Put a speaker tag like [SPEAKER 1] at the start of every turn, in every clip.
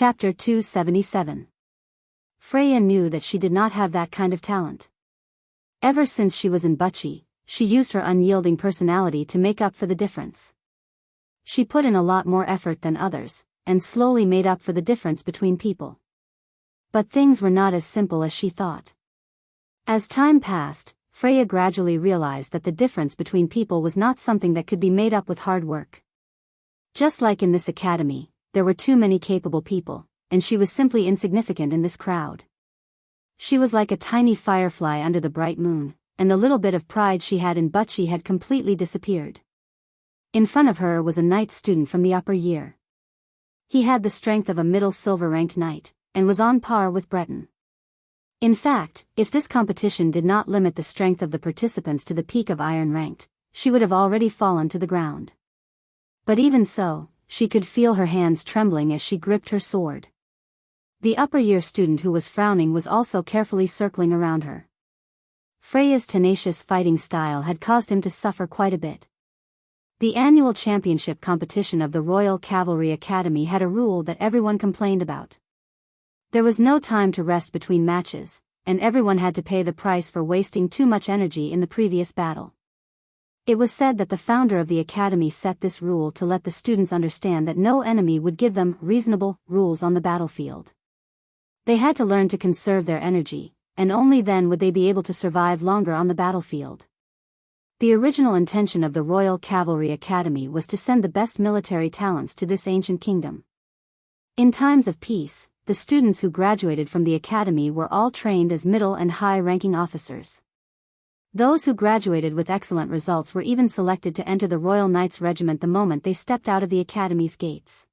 [SPEAKER 1] Chapter 277. Freya knew that she did not have that kind of talent. Ever since she was in Butchie, she used her unyielding personality to make up for the difference. She put in a lot more effort than others, and slowly made up for the difference between people. But things were not as simple as she thought. As time passed, Freya gradually realized that the difference between people was not something that could be made up with hard work. Just like in this academy, there were too many capable people, and she was simply insignificant in this crowd. She was like a tiny firefly under the bright moon, and the little bit of pride she had in Butchie had completely disappeared. In front of her was a knight student from the upper year. He had the strength of a middle silver-ranked knight, and was on par with Breton. In fact, if this competition did not limit the strength of the participants to the peak of iron-ranked, she would have already fallen to the ground. But even so, she could feel her hands trembling as she gripped her sword. The upper-year student who was frowning was also carefully circling around her. Freya's tenacious fighting style had caused him to suffer quite a bit. The annual championship competition of the Royal Cavalry Academy had a rule that everyone complained about. There was no time to rest between matches, and everyone had to pay the price for wasting too much energy in the previous battle. It was said that the founder of the academy set this rule to let the students understand that no enemy would give them reasonable rules on the battlefield. They had to learn to conserve their energy, and only then would they be able to survive longer on the battlefield. The original intention of the Royal Cavalry Academy was to send the best military talents to this ancient kingdom. In times of peace, the students who graduated from the academy were all trained as middle and high-ranking officers. Those who graduated with excellent results were even selected to enter the Royal Knights Regiment the moment they stepped out of the academy's gates.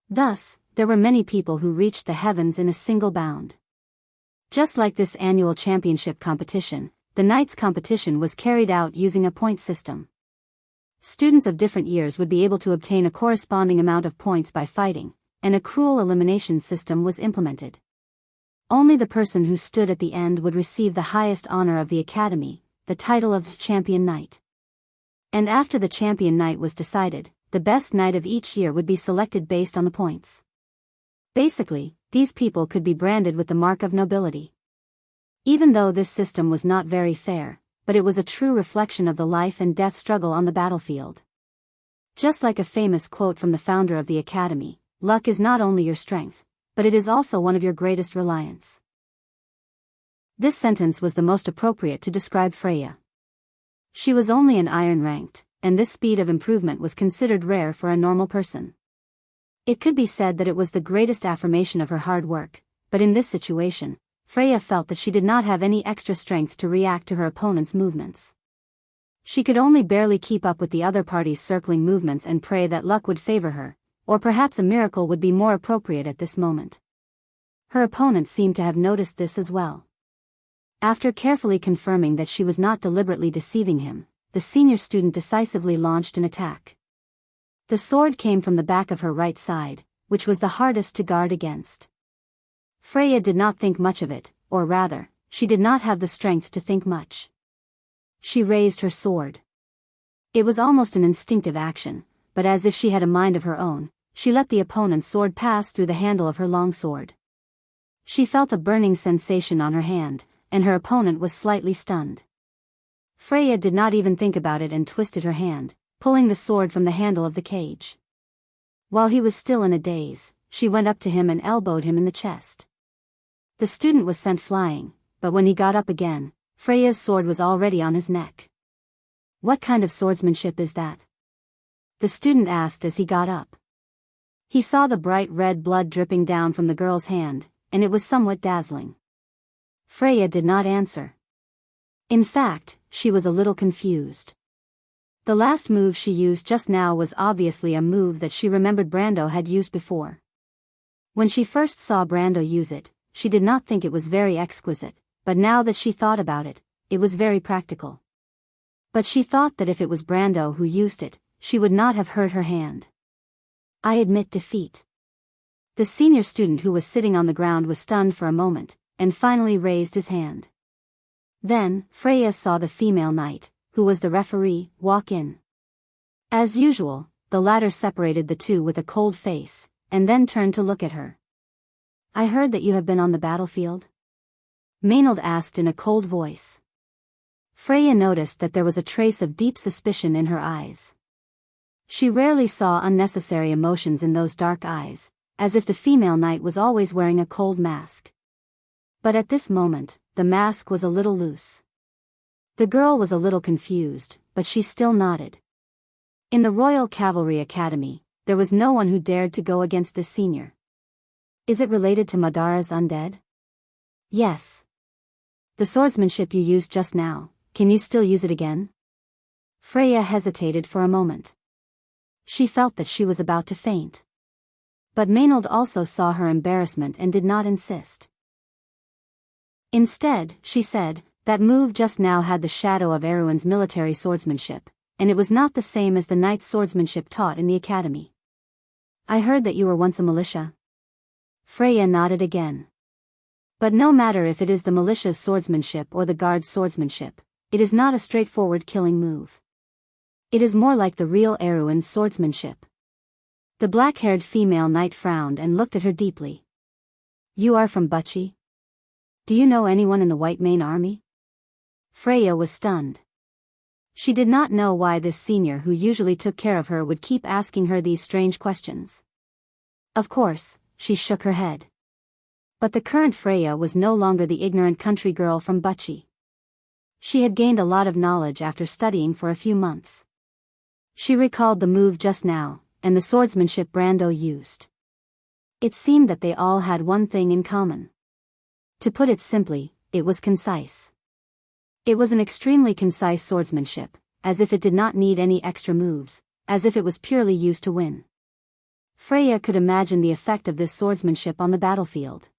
[SPEAKER 1] Thus, there were many people who reached the heavens in a single bound. Just like this annual championship competition, the Knights competition was carried out using a point system. Students of different years would be able to obtain a corresponding amount of points by fighting, and a cruel elimination system was implemented. Only the person who stood at the end would receive the highest honor of the academy, the title of Champion Knight. And after the Champion Knight was decided, the best knight of each year would be selected based on the points. Basically, these people could be branded with the mark of nobility. Even though this system was not very fair, but it was a true reflection of the life and death struggle on the battlefield. Just like a famous quote from the founder of the academy, "Luck is not only your strength, but it is also one of your greatest reliance." This sentence was the most appropriate to describe Freya. She was only an iron-ranked, and this speed of improvement was considered rare for a normal person. It could be said that it was the greatest affirmation of her hard work, but in this situation, Freya felt that she did not have any extra strength to react to her opponent's movements. She could only barely keep up with the other party's circling movements and pray that luck would favor her, or perhaps a miracle would be more appropriate at this moment. Her opponent seemed to have noticed this as well. After carefully confirming that she was not deliberately deceiving him, the senior student decisively launched an attack. The sword came from the back of her right side, which was the hardest to guard against. Freya did not think much of it, or rather, she did not have the strength to think much. She raised her sword. It was almost an instinctive action, but as if she had a mind of her own, she let the opponent's sword pass through the handle of her long sword. She felt a burning sensation on her hand, and her opponent was slightly stunned. Freya did not even think about it and twisted her hand, pulling the sword from the handle of the cage. While he was still in a daze, she went up to him and elbowed him in the chest. The student was sent flying, but when he got up again, Freya's sword was already on his neck. "What kind of swordsmanship is that?" the student asked as he got up. He saw the bright red blood dripping down from the girl's hand, and it was somewhat dazzling. Freya did not answer. In fact, she was a little confused. The last move she used just now was obviously a move that she remembered Brando had used before. When she first saw Brando use it, she did not think it was very exquisite, but now that she thought about it, it was very practical. But she thought that if it was Brando who used it, she would not have hurt her hand. "I admit defeat." The senior student who was sitting on the ground was stunned for a moment, and finally raised his hand. Then, Freya saw the female knight, who was the referee, walk in. As usual, the latter separated the two with a cold face, and then turned to look at her. "I heard that you have been on the battlefield?" Maynard asked in a cold voice. Freya noticed that there was a trace of deep suspicion in her eyes. She rarely saw unnecessary emotions in those dark eyes, as if the female knight was always wearing a cold mask. But at this moment, the mask was a little loose. The girl was a little confused, but she still nodded. In the Royal Cavalry Academy, there was no one who dared to go against this senior. "Is it related to Madara's undead?" "Yes." "The swordsmanship you used just now, can you still use it again?" Freya hesitated for a moment. She felt that she was about to faint. But Maynard also saw her embarrassment and did not insist. Instead, she said, "That move just now had the shadow of Erewhon's military swordsmanship, and it was not the same as the knight's swordsmanship taught in the academy." "I heard that you were once a militia." Freya nodded again. "But no matter if it is the militia's swordsmanship or the guard's swordsmanship, it is not a straightforward killing move. It is more like the real Erewhon's swordsmanship." The black-haired female knight frowned and looked at her deeply. "You are from Bucci? Do you know anyone in the White Mane Army?" Freya was stunned. She did not know why this senior who usually took care of her would keep asking her these strange questions. Of course, she shook her head. But the current Freya was no longer the ignorant country girl from Bucci. She had gained a lot of knowledge after studying for a few months. She recalled the move just now, and the swordsmanship Brando used. It seemed that they all had one thing in common. To put it simply, it was concise. It was an extremely concise swordsmanship, as if it did not need any extra moves, as if it was purely used to win. Freya could imagine the effect of this swordsmanship on the battlefield.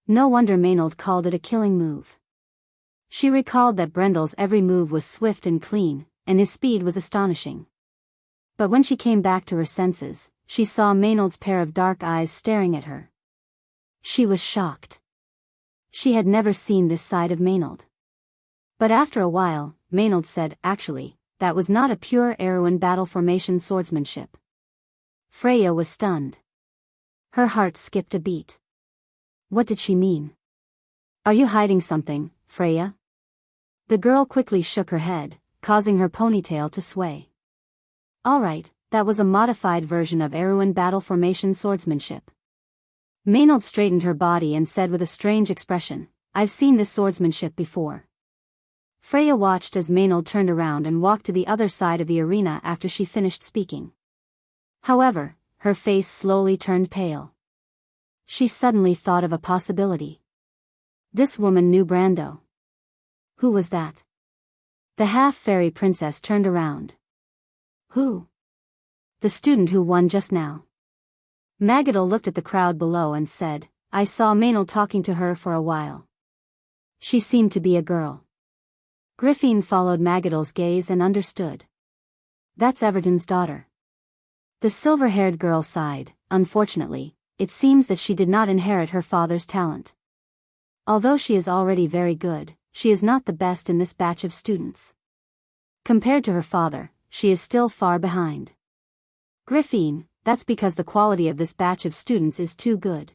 [SPEAKER 1] No wonder Maynard called it a killing move. She recalled that Brendel's every move was swift and clean, and his speed was astonishing. But when she came back to her senses, she saw Maynard's pair of dark eyes staring at her. She was shocked. She had never seen this side of Maynard. But after a while, Maynard said, "Actually, that was not a pure Erewhon battle formation swordsmanship." Freya was stunned. Her heart skipped a beat. What did she mean? "Are you hiding something, Freya?" The girl quickly shook her head, causing her ponytail to sway. "All right, that was a modified version of Erewhon battle formation swordsmanship." Maynard straightened her body and said with a strange expression, "I've seen this swordsmanship before." Freya watched as Maynard turned around and walked to the other side of the arena after she finished speaking. However, her face slowly turned pale. She suddenly thought of a possibility. This woman knew Brando. Who was that? The half-fairy princess turned around. Who? The student who won just now. Magadal looked at the crowd below and said, "I saw Maynard talking to her for a while. She seemed to be a girl." Griffin followed Magadal's gaze and understood. "That's Everton's daughter." The silver-haired girl sighed. "Unfortunately, it seems that she did not inherit her father's talent. Although she is already very good, she is not the best in this batch of students. Compared to her father, she is still far behind." "Griffin, that's because the quality of this batch of students is too good."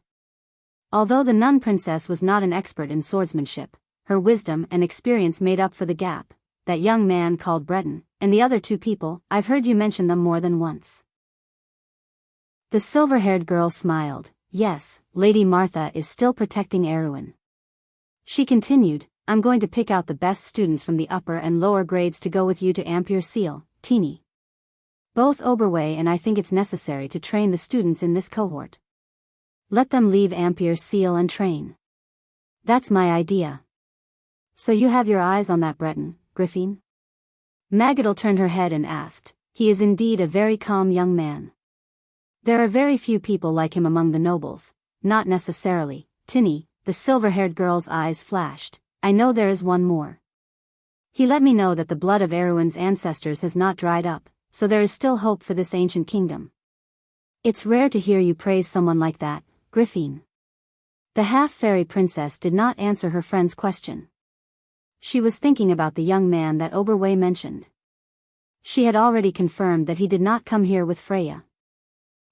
[SPEAKER 1] Although the nun princess was not an expert in swordsmanship, her wisdom and experience made up for the gap. "That young man called Breton, and the other two people, I've heard you mention them more than once." The silver-haired girl smiled. "Yes, Lady Martha is still protecting Erewhon." She continued, "I'm going to pick out the best students from the upper and lower grades to go with you to Ampere Seal, Teeny. Both Oberway, and I think it's necessary to train the students in this cohort. Let them leave Ampere Seal and train." "That's my idea." "So you have your eyes on that Breton, Griffin?" Magadal turned her head and asked. "He is indeed a very calm young man. There are very few people like him among the nobles." "Not necessarily, Tinny," the silver-haired girl's eyes flashed. "I know there is one more. He let me know that the blood of Erewhon's ancestors has not dried up, so there is still hope for this ancient kingdom." "It's rare to hear you praise someone like that, Griffin." The half-fairy princess did not answer her friend's question. She was thinking about the young man that Oberway mentioned. She had already confirmed that he did not come here with Freya.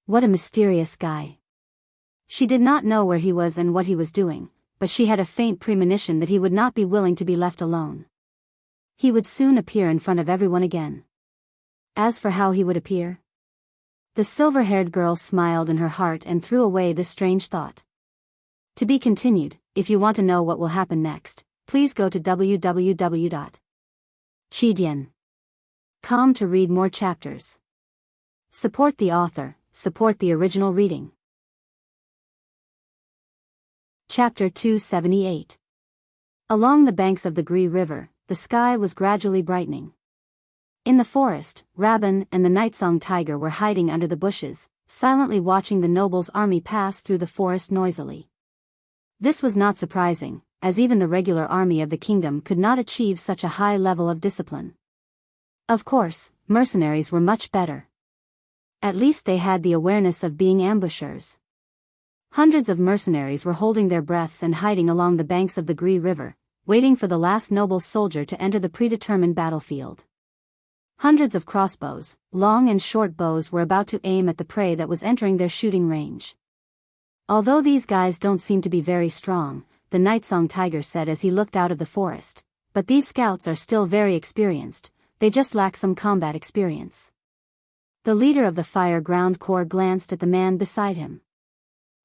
[SPEAKER 1] What a mysterious guy. She did not know where he was and what he was doing, but she had a faint premonition that he would not be willing to be left alone. He would soon appear in front of everyone again. As for how he would appear, the silver-haired girl smiled in her heart and threw away this strange thought. To be continued. If you want to know what will happen next, please go to www.chidian.com to read more chapters. Support the author, support the original reading. Chapter 278. Along the banks of the Gree River, the sky was gradually brightening. In the forest, Rabban and the Nightsong tiger were hiding under the bushes, silently watching the noble's army pass through the forest noisily. This was not surprising, as even the regular army of the kingdom could not achieve such a high level of discipline. Of course, mercenaries were much better. At least they had the awareness of being ambushers. Hundreds of mercenaries were holding their breaths and hiding along the banks of the Gree River, waiting for the last noble soldier to enter the predetermined battlefield. Hundreds of crossbows, long and short bows, were about to aim at the prey that was entering their shooting range. Although these guys don't seem to be very strong, the Nightsong tiger said as he looked out of the forest, but these scouts are still very experienced, they just lack some combat experience. The leader of the Fire Ground Corps glanced at the man beside him.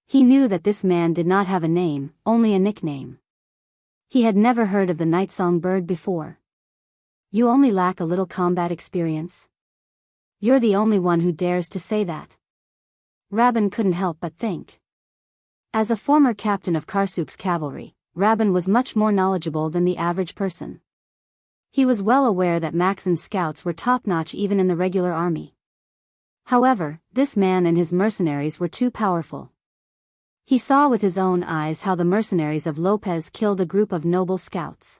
[SPEAKER 1] He knew that this man did not have a name, only a nickname. He had never heard of the Nightsong bird before. You only lack a little combat experience? You're the only one who dares to say that. Rabban couldn't help but think. As a former captain of Karsuk's cavalry, Rabban was much more knowledgeable than the average person. He was well aware that Maxon's scouts were top-notch even in the regular army. However, this man and his mercenaries were too powerful. He saw with his own eyes how the mercenaries of Lopez killed a group of noble scouts.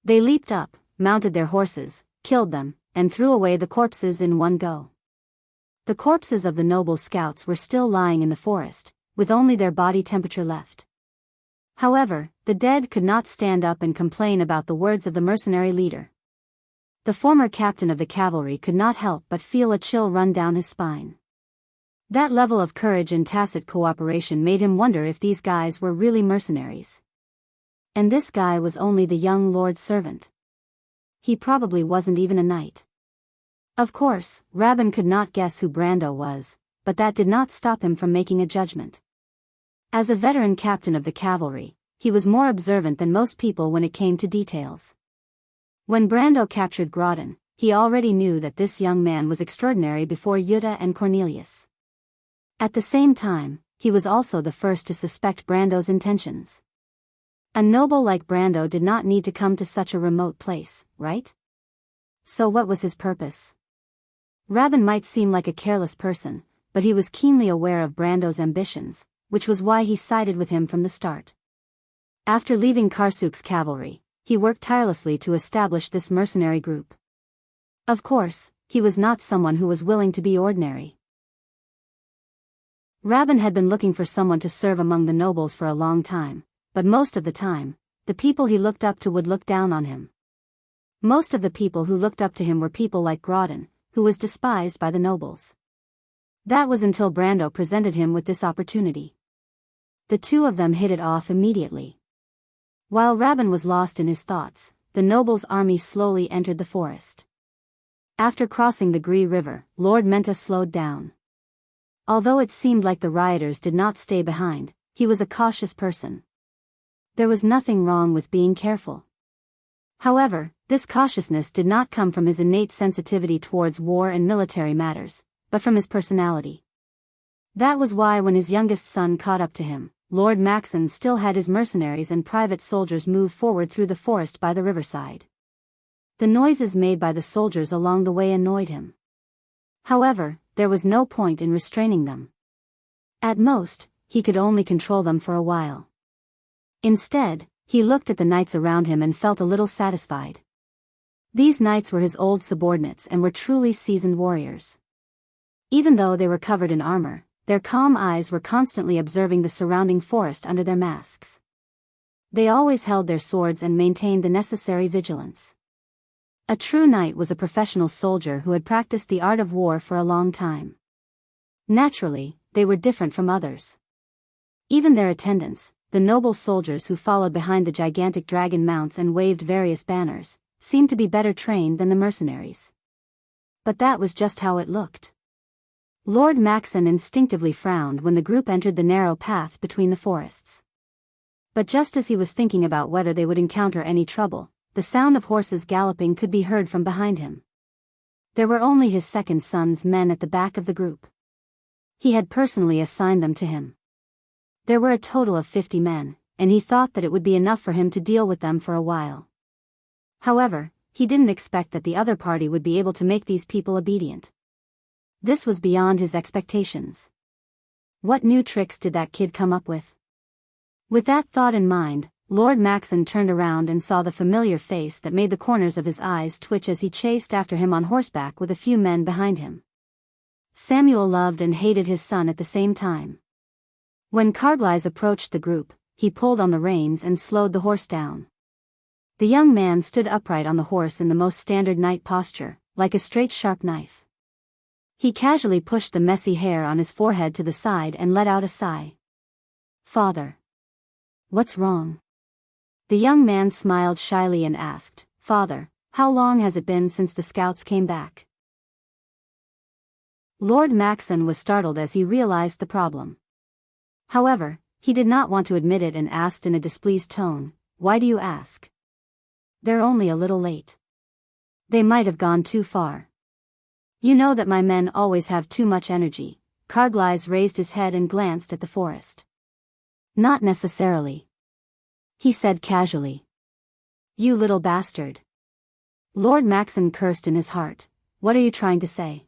[SPEAKER 1] They leaped up, mounted their horses, killed them, and threw away the corpses in one go. The corpses of the noble scouts were still lying in the forest, with only their body temperature left. However, the dead could not stand up and complain about the words of the mercenary leader. The former captain of the cavalry could not help but feel a chill run down his spine. That level of courage and tacit cooperation made him wonder if these guys were really mercenaries. And this guy was only the young lord's servant. He probably wasn't even a knight. Of course, Rabban could not guess who Brando was, but that did not stop him from making a judgment. As a veteran captain of the cavalry, he was more observant than most people when it came to details. When Brando captured Grodin, he already knew that this young man was extraordinary before Jutta and Cornelius. At the same time, he was also the first to suspect Brando's intentions. A noble like Brando did not need to come to such a remote place, right? So what was his purpose? Rabban might seem like a careless person, but he was keenly aware of Brando's ambitions, which was why he sided with him from the start. After leaving Karsuk's cavalry, he worked tirelessly to establish this mercenary group. Of course, he was not someone who was willing to be ordinary. Rabban had been looking for someone to serve among the nobles for a long time, but most of the time, the people he looked up to would look down on him. Most of the people who looked up to him were people like Grodin, who was despised by the nobles. That was until Brando presented him with this opportunity. The two of them hit it off immediately. While Rabban was lost in his thoughts, the nobles' army slowly entered the forest. After crossing the Gree River, Lord Menta slowed down. Although it seemed like the rioters did not stay behind, he was a cautious person. There was nothing wrong with being careful. However, this cautiousness did not come from his innate sensitivity towards war and military matters, but from his personality. That was why when his youngest son caught up to him, Lord Maxon still had his mercenaries and private soldiers move forward through the forest by the riverside. The noises made by the soldiers along the way annoyed him. However, there was no point in restraining them. At most, he could only control them for a while. Instead, he looked at the knights around him and felt a little satisfied. These knights were his old subordinates and were truly seasoned warriors. Even though they were covered in armor, their calm eyes were constantly observing the surrounding forest under their masks. They always held their swords and maintained the necessary vigilance. A true knight was a professional soldier who had practiced the art of war for a long time. Naturally, they were different from others. Even their attendants, the noble soldiers who followed behind the gigantic dragon mounts and waved various banners, seemed to be better trained than the mercenaries. But that was just how it looked. Lord Maxon instinctively frowned when the group entered the narrow path between the forests. But just as he was thinking about whether they would encounter any trouble, the sound of horses galloping could be heard from behind him. There were only his second son's men at the back of the group. He had personally assigned them to him. There were a total of 50 men, and he thought that it would be enough for him to deal with them for a while. However, he didn't expect that the other party would be able to make these people obedient. This was beyond his expectations. What new tricks did that kid come up with? With that thought in mind, Lord Maxon turned around and saw the familiar face that made the corners of his eyes twitch as he chased after him on horseback with a few men behind him. Samuel loved and hated his son at the same time. When Carglass approached the group, he pulled on the reins and slowed the horse down. The young man stood upright on the horse in the most standard knight posture, like a straight sharp knife. He casually pushed the messy hair on his forehead to the side and let out a sigh. "Father. What's wrong?" The young man smiled shyly and asked, "Father, how long has it been since the scouts came back?" Lord Maxon was startled as he realized the problem. However, he did not want to admit it and asked in a displeased tone, "Why do you ask?" "They're only a little late. They might have gone too far. You know that my men always have too much energy." Carglass raised his head and glanced at the forest. "Not necessarily," he said casually. "You little bastard." Lord Maxon cursed in his heart. "What are you trying to say?"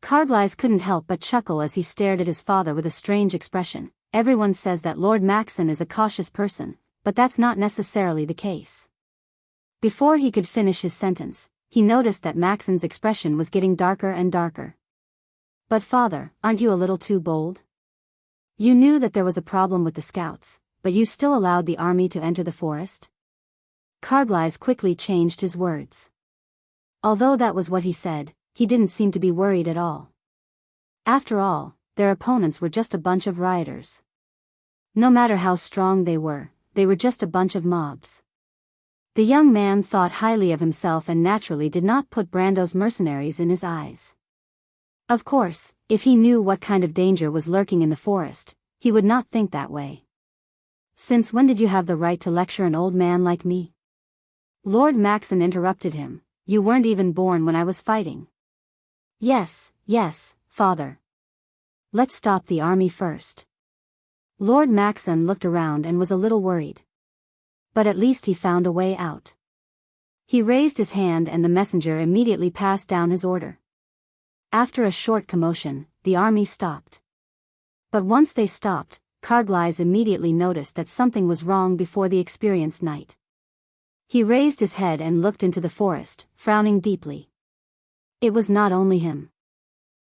[SPEAKER 1] Carglass couldn't help but chuckle as he stared at his father with a strange expression. Everyone says that Lord Maxon is a cautious person, but that's not necessarily the case. Before he could finish his sentence, he noticed that Maxon's expression was getting darker and darker. "But father, aren't you a little too bold? You knew that there was a problem with the scouts, but you still allowed the army to enter the forest?" Carglass quickly changed his words. Although that was what he said, he didn't seem to be worried at all. After all, their opponents were just a bunch of rioters. No matter how strong they were just a bunch of mobs. The young man thought highly of himself and naturally did not put Brando's mercenaries in his eyes. Of course, if he knew what kind of danger was lurking in the forest, he would not think that way. "Since when did you have the right to lecture an old man like me?" Lord Maxon interrupted him. "You weren't even born when I was fighting." Yes, father. Let's stop the army first." Lord Maxon looked around and was a little worried. But at least he found a way out. He raised his hand and the messenger immediately passed down his order. After a short commotion, the army stopped. But once they stopped, Carglass immediately noticed that something was wrong before the experienced knight. He raised his head and looked into the forest, frowning deeply. It was not only him.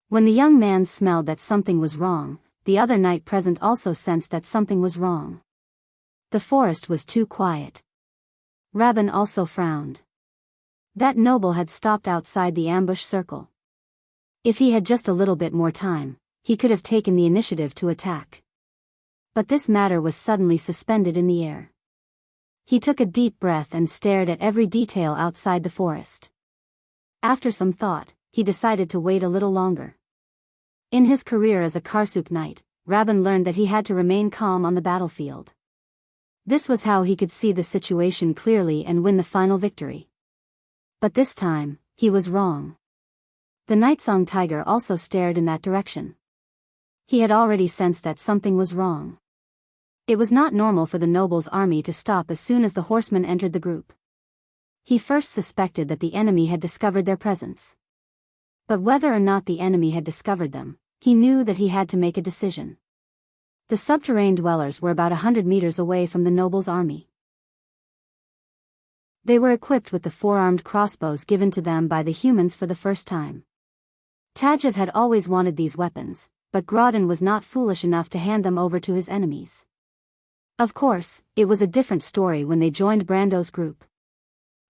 [SPEAKER 1] When the young man smelled that something was wrong, the other knight present also sensed that something was wrong. The forest was too quiet. Rabban also frowned. That noble had stopped outside the ambush circle. If he had just a little bit more time, he could have taken the initiative to attack. But this matter was suddenly suspended in the air. He took a deep breath and stared at every detail outside the forest. After some thought, he decided to wait a little longer. In his career as a Karsuk knight, Rabban learned that he had to remain calm on the battlefield. This was how he could see the situation clearly and win the final victory. But this time, he was wrong. The Nightsong Tiger also stared in that direction. He had already sensed that something was wrong. It was not normal for the noble's army to stop as soon as the horsemen entered the group. He first suspected that the enemy had discovered their presence. But whether or not the enemy had discovered them, he knew that he had to make a decision. The subterranean dwellers were about 100 meters away from the noble's army. They were equipped with the four-armed crossbows given to them by the humans for the first time. Tajev had always wanted these weapons, but Grodin was not foolish enough to hand them over to his enemies. Of course, it was a different story when they joined Brando's group.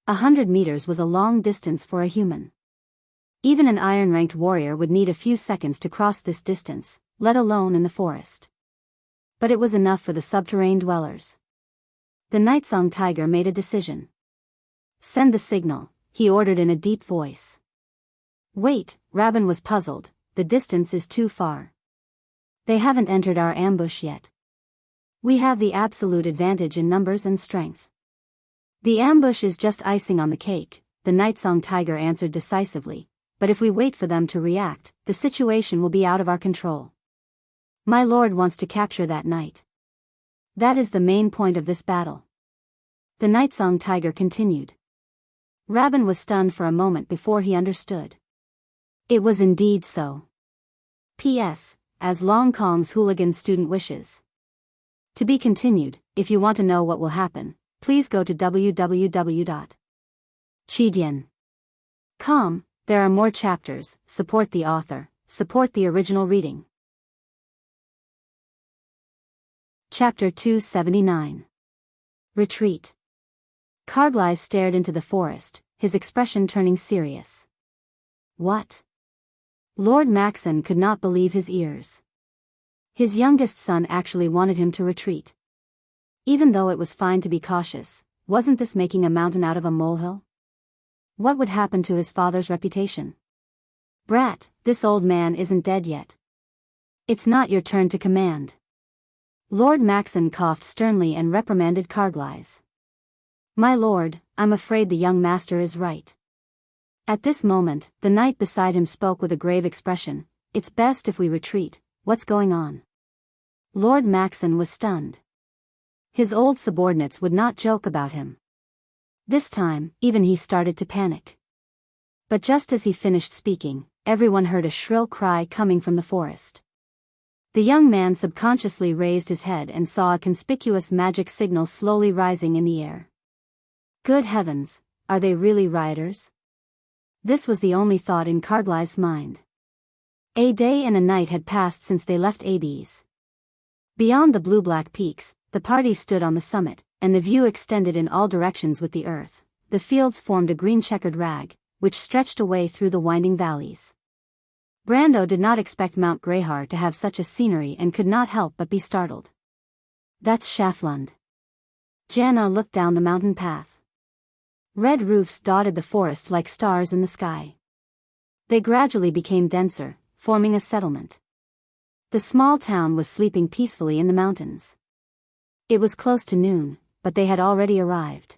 [SPEAKER 1] 100 meters was a long distance for a human. Even an iron-ranked warrior would need a few seconds to cross this distance, let alone in the forest. But it was enough for the subterranean dwellers. The Nightsong Tiger made a decision. "Send the signal," he ordered in a deep voice. "Wait," Rabin was puzzled, "the distance is too far. They haven't entered our ambush yet. We have the absolute advantage in numbers and strength." "The ambush is just icing on the cake," the Nightsong Tiger answered decisively, "but if we wait for them to react, the situation will be out of our control. My lord wants to capture that night. That is the main point of this battle." The Nightsong Tiger continued. Rabin was stunned for a moment before he understood. It was indeed so. P.S. As Long Kong's hooligan student wishes. To be continued. If you want to know what will happen, please go to www.chidian.com. There are more chapters. Support the author. Support the original reading. Chapter 279. Retreat. Karglai stared into the forest, his expression turning serious. What? Lord Maxon could not believe his ears. His youngest son actually wanted him to retreat. Even though it was fine to be cautious, wasn't this making a mountain out of a molehill? What would happen to his father's reputation? "Brat, this old man isn't dead yet. It's not your turn to command." Lord Maxon coughed sternly and reprimanded Karglais. "My lord, I'm afraid the young master is right." At this moment, the knight beside him spoke with a grave expression. "It's best if we retreat. What's going on?" Lord Maxon was stunned. His old subordinates would not joke about him. This time, even he started to panic. But just as he finished speaking, everyone heard a shrill cry coming from the forest. The young man subconsciously raised his head and saw a conspicuous magic signal slowly rising in the air. Good heavens, are they really rioters? This was the only thought in Karglai's mind. A day and a night had passed since they left Ab's. Beyond the blue-black peaks, the party stood on the summit, and the view extended in all directions with the earth. The fields formed a green-checkered rag, which stretched away through the winding valleys. Brando did not expect Mount Greyhar to have such a scenery and could not help but be startled. "That's Schaflund." Jana looked down the mountain path. Red roofs dotted the forest like stars in the sky. They gradually became denser, forming a settlement. The small town was sleeping peacefully in the mountains. It was close to noon, but they had already arrived.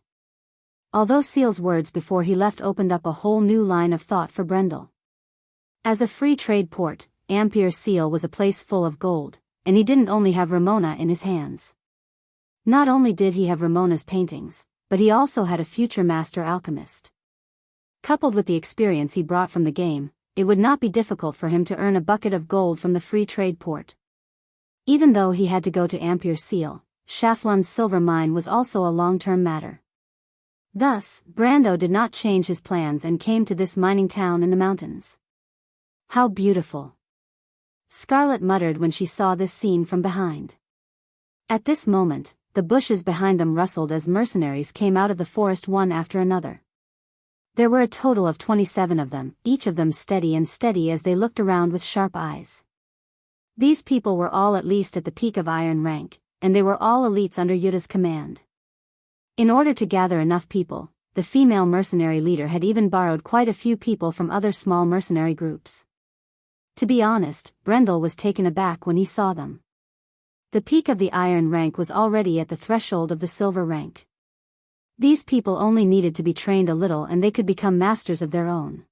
[SPEAKER 1] Although Seal's words before he left opened up a whole new line of thought for Brendel. As a free trade port, Ampere Seal was a place full of gold, and he didn't only have Ramona in his hands. Not only did he have Ramona's paintings, but he also had a future master alchemist. Coupled with the experience he brought from the game, it would not be difficult for him to earn a bucket of gold from the free trade port. Even though he had to go to Ampere Seal, Schaflund's silver mine was also a long-term matter. Thus, Brando did not change his plans and came to this mining town in the mountains. How beautiful! Scarlet muttered when she saw this scene from behind. At this moment, the bushes behind them rustled as mercenaries came out of the forest one after another. There were a total of 27 of them, each of them steady as they looked around with sharp eyes. These people were all at least at the peak of iron rank, and they were all elites under Yutta's command. In order to gather enough people, the female mercenary leader had even borrowed quite a few people from other small mercenary groups. To be honest, Brendel was taken aback when he saw them. The peak of the iron rank was already at the threshold of the silver rank. These people only needed to be trained a little and they could become masters of their own.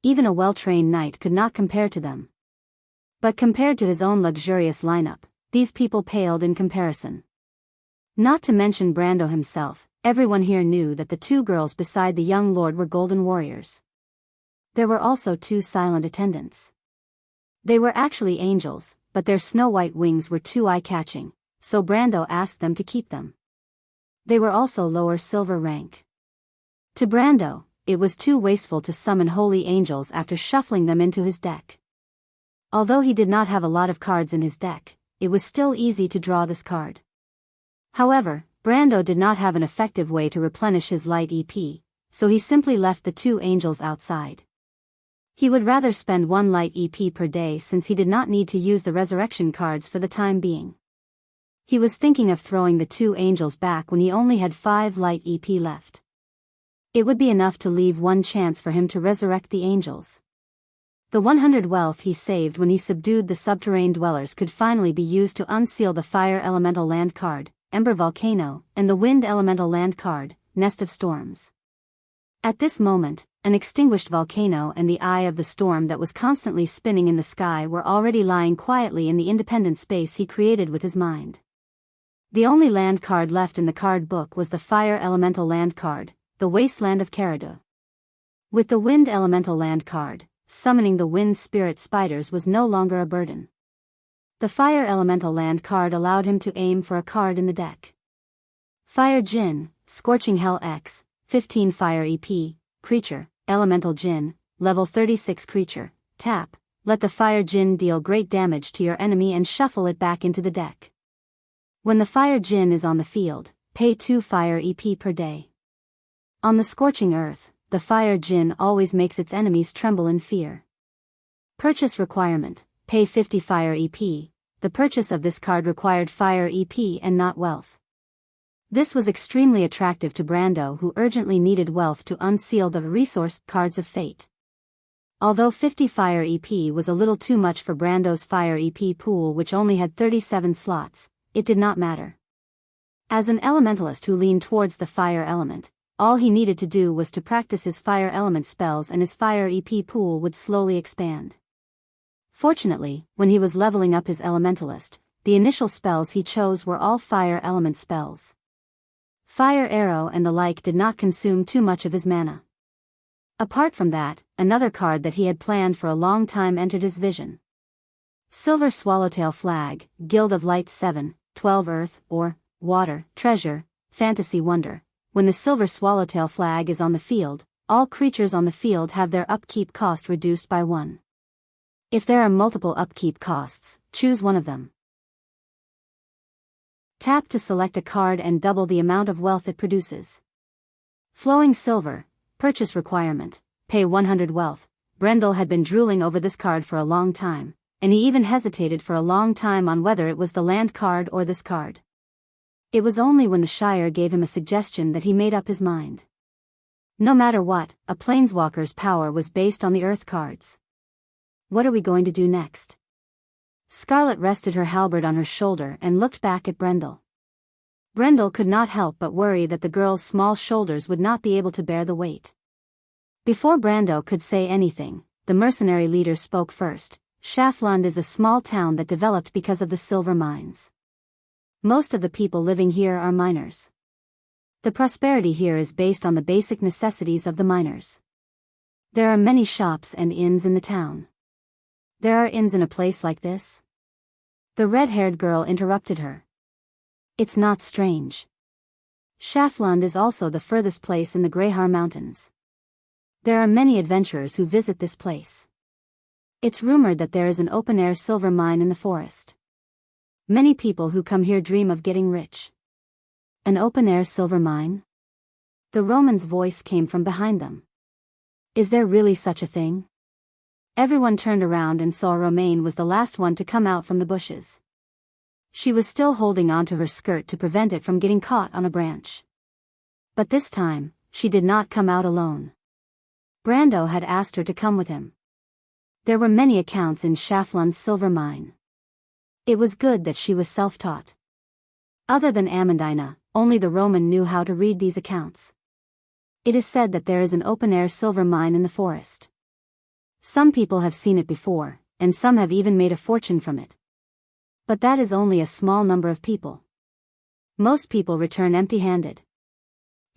[SPEAKER 1] Even a well-trained knight could not compare to them. But compared to his own luxurious lineup, these people paled in comparison. Not to mention Brando himself, everyone here knew that the two girls beside the young lord were golden warriors. There were also two silent attendants. They were actually angels, but their snow-white wings were too eye-catching, so Brando asked them to keep them. They were also lower silver rank. To Brando, it was too wasteful to summon holy angels after shuffling them into his deck. Although he did not have a lot of cards in his deck, it was still easy to draw this card. However, Brando did not have an effective way to replenish his light EP, so he simply left the 2 angels outside. He would rather spend 1 light EP per day since he did not need to use the resurrection cards for the time being. He was thinking of throwing the 2 angels back when he only had 5 light EP left. It would be enough to leave 1 chance for him to resurrect the angels. The 100 wealth he saved when he subdued the subterranean dwellers could finally be used to unseal the fire elemental land card, Ember Volcano, and the wind elemental land card, Nest of Storms. At this moment, an extinguished volcano and the eye of the storm that was constantly spinning in the sky were already lying quietly in the independent space he created with his mind. The only land card left in the card book was the fire elemental land card, the Wasteland of Karadu. With the wind elemental land card, summoning the wind spirit spiders was no longer a burden. The fire elemental land card allowed him to aim for a card in the deck. Fire Jinn, Scorching Hell X, 15 Fire EP, Creature, Elemental Jinn, Level 36 Creature, tap, let the Fire Jinn deal great damage to your enemy and shuffle it back into the deck. When the Fire Jinn is on the field, pay 2 Fire EP per day. On the Scorching Earth, the Fire Jinn always makes its enemies tremble in fear. Purchase requirement, pay 50 Fire EP. The purchase of this card required Fire EP and not wealth. This was extremely attractive to Brando, who urgently needed wealth to unseal the resource cards of fate. Although 50 Fire EP was a little too much for Brando's Fire EP pool, which only had 37 slots, it did not matter. As an elementalist who leaned towards the fire element, all he needed to do was to practice his fire element spells and his Fire EP pool would slowly expand. Fortunately, when he was leveling up his elementalist, the initial spells he chose were all fire element spells. Fire Arrow and the like did not consume too much of his mana. Apart from that, another card that he had planned for a long time entered his vision. Silver Swallowtail Flag, Guild of Light 7, 12 Earth, or Water, Treasure, Fantasy Wonder. When the Silver Swallowtail Flag is on the field, all creatures on the field have their upkeep cost reduced by 1. If there are multiple upkeep costs, choose one of them. Tap to select a card and double the amount of wealth it produces. Flowing Silver, purchase requirement, pay 100 wealth. Brendel had been drooling over this card for a long time, and he even hesitated for a long time on whether it was the land card or this card. It was only when the Shire gave him a suggestion that he made up his mind. No matter what, a planeswalker's power was based on the Earth cards. What are we going to do next? Scarlet rested her halberd on her shoulder and looked back at Brendel. Brendel could not help but worry that the girl's small shoulders would not be able to bear the weight. Before Brando could say anything, the mercenary leader spoke first. Shaflund is a small town that developed because of the silver mines. Most of the people living here are miners. The prosperity here is based on the basic necessities of the miners. There are many shops and inns in the town. There are inns in a place like this? The red-haired girl interrupted her. It's not strange. Shaflund is also the furthest place in the Greyhar Mountains. There are many adventurers who visit this place. It's rumored that there is an open-air silver mine in the forest. Many people who come here dream of getting rich. An open-air silver mine? The Roman's voice came from behind them. Is there really such a thing? Everyone turned around and saw Romaine was the last one to come out from the bushes. She was still holding onto her skirt to prevent it from getting caught on a branch. But this time, she did not come out alone. Brando had asked her to come with him. There were many accounts in Shaflund's silver mine. It was good that she was self-taught. Other than Amandina, only the Roman knew how to read these accounts. It is said that there is an open-air silver mine in the forest. Some people have seen it before, and some have even made a fortune from it. But that is only a small number of people. Most people return empty-handed.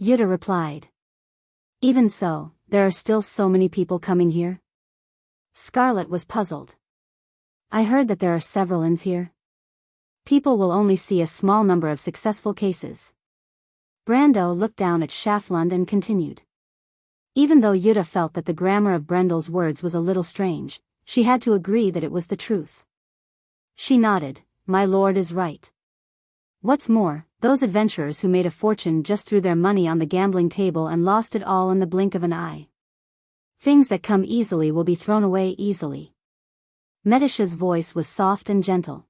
[SPEAKER 1] Yuta replied. Even so, there are still so many people coming here? Scarlet was puzzled. I heard that there are several inns here. People will only see a small number of successful cases. Brando looked down at Shaflund and continued. Even though Yuta felt that the grammar of Brendel's words was a little strange, she had to agree that it was the truth. She nodded. My lord is right. What's more, those adventurers who made a fortune just threw their money on the gambling table and lost it all in the blink of an eye. Things that come easily will be thrown away easily. Medisha's voice was soft and gentle.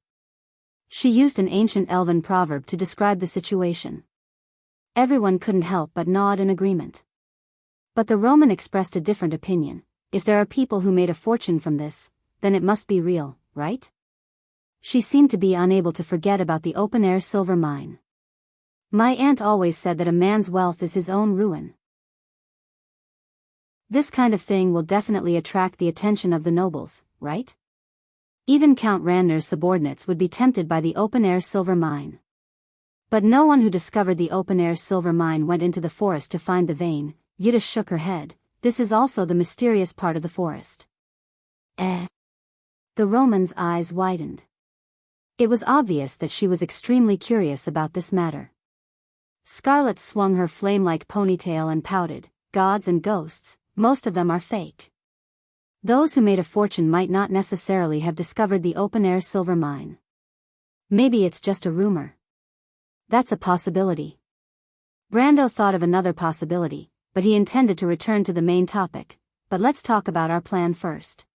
[SPEAKER 1] She used an ancient elven proverb to describe the situation. Everyone couldn't help but nod in agreement. But the Roman expressed a different opinion. If there are people who made a fortune from this, then it must be real, right? She seemed to be unable to forget about the open-air silver mine. My aunt always said that a man's wealth is his own ruin. This kind of thing will definitely attract the attention of the nobles, right? Even Count Randner's subordinates would be tempted by the open-air silver mine. But no one who discovered the open-air silver mine went into the forest to find the vein. Yuta shook her head. This is also the mysterious part of the forest. The Roman's eyes widened. It was obvious that she was extremely curious about this matter. Scarlet swung her flame-like ponytail and pouted. Gods and ghosts, most of them are fake. Those who made a fortune might not necessarily have discovered the open-air silver mine. Maybe it's just a rumor. That's a possibility. Brando thought of another possibility, but he intended to return to the main topic. But let's talk about our plan first.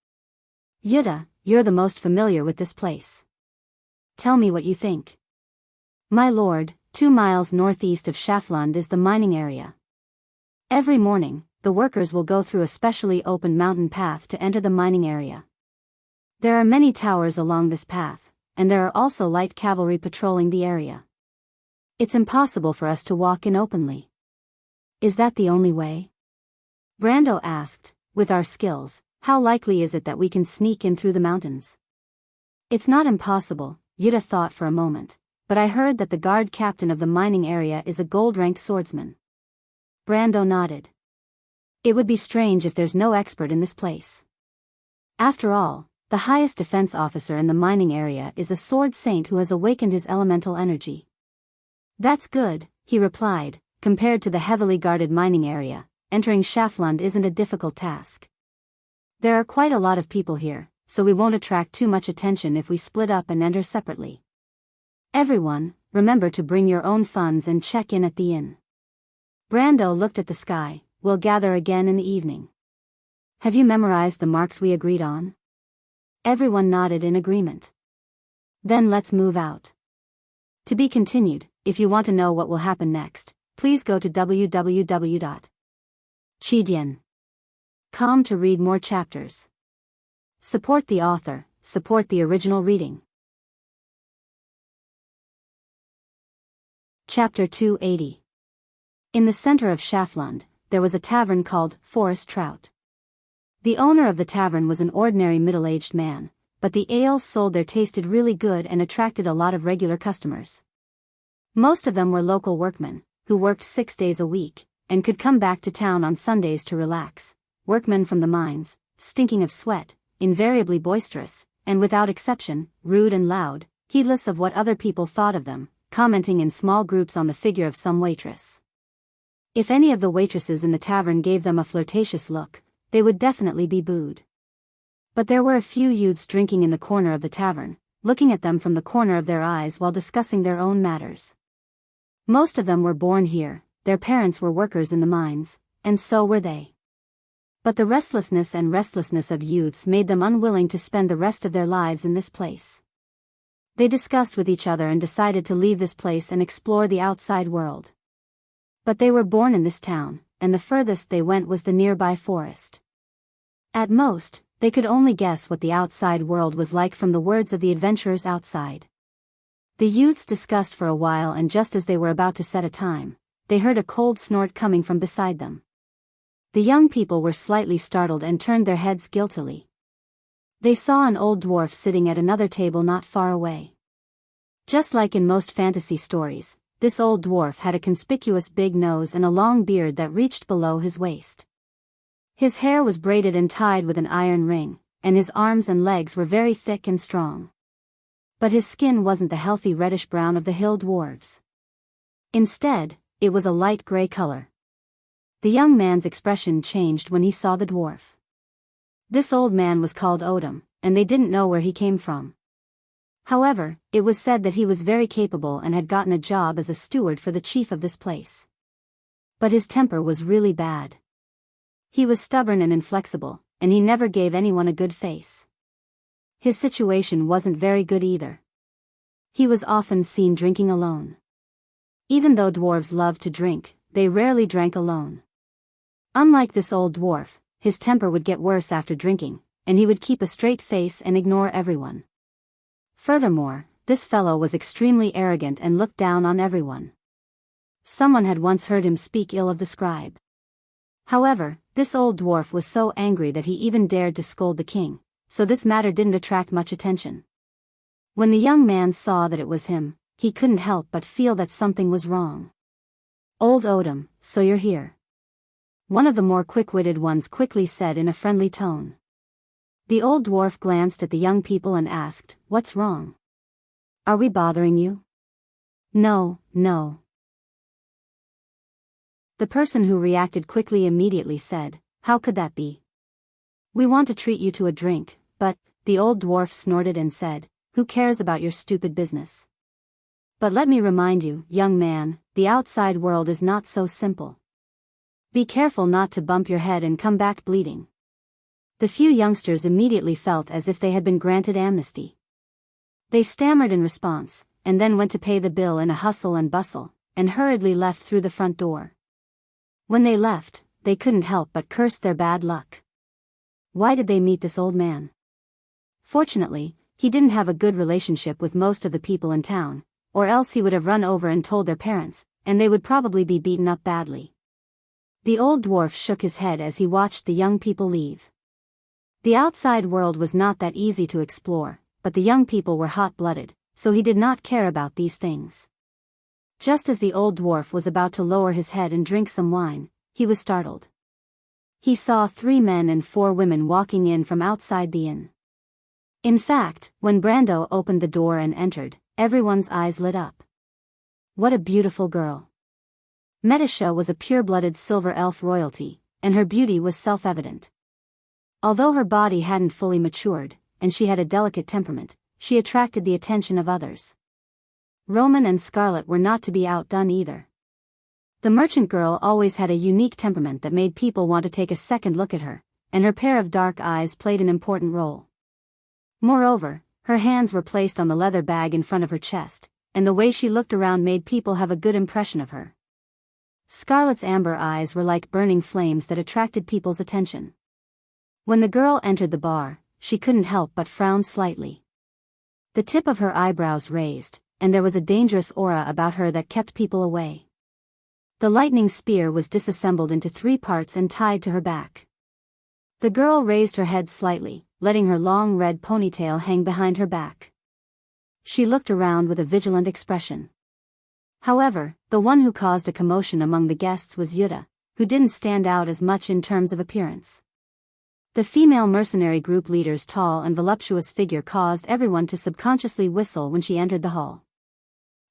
[SPEAKER 1] Yuta, you're the most familiar with this place. Tell me what you think. My lord, 2 miles northeast of Shaflund is the mining area. Every morning, the workers will go through a specially opened mountain path to enter the mining area. There are many towers along this path, and there are also light cavalry patrolling the area. It's impossible for us to walk in openly. Is that the only way? Brando asked. With our skills, how likely is it that we can sneak in through the mountains? It's not impossible, Yuta thought for a moment, but I heard that the guard captain of the mining area is a gold-ranked swordsman. Brando nodded. It would be strange if there's no expert in this place. After all, the highest defense officer in the mining area is a sword saint who has awakened his elemental energy. That's good, he replied. Compared to the heavily guarded mining area, entering Shaflund isn't a difficult task. There are quite a lot of people here, so we won't attract too much attention if we split up and enter separately. Everyone, remember to bring your own funds and check in at the inn. Brando looked at the sky. We'll gather again in the evening. Have you memorized the marks we agreed on? Everyone nodded in agreement. Then let's move out. To be continued. If you want to know what will happen next, please go to www.chidian.com to read more chapters. Support the author, support the original reading. Chapter 280. In the center of Shaflund, there was a tavern called Forest Trout. The owner of the tavern was an ordinary middle-aged man, but the ales sold there tasted really good and attracted a lot of regular customers. Most of them were local workmen, who worked 6 days a week, and could come back to town on Sundays to relax. Workmen from the mines, stinking of sweat, invariably boisterous, and without exception, rude and loud, heedless of what other people thought of them, commenting in small groups on the figure of some waitress. If any of the waitresses in the tavern gave them a flirtatious look, they would definitely be booed. But there were a few youths drinking in the corner of the tavern, looking at them from the corner of their eyes while discussing their own matters. Most of them were born here, their parents were workers in the mines, and so were they. But the restlessness of youths made them unwilling to spend the rest of their lives in this place. They discussed with each other and decided to leave this place and explore the outside world. But they were born in this town, and the furthest they went was the nearby forest. At most, they could only guess what the outside world was like from the words of the adventurers outside. The youths discussed for a while, and just as they were about to set a time, they heard a cold snort coming from beside them. The young people were slightly startled and turned their heads guiltily. They saw an old dwarf sitting at another table not far away. Just like in most fantasy stories, this old dwarf had a conspicuous big nose and a long beard that reached below his waist. His hair was braided and tied with an iron ring, and his arms and legs were very thick and strong. But his skin wasn't the healthy reddish-brown of the hill dwarves. Instead, it was a light gray color. The young man's expression changed when he saw the dwarf. This old man was called Odom, and they didn't know where he came from. However, it was said that he was very capable and had gotten a job as a steward for the chief of this place. But his temper was really bad. He was stubborn and inflexible, and he never gave anyone a good face. His situation wasn't very good either. He was often seen drinking alone. Even though dwarves loved to drink, they rarely drank alone. Unlike this old dwarf, his temper would get worse after drinking, and he would keep a straight face and ignore everyone. Furthermore, this fellow was extremely arrogant and looked down on everyone. Someone had once heard him speak ill of the scribe. However, this old dwarf was so angry that he even dared to scold the king, so this matter didn't attract much attention. When the young man saw that it was him, he couldn't help but feel that something was wrong. "Old Odom, so you're here," one of the more quick-witted ones quickly said in a friendly tone. The old dwarf glanced at the young people and asked, "What's wrong? Are we bothering you?" "No, no." The person who reacted quickly immediately said, "How could that be? We want to treat you to a drink, but," the old dwarf snorted and said, "Who cares about your stupid business? But let me remind you, young man, the outside world is not so simple. Be careful not to bump your head and come back bleeding." The few youngsters immediately felt as if they had been granted amnesty. They stammered in response, and then went to pay the bill in a hustle and bustle, and hurriedly left through the front door. When they left, they couldn't help but curse their bad luck. Why did they meet this old man? Fortunately, he didn't have a good relationship with most of the people in town, or else he would have run over and told their parents, and they would probably be beaten up badly. The old dwarf shook his head as he watched the young people leave. The outside world was not that easy to explore, but the young people were hot-blooded, so he did not care about these things. Just as the old dwarf was about to lower his head and drink some wine, he was startled. He saw 3 men and 4 women walking in from outside the inn. In fact, when Brando opened the door and entered, everyone's eyes lit up. What a beautiful girl. Metasha was a pure-blooded silver elf royalty, and her beauty was self-evident. Although her body hadn't fully matured, and she had a delicate temperament, she attracted the attention of others. Roman and Scarlet were not to be outdone either. The merchant girl always had a unique temperament that made people want to take a second look at her, and her pair of dark eyes played an important role. Moreover, her hands were placed on the leather bag in front of her chest, and the way she looked around made people have a good impression of her. Scarlet's amber eyes were like burning flames that attracted people's attention. When the girl entered the bar, she couldn't help but frown slightly. The tip of her eyebrows raised, and there was a dangerous aura about her that kept people away. The lightning spear was disassembled into 3 parts and tied to her back. The girl raised her head slightly, letting her long red ponytail hang behind her back. She looked around with a vigilant expression. However, the one who caused a commotion among the guests was Yuta, who didn't stand out as much in terms of appearance. The female mercenary group leader's tall and voluptuous figure caused everyone to subconsciously whistle when she entered the hall.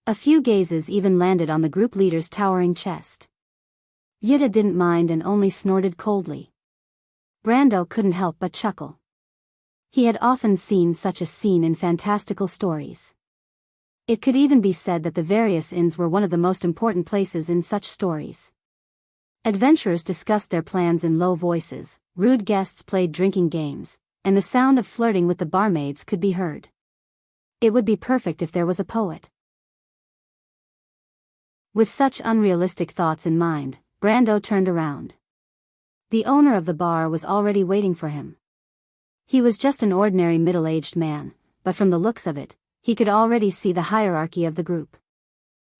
[SPEAKER 1] A few gazes even landed on the group leader's towering chest. Yuta didn't mind and only snorted coldly. Brando couldn't help but chuckle. He had often seen such a scene in fantastical stories. It could even be said that the various inns were one of the most important places in such stories. Adventurers discussed their plans in low voices, rude guests played drinking games, and the sound of flirting with the barmaids could be heard. It would be perfect if there was a poet. With such unrealistic thoughts in mind, Brando turned around. The owner of the bar was already waiting for him. He was just an ordinary middle-aged man, but from the looks of it, he could already see the hierarchy of the group.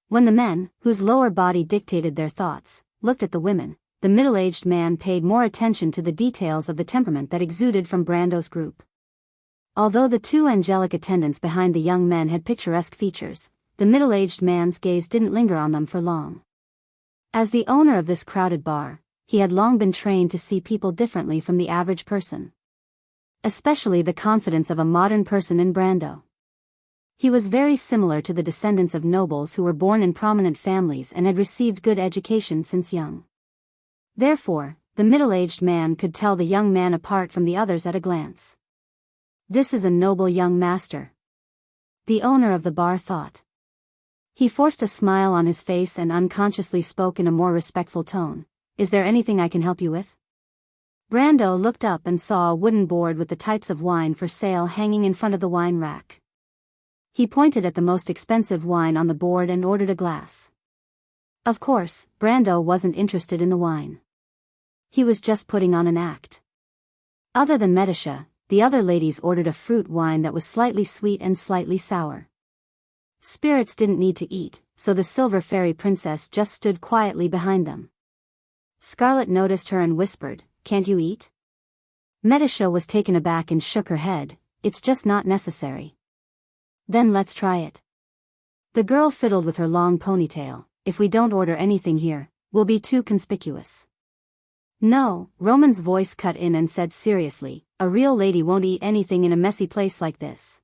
[SPEAKER 1] When the men, whose lower body dictated their thoughts, looked at the women, the middle-aged man paid more attention to the details of the temperament that exuded from Brando's group. Although the 2 angelic attendants behind the young men had picturesque features, the middle-aged man's gaze didn't linger on them for long. As the owner of this crowded bar, he had long been trained to see people differently from the average person. Especially the confidence of a modern person in Brando. He was very similar to the descendants of nobles who were born in prominent families and had received good education since young. Therefore, the middle-aged man could tell the young man apart from the others at a glance. This is a noble young master. the owner of the bar thought. He forced a smile on his face and unconsciously spoke in a more respectful tone. Is there anything I can help you with? Brando looked up and saw a wooden board with the types of wine for sale hanging in front of the wine rack. He pointed at the most expensive wine on the board and ordered a glass. Of course, Brando wasn't interested in the wine. He was just putting on an act. Other than Medisha, the other ladies ordered a fruit wine that was slightly sweet and slightly sour. Spirits didn't need to eat, so the silver fairy princess just stood quietly behind them. Scarlet noticed her and whispered, "Can't you eat?" Medisha was taken aback and shook her head. "It's just not necessary." "Then let's try it." The girl fiddled with her long ponytail. "If we don't order anything here, we'll be too conspicuous." "No," Roman's voice cut in and said seriously, "a real lady won't eat anything in a messy place like this."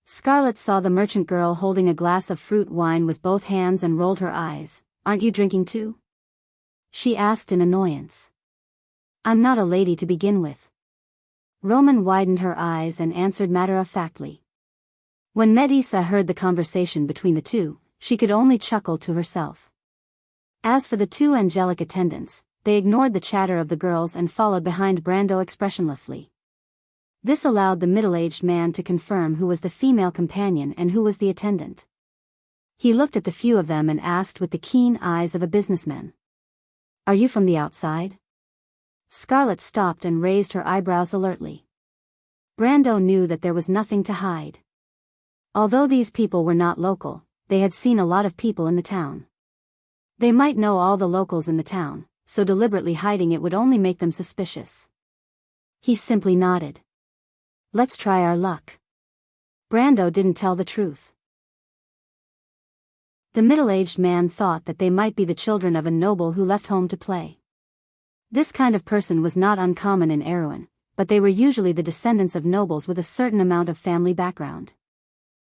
[SPEAKER 1] Scarlet saw the merchant girl holding a glass of fruit wine with both hands and rolled her eyes. "Aren't you drinking too?" she asked in annoyance. "I'm not a lady to begin with." Roman widened her eyes and answered matter-of-factly. When Medisa heard the conversation between the two, she could only chuckle to herself. As for the two angelic attendants, they ignored the chatter of the girls and followed behind Brando expressionlessly. This allowed the middle-aged man to confirm who was the female companion and who was the attendant. He looked at the few of them and asked with the keen eyes of a businessman. "Are you from the outside?" Scarlet stopped and raised her eyebrows alertly. Brando knew that there was nothing to hide. Although these people were not local, they had seen a lot of people in the town. They might know all the locals in the town, so deliberately hiding it would only make them suspicious. He simply nodded. "Let's try our luck." Brando didn't tell the truth. The middle-aged man thought that they might be the children of a noble who left home to play. This kind of person was not uncommon in Erewhon, but they were usually the descendants of nobles with a certain amount of family background.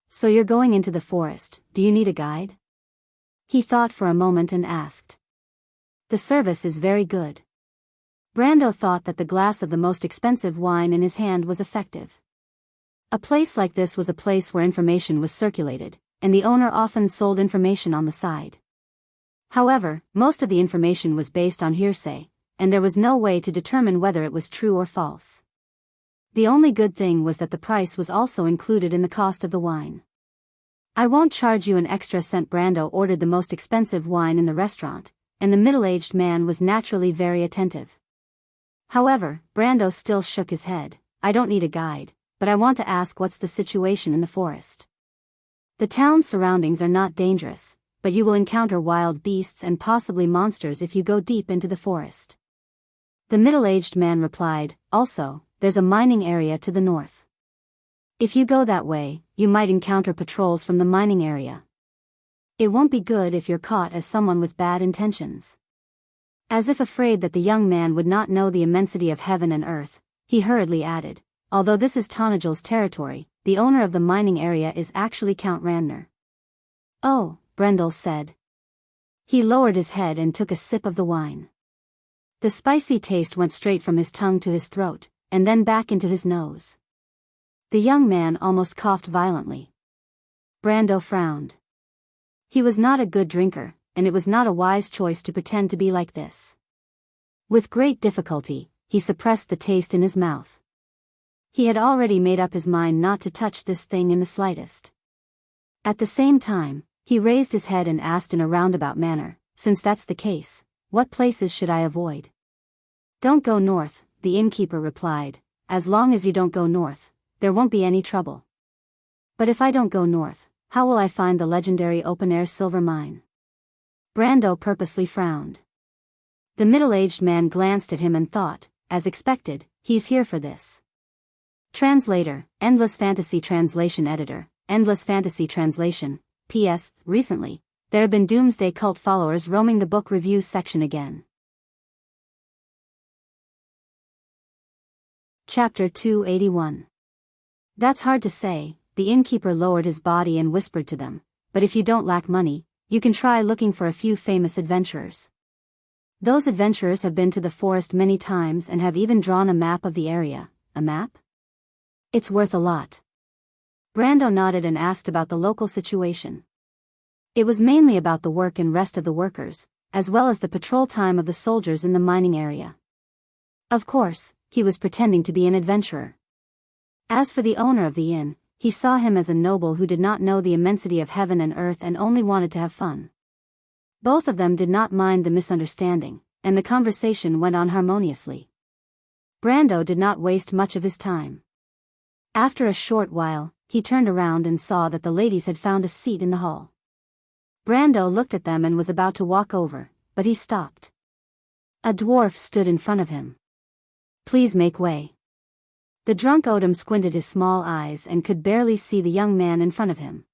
[SPEAKER 1] "So you're going into the forest, do you need a guide?" He thought for a moment and asked. "The service is very good." Brando thought that the glass of the most expensive wine in his hand was effective. A place like this was a place where information was circulated, and the owner often sold information on the side. However, most of the information was based on hearsay, and there was no way to determine whether it was true or false. The only good thing was that the price was also included in the cost of the wine. "I won't charge you an extra cent." Brando ordered the most expensive wine in the restaurant, and the middle-aged man was naturally very attentive. However, Brando still shook his head. "I don't need a guide, but I want to ask, what's the situation in the forest?" "The town's surroundings are not dangerous, but you will encounter wild beasts and possibly monsters if you go deep into the forest." The middle-aged man replied, "Also, there's a mining area to the north. If you go that way, you might encounter patrols from the mining area. It won't be good if you're caught as someone with bad intentions." As if afraid that the young man would not know the immensity of heaven and earth, he hurriedly added, "Although this is Tonagel's territory, the owner of the mining area is actually Count Randner." "Oh," Brendel said. He lowered his head and took a sip of the wine. The spicy taste went straight from his tongue to his throat, and then back into his nose. The young man almost coughed violently. Brando frowned. He was not a good drinker, and it was not a wise choice to pretend to be like this. With great difficulty, he suppressed the taste in his mouth. He had already made up his mind not to touch this thing in the slightest. At the same time, he raised his head and asked in a roundabout manner, "Since that's the case, what places should I avoid?" "Don't go north," the innkeeper replied. "As long as you don't go north, there won't be any trouble." "But if I don't go north, how will I find the legendary open-air silver mine?" Brando purposely frowned. The middle-aged man glanced at him and thought, as expected, he's here for this. Translator, Endless Fantasy Translation Editor, Endless Fantasy Translation. P.S. Recently, there have been Doomsday Cult followers roaming the book review section again. Chapter 281. That's hard to say. The innkeeper lowered his body and whispered to them, "But if you don't lack money, you can try looking for a few famous adventurers. Those adventurers have been to the forest many times and have even drawn a map of the area." "A map?" "It's worth a lot." Brando nodded and asked about the local situation. It was mainly about the work and rest of the workers, as well as the patrol time of the soldiers in the mining area. Of course, he was pretending to be an adventurer. As for the owner of the inn, he saw him as a noble who did not know the immensity of heaven and earth and only wanted to have fun. Both of them did not mind the misunderstanding, and the conversation went on harmoniously. Brando did not waste much of his time. After a short while, he turned around and saw that the ladies had found a seat in the hall. Brando looked at them and was about to walk over, but he stopped. A dwarf stood in front of him. "Please make way." The drunk Odom squinted his small eyes and could barely see the young man in front of him.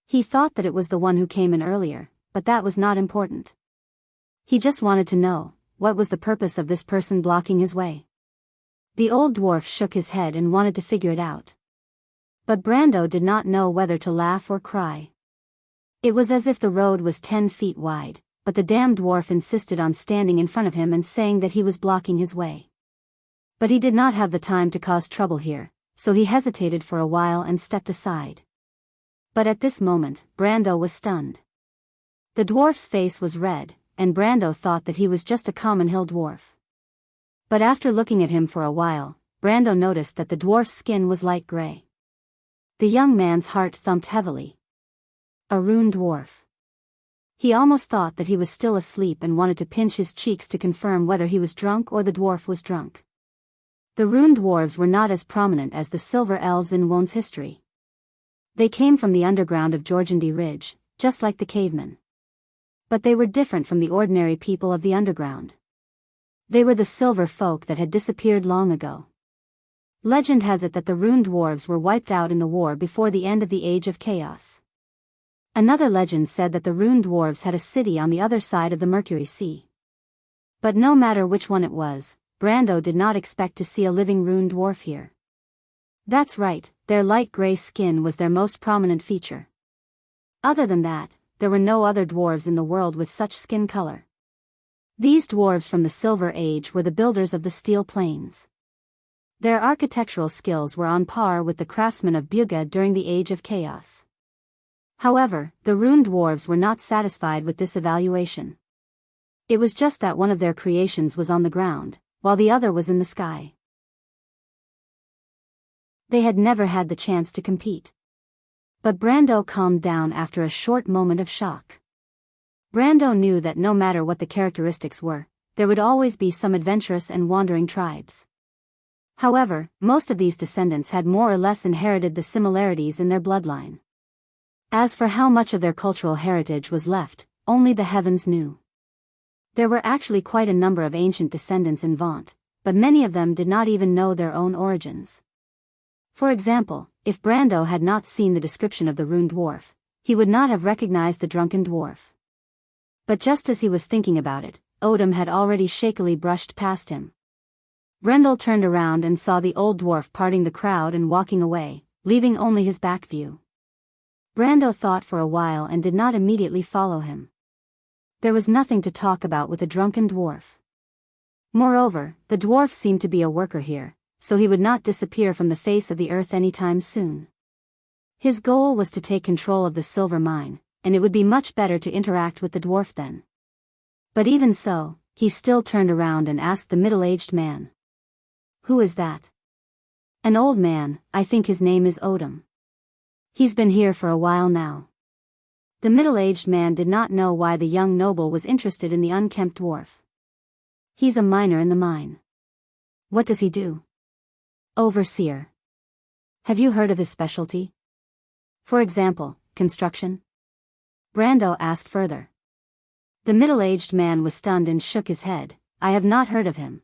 [SPEAKER 1] He thought that it was the one who came in earlier, but that was not important. He just wanted to know, what was the purpose of this person blocking his way? The old dwarf shook his head and wanted to figure it out. But Brando did not know whether to laugh or cry. It was as if the road was 10 feet wide, but the damn dwarf insisted on standing in front of him and saying that he was blocking his way. But he did not have the time to cause trouble here, so he hesitated for a while and stepped aside. But at this moment, Brando was stunned. The dwarf's face was red, and Brando thought that he was just a common hill dwarf. But after looking at him for a while, Brando noticed that the dwarf's skin was light gray. The young man's heart thumped heavily. A rune dwarf. He almost thought that he was still asleep and wanted to pinch his cheeks to confirm whether he was drunk or the dwarf was drunk. The rune dwarves were not as prominent as the silver elves in Wone's history. They came from the underground of Jorgendy Ridge, just like the cavemen. But they were different from the ordinary people of the underground. They were the silver folk that had disappeared long ago. Legend has it that the rune dwarves were wiped out in the war before the end of the Age of Chaos. Another legend said that the rune dwarves had a city on the other side of the Mercury Sea. But no matter which one it was, Brando did not expect to see a living rune dwarf here. That's right, their light gray skin was their most prominent feature. Other than that, there were no other dwarves in the world with such skin color. These dwarves from the Silver Age were the builders of the Steel Plains. Their architectural skills were on par with the craftsmen of Buga during the Age of Chaos. However, the rune dwarves were not satisfied with this evaluation. It was just that one of their creations was on the ground, while the other was in the sky. They had never had the chance to compete. But Brando calmed down after a short moment of shock. Brando knew that no matter what the characteristics were, there would always be some adventurous and wandering tribes. However, most of these descendants had more or less inherited the similarities in their bloodline. As for how much of their cultural heritage was left, only the heavens knew. There were actually quite a number of ancient descendants in Vaunt, but many of them did not even know their own origins. For example, if Brando had not seen the description of the rune dwarf, he would not have recognized the drunken dwarf. But just as he was thinking about it, Odom had already shakily brushed past him. Brendel turned around and saw the old dwarf parting the crowd and walking away, leaving only his back view. Brando thought for a while and did not immediately follow him. There was nothing to talk about with a drunken dwarf. Moreover, the dwarf seemed to be a worker here, so he would not disappear from the face of the earth anytime soon. His goal was to take control of the silver mine, and it would be much better to interact with the dwarf then. But even so, he still turned around and asked the middle-aged man. "Who is that?" "An old man, I think his name is Odom. He's been here for a while now." The middle-aged man did not know why the young noble was interested in the unkempt dwarf. "He's a miner in the mine." "What does he do?" "Overseer." "Have you heard of his specialty? For example, construction?" Brando asked further. The middle-aged man was stunned and shook his head. "I have not heard of him."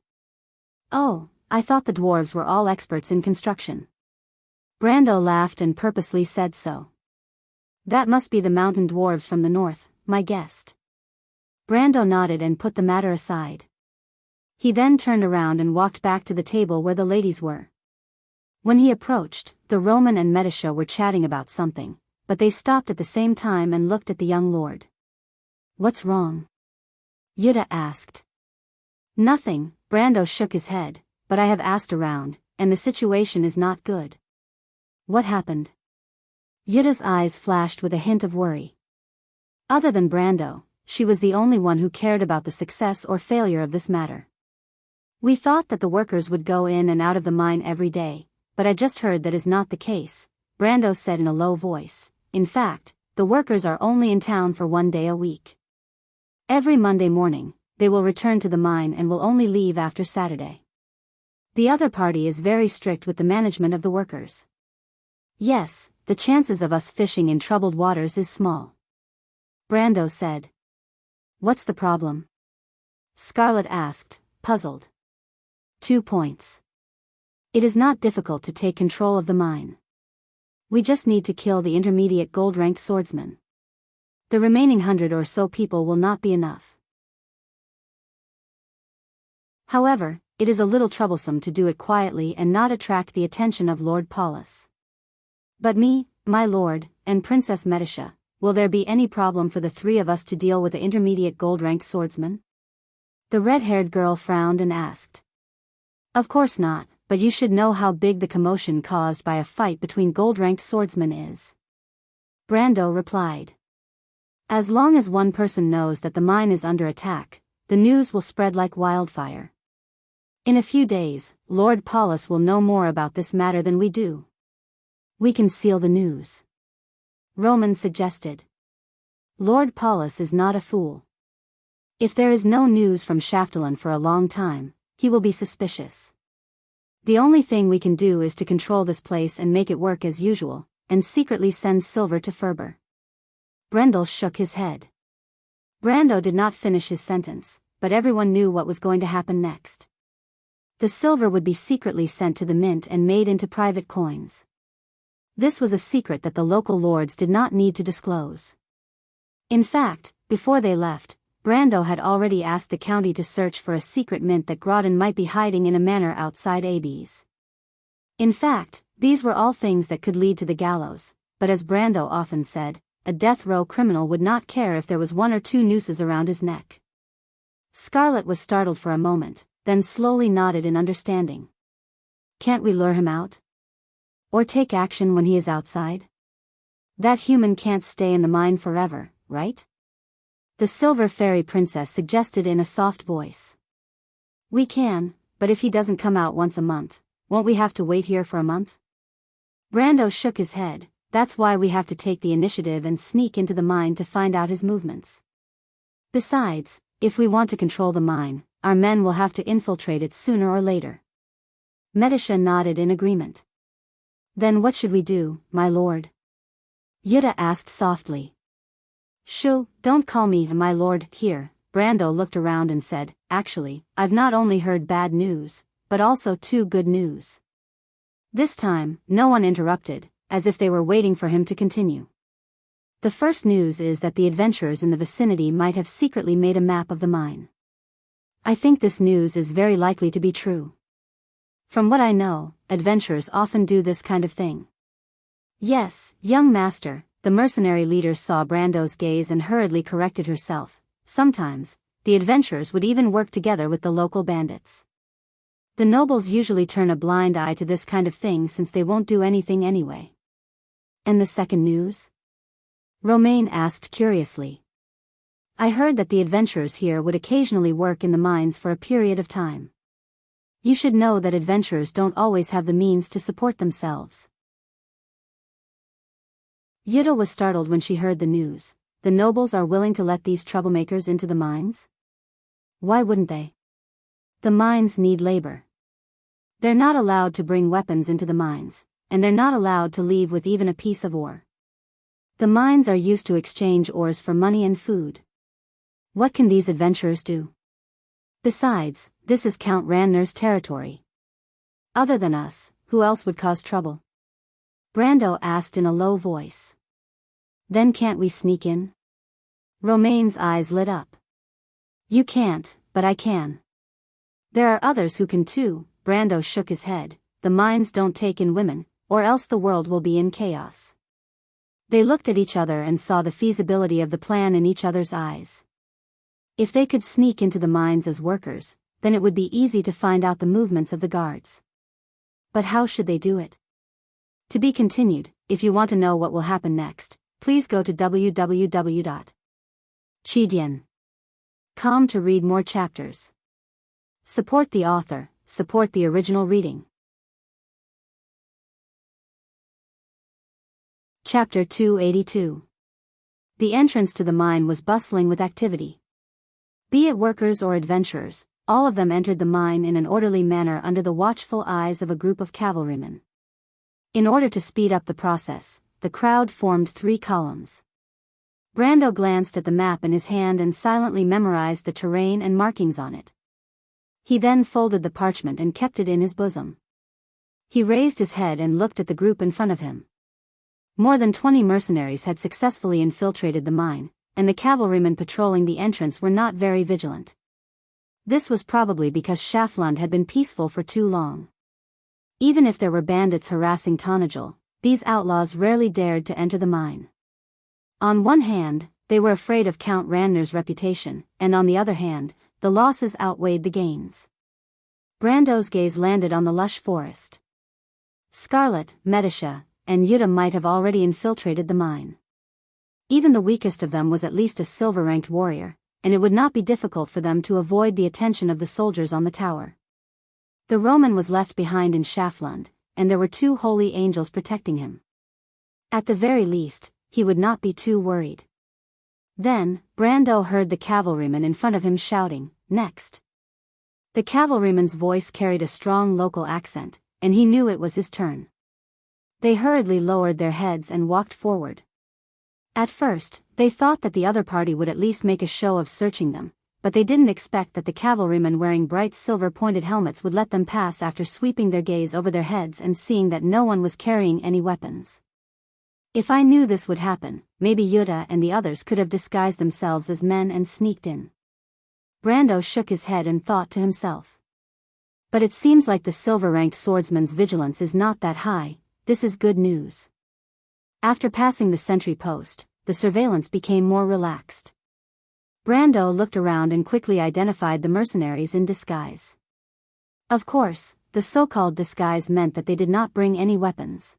[SPEAKER 1] "Oh, I thought the dwarves were all experts in construction." Brando laughed and purposely said so. "That must be the mountain dwarves from the north, my guest." Brando nodded and put the matter aside. He then turned around and walked back to the table where the ladies were. When he approached, the Roman and Medisha were chatting about something, but they stopped at the same time and looked at the young lord. "What's wrong?" Yuta asked. "Nothing," Brando shook his head, "but I have asked around, and the situation is not good." "What happened?" Yutta's eyes flashed with a hint of worry. Other than Brando, she was the only one who cared about the success or failure of this matter. We thought that the workers would go in and out of the mine every day, but I just heard that is not the case, Brando said in a low voice. In fact, the workers are only in town for 1 day a week. Every Monday morning, they will return to the mine and will only leave after Saturday. The other party is very strict with the management of the workers. Yes, the chances of us fishing in troubled waters is small. Brando said. What's the problem? Scarlett asked, puzzled. 2 points. It is not difficult to take control of the mine. We just need to kill the intermediate gold-ranked swordsman. The remaining 100 or so people will not be enough. However, it is a little troublesome to do it quietly and not attract the attention of Lord Paulus. But me, my lord, and Princess Medisha, will there be any problem for the 3 of us to deal with the intermediate gold-ranked swordsman? The red-haired girl frowned and asked. Of course not, but you should know how big the commotion caused by a fight between gold-ranked swordsmen is. Brando replied. As long as one person knows that the mine is under attack, the news will spread like wildfire. In a few days, Lord Paulus will know more about this matter than we do. We can seal the news. Roman suggested. Lord Paulus is not a fool. If there is no news from Shaftalin for a long time, he will be suspicious. The only thing we can do is to control this place and make it work as usual, and secretly send silver to Ferber. Brendel shook his head. Brando did not finish his sentence, but everyone knew what was going to happen next. The silver would be secretly sent to the mint and made into private coins. This was a secret that the local lords did not need to disclose. In fact, before they left, Brando had already asked the county to search for a secret mint that Grodin might be hiding in a manor outside Abbey's. In fact, these were all things that could lead to the gallows, but as Brando often said, a death row criminal would not care if there was 1 or 2 nooses around his neck. Scarlett was startled for a moment, then slowly nodded in understanding. Can't we lure him out? Or take action when he is outside? That human can't stay in the mine forever, right? The Silver Fairy Princess suggested in a soft voice. We can, but if he doesn't come out once a month, won't we have to wait here for a month? Brando shook his head. That's why we have to take the initiative and sneak into the mine to find out his movements. Besides, if we want to control the mine, our men will have to infiltrate it sooner or later. Medisha nodded in agreement. Then what should we do, my lord? Yutta asked softly. Shoo, don't call me my lord here. Brando looked around and said, actually, I've not only heard bad news, but also 2 good news. This time, no one interrupted, as if they were waiting for him to continue. The first news is that the adventurers in the vicinity might have secretly made a map of the mine. I think this news is very likely to be true. From what I know, adventurers often do this kind of thing. Yes, young master, the mercenary leader saw Brando's gaze and hurriedly corrected herself. Sometimes, the adventurers would even work together with the local bandits. The nobles usually turn a blind eye to this kind of thing since they won't do anything anyway. And the second news? Romaine asked curiously. I heard that the adventurers here would occasionally work in the mines for a period of time. You should know that adventurers don't always have the means to support themselves. Yutta was startled when she heard the news. The nobles are willing to let these troublemakers into the mines? Why wouldn't they? The mines need labor. They're not allowed to bring weapons into the mines, and they're not allowed to leave with even a piece of ore. The mines are used to exchange ores for money and food. What can these adventurers do? Besides, this is Count Randner's territory. Other than us, who else would cause trouble? Brando asked in a low voice. Then can't we sneak in? Romaine's eyes lit up. You can't, but I can. There are others who can too. Brando shook his head. The mines don't take in women, or else the world will be in chaos. They looked at each other and saw the feasibility of the plan in each other's eyes. If they could sneak into the mines as workers, then it would be easy to find out the movements of the guards. But how should they do it? To be continued. if you want to know what will happen next, please go to www.chidian.com to read more chapters. Support the author, support the original reading. Chapter 282. The entrance to the mine was bustling with activity. Be it workers or adventurers, all of them entered the mine in an orderly manner under the watchful eyes of a group of cavalrymen. In order to speed up the process, the crowd formed 3 columns. Brando glanced at the map in his hand and silently memorized the terrain and markings on it. He then folded the parchment and kept it in his bosom. He raised his head and looked at the group in front of him. More than 20 mercenaries had successfully infiltrated the mine, and the cavalrymen patrolling the entrance were not very vigilant. This was probably because Schaflund had been peaceful for too long. Even if there were bandits harassing Tonagel, these outlaws rarely dared to enter the mine. On one hand, they were afraid of Count Randner's reputation, and on the other hand, the losses outweighed the gains. Brando's gaze landed on the lush forest. Scarlet, Medisha, and Yuta might have already infiltrated the mine. Even the weakest of them was at least a silver-ranked warrior, and it would not be difficult for them to avoid the attention of the soldiers on the tower. The Roman was left behind in Schaflund, and there were 2 holy angels protecting him. At the very least, he would not be too worried. Then, Brando heard the cavalryman in front of him shouting, "Next!" The cavalryman's voice carried a strong local accent, and he knew it was his turn. They hurriedly lowered their heads and walked forward. At first, they thought that the other party would at least make a show of searching them, but they didn't expect that the cavalrymen wearing bright silver-pointed helmets would let them pass after sweeping their gaze over their heads and seeing that no one was carrying any weapons. If I knew this would happen, maybe Yuta and the others could have disguised themselves as men and sneaked in. Brando shook his head and thought to himself. But it seems like the silver-ranked swordsman's vigilance is not that high. This is good news. After passing the sentry post, the surveillance became more relaxed. Brando looked around and quickly identified the mercenaries in disguise. Of course, the so-called disguise meant that they did not bring any weapons.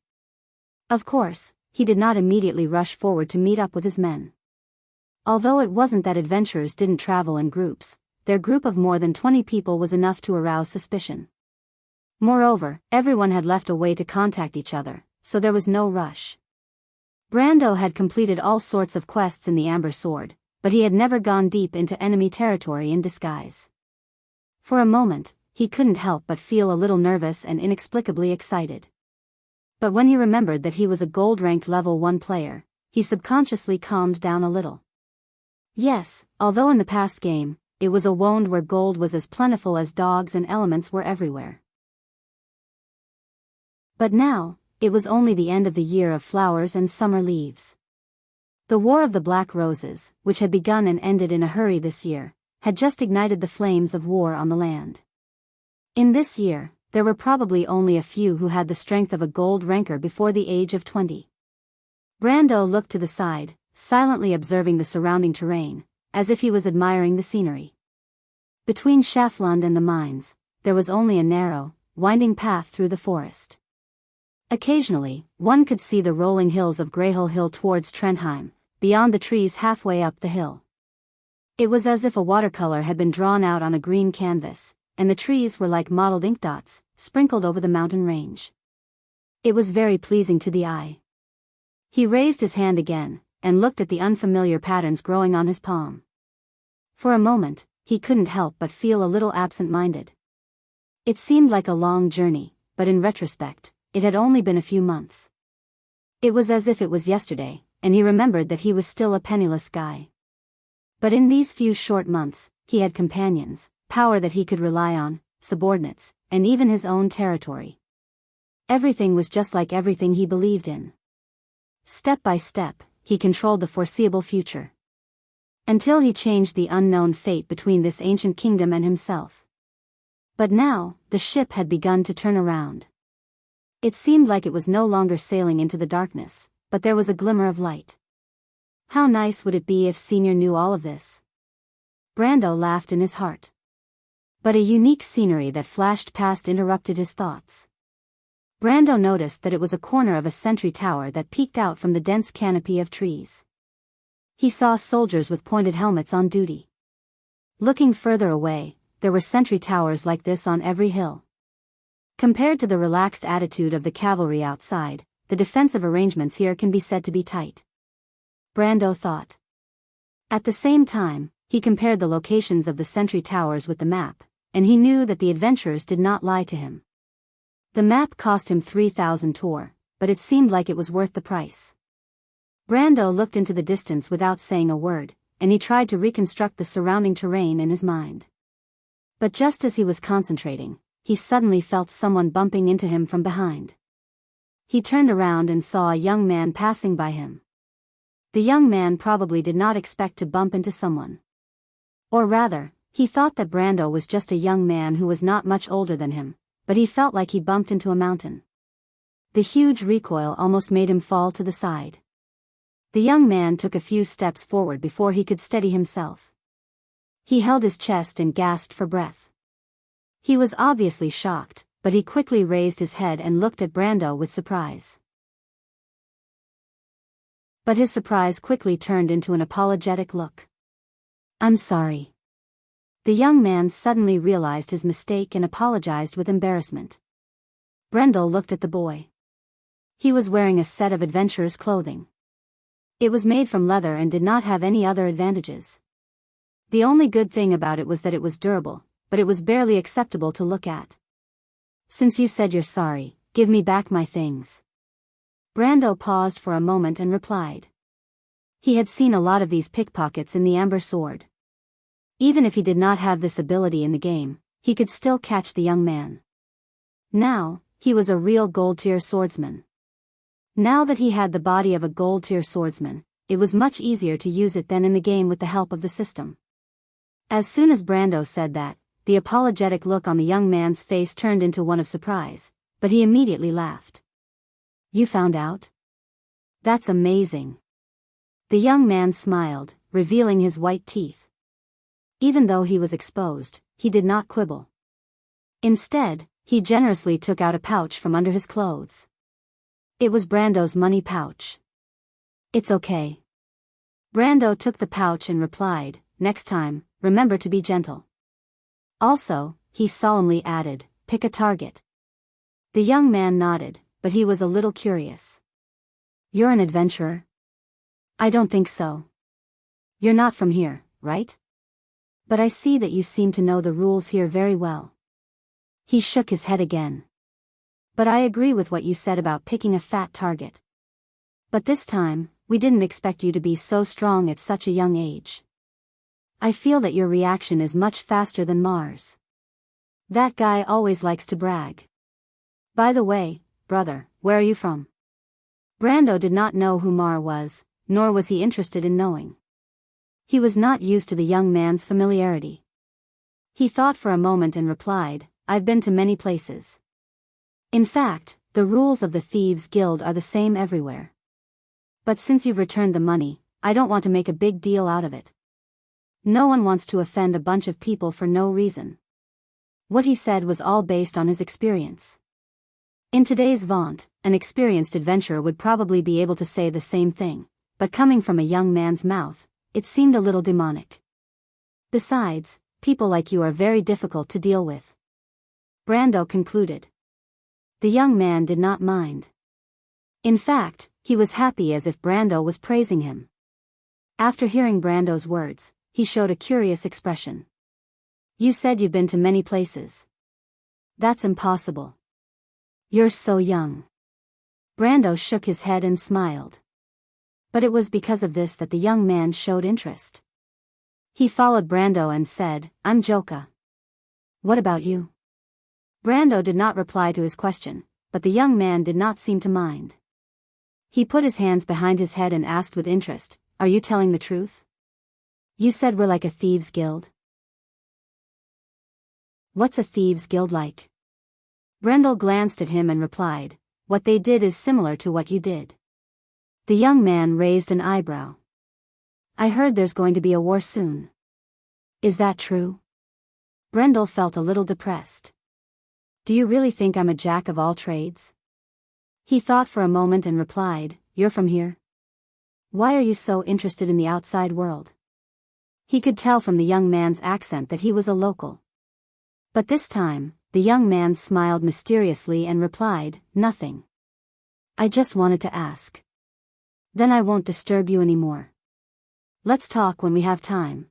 [SPEAKER 1] Of course, he did not immediately rush forward to meet up with his men. Although it wasn't that adventurers didn't travel in groups, their group of more than 20 people was enough to arouse suspicion. Moreover, everyone had left a way to contact each other, so there was no rush. Brando had completed all sorts of quests in the Amber Sword, but he had never gone deep into enemy territory in disguise. For a moment, he couldn't help but feel a little nervous and inexplicably excited. But when he remembered that he was a gold-ranked level 1 player, he subconsciously calmed down a little. Yes, although in the past game, it was a wound where gold was as plentiful as dogs and elements were everywhere. But now, it was only the end of the year of flowers and summer leaves. The War of the Black Roses, which had begun and ended in a hurry this year, had just ignited the flames of war on the land. In this year, there were probably only a few who had the strength of a gold ranker before the age of 20. Brando looked to the side, silently observing the surrounding terrain, as if he was admiring the scenery. Between Schaflund and the mines, there was only a narrow, winding path through the forest. Occasionally, one could see the rolling hills of Greyhill Hill towards Trendheim, beyond the trees halfway up the hill. It was as if a watercolor had been drawn out on a green canvas, and the trees were like mottled ink dots, sprinkled over the mountain range. It was very pleasing to the eye. He raised his hand again, and looked at the unfamiliar patterns growing on his palm. For a moment, he couldn't help but feel a little absent-minded. It seemed like a long journey, but in retrospect, it had only been a few months. It was as if it was yesterday, and he remembered that he was still a penniless guy. But in these few short months, he had companions, power that he could rely on, subordinates, and even his own territory. Everything was just like everything he believed in. Step by step, he controlled the foreseeable future. Until he changed the unknown fate between this ancient kingdom and himself. But now, the ship had begun to turn around. It seemed like it was no longer sailing into the darkness, but there was a glimmer of light. How nice would it be if Senior knew all of this? Brando laughed in his heart. But a unique scenery that flashed past interrupted his thoughts. Brando noticed that it was a corner of a sentry tower that peeked out from the dense canopy of trees. He saw soldiers with pointed helmets on duty. Looking further away, there were sentry towers like this on every hill. Compared to the relaxed attitude of the cavalry outside, the defensive arrangements here can be said to be tight. Brando thought. At the same time, he compared the locations of the sentry towers with the map, and he knew that the adventurers did not lie to him. The map cost him 3,000 tor, but it seemed like it was worth the price. Brando looked into the distance without saying a word, and he tried to reconstruct the surrounding terrain in his mind. But just as he was concentrating, he suddenly felt someone bumping into him from behind. He turned around and saw a young man passing by him. The young man probably did not expect to bump into someone. Or rather, he thought that Brando was just a young man who was not much older than him, but he felt like he bumped into a mountain. The huge recoil almost made him fall to the side. The young man took a few steps forward before he could steady himself. He held his chest and gasped for breath. He was obviously shocked, but he quickly raised his head and looked at Brando with surprise. But his surprise quickly turned into an apologetic look. "I'm sorry." The young man suddenly realized his mistake and apologized with embarrassment. Brando looked at the boy. He was wearing a set of adventurer's clothing. It was made from leather and did not have any other advantages. The only good thing about it was that it was durable, but it was barely acceptable to look at. "Since you said you're sorry, give me back my things." Brando paused for a moment and replied. He had seen a lot of these pickpockets in the Amber Sword. Even if he did not have this ability in the game, he could still catch the young man. Now, he was a real gold-tier swordsman. Now that he had the body of a gold-tier swordsman, it was much easier to use it than in the game with the help of the system. As soon as Brando said that, the apologetic look on the young man's face turned into one of surprise, but he immediately laughed. "You found out? That's amazing." The young man smiled, revealing his white teeth. Even though he was exposed, he did not quibble. Instead, he generously took out a pouch from under his clothes. It was Brando's money pouch. "It's okay." Brando took the pouch and replied, "Next time, remember to be gentle." Also, he solemnly added, "Pick a target." The young man nodded, but he was a little curious. "You're an adventurer?" "I don't think so." "You're not from here, right? But I see that you seem to know the rules here very well." He shook his head again. "But I agree with what you said about picking a fat target. But this time, we didn't expect you to be so strong at such a young age. I feel that your reaction is much faster than Mars. That guy always likes to brag. By the way, brother, where are you from?" Brando did not know who Mar was, nor was he interested in knowing. He was not used to the young man's familiarity. He thought for a moment and replied, "I've been to many places. In fact, the rules of the Thieves' Guild are the same everywhere. But since you've returned the money, I don't want to make a big deal out of it. No one wants to offend a bunch of people for no reason." What he said was all based on his experience. In today's Vaunt, an experienced adventurer would probably be able to say the same thing, but coming from a young man's mouth, it seemed a little demonic. "Besides, people like you are very difficult to deal with," Brando concluded. The young man did not mind. In fact, he was happy as if Brando was praising him. After hearing Brando's words, he showed a curious expression. "You said you've been to many places. That's impossible. You're so young." Brando shook his head and smiled. But it was because of this that the young man showed interest. He followed Brando and said, "I'm Joka. What about you?" Brando did not reply to his question, but the young man did not seem to mind. He put his hands behind his head and asked with interest, "Are you telling the truth? You said we're like a thieves' guild." "What's a thieves' guild like?" Brando glanced at him and replied, "What they did is similar to what you did." The young man raised an eyebrow. "I heard there's going to be a war soon. Is that true?" Brando felt a little depressed. "Do you really think I'm a jack of all trades?" He thought for a moment and replied, "You're from here? Why are you so interested in the outside world?" He could tell from the young man's accent that he was a local. But this time, the young man smiled mysteriously and replied, "Nothing. I just wanted to ask. Then I won't disturb you anymore. Let's talk when we have time."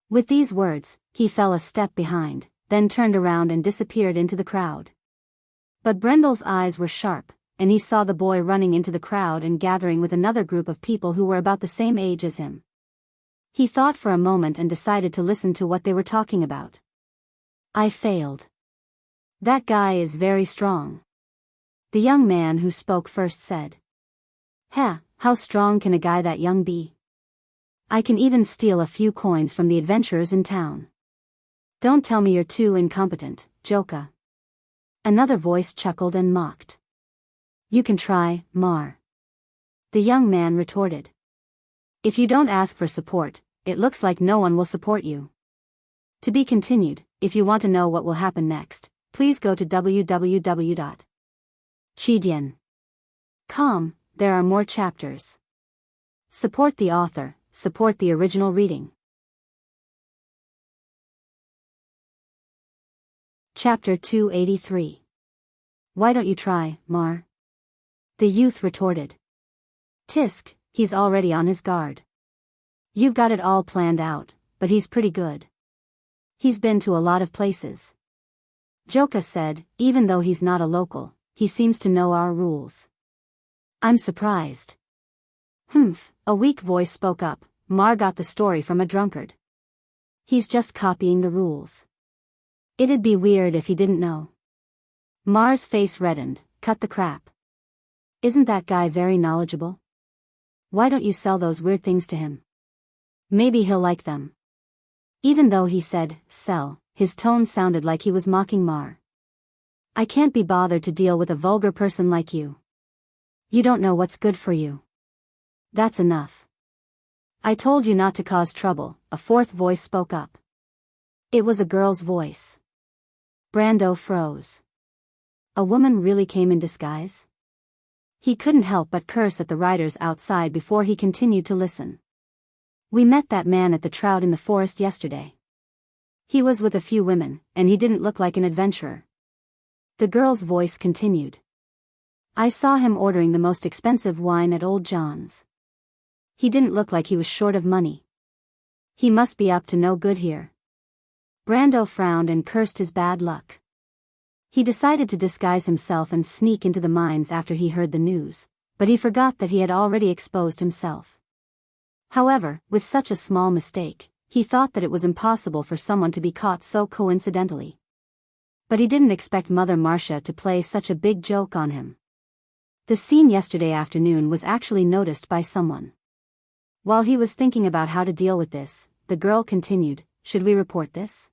[SPEAKER 1] With these words, he fell a step behind, then turned around and disappeared into the crowd. But Brendel's eyes were sharp, and he saw the boy running into the crowd and gathering with another group of people who were about the same age as him. He thought for a moment and decided to listen to what they were talking about. "I failed. That guy is very strong," the young man who spoke first said. How strong can a guy that young be? I can even steal a few coins from the adventurers in town. Don't tell me you're too incompetent, Joka." Another voice chuckled and mocked. "You can try, Mar," the young man retorted. "If you don't ask for support, it looks like no one will support you." To be continued. If you want to know what will happen next, please go to www.chidian.com. There are more chapters. Support the author, support the original reading. Chapter 283. Why don't you try, Mar? The youth retorted. "Tisk, he's already on his guard. You've got it all planned out, but he's pretty good. He's been to a lot of places." Joka said, "Even though he's not a local, he seems to know our rules." "I'm surprised." A weak voice spoke up. "Mar got the story from a drunkard. He's just copying the rules. It'd be weird if he didn't know." Mar's face reddened. "Cut the crap. Isn't that guy very knowledgeable? Why don't you sell those weird things to him? Maybe he'll like them." Even though he said, "sell," his tone sounded like he was mocking Mar. "I can't be bothered to deal with a vulgar person like you. You don't know what's good for you. That's enough. I told you not to cause trouble," a fourth voice spoke up. It was a girl's voice. Brando froze. A woman really came in disguise? He couldn't help but curse at the riders outside before he continued to listen. "We met that man at the trout in the forest yesterday. He was with a few women, and he didn't look like an adventurer." The girl's voice continued. "I saw him ordering the most expensive wine at Old John's. He didn't look like he was short of money. He must be up to no good here." Brando frowned and cursed his bad luck. He decided to disguise himself and sneak into the mines after he heard the news, but he forgot that he had already exposed himself. However, with such a small mistake, he thought that it was impossible for someone to be caught so coincidentally. But he didn't expect Mother Marcia to play such a big joke on him. The scene yesterday afternoon was actually noticed by someone. While he was thinking about how to deal with this, the girl continued, "Should we report this?"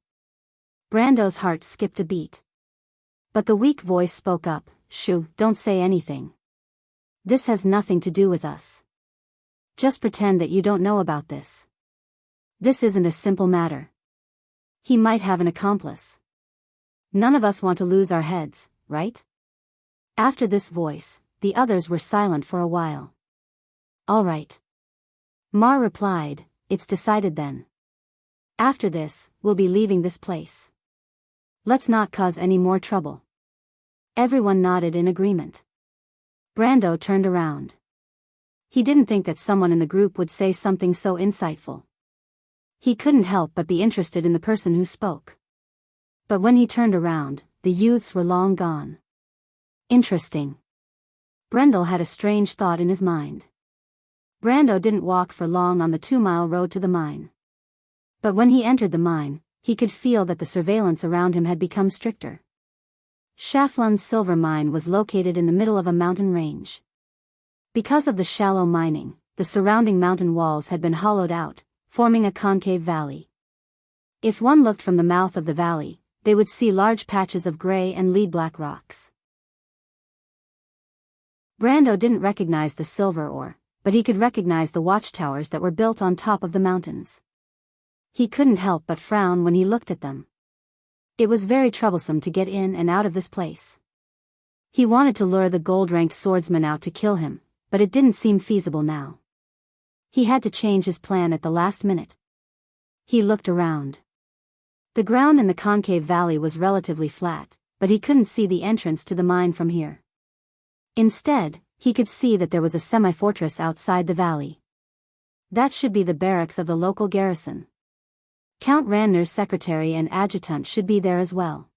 [SPEAKER 1] Brando's heart skipped a beat. But the weak voice spoke up, "Shoo, don't say anything. This has nothing to do with us. Just pretend that you don't know about this. This isn't a simple matter. He might have an accomplice. None of us want to lose our heads, right?" After this voice, the others were silent for a while. "All right." Mar replied, "It's decided then. After this, we'll be leaving this place. Let's not cause any more trouble." Everyone nodded in agreement. Brando turned around. He didn't think that someone in the group would say something so insightful. He couldn't help but be interested in the person who spoke. But when he turned around, the youths were long gone. Interesting. Brendel had a strange thought in his mind. Brando didn't walk for long on the 2-mile road to the mine. But when he entered the mine, he could feel that the surveillance around him had become stricter. Shaflun's silver mine was located in the middle of a mountain range. Because of the shallow mining, the surrounding mountain walls had been hollowed out, forming a concave valley. If one looked from the mouth of the valley, they would see large patches of gray and lead-black rocks. Brando didn't recognize the silver ore, but he could recognize the watchtowers that were built on top of the mountains. He couldn't help but frown when he looked at them. It was very troublesome to get in and out of this place. He wanted to lure the gold-ranked swordsman out to kill him, but it didn't seem feasible now. He had to change his plan at the last minute. He looked around. The ground in the concave valley was relatively flat, but he couldn't see the entrance to the mine from here. Instead, he could see that there was a semi-fortress outside the valley. That should be the barracks of the local garrison. Count Randner's secretary and adjutant should be there as well.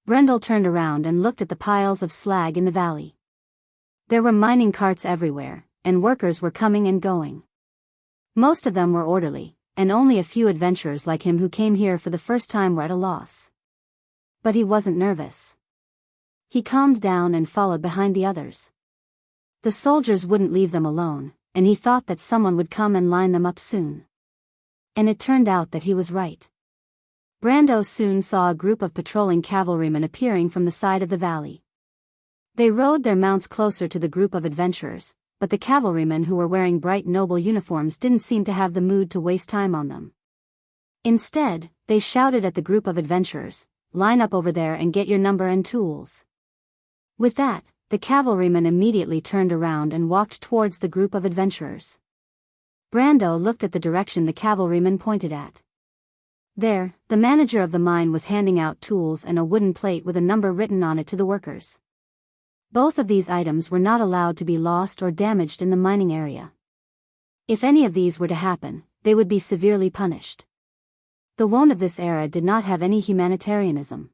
[SPEAKER 1] Brendel turned around and looked at the piles of slag in the valley. There were mining carts everywhere, and workers were coming and going. Most of them were orderly, and only a few adventurers like him who came here for the first time were at a loss. But he wasn't nervous. He calmed down and followed behind the others. The soldiers wouldn't leave them alone, and he thought that someone would come and line them up soon. And it turned out that he was right. Brando soon saw a group of patrolling cavalrymen appearing from the side of the valley. They rode their mounts closer to the group of adventurers, but the cavalrymen who were wearing bright noble uniforms didn't seem to have the mood to waste time on them. Instead, they shouted at the group of adventurers, "Line up over there and get your number and tools." With that, the cavalrymen immediately turned around and walked towards the group of adventurers. Brando looked at the direction the cavalrymen pointed at. There, the manager of the mine was handing out tools and a wooden plate with a number written on it to the workers. Both of these items were not allowed to be lost or damaged in the mining area. If any of these were to happen, they would be severely punished. The Won of this era did not have any humanitarianism.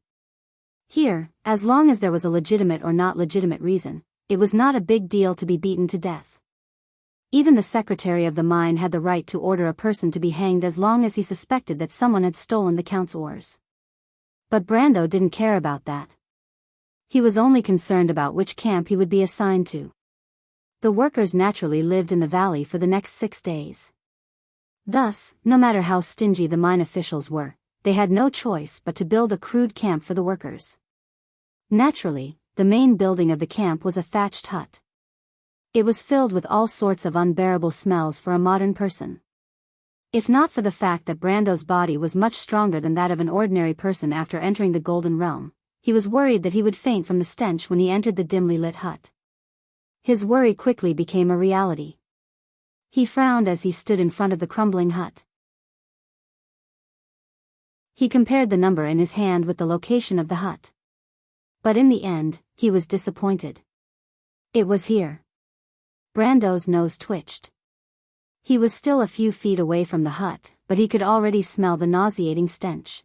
[SPEAKER 1] Here, as long as there was a legitimate or not legitimate reason, it was not a big deal to be beaten to death. Even the secretary of the mine had the right to order a person to be hanged as long as he suspected that someone had stolen the count's ores. But Brando didn't care about that. He was only concerned about which camp he would be assigned to. The workers naturally lived in the valley for the next 6 days. Thus, no matter how stingy the mine officials were, they had no choice but to build a crude camp for the workers. Naturally, the main building of the camp was a thatched hut. It was filled with all sorts of unbearable smells for a modern person. If not for the fact that Brando's body was much stronger than that of an ordinary person after entering the Golden Realm, he was worried that he would faint from the stench when he entered the dimly lit hut. His worry quickly became a reality. He frowned as he stood in front of the crumbling hut. He compared the number in his hand with the location of the hut. But in the end, he was disappointed. It was here. Brando's nose twitched. He was still a few feet away from the hut, but he could already smell the nauseating stench.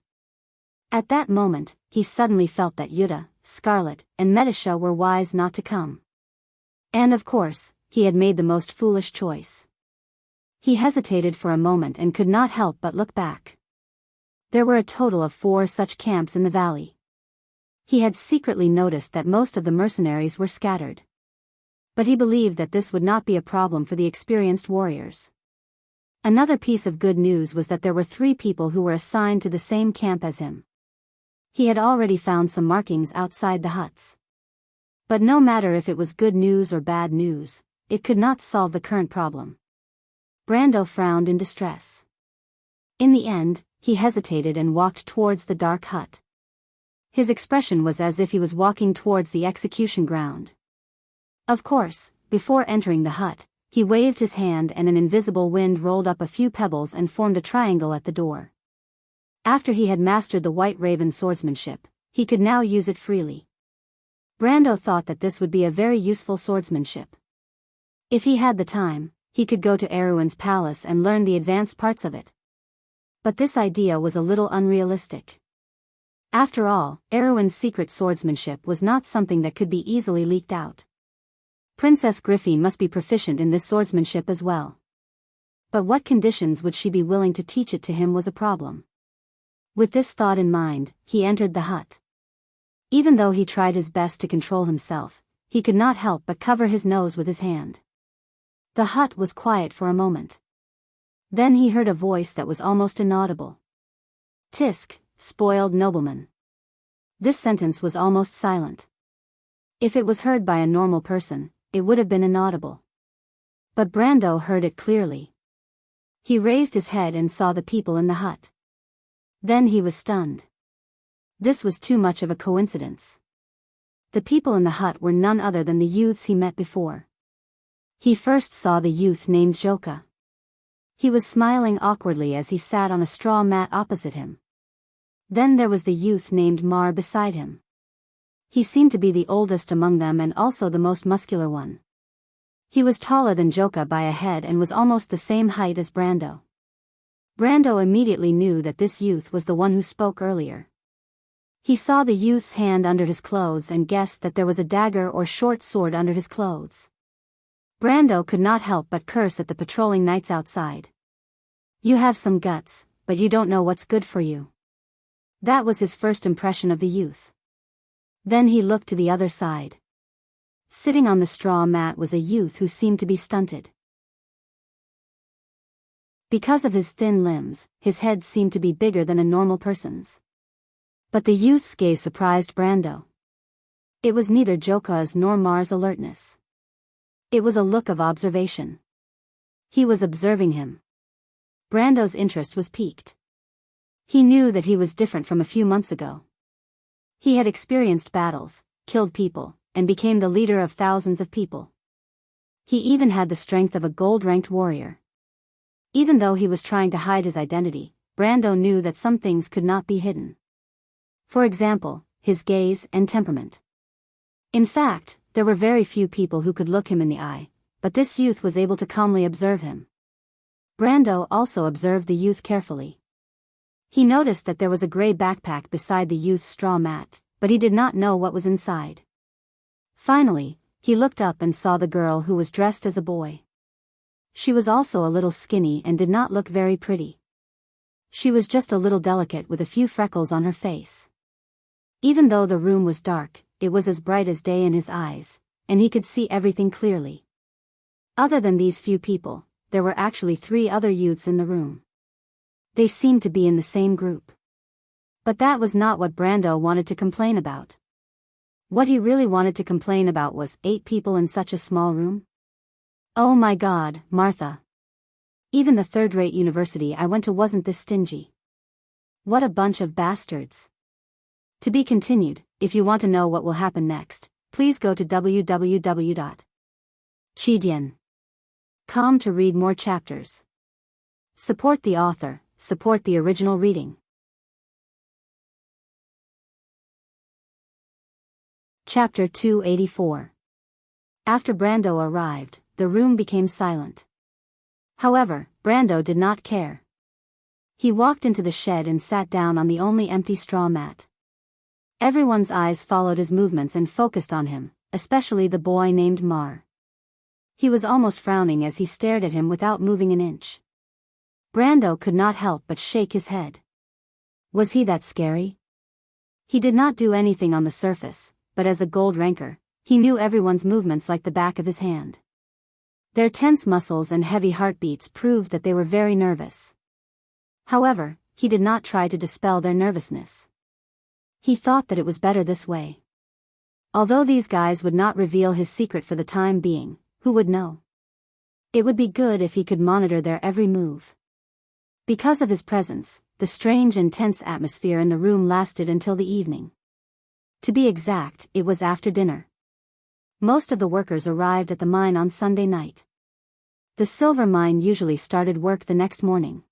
[SPEAKER 1] At that moment, he suddenly felt that Yuta, Scarlet, and Medisha were wise not to come. And of course, he had made the most foolish choice. He hesitated for a moment and could not help but look back. There were a total of 4 such camps in the valley. He had secretly noticed that most of the mercenaries were scattered. But he believed that this would not be a problem for the experienced warriors. Another piece of good news was that there were 3 people who were assigned to the same camp as him. He had already found some markings outside the huts. But no matter if it was good news or bad news, it could not solve the current problem. Brando frowned in distress. In the end, he hesitated and walked towards the dark hut. His expression was as if he was walking towards the execution ground. Of course, before entering the hut, he waved his hand and an invisible wind rolled up a few pebbles and formed a triangle at the door. After he had mastered the White Raven swordsmanship, he could now use it freely. Brando thought that this would be a very useful swordsmanship. If he had the time, he could go to Erwin's palace and learn the advanced parts of it. But this idea was a little unrealistic. After all, Erwin's secret swordsmanship was not something that could be easily leaked out. Princess Griffin must be proficient in this swordsmanship as well. But what conditions would she be willing to teach it to him was a problem. With this thought in mind, he entered the hut. Even though he tried his best to control himself, he could not help but cover his nose with his hand. The hut was quiet for a moment. Then he heard a voice that was almost inaudible. "Tisk, spoiled nobleman." This sentence was almost silent. If it was heard by a normal person, it would have been inaudible. But Brando heard it clearly. He raised his head and saw the people in the hut. Then he was stunned. This was too much of a coincidence. The people in the hut were none other than the youths he met before. He first saw the youth named Joka. He was smiling awkwardly as he sat on a straw mat opposite him. Then there was the youth named Mar beside him. He seemed to be the oldest among them and also the most muscular one. He was taller than Joka by a head and was almost the same height as Brando. Brando immediately knew that this youth was the one who spoke earlier. He saw the youth's hand under his clothes and guessed that there was a dagger or short sword under his clothes. Brando could not help but curse at the patrolling knights outside. "You have some guts, but you don't know what's good for you." That was his first impression of the youth. Then he looked to the other side. Sitting on the straw mat was a youth who seemed to be stunted. Because of his thin limbs, his head seemed to be bigger than a normal person's. But the youth's gaze surprised Brando. It was neither Joka's nor Mar's alertness. It was a look of observation. He was observing him. Brando's interest was piqued. He knew that he was different from a few months ago. He had experienced battles, killed people, and became the leader of thousands of people. He even had the strength of a gold-ranked warrior. Even though he was trying to hide his identity, Brando knew that some things could not be hidden. For example, his gaze and temperament. In fact, there were very few people who could look him in the eye, but this youth was able to calmly observe him. Brando also observed the youth carefully. He noticed that there was a gray backpack beside the youth's straw mat, but he did not know what was inside. Finally, he looked up and saw the girl who was dressed as a boy. She was also a little skinny and did not look very pretty. She was just a little delicate with a few freckles on her face. Even though the room was dark, it was as bright as day in his eyes, and he could see everything clearly. Other than these few people, there were actually 3 other youths in the room. They seemed to be in the same group. But that was not what Brando wanted to complain about. What he really wanted to complain about was 8 people in such a small room. "Oh my God, Martha. Even the third-rate university I went to wasn't this stingy. What a bunch of bastards." To be continued. If you want to know what will happen next, please go to www.chidian.com to read more chapters. Support the author, support the original reading. Chapter 284. After Brando arrived, the room became silent. However, Brando did not care. He walked into the shed and sat down on the only empty straw mat. Everyone's eyes followed his movements and focused on him, especially the boy named Mar. He was almost frowning as he stared at him without moving an inch. Brando could not help but shake his head. Was he that scary? He did not do anything on the surface, but as a gold ranker, he knew everyone's movements like the back of his hand. Their tense muscles and heavy heartbeats proved that they were very nervous. However, he did not try to dispel their nervousness. He thought that it was better this way. Although these guys would not reveal his secret for the time being, who would know? It would be good if he could monitor their every move. Because of his presence, the strange and tense atmosphere in the room lasted until the evening. To be exact, it was after dinner. Most of the workers arrived at the mine on Sunday night. The silver mine usually started work the next morning.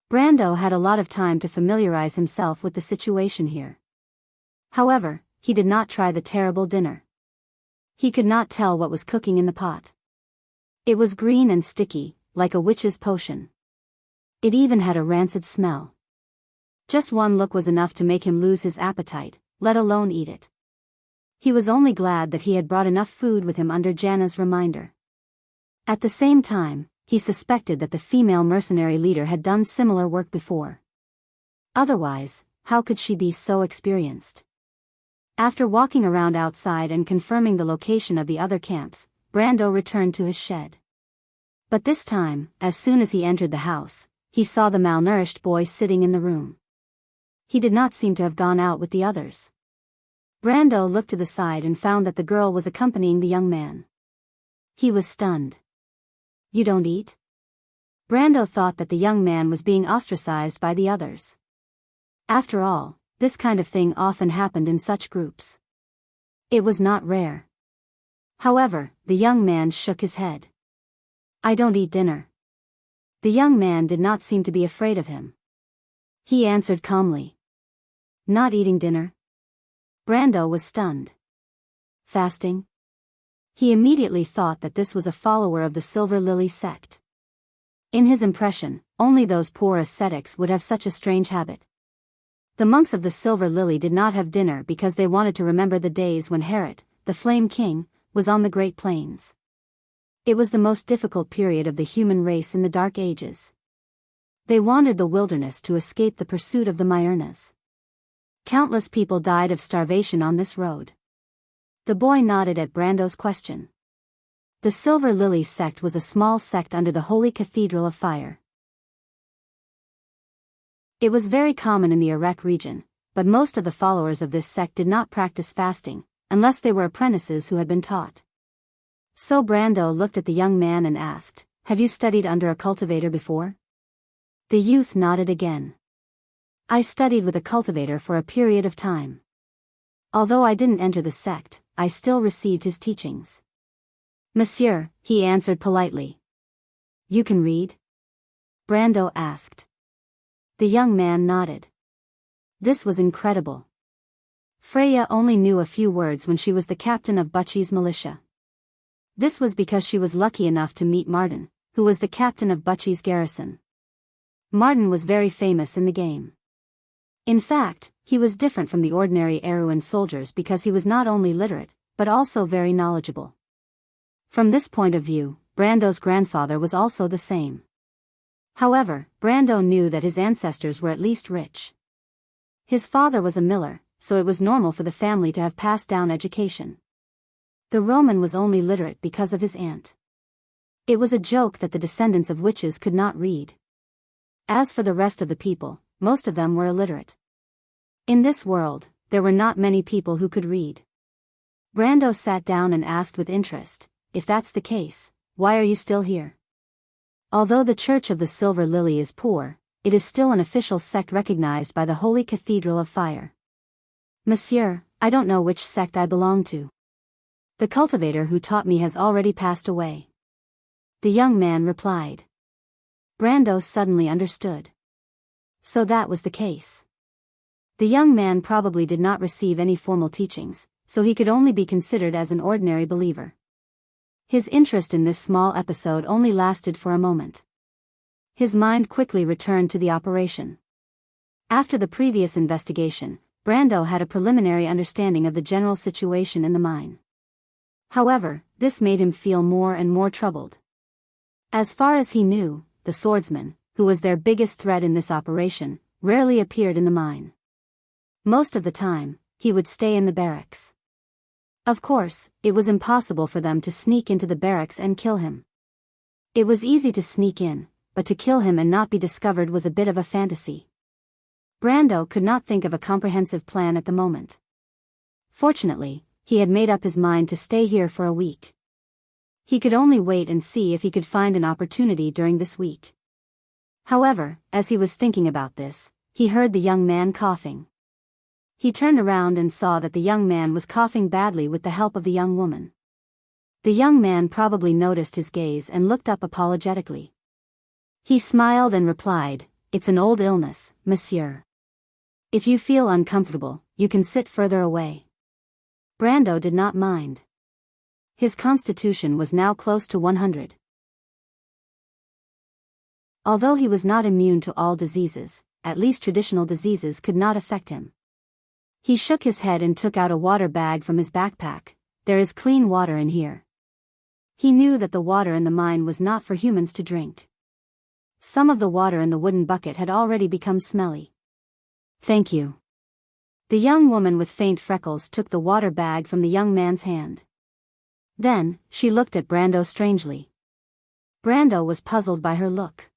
[SPEAKER 1] Brando had a lot of time to familiarize himself with the situation here. However, he did not try the terrible dinner. He could not tell what was cooking in the pot. It was green and sticky, like a witch's potion. It even had a rancid smell. Just one look was enough to make him lose his appetite, let alone eat it. He was only glad that he had brought enough food with him under Jana's reminder. At the same time, he suspected that the female mercenary leader had done similar work before. Otherwise, how could she be so experienced? After walking around outside and confirming the location of the other camps, Brando returned to his shed. But this time, as soon as he entered the house, he saw the malnourished boy sitting in the room. He did not seem to have gone out with the others. Brando looked to the side and found that the girl was accompanying the young man. He was stunned. "You don't eat?" Brando thought that the young man was being ostracized by the others. After all, this kind of thing often happened in such groups. It was not rare. However, the young man shook his head. I don't eat dinner. The young man did not seem to be afraid of him. He answered calmly. Not eating dinner? Brando was stunned. Fasting? He immediately thought that this was a follower of the Silver Lily sect. In his impression, only those poor ascetics would have such a strange habit. The monks of the Silver Lily did not have dinner because they wanted to remember the days when Herod, the Flame King, was on the Great Plains. It was the most difficult period of the human race in the Dark Ages. They wandered the wilderness to escape the pursuit of the Myrnas. Countless people died of starvation on this road. The boy nodded at Brando's question. The Silver Lily sect was a small sect under the Holy Cathedral of Fire. It was very common in the Iraq region, but most of the followers of this sect did not practice fasting, unless they were apprentices who had been taught. So Brando looked at the young man and asked, Have you studied under a cultivator before? The youth nodded again. I studied with a cultivator for a period of time. Although I didn't enter the sect, I still received his teachings. Monsieur, he answered politely. You can read? Brando asked. The young man nodded. This was incredible. Freya only knew a few words when she was the captain of Butchie's militia. This was because she was lucky enough to meet Martin, who was the captain of Butchie's garrison. Martin was very famous in the game. In fact, he was different from the ordinary Erewhon soldiers because he was not only literate, but also very knowledgeable. From this point of view, Brando's grandfather was also the same. However, Brando knew that his ancestors were at least rich. His father was a miller, so it was normal for the family to have passed down education. The Roman was only literate because of his aunt. It was a joke that the descendants of witches could not read. As for the rest of the people, most of them were illiterate. In this world, there were not many people who could read. Brando sat down and asked with interest, If that's the case, why are you still here? Although the Church of the Silver Lily is poor, it is still an official sect recognized by the Holy Cathedral of Fire. Monsieur, I don't know which sect I belong to. The cultivator who taught me has already passed away. The young man replied. Brando suddenly understood. So that was the case. The young man probably did not receive any formal teachings, so he could only be considered as an ordinary believer. His interest in this small episode only lasted for a moment. His mind quickly returned to the operation. After the previous investigation, Brando had a preliminary understanding of the general situation in the mine. However, this made him feel more and more troubled. As far as he knew, the swordsman, who was their biggest threat in this operation, rarely appeared in the mine. Most of the time, he would stay in the barracks. Of course, it was impossible for them to sneak into the barracks and kill him. It was easy to sneak in, but to kill him and not be discovered was a bit of a fantasy. Brando could not think of a comprehensive plan at the moment. Fortunately, he had made up his mind to stay here for a week. He could only wait and see if he could find an opportunity during this week. However, as he was thinking about this, he heard the young man coughing. He turned around and saw that the young man was coughing badly with the help of the young woman. The young man probably noticed his gaze and looked up apologetically. He smiled and replied, It's an old illness, monsieur. If you feel uncomfortable, you can sit further away. Brando did not mind. His constitution was now close to 100. Although he was not immune to all diseases, at least traditional diseases could not affect him. He shook his head and took out a water bag from his backpack. There is clean water in here. He knew that the water in the mine was not for humans to drink. Some of the water in the wooden bucket had already become smelly. Thank you. The young woman with faint freckles took the water bag from the young man's hand. Then, she looked at Brando strangely. Brando was puzzled by her look.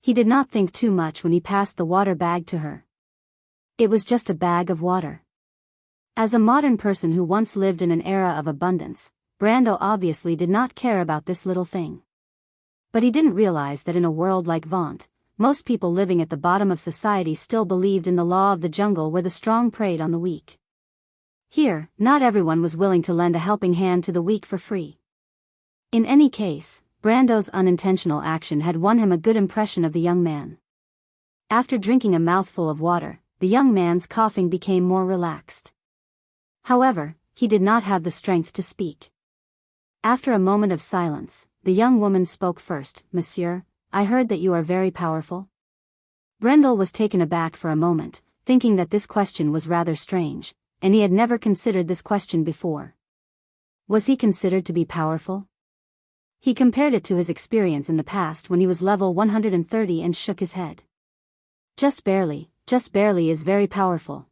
[SPEAKER 1] He did not think too much when he passed the water bag to her. It was just a bag of water. As a modern person who once lived in an era of abundance, Brando obviously did not care about this little thing. But he didn't realize that in a world like Vaunt, most people living at the bottom of society still believed in the law of the jungle where the strong preyed on the weak. Here, not everyone was willing to lend a helping hand to the weak for free. In any case, Brando's unintentional action had won him a good impression of the young man. After drinking a mouthful of water, the young man's coughing became more relaxed. However, he did not have the strength to speak. After a moment of silence, the young woman spoke first. "Monsieur, I heard that you are very powerful." Brendel was taken aback for a moment, thinking that this question was rather strange, and he had never considered this question before. Was he considered to be powerful? He compared it to his experience in the past when he was level 130 and shook his head. Just barely is very powerful.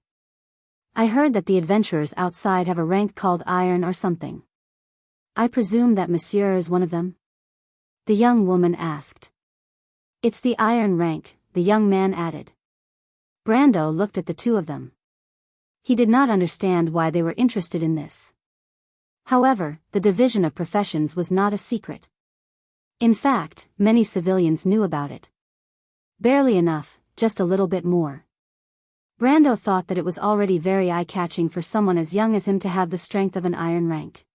[SPEAKER 1] I heard that the adventurers outside have a rank called iron or something. I presume that Monsieur is one of them? The young woman asked. It's the iron rank, the young man added. Brando looked at the two of them. He did not understand why they were interested in this. However, the division of professions was not a secret. In fact, many civilians knew about it. Barely enough, just a little bit more. Brando thought that it was already very eye-catching for someone as young as him to have the strength of an iron rank.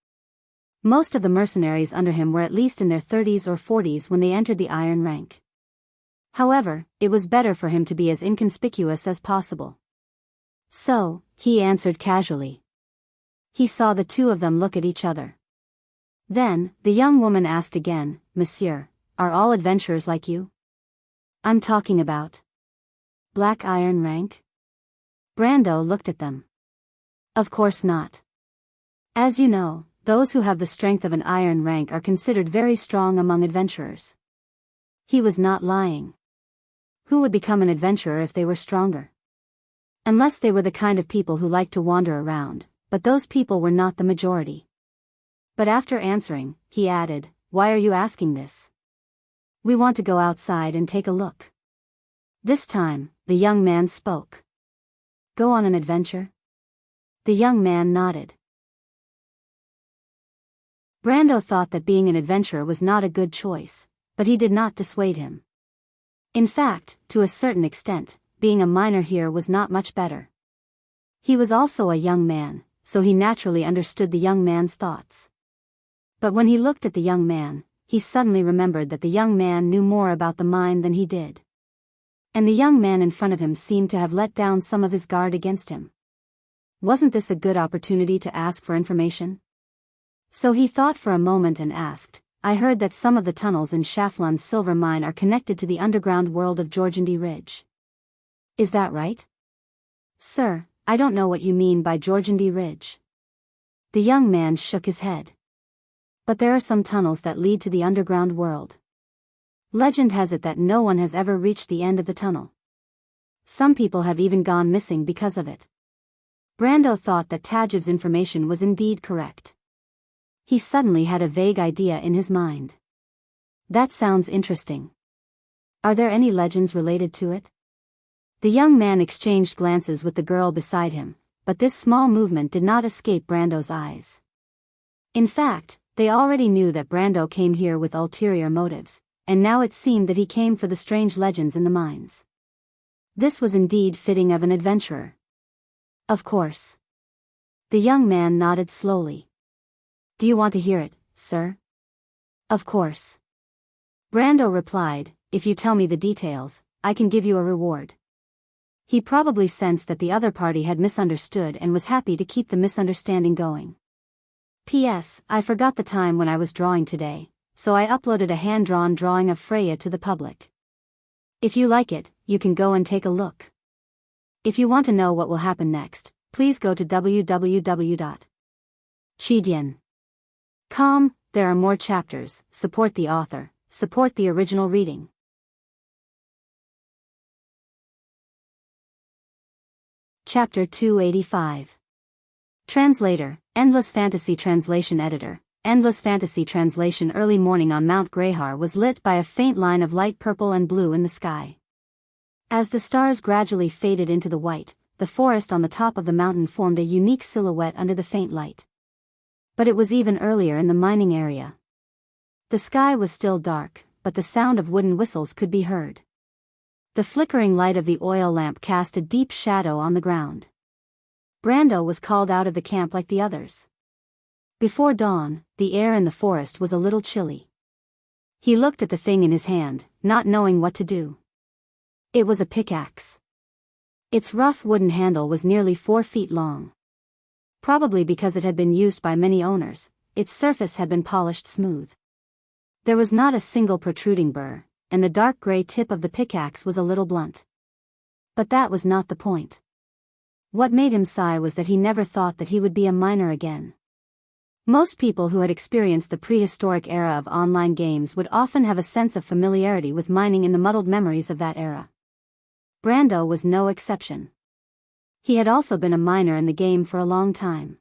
[SPEAKER 1] Most of the mercenaries under him were at least in their 30s or 40s when they entered the iron rank. However, it was better for him to be as inconspicuous as possible. So, he answered casually. He saw the two of them look at each other. Then, the young woman asked again, "Monsieur, are all adventurers like you?" "I'm talking about black iron rank?" Brando looked at them. "Of course not. As you know, those who have the strength of an iron rank are considered very strong among adventurers." He was not lying. Who would become an adventurer if they were stronger? Unless they were the kind of people who liked to wander around, but those people were not the majority. But after answering, he added, "Why are you asking this?" "We want to go outside and take a look." This time, the young man spoke. "Go on an adventure?" The young man nodded. Brando thought that being an adventurer was not a good choice, but he did not dissuade him. In fact, to a certain extent, being a miner here was not much better. He was also a young man, so he naturally understood the young man's thoughts. But when he looked at the young man, he suddenly remembered that the young man knew more about the mine than he did. And the young man in front of him seemed to have let down some of his guard against him. Wasn't this a good opportunity to ask for information? So he thought for a moment and asked, "I heard that some of the tunnels in Schaflun's silver mine are connected to the underground world of Jorgendy Ridge. Is that right?" "Sir, I don't know what you mean by Jorgendy Ridge." The young man shook his head. "But there are some tunnels that lead to the underground world. Legend has it that no one has ever reached the end of the tunnel. Some people have even gone missing because of it." Brando thought that Tajiv's information was indeed correct. He suddenly had a vague idea in his mind. That sounds interesting. Are there any legends related to it? The young man exchanged glances with the girl beside him, but this small movement did not escape Brando's eyes. In fact, they already knew that Brando came here with ulterior motives, and now it seemed that he came for the strange legends in the mines. This was indeed fitting of an adventurer. Of course. The young man nodded slowly. "Do you want to hear it, sir?" "Of course." Brando replied, "If you tell me the details, I can give you a reward." He probably sensed that the other party had misunderstood and was happy to keep the misunderstanding going. "P.S. I forgot the time when I was drawing today, so I uploaded a hand-drawn drawing of Freya to the public. If you like it, you can go and take a look. If you want to know what will happen next, please go to www.chidian.com. There are more chapters. Support the author, support the original reading. Chapter 285. Translator, Endless Fantasy Translation Editor. Endless Fantasy Translation. Early morning on Mount Greyhar was lit by a faint line of light purple and blue in the sky. As the stars gradually faded into the white, the forest on the top of the mountain formed a unique silhouette under the faint light. But it was even earlier in the mining area. The sky was still dark, but the sound of wooden whistles could be heard. The flickering light of the oil lamp cast a deep shadow on the ground. Brando was called out of the camp like the others. Before dawn, the air in the forest was a little chilly. He looked at the thing in his hand, not knowing what to do. It was a pickaxe. Its rough wooden handle was nearly 4 feet long. Probably because it had been used by many owners, its surface had been polished smooth. There was not a single protruding burr, and the dark gray tip of the pickaxe was a little blunt. But that was not the point. What made him sigh was that he never thought that he would be a miner again. Most people who had experienced the prehistoric era of online games would often have a sense of familiarity with mining in the muddled memories of that era. Brando was no exception. He had also been a miner in the game for a long time.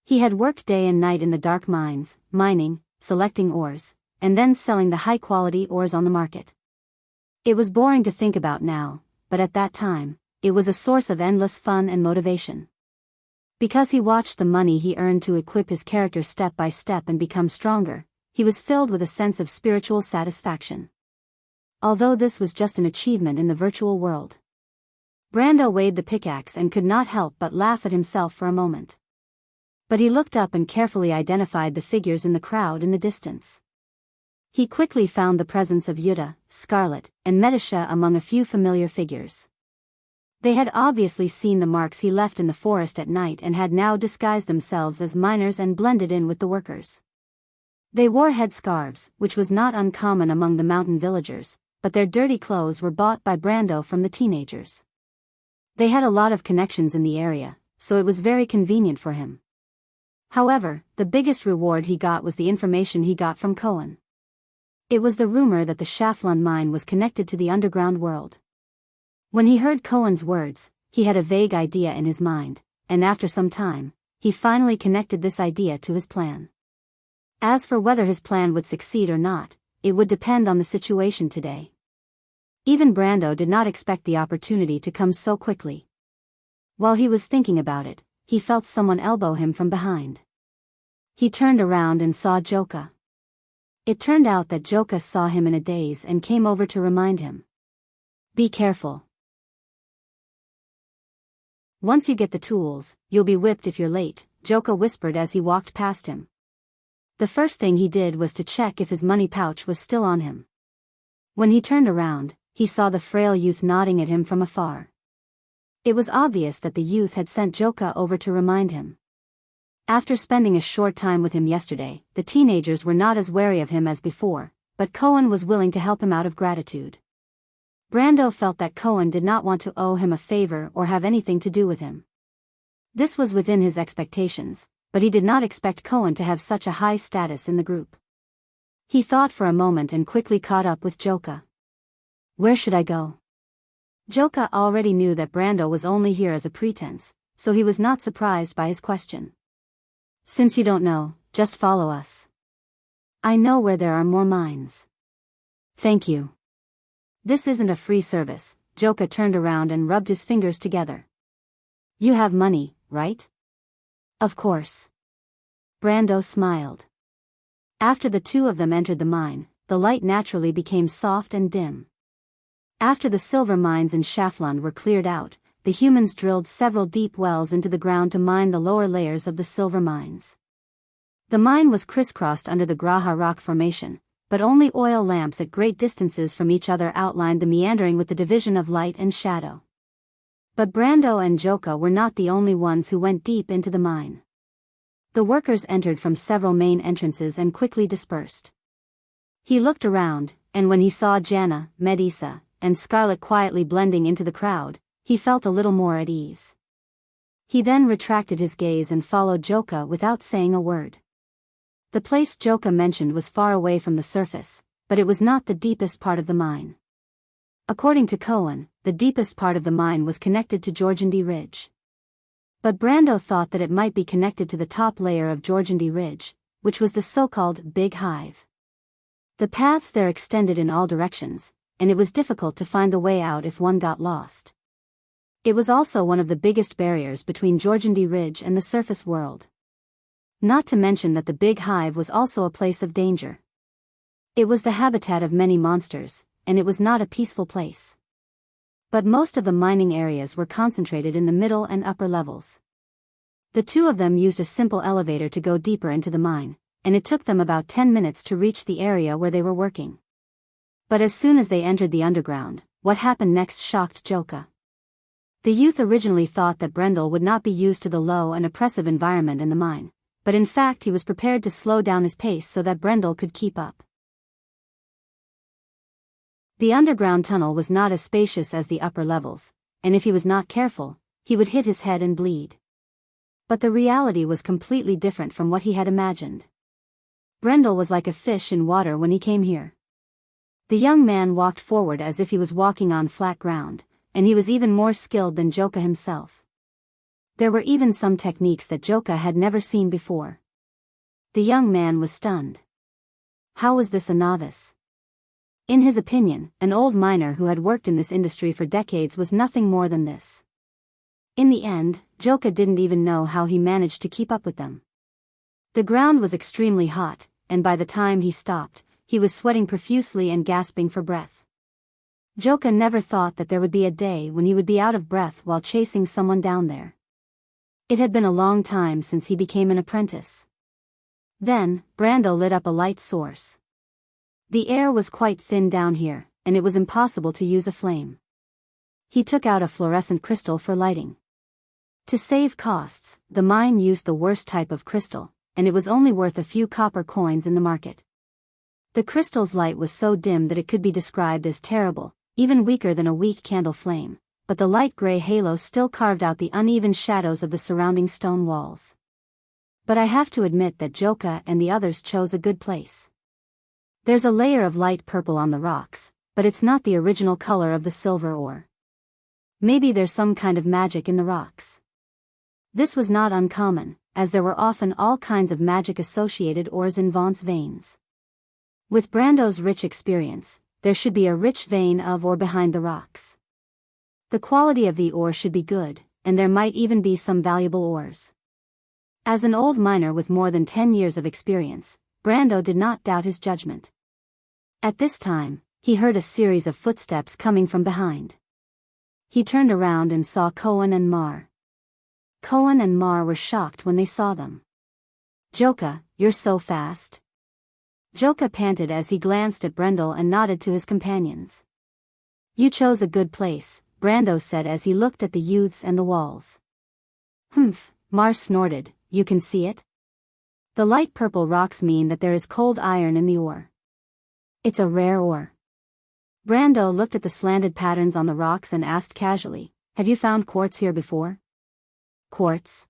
[SPEAKER 1] He had worked day and night in the dark mines, mining, selecting ores, and then selling the high-quality ores on the market. It was boring to think about now, but at that time, it was a source of endless fun and motivation. Because he watched the money he earned to equip his character step by step and become stronger, he was filled with a sense of spiritual satisfaction. Although this was just an achievement in the virtual world. Brando weighed the pickaxe and could not help but laugh at himself for a moment. But he looked up and carefully identified the figures in the crowd in the distance. He quickly found the presence of Yuta, Scarlet, and Medisha among a few familiar figures. They had obviously seen the marks he left in the forest at night and had now disguised themselves as miners and blended in with the workers. They wore headscarves, which was not uncommon among the mountain villagers, but their dirty clothes were bought by Brando from the teenagers. They had a lot of connections in the area, so it was very convenient for him. However, the biggest reward he got was the information he got from Cohen. It was the rumor that the Shaflund mine was connected to the underground world. When he heard Cohen's words, he had a vague idea in his mind, and after some time, he finally connected this idea to his plan. As for whether his plan would succeed or not, it would depend on the situation today. Even Brando did not expect the opportunity to come so quickly. While he was thinking about it, he felt someone elbow him from behind. He turned around and saw Joka. It turned out that Joka saw him in a daze and came over to remind him. Be careful. Once you get the tools, you'll be whipped if you're late, Joka whispered as he walked past him. The first thing he did was to check if his money pouch was still on him. When he turned around, he saw the frail youth nodding at him from afar. It was obvious that the youth had sent Joka over to remind him. After spending a short time with him yesterday, the teenagers were not as wary of him as before, but Cohen was willing to help him out of gratitude. Brando felt that Cohen did not want to owe him a favor or have anything to do with him. This was within his expectations, but he did not expect Cohen to have such a high status in the group. He thought for a moment and quickly caught up with Joka. Where should I go? Joka already knew that Brando was only here as a pretense, so he was not surprised by his question. Since you don't know, just follow us. I know where there are more mines. Thank you. This isn't a free service, Joka turned around and rubbed his fingers together. You have money, right? Of course. Brando smiled. After the two of them entered the mine, the light naturally became soft and dim. After the silver mines in Shaflund were cleared out, the humans drilled several deep wells into the ground to mine the lower layers of the silver mines. The mine was crisscrossed under the Graha rock formation, but only oil lamps at great distances from each other outlined the meandering with the division of light and shadow. But Brando and Joka were not the only ones who went deep into the mine. The workers entered from several main entrances and quickly dispersed. He looked around, and when he saw Jana, Medisa, and Scarlet quietly blending into the crowd, he felt a little more at ease. He then retracted his gaze and followed Joka without saying a word. The place Joka mentioned was far away from the surface, but it was not the deepest part of the mine. According to Cohen, the deepest part of the mine was connected to Georgandy Ridge. But Brando thought that it might be connected to the top layer of Georgandy Ridge, which was the so-called Big Hive. The paths there extended in all directions, and it was difficult to find the way out if one got lost. It was also one of the biggest barriers between Georgandy Ridge and the surface world. Not to mention that the Big Hive was also a place of danger. It was the habitat of many monsters, and it was not a peaceful place. But most of the mining areas were concentrated in the middle and upper levels. The two of them used a simple elevator to go deeper into the mine, and it took them about 10 minutes to reach the area where they were working. But as soon as they entered the underground, what happened next shocked Joka. The youth originally thought that Brendel would not be used to the low and oppressive environment in the mine, but in fact he was prepared to slow down his pace so that Brendel could keep up. The underground tunnel was not as spacious as the upper levels, and if he was not careful, he would hit his head and bleed. But the reality was completely different from what he had imagined. Brendel was like a fish in water when he came here. The young man walked forward as if he was walking on flat ground, and he was even more skilled than Joka himself. There were even some techniques that Joka had never seen before. The young man was stunned. How was this a novice? In his opinion, an old miner who had worked in this industry for decades was nothing more than this. In the end, Joka didn't even know how he managed to keep up with them. The ground was extremely hot, and by the time he stopped, he was sweating profusely and gasping for breath. Joka never thought that there would be a day when he would be out of breath while chasing someone down there. It had been a long time since he became an apprentice. Then, Brando lit up a light source. The air was quite thin down here, and it was impossible to use a flame. He took out a fluorescent crystal for lighting. To save costs, the mine used the worst type of crystal, and it was only worth a few copper coins in the market. The crystal's light was so dim that it could be described as terrible, even weaker than a weak candle flame, but the light gray halo still carved out the uneven shadows of the surrounding stone walls. But I have to admit that Joka and the others chose a good place. There's a layer of light purple on the rocks, but it's not the original color of the silver ore. Maybe there's some kind of magic in the rocks. This was not uncommon, as there were often all kinds of magic-associated ores in Vaughn's veins. With Brando's rich experience, there should be a rich vein of or behind the rocks. The quality of the ore should be good, and there might even be some valuable ores. As an old miner with more than 10 years of experience, Brando did not doubt his judgment. At this time, he heard a series of footsteps coming from behind. He turned around and saw Cohen and Mar. Cohen and Mar were shocked when they saw them. Joka, you're so fast. Joka panted as he glanced at Brendel and nodded to his companions. You chose a good place, Brando said as he looked at the youths and the walls. Humph, Mar snorted, you can see it? The light purple rocks mean that there is cold iron in the ore. It's a rare ore. Brando looked at the slanted patterns on the rocks and asked casually, have you found quartz here before? Quartz?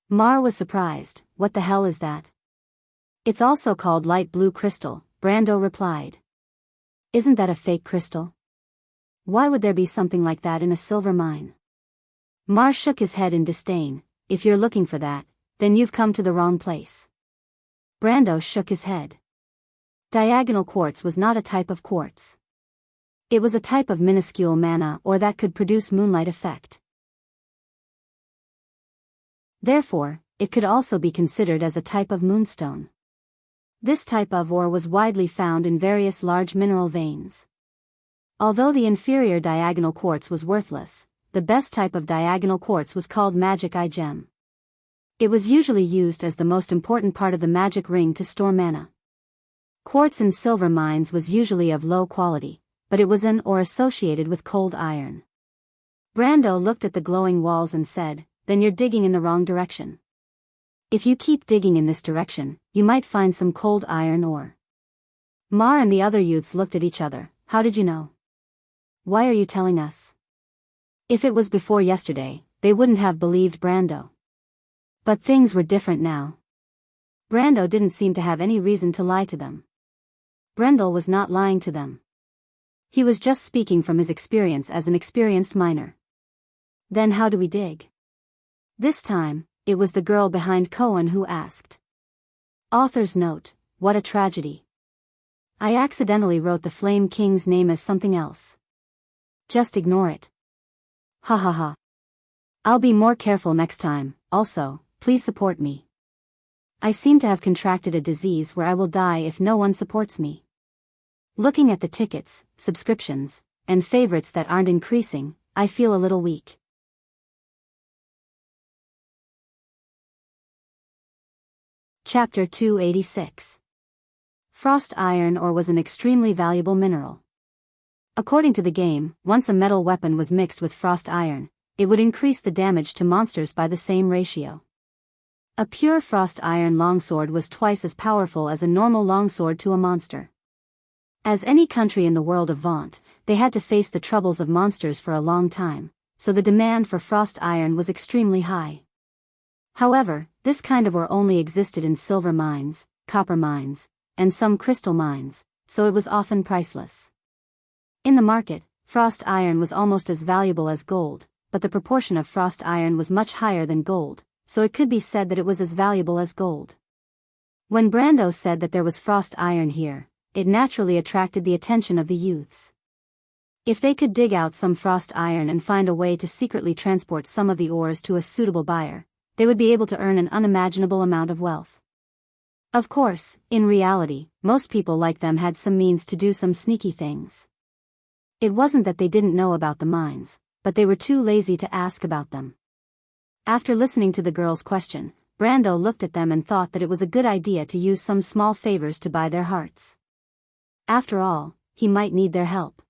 [SPEAKER 1] Mar was surprised, what the hell is that? It's also called light blue crystal, Brando replied. Isn't that a fake crystal? Why would there be something like that in a silver mine? Mar shook his head in disdain, if you're looking for that, then you've come to the wrong place. Brando shook his head. Diagonal quartz was not a type of quartz. It was a type of minuscule mana ore that could produce moonlight effect. Therefore, it could also be considered as a type of moonstone. This type of ore was widely found in various large mineral veins. Although the inferior diagonal quartz was worthless, the best type of diagonal quartz was called magic eye gem. It was usually used as the most important part of the magic ring to store mana. Quartz in silver mines was usually of low quality, but it was in or associated with cold iron. Brando looked at the glowing walls and said, then you're digging in the wrong direction. If you keep digging in this direction, you might find some cold iron ore. Mar and the other youths looked at each other. How did you know? Why are you telling us? If it was before yesterday, they wouldn't have believed Brando. But things were different now. Brando didn't seem to have any reason to lie to them. Brendel was not lying to them. He was just speaking from his experience as an experienced miner. Then how do we dig? This time, it was the girl behind Cohen who asked. Author's note, what a tragedy. I accidentally wrote the Flame King's name as something else. Just ignore it. Ha ha ha. I'll be more careful next time, also, please support me. I seem to have contracted a disease where I will die if no one supports me. Looking at the tickets, subscriptions, and favorites that aren't increasing, I feel a little weak. Chapter 286. Frost iron ore was an extremely valuable mineral. According to the game, once a metal weapon was mixed with frost iron, it would increase the damage to monsters by the same ratio. A pure frost iron longsword was twice as powerful as a normal longsword to a monster. As any country in the world of Vaunt, they had to face the troubles of monsters for a long time, so the demand for frost iron was extremely high. However, this kind of ore only existed in silver mines, copper mines, and some crystal mines, so it was often priceless. In the market, frost iron was almost as valuable as gold, but the proportion of frost iron was much higher than gold, so it could be said that it was as valuable as gold. When Brando said that there was frost iron here, it naturally attracted the attention of the youths. If they could dig out some frost iron and find a way to secretly transport some of the ores to a suitable buyer, they would be able to earn an unimaginable amount of wealth. Of course, in reality, most people like them had some means to do some sneaky things. It wasn't that they didn't know about the mines, but they were too lazy to ask about them. After listening to the girl's question, Brando looked at them and thought that it was a good idea to use some small favors to buy their hearts. After all, he might need their help.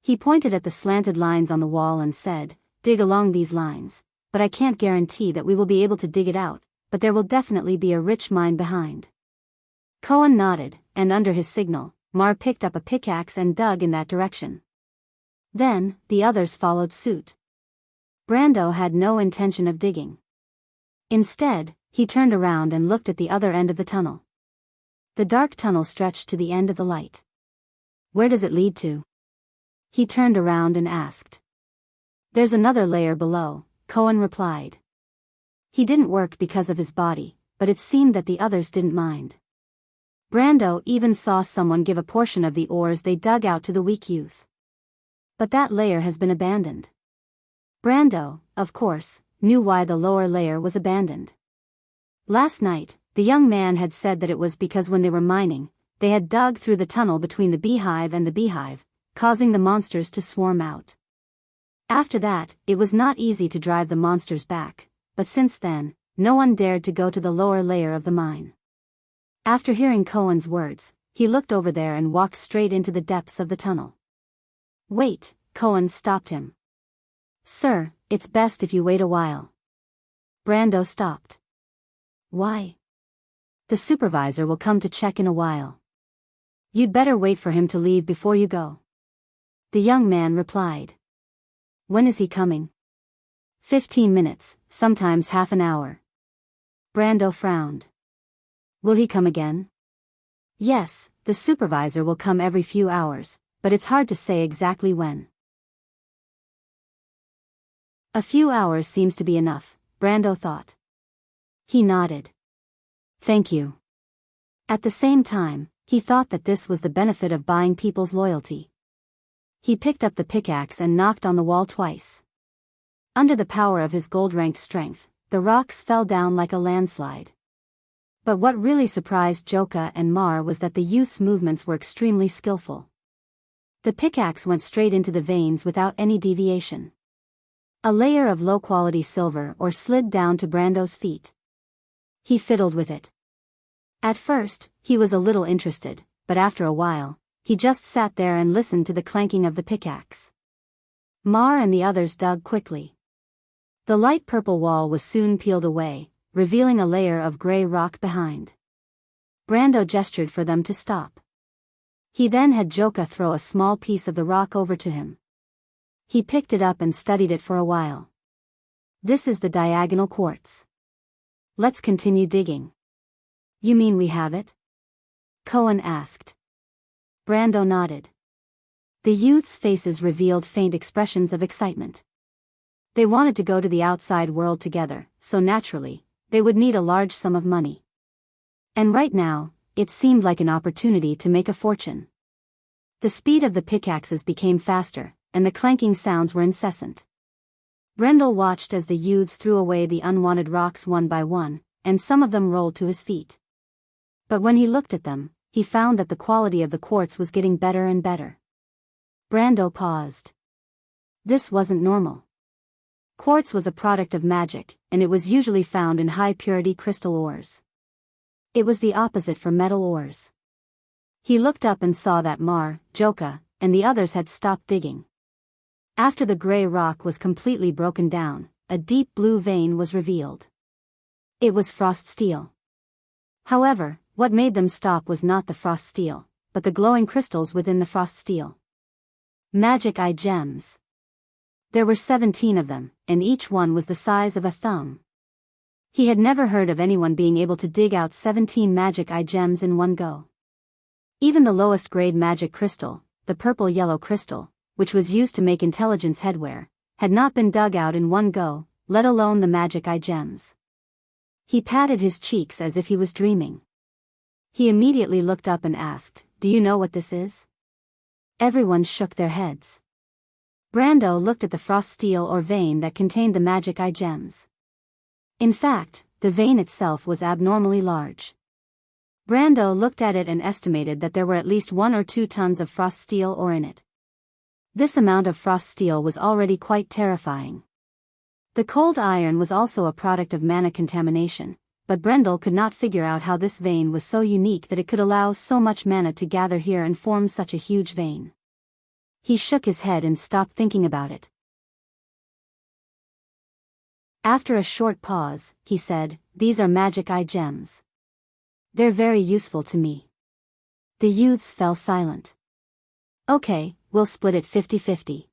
[SPEAKER 1] He pointed at the slanted lines on the wall and said, "Dig along these lines, but I can't guarantee that we will be able to dig it out, but there will definitely be a rich mine behind." Cohen nodded, and under his signal, Mar picked up a pickaxe and dug in that direction. Then, the others followed suit. Brando had no intention of digging. Instead, he turned around and looked at the other end of the tunnel. The dark tunnel stretched to the end of the light. "Where does it lead to?" He turned around and asked. "There's another layer below," Cohen replied. He didn't work because of his body, but it seemed that the others didn't mind. Brando even saw someone give a portion of the ores they dug out to the weak youth. But that layer has been abandoned. Brando, of course, knew why the lower layer was abandoned. Last night, the young man had said that it was because when they were mining, they had dug through the tunnel between the beehive and the beehive, causing the monsters to swarm out. After that, it was not easy to drive the monsters back, but since then, no one dared to go to the lower layer of the mine. After hearing Cohen's words, he looked over there and walked straight into the depths of the tunnel. "Wait," Cohen stopped him. "Sir, it's best if you wait a while." Brando stopped. "Why?" "The supervisor will come to check in a while. You'd better wait for him to leave before you go." The young man replied. "When is he coming?" 15 minutes, sometimes half an hour." Brando frowned. "Will he come again?" "Yes, the supervisor will come every few hours, but it's hard to say exactly when." A few hours seems to be enough, Brando thought. He nodded. "Thank you." At the same time, he thought that this was the benefit of buying people's loyalty. He picked up the pickaxe and knocked on the wall twice. Under the power of his gold-ranked strength, the rocks fell down like a landslide. But what really surprised Joka and Mar was that the youth's movements were extremely skillful. The pickaxe went straight into the veins without any deviation. A layer of low-quality silver ore slid down to Brando's feet. He fiddled with it. At first, he was a little interested, but after a while, he just sat there and listened to the clanking of the pickaxe. Mar and the others dug quickly. The light purple wall was soon peeled away, revealing a layer of gray rock behind. Brando gestured for them to stop. He then had Joka throw a small piece of the rock over to him. He picked it up and studied it for a while. "This is the diagonal quartz. Let's continue digging." "You mean we have it?" Cohen asked. Brando nodded. The youth's faces revealed faint expressions of excitement. They wanted to go to the outside world together, so naturally, they would need a large sum of money. And right now, it seemed like an opportunity to make a fortune. The speed of the pickaxes became faster, and the clanking sounds were incessant. Brendel watched as the youths threw away the unwanted rocks one by one, and some of them rolled to his feet. But when he looked at them, he found that the quality of the quartz was getting better and better. Brando paused. This wasn't normal. Quartz was a product of magic, and it was usually found in high-purity crystal ores. It was the opposite for metal ores. He looked up and saw that Mar, Joka, and the others had stopped digging. After the gray rock was completely broken down, a deep blue vein was revealed. It was frost steel. However, what made them stop was not the frost steel, but the glowing crystals within the frost steel. Magic eye gems. There were 17 of them, and each one was the size of a thumb. He had never heard of anyone being able to dig out 17 magic eye gems in one go. Even the lowest grade magic crystal, the purple-yellow crystal, which was used to make intelligence headwear, had not been dug out in one go, let alone the magic eye gems. He patted his cheeks as if he was dreaming. He immediately looked up and asked, "Do you know what this is?" Everyone shook their heads. Brando looked at the frost steel or vein that contained the magic eye gems. In fact, the vein itself was abnormally large. Brando looked at it and estimated that there were at least 1 or 2 tons of frost steel ore in it. This amount of frost steel was already quite terrifying. The cold iron was also a product of mana contamination, but Brendel could not figure out how this vein was so unique that it could allow so much mana to gather here and form such a huge vein. He shook his head and stopped thinking about it. After a short pause, he said, "These are magic eye gems. They're very useful to me." The youths fell silent. "Okay, we'll split it 50-50.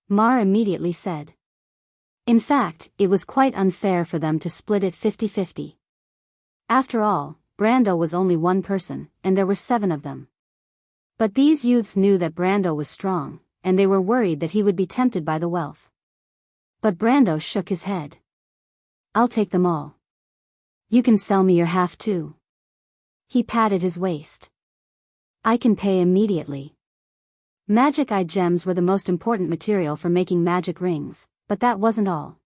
[SPEAKER 1] Mar immediately said. In fact, it was quite unfair for them to split it 50-50. After all, Brando was only one person, and there were 7 of them. But these youths knew that Brando was strong, and they were worried that he would be tempted by the wealth. But Brando shook his head. "I'll take them all. You can sell me your half too." He patted his waist. "I can pay immediately." Magic eye gems were the most important material for making magic rings, but that wasn't all.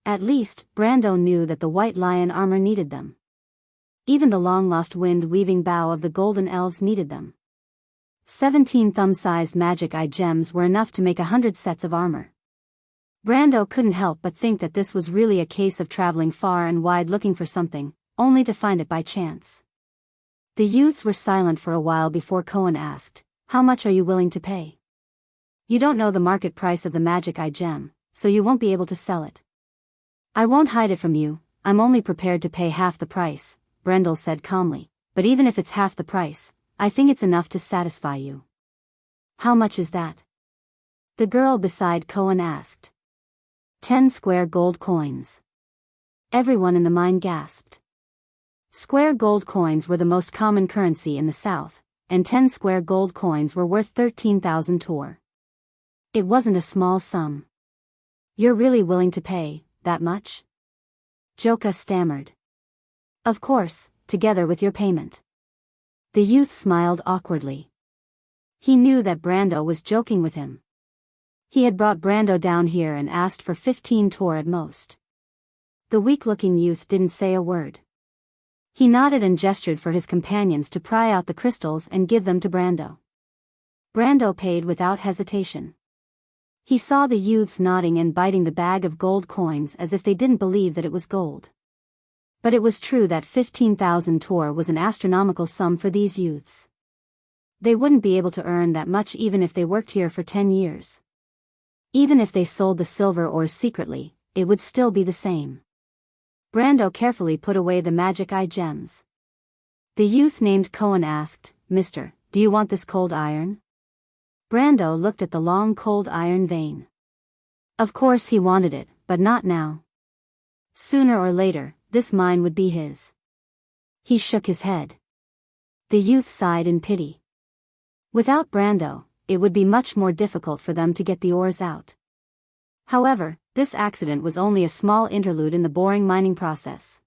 [SPEAKER 1] At least, Brando knew that the White Lion armor needed them. Even the long-lost wind-weaving bow of the Golden Elves needed them. 17 thumb-sized magic eye gems were enough to make 100 sets of armor. Brando couldn't help but think that this was really a case of traveling far and wide looking for something, only to find it by chance. The youths were silent for a while before Cohen asked, "How much are you willing to pay?" "You don't know the market price of the magic eye gem, so you won't be able to sell it." "I won't hide it from you, I'm only prepared to pay half the price," Brendel said calmly, "but even if it's half the price, I think it's enough to satisfy you." "How much is that?" the girl beside Cohen asked. 10 square gold coins. Everyone in the mine gasped. Square gold coins were the most common currency in the south, and 10 square gold coins were worth 13,000 tor. It wasn't a small sum. "You're really willing to pay that much?" Joka stammered. "Of course, together with your payment." The youth smiled awkwardly. He knew that Brando was joking with him. He had brought Brando down here and asked for 15 tor at most. The weak-looking youth didn't say a word. He nodded and gestured for his companions to pry out the crystals and give them to Brando. Brando paid without hesitation. He saw the youths nodding and biting the bag of gold coins as if they didn't believe that it was gold. But it was true that 15,000 tor was an astronomical sum for these youths. They wouldn't be able to earn that much even if they worked here for 10 years. Even if they sold the silver ores secretly, it would still be the same. Brando carefully put away the magic eye gems. The youth named Cohen asked, "Mister, do you want this cold iron?" Brando looked at the long cold iron vein. Of course he wanted it, but not now. Sooner or later, this mine would be his. He shook his head. The youth sighed in pity. Without Brando, it would be much more difficult for them to get the ores out. However, this accident was only a small interlude in the boring mining process.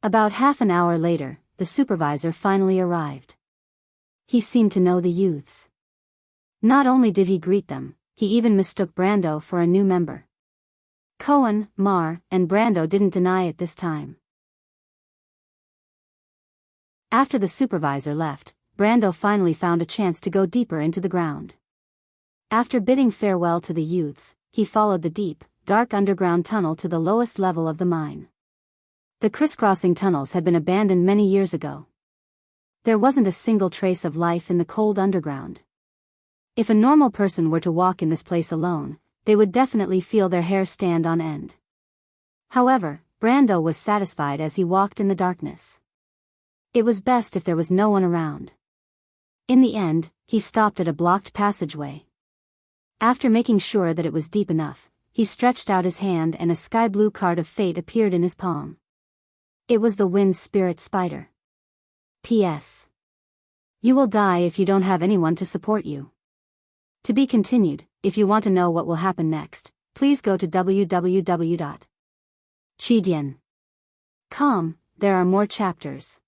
[SPEAKER 1] About half an hour later, the supervisor finally arrived. He seemed to know the youths. Not only did he greet them, he even mistook Brando for a new member. Cohen, Mar, and Brando didn't deny it this time. After the supervisor left, Brando finally found a chance to go deeper into the ground. After bidding farewell to the youths, he followed the deep, dark underground tunnel to the lowest level of the mine. The crisscrossing tunnels had been abandoned many years ago. There wasn't a single trace of life in the cold underground. If a normal person were to walk in this place alone, they would definitely feel their hair stand on end. However, Brando was satisfied as he walked in the darkness. It was best if there was no one around. In the end, he stopped at a blocked passageway. After making sure that it was deep enough, he stretched out his hand and a sky-blue card of fate appeared in his palm. It was the wind spirit spider. P.S. You will die if you don't have anyone to support you. To be continued. If you want to know what will happen next, please go to www.chidian.com. There are more chapters.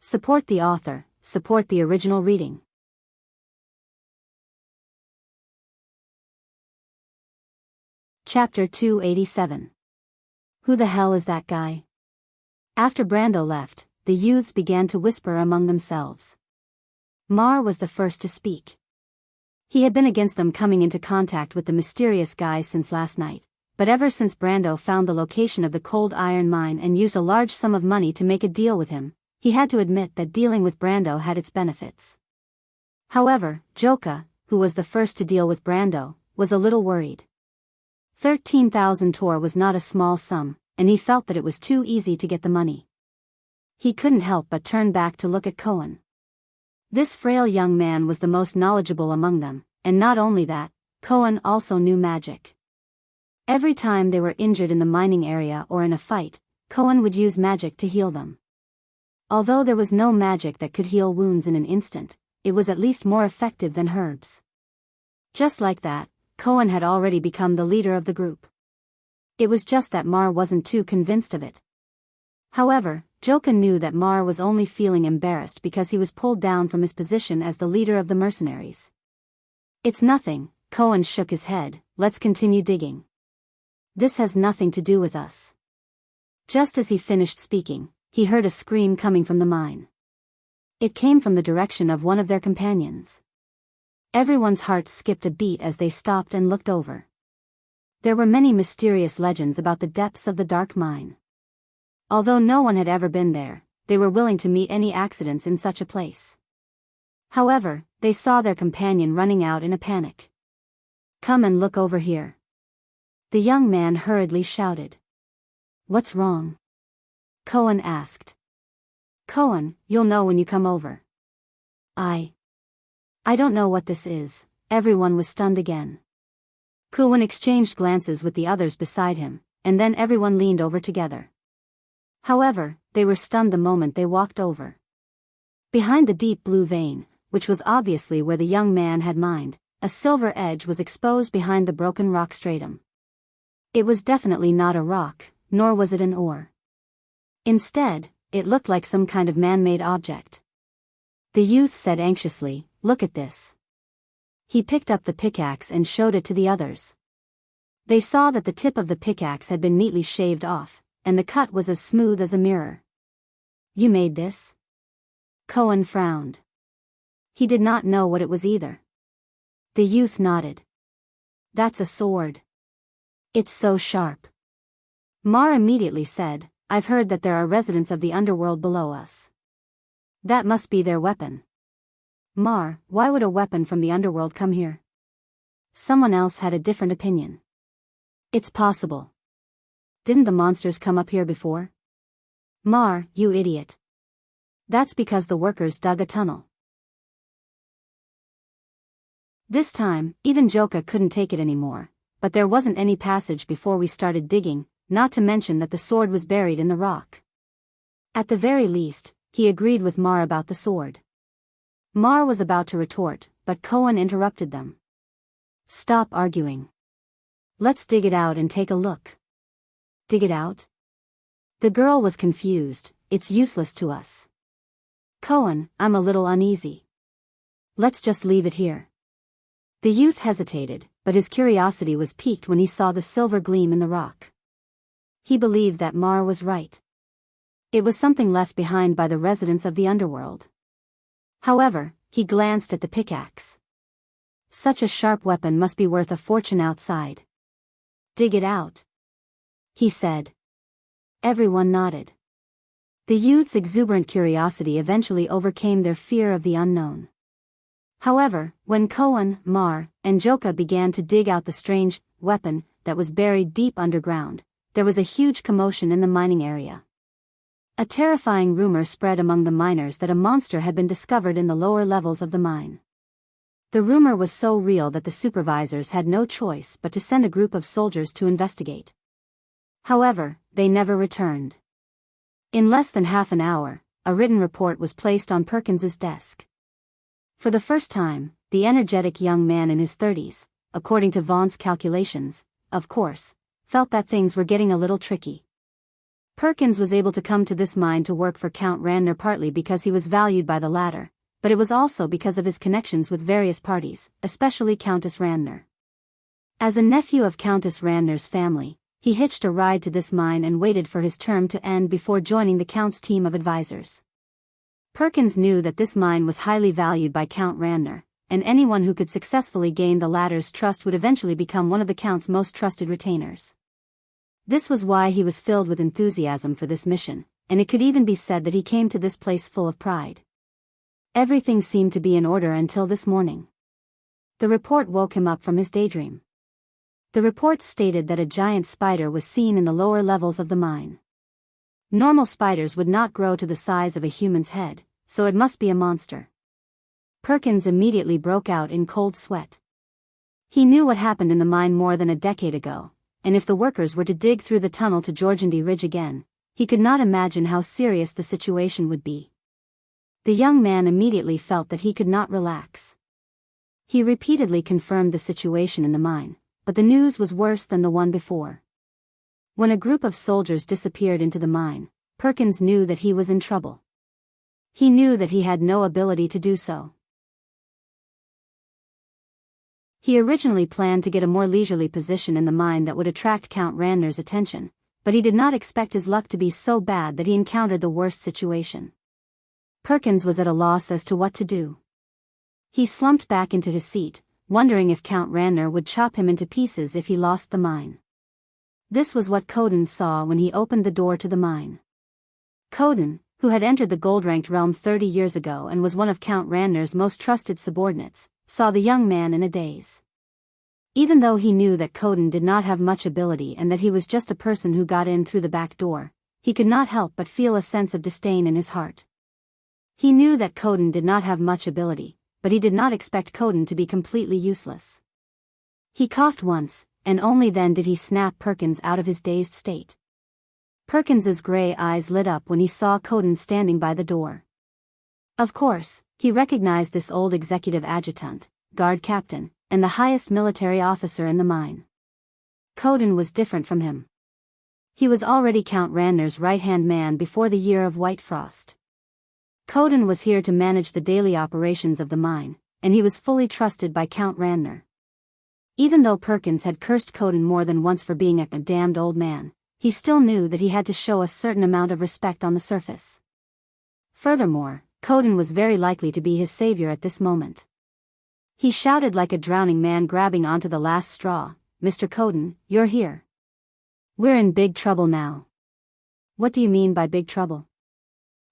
[SPEAKER 1] Support the author, support the original reading. Chapter 287. Who the hell is that guy? After Brando left, the youths began to whisper among themselves. Mar was the first to speak. He had been against them coming into contact with the mysterious guy since last night, but ever since Brando found the location of the cold iron mine and used a large sum of money to make a deal with him, he had to admit that dealing with Brando had its benefits. However, Joka, who was the first to deal with Brando, was a little worried. 13,000 tor was not a small sum, and he felt that it was too easy to get the money. He couldn't help but turn back to look at Cohen. This frail young man was the most knowledgeable among them, and not only that, Cohen also knew magic. Every time they were injured in the mining area or in a fight, Cohen would use magic to heal them. Although there was no magic that could heal wounds in an instant, it was at least more effective than herbs. Just like that, Cohen had already become the leader of the group. It was just that Mar wasn't too convinced of it. However, Joka knew that Mar was only feeling embarrassed because he was pulled down from his position as the leader of the mercenaries. It's nothing, Cohen shook his head, let's continue digging. This has nothing to do with us. Just as he finished speaking, he heard a scream coming from the mine. It came from the direction of one of their companions. Everyone's heart skipped a beat as they stopped and looked over. There were many mysterious legends about the depths of the dark mine. Although no one had ever been there, they were willing to meet any accidents in such a place. However, they saw their companion running out in a panic. Come and look over here. The young man hurriedly shouted. What's wrong? Cohen asked. Cohen, you'll know when you come over. I don't know what this is. Everyone was stunned again. Cohen exchanged glances with the others beside him, and then everyone leaned over together. However, they were stunned the moment they walked over. Behind the deep blue vein, which was obviously where the young man had mined, a silver edge was exposed behind the broken rock stratum. It was definitely not a rock, nor was it an ore. Instead, it looked like some kind of man-made object. The youth said anxiously, look at this. He picked up the pickaxe and showed it to the others. They saw that the tip of the pickaxe had been neatly shaved off, and the cut was as smooth as a mirror. You made this? Cohen frowned. He did not know what it was either. The youth nodded. That's a sword. It's so sharp. Mar immediately said, I've heard that there are residents of the underworld below us. That must be their weapon. Mar, why would a weapon from the underworld come here? Someone else had a different opinion. It's possible. Didn't the monsters come up here before? Mar, you idiot. That's because the workers dug a tunnel. This time, even Joka couldn't take it anymore, but there wasn't any passage before we started digging, not to mention that the sword was buried in the rock. At the very least, he agreed with Mar about the sword. Mar was about to retort, but Cohen interrupted them. Stop arguing. Let's dig it out and take a look. Dig it out? The girl was confused, it's useless to us. Cohen, I'm a little uneasy. Let's just leave it here. The youth hesitated, but his curiosity was piqued when he saw the silver gleam in the rock. He believed that Mar was right. It was something left behind by the residents of the underworld. However, he glanced at the pickaxe. Such a sharp weapon must be worth a fortune outside. Dig it out, he said. Everyone nodded. The youth's exuberant curiosity eventually overcame their fear of the unknown. However, when Koan, Mar, and Joka began to dig out the strange weapon that was buried deep underground, there was a huge commotion in the mining area. A terrifying rumor spread among the miners that a monster had been discovered in the lower levels of the mine. The rumor was so real that the supervisors had no choice but to send a group of soldiers to investigate. However, they never returned. In less than half an hour, a written report was placed on Perkins's desk. For the first time, the energetic young man in his 30s, according to Vaughn's calculations, of course, felt that things were getting a little tricky. Perkins was able to come to this mine to work for Count Randner partly because he was valued by the latter, but it was also because of his connections with various parties, especially Countess Randner. As a nephew of Countess Randner's family, he hitched a ride to this mine and waited for his term to end before joining the Count's team of advisors. Perkins knew that this mine was highly valued by Count Randner, and anyone who could successfully gain the latter's trust would eventually become one of the Count's most trusted retainers. This was why he was filled with enthusiasm for this mission, and it could even be said that he came to this place full of pride. Everything seemed to be in order until this morning. The report woke him up from his daydream. The report stated that a giant spider was seen in the lower levels of the mine. Normal spiders would not grow to the size of a human's head, so it must be a monster. Perkins immediately broke out in cold sweat. He knew what happened in the mine more than a decade ago, and if the workers were to dig through the tunnel to Georgandy Ridge again, he could not imagine how serious the situation would be. The young man immediately felt that he could not relax. He repeatedly confirmed the situation in the mine, but the news was worse than the one before. When a group of soldiers disappeared into the mine, Perkins knew that he was in trouble. He knew that he had no ability to do so. He originally planned to get a more leisurely position in the mine that would attract Count Randner's attention, but he did not expect his luck to be so bad that he encountered the worst situation. Perkins was at a loss as to what to do. He slumped back into his seat, wondering if Count Randner would chop him into pieces if he lost the mine. This was what Koden saw when he opened the door to the mine. Koden, who had entered the gold-ranked realm 30 years ago and was one of Count Randner's most trusted subordinates, saw the young man in a daze. Even though he knew that Koden did not have much ability and that he was just a person who got in through the back door, he could not help but feel a sense of disdain in his heart. He knew that Koden did not have much ability, but he did not expect Koden to be completely useless. He coughed once, and only then did he snap Perkins out of his dazed state. Perkins's gray eyes lit up when he saw Koden standing by the door. Of course, he recognized this old executive adjutant, guard captain, and the highest military officer in the mine. Koden was different from him. He was already Count Randner's right-hand man before the year of White Frost. Koden was here to manage the daily operations of the mine, and he was fully trusted by Count Randner. Even though Perkins had cursed Koden more than once for being a damned old man, he still knew that he had to show a certain amount of respect on the surface. Furthermore, Koden was very likely to be his savior at this moment. He shouted like a drowning man grabbing onto the last straw, "Mr. Koden, you're here. We're in big trouble now." "What do you mean by big trouble?"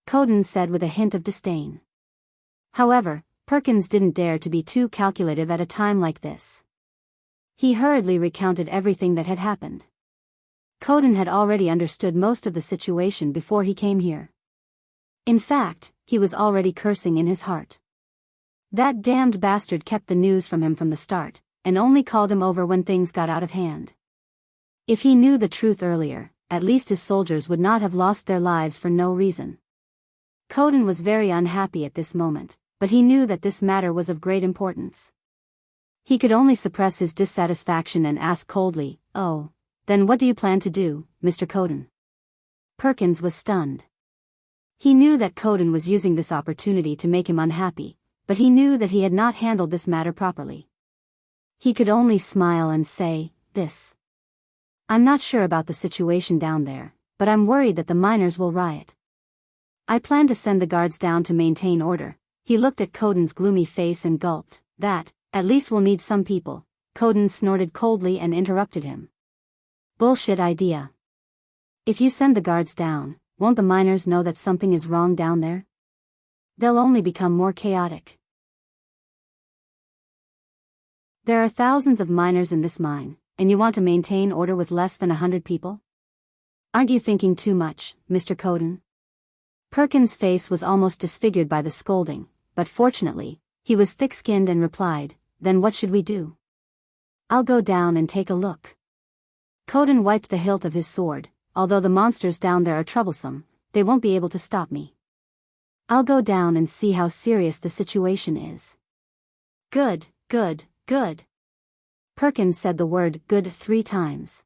[SPEAKER 1] Koden said with a hint of disdain. However, Perkins didn't dare to be too calculative at a time like this. He hurriedly recounted everything that had happened. Koden had already understood most of the situation before he came here. In fact, he was already cursing in his heart. That damned bastard kept the news from him from the start, and only called him over when things got out of hand. If he knew the truth earlier, at least his soldiers would not have lost their lives for no reason. Koden was very unhappy at this moment, but he knew that this matter was of great importance. He could only suppress his dissatisfaction and ask coldly, "Oh, then what do you plan to do, Mr. Koden?" Perkins was stunned. He knew that Koden was using this opportunity to make him unhappy, but he knew that he had not handled this matter properly. He could only smile and say, "I'm not sure about the situation down there, but I'm worried that the miners will riot. I plan to send the guards down to maintain order." He looked at Koden's gloomy face and gulped. "That, at least we'll need some people." Koden snorted coldly and interrupted him. "Bullshit idea. If you send the guards down, won't the miners know that something is wrong down there? They'll only become more chaotic. There are thousands of miners in this mine, and you want to maintain order with less than 100 people? Aren't you thinking too much, Mr. Coden? Perkins' face was almost disfigured by the scolding, but fortunately, he was thick-skinned and replied, "Then what should we do?" "I'll go down and take a look." Coden wiped the hilt of his sword. "Although the monsters down there are troublesome, they won't be able to stop me. I'll go down and see how serious the situation is." "Good, good, good." Perkins said the word "good" 3 times.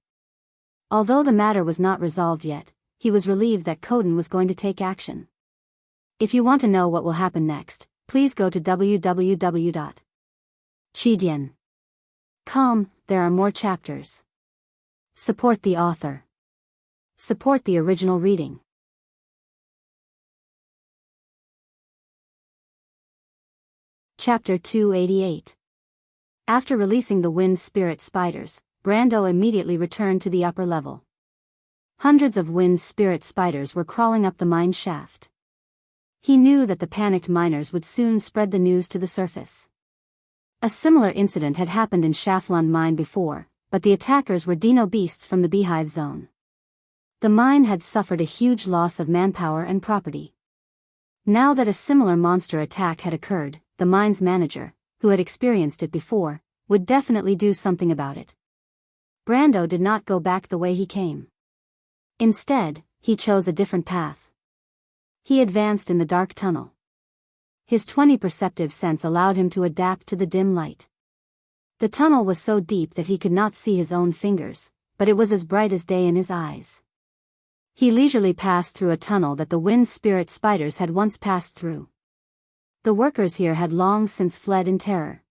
[SPEAKER 1] Although the matter was not resolved yet, he was relieved that Coden was going to take action. If you want to know what will happen next, please go to www.chidian.com. There are more chapters. Support the author. Support the original reading. Chapter 288. After releasing the wind spirit spiders, Brando immediately returned to the upper level. Hundreds of wind spirit spiders were crawling up the mine shaft. He knew that the panicked miners would soon spread the news to the surface. A similar incident had happened in Shaflund mine before, but the attackers were dino beasts from the beehive zone. The mine had suffered a huge loss of manpower and property. Now that a similar monster attack had occurred, the mine's manager, who had experienced it before, would definitely do something about it. Brando did not go back the way he came. Instead, he chose a different path. He advanced in the dark tunnel. His 20 perceptive sense allowed him to adapt to the dim light. The tunnel was so deep that he could not see his own fingers, but it was as bright as day in his eyes. He leisurely passed through a tunnel that the wind spirit spiders had once passed through. The workers here had long since fled in terror.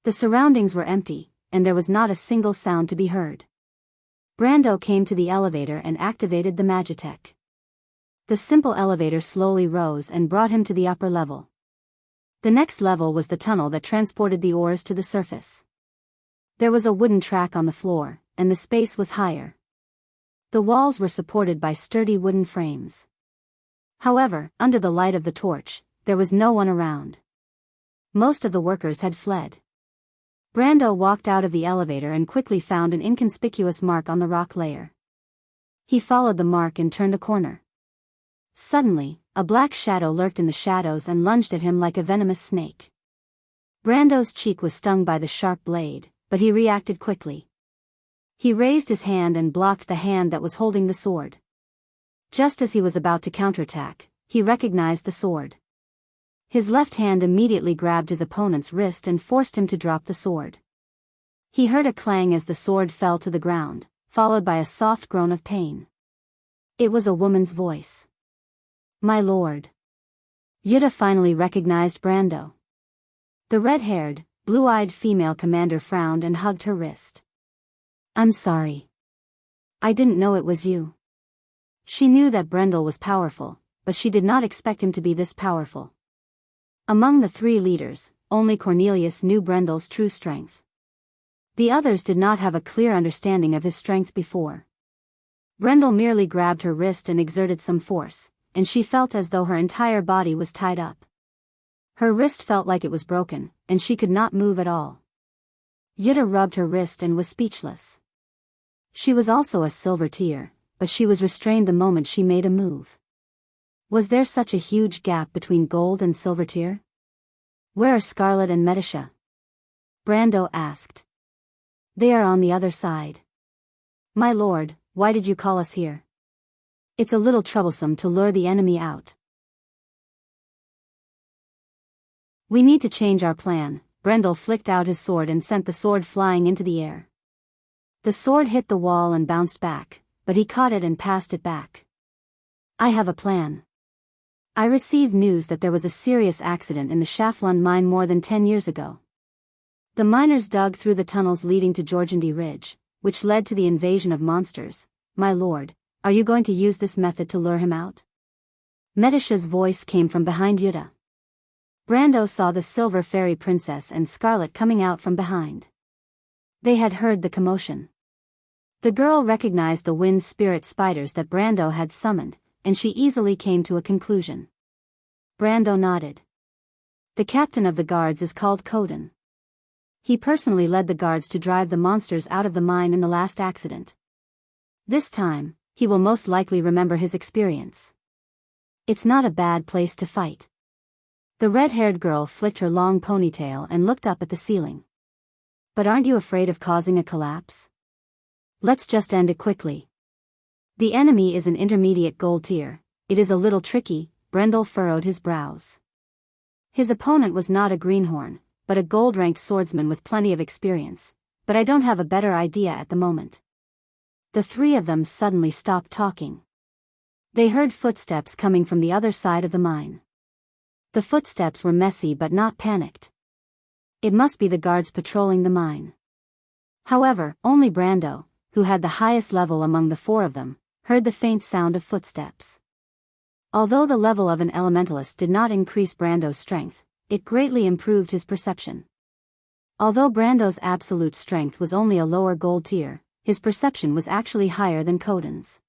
[SPEAKER 1] The surroundings were empty, and there was not a single sound to be heard. Brando came to the elevator and activated the Magitech. The simple elevator slowly rose and brought him to the upper level. The next level was the tunnel that transported the ores to the surface. There was a wooden track on the floor, and the space was higher. The walls were supported by sturdy wooden frames. However, under the light of the torch, there was no one around. Most of the workers had fled. Brando walked out of the elevator and quickly found an inconspicuous mark on the rock layer. He followed the mark and turned a corner. Suddenly, a black shadow lurked in the shadows and lunged at him like a venomous snake. Brando's cheek was stung by the sharp blade, but he reacted quickly. He raised his hand and blocked the hand that was holding the sword. Just as he was about to counterattack, he recognized the sword. His left hand immediately grabbed his opponent's wrist and forced him to drop the sword. He heard a clang as the sword fell to the ground, followed by a soft groan of pain. It was a woman's voice. "My lord." Yuta finally recognized Brando. The red-haired, blue-eyed female commander frowned and hugged her wrist. "I'm sorry. I didn't know it was you." She knew that Brendel was powerful, but she did not expect him to be this powerful. Among the 3 leaders, only Cornelius knew Brendel's true strength. The others did not have a clear understanding of his strength before. Brendel merely grabbed her wrist and exerted some force, and she felt as though her entire body was tied up. Her wrist felt like it was broken, and she could not move at all. Yuta rubbed her wrist and was speechless. She was also a silver tier, but she was restrained the moment she made a move. Was there such a huge gap between gold and silver tier? "Where are Scarlet and Medisha?" Brando asked. "They are on the other side." "My lord, why did you call us here?" "It's a little troublesome to lure the enemy out. We need to change our plan." Brendel flicked out his sword and sent the sword flying into the air. The sword hit the wall and bounced back, but he caught it and passed it back. "I have a plan. I received news that there was a serious accident in the Shaflund mine more than 10 years ago. The miners dug through the tunnels leading to Jorgendy Ridge, which led to the invasion of monsters. My lord, are you going to use this method to lure him out?" Medisha's voice came from behind Yuta. Brando saw the Silver Fairy Princess and Scarlet coming out from behind. They had heard the commotion. The girl recognized the wind spirit spiders that Brando had summoned, and she easily came to a conclusion. Brando nodded. The captain of the guards is called Coden. He personally led the guards to drive the monsters out of the mine in the last accident. This time, he will most likely remember his experience. It's not a bad place to fight. The red-haired girl flicked her long ponytail and looked up at the ceiling. But aren't you afraid of causing a collapse? Let's just end it quickly. The enemy is an intermediate gold tier. It is a little tricky. Brendel furrowed his brows. His opponent was not a greenhorn, but a gold-ranked swordsman with plenty of experience, but I don't have a better idea at the moment. The three of them suddenly stopped talking. They heard footsteps coming from the other side of the mine. The footsteps were messy but not panicked. It must be the guards patrolling the mine. However, only Brando, who had the highest level among the four of them, heard the faint sound of footsteps. Although the level of an elementalist did not increase Brando's strength, it greatly improved his perception. Although Brando's absolute strength was only a lower gold tier, his perception was actually higher than Coden's.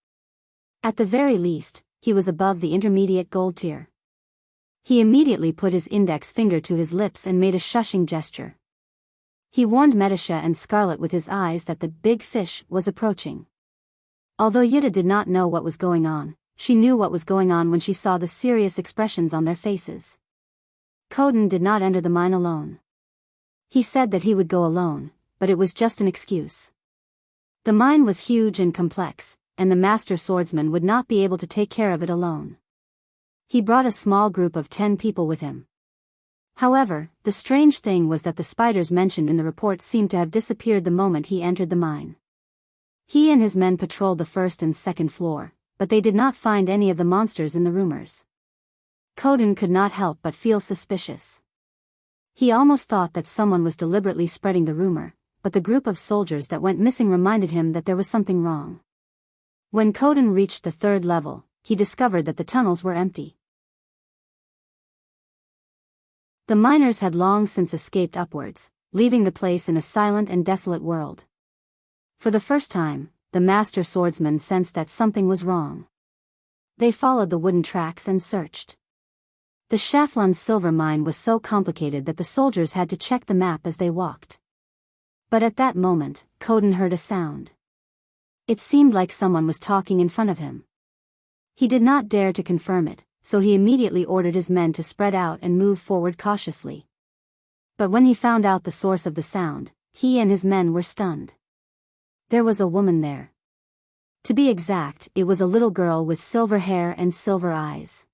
[SPEAKER 1] At the very least, he was above the intermediate gold tier. He immediately put his index finger to his lips and made a shushing gesture. He warned Metasha and Scarlet with his eyes that the big fish was approaching. Although Yuta did not know what was going on, she knew what was going on when she saw the serious expressions on their faces. Coden did not enter the mine alone. He said that he would go alone, but it was just an excuse. The mine was huge and complex, and the master swordsman would not be able to take care of it alone. He brought a small group of 10 people with him. However, the strange thing was that the spiders mentioned in the report seemed to have disappeared the moment he entered the mine. He and his men patrolled the first and second floor, but they did not find any of the monsters in the rumors. Coden could not help but feel suspicious. He almost thought that someone was deliberately spreading the rumor, but the group of soldiers that went missing reminded him that there was something wrong. When Coden reached the third level, he discovered that the tunnels were empty. The miners had long since escaped upwards, leaving the place in a silent and desolate world. For the first time, the master swordsman sensed that something was wrong. They followed the wooden tracks and searched. The Shaflun silver mine was so complicated that the soldiers had to check the map as they walked. But at that moment, Coden heard a sound. It seemed like someone was talking in front of him. He did not dare to confirm it, so he immediately ordered his men to spread out and move forward cautiously. But when he found out the source of the sound, he and his men were stunned. There was a woman there. To be exact, it was a little girl with silver hair and silver eyes.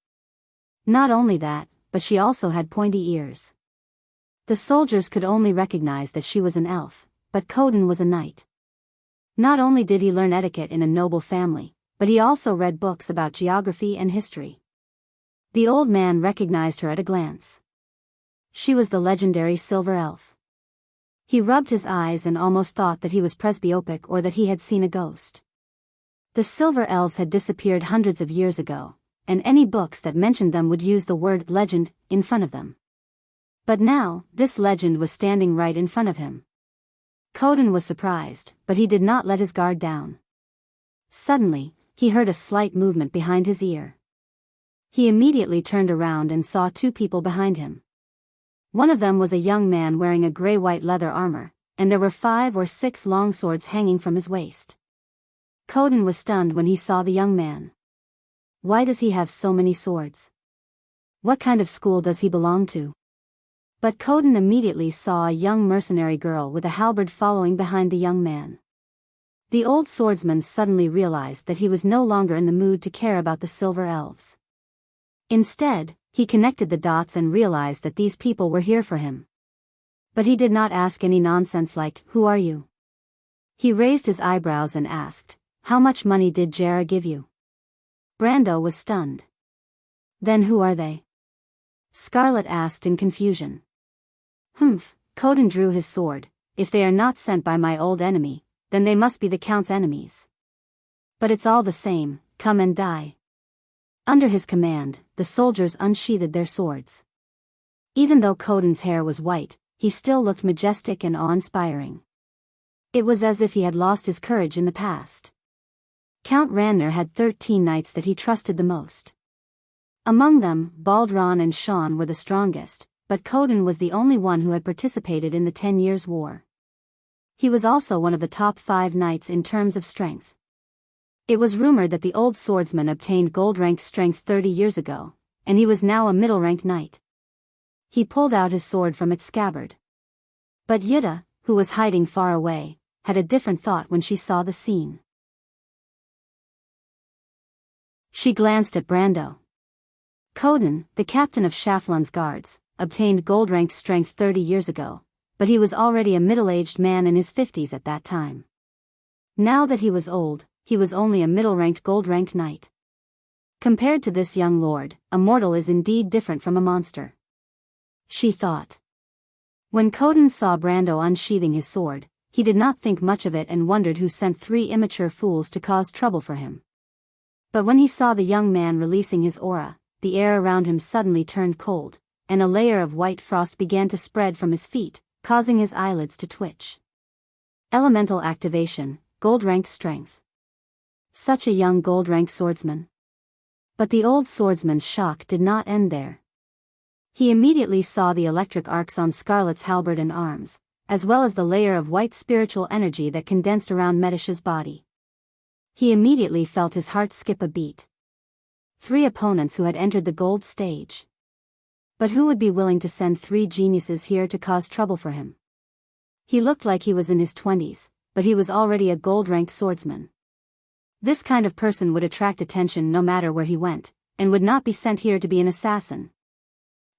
[SPEAKER 1] Not only that, but she also had pointy ears. The soldiers could only recognize that she was an elf, but Coden was a knight. Not only did he learn etiquette in a noble family, but he also read books about geography and history. The old man recognized her at a glance. She was the legendary Silver Elf. He rubbed his eyes and almost thought that he was presbyopic or that he had seen a ghost. The Silver Elves had disappeared hundreds of years ago, and any books that mentioned them would use the word legend in front of them. But now, this legend was standing right in front of him. Coden was surprised, but he did not let his guard down. Suddenly, he heard a slight movement behind his ear. He immediately turned around and saw two people behind him. One of them was a young man wearing a gray-white leather armor, and there were 5 or 6 long swords hanging from his waist. Coden was stunned when he saw the young man. Why does he have so many swords? What kind of school does he belong to? But Coden immediately saw a young mercenary girl with a halberd following behind the young man. The old swordsman suddenly realized that he was no longer in the mood to care about the Silver Elves. Instead, he connected the dots and realized that these people were here for him. But he did not ask any nonsense like, "Who are you?" He raised his eyebrows and asked, "How much money did Jera give you?" Brando was stunned. "Then who are they?" Scarlet asked in confusion. "Humph," Coden drew his sword. "If they are not sent by my old enemy, then they must be the Count's enemies. But it's all the same, come and die." Under his command, the soldiers unsheathed their swords. Even though Coden's hair was white, he still looked majestic and awe-inspiring. It was as if he had lost his courage in the past. Count Randner had 13 knights that he trusted the most. Among them, Baldron and Sean were the strongest, but Coden was the only one who had participated in the 10 Years' War. He was also one of the top 5 knights in terms of strength. It was rumored that the old swordsman obtained gold-ranked strength 30 years ago, and he was now a middle-ranked knight. He pulled out his sword from its scabbard. But Yida, who was hiding far away, had a different thought when she saw the scene. She glanced at Brando. Coden, the captain of Schaflun's guards, obtained gold-ranked strength 30 years ago, but he was already a middle-aged man in his 50s at that time. Now that he was old, he was only a middle-ranked gold-ranked knight. Compared to this young lord, a mortal is indeed different from a monster. She thought. When Coden saw Brando unsheathing his sword, he did not think much of it and wondered who sent 3 immature fools to cause trouble for him. But when he saw the young man releasing his aura, the air around him suddenly turned cold, and a layer of white frost began to spread from his feet, causing his eyelids to twitch. Elemental activation, gold-ranked strength. Such a young gold-ranked swordsman. But the old swordsman's shock did not end there. He immediately saw the electric arcs on Scarlet's halberd and arms, as well as the layer of white spiritual energy that condensed around Medish's body. He immediately felt his heart skip a beat. 3 opponents who had entered the gold stage. But who would be willing to send 3 geniuses here to cause trouble for him? He looked like he was in his 20s, but he was already a gold-ranked swordsman. This kind of person would attract attention no matter where he went, and would not be sent here to be an assassin.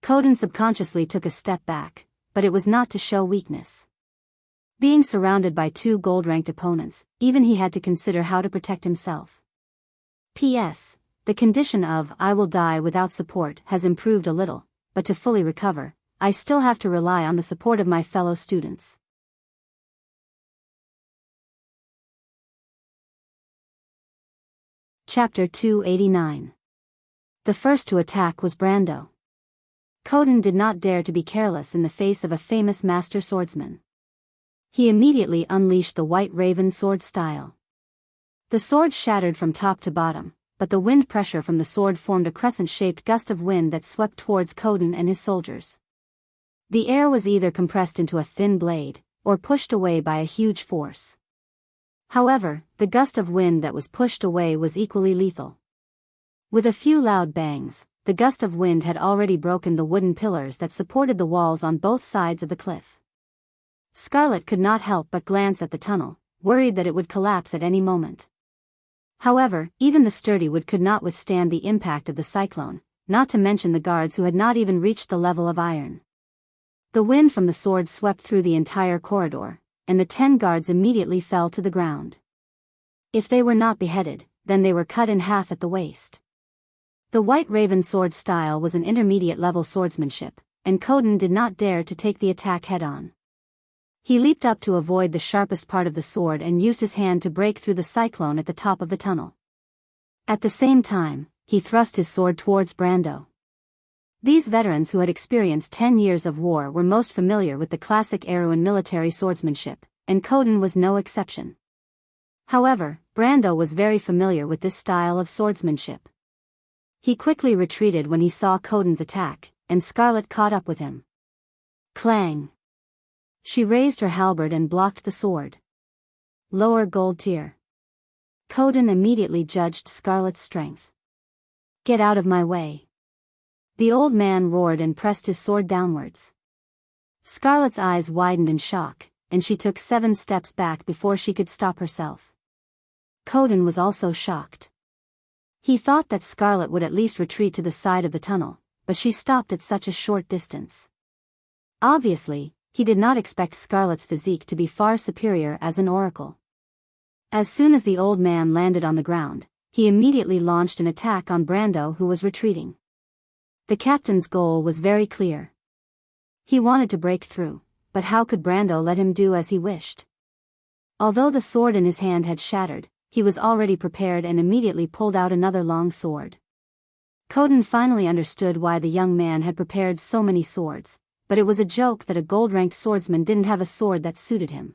[SPEAKER 1] Coden subconsciously took a step back, but it was not to show weakness. Being surrounded by 2 gold-ranked opponents, even he had to consider how to protect himself. P.S. The condition of "I will die without support" has improved a little, but to fully recover, I still have to rely on the support of my fellow students. Chapter 289. The first to attack was Brando. Coden did not dare to be careless in the face of a famous master swordsman. He immediately unleashed the White Raven sword style. The sword shattered from top to bottom, but the wind pressure from the sword formed a crescent-shaped gust of wind that swept towards Coden and his soldiers. The air was either compressed into a thin blade, or pushed away by a huge force. However, the gust of wind that was pushed away was equally lethal. With a few loud bangs, the gust of wind had already broken the wooden pillars that supported the walls on both sides of the cliff. Scarlet could not help but glance at the tunnel, worried that it would collapse at any moment. However, even the sturdy wood could not withstand the impact of the cyclone, not to mention the guards who had not even reached the level of iron. The wind from the sword swept through the entire corridor, and the 10 guards immediately fell to the ground. If they were not beheaded, then they were cut in half at the waist. The White Raven sword style was an intermediate-level swordsmanship, and Coden did not dare to take the attack head-on. He leaped up to avoid the sharpest part of the sword and used his hand to break through the cyclone at the top of the tunnel. At the same time, he thrust his sword towards Brando. These veterans who had experienced 10 years of war were most familiar with the classic Erewhon military swordsmanship, and Coden was no exception. However, Brando was very familiar with this style of swordsmanship. He quickly retreated when he saw Coden's attack, and Scarlet caught up with him. Clang! She raised her halberd and blocked the sword. Lower gold tier. Coden immediately judged Scarlet's strength. Get out of my way. The old man roared and pressed his sword downwards. Scarlet's eyes widened in shock, and she took 7 steps back before she could stop herself. Coden was also shocked. He thought that Scarlet would at least retreat to the side of the tunnel, but she stopped at such a short distance. Obviously, he did not expect Scarlet's physique to be far superior as an oracle. As soon as the old man landed on the ground, he immediately launched an attack on Brando, who was retreating. The captain's goal was very clear. He wanted to break through, but how could Brando let him do as he wished? Although the sword in his hand had shattered, he was already prepared and immediately pulled out another long sword. Coden finally understood why the young man had prepared so many swords, but it was a joke that a gold-ranked swordsman didn't have a sword that suited him.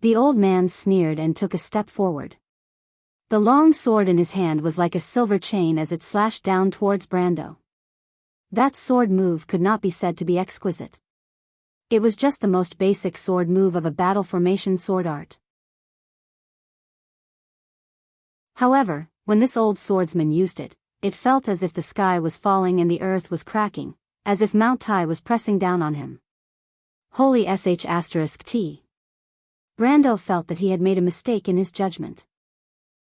[SPEAKER 1] The old man sneered and took a step forward. The long sword in his hand was like a silver chain as it slashed down towards Brando. That sword move could not be said to be exquisite. It was just the most basic sword move of a battle formation sword art. However, when this old swordsman used it, it felt as if the sky was falling and the earth was cracking, as if Mount Tai was pressing down on him. Holy sh*t. Brando felt that he had made a mistake in his judgment.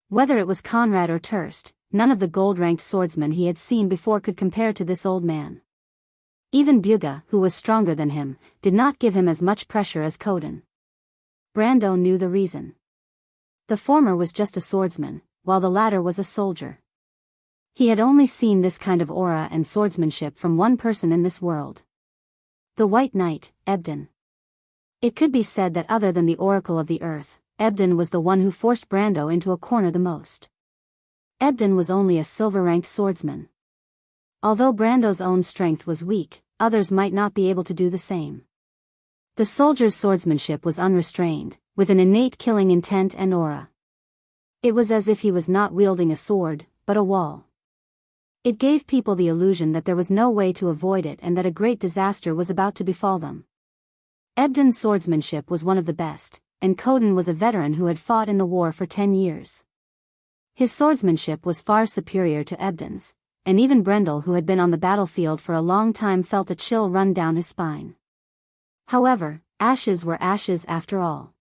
[SPEAKER 1] Whether it was Conrad or Turst, none of the gold-ranked swordsmen he had seen before could compare to this old man. Even Bugha, who was stronger than him, did not give him as much pressure as Coden. Brando knew the reason. The former was just a swordsman, while the latter was a soldier. He had only seen this kind of aura and swordsmanship from one person in this world. The White Knight, Ebden. It could be said that other than the Oracle of the Earth, Ebden was the one who forced Brando into a corner the most. Ebden was only a silver-ranked swordsman. Although Brando's own strength was weak, others might not be able to do the same. The soldier's swordsmanship was unrestrained, with an innate killing intent and aura. It was as if he was not wielding a sword, but a wall. It gave people the illusion that there was no way to avoid it and that a great disaster was about to befall them. Ebden's swordsmanship was one of the best, and Coden was a veteran who had fought in the war for 10 years. His swordsmanship was far superior to Ebden's, and even Brendel, who had been on the battlefield for a long time, felt a chill run down his spine. However, ashes were ashes after all.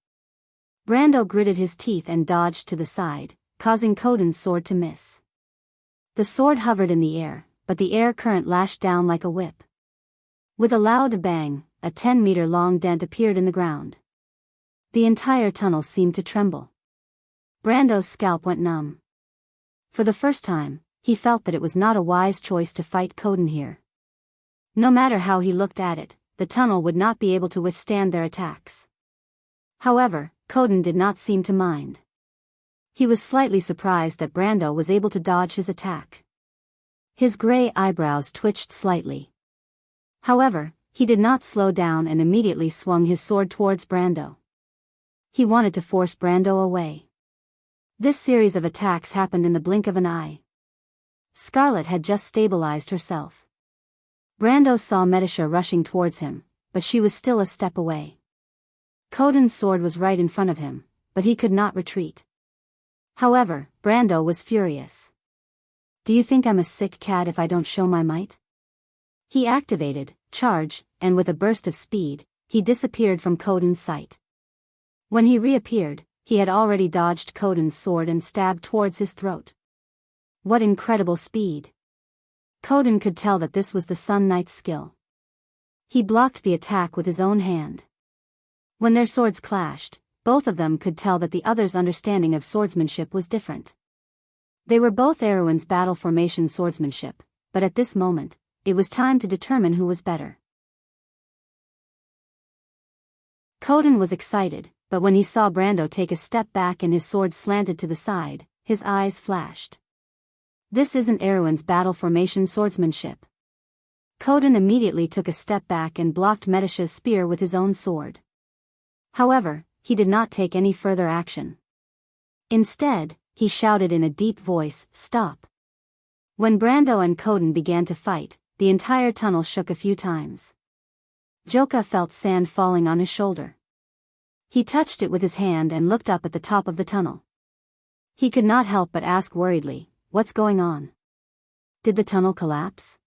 [SPEAKER 1] Brando gritted his teeth and dodged to the side, causing Coden's sword to miss. The sword hovered in the air, but the air current lashed down like a whip. With a loud bang, a 10-meter-long dent appeared in the ground. The entire tunnel seemed to tremble. Brando's scalp went numb. For the first time, he felt that it was not a wise choice to fight Coden here. No matter how he looked at it, the tunnel would not be able to withstand their attacks. However, Coden did not seem to mind. He was slightly surprised that Brando was able to dodge his attack. His gray eyebrows twitched slightly. However, he did not slow down and immediately swung his sword towards Brando. He wanted to force Brando away. This series of attacks happened in the blink of an eye. Scarlet had just stabilized herself. Brando saw Medisha rushing towards him, but she was still a step away. Coden's sword was right in front of him, but he could not retreat. However, Brando was furious. "Do you think I'm a sick cat if I don't show my might?" He activated Charge, and with a burst of speed, he disappeared from Coden's sight. When he reappeared, he had already dodged Coden's sword and stabbed towards his throat. What incredible speed! Coden could tell that this was the Sun Knight's skill. He blocked the attack with his own hand. When their swords clashed, both of them could tell that the other's understanding of swordsmanship was different. They were both Erewhon's battle formation swordsmanship, but at this moment, it was time to determine who was better. Coden was excited, but when he saw Brando take a step back and his sword slanted to the side, his eyes flashed. This isn't Erewhon's battle formation swordsmanship. Coden immediately took a step back and blocked Medisha's spear with his own sword. However, he did not take any further action. Instead, he shouted in a deep voice, "Stop!" When Brando and Coden began to fight, the entire tunnel shook a few times. Joka felt sand falling on his shoulder. He touched it with his hand and looked up at the top of the tunnel. He could not help but ask worriedly, "What's going on? Did the tunnel collapse?"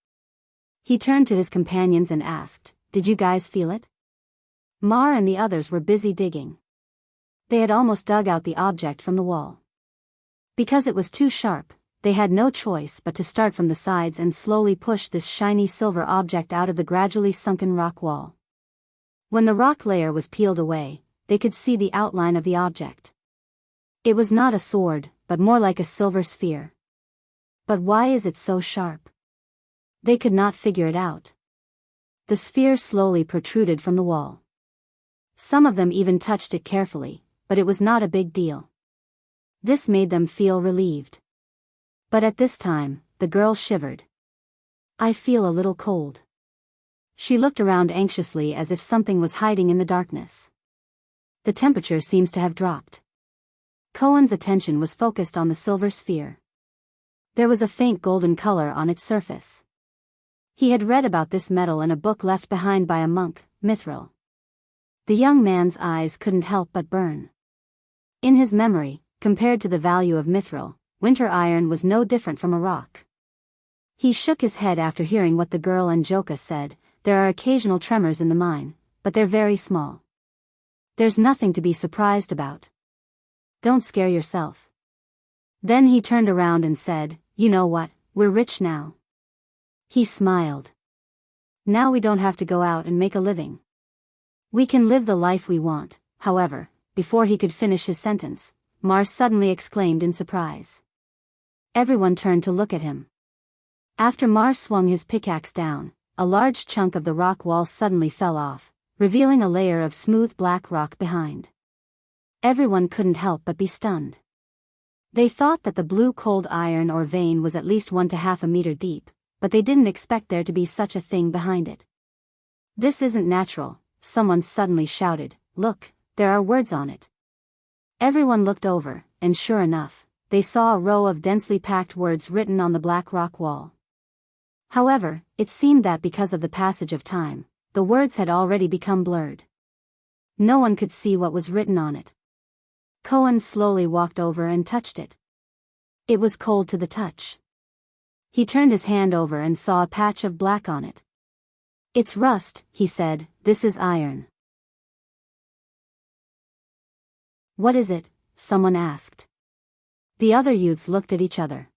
[SPEAKER 1] He turned to his companions and asked, "Did you guys feel it?" Mar and the others were busy digging. They had almost dug out the object from the wall. Because it was too sharp, they had no choice but to start from the sides and slowly push this shiny silver object out of the gradually sunken rock wall. When the rock layer was peeled away, they could see the outline of the object. It was not a sword, but more like a silver sphere. But why is it so sharp? They could not figure it out. The sphere slowly protruded from the wall. Some of them even touched it carefully, but it was not a big deal. This made them feel relieved. But at this time, the girl shivered. "I feel a little cold." She looked around anxiously as if something was hiding in the darkness. the temperature seems to have dropped. Cohen's attention was focused on the silver sphere. There was a faint golden color on its surface. He had read about this metal in a book left behind by a monk, Mithril. The young man's eyes couldn't help but burn. In his memory, compared to the value of Mithril, winter iron was no different from a rock. He shook his head after hearing what the girl and Joka said. There are occasional tremors in the mine, but they're very small. There's nothing to be surprised about. Don't scare yourself. Then he turned around and said, "You know what, we're rich now." He smiled. Now we don't have to go out and make a living. We can live the life we want. However, before he could finish his sentence, Mars suddenly exclaimed in surprise. Everyone turned to look at him. After Mars swung his pickaxe down, a large chunk of the rock wall suddenly fell off, revealing a layer of smooth black rock behind. Everyone couldn't help but be stunned. They thought that the blue cold iron or vein was at least 1 to 1/2 meter deep, but they didn't expect there to be such a thing behind it. "This isn't natural," someone suddenly shouted. "Look, there are words on it." Everyone looked over, and sure enough, they saw a row of densely packed words written on the black rock wall. However, it seemed that because of the passage of time, the words had already become blurred. No one could see what was written on it. Cohen slowly walked over and touched it. It was cold to the touch. He turned his hand over and saw a patch of black on it. "It's rust," he said. "This is iron." "What is it?" someone asked. The other youths looked at each other.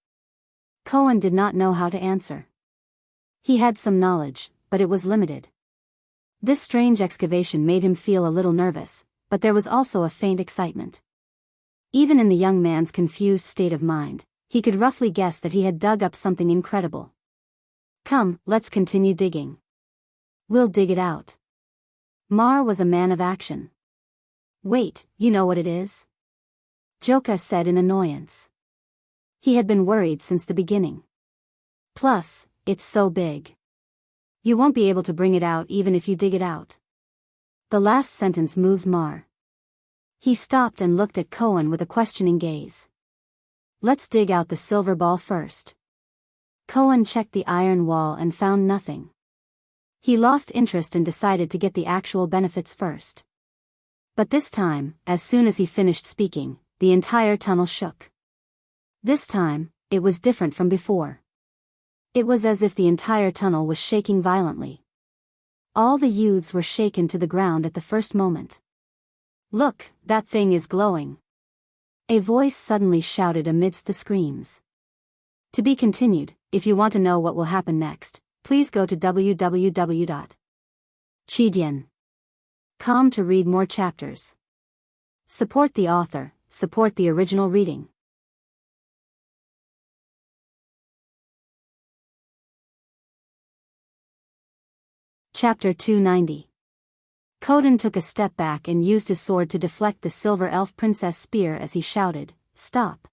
[SPEAKER 1] Cohen did not know how to answer. He had some knowledge, but it was limited. This strange excavation made him feel a little nervous, but there was also a faint excitement. Even in the young man's confused state of mind, he could roughly guess that he had dug up something incredible. "Come, let's continue digging. We'll dig it out." Mar was a man of action. "Wait, you know what it is?" Joka said in annoyance. He had been worried since the beginning. "Plus, it's so big. You won't be able to bring it out even if you dig it out." The last sentence moved Mar. He stopped and looked at Cohen with a questioning gaze. "Let's dig out the silver ball first." Cohen checked the iron wall and found nothing. He lost interest and decided to get the actual benefits first. But this time, as soon as he finished speaking, the entire tunnel shook. This time, it was different from before. It was as if the entire tunnel was shaking violently. All the youths were shaken to the ground at the first moment. "Look, that thing is glowing," a voice suddenly shouted amidst the screams. To be continued. If you want to know what will happen next, please go to www.chidian.com to read more chapters. Support the author, support the original reading. Chapter 290. Coden took a step back and used his sword to deflect the silver elf princess spear as he shouted, "Stop!"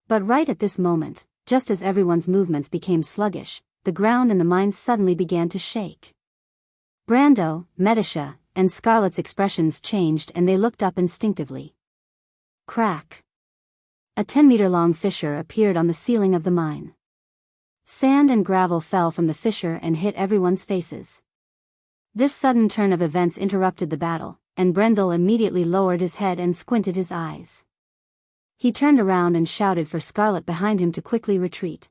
[SPEAKER 1] But right at this moment, just as everyone's movements became sluggish, the ground in the mine suddenly began to shake. Brando, Medisha, and Scarlet's expressions changed and they looked up instinctively. Crack! A 10-meter-long fissure appeared on the ceiling of the mine. Sand and gravel fell from the fissure and hit everyone's faces. This sudden turn of events interrupted the battle, and Brendel immediately lowered his head and squinted his eyes. He turned around and shouted for Scarlet behind him to quickly retreat.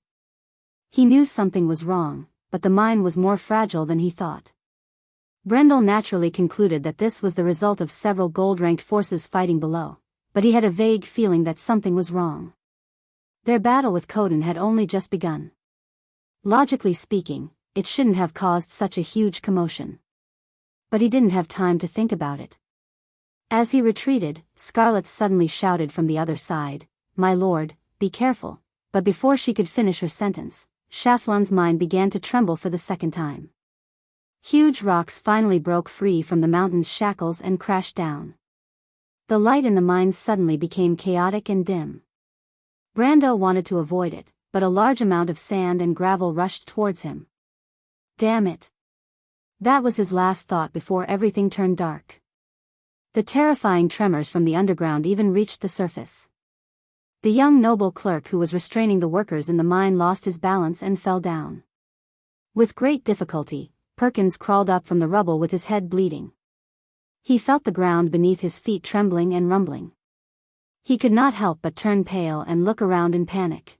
[SPEAKER 1] He knew something was wrong, but the mine was more fragile than he thought. Brendel naturally concluded that this was the result of several gold-ranked forces fighting below, but he had a vague feeling that something was wrong. Their battle with Coden had only just begun. Logically speaking, it shouldn't have caused such a huge commotion. But he didn't have time to think about it. As he retreated, Scarlet suddenly shouted from the other side, "My lord, be careful," but before she could finish her sentence, Shaflan's mind began to tremble for the second time. Huge rocks finally broke free from the mountain's shackles and crashed down. The light in the mine suddenly became chaotic and dim. Brando wanted to avoid it, but a large amount of sand and gravel rushed towards him. Damn it! That was his last thought before everything turned dark. The terrifying tremors from the underground even reached the surface. The young noble clerk who was restraining the workers in the mine lost his balance and fell down. With great difficulty, Perkins crawled up from the rubble with his head bleeding. He felt the ground beneath his feet trembling and rumbling. He could not help but turn pale and look around in panic.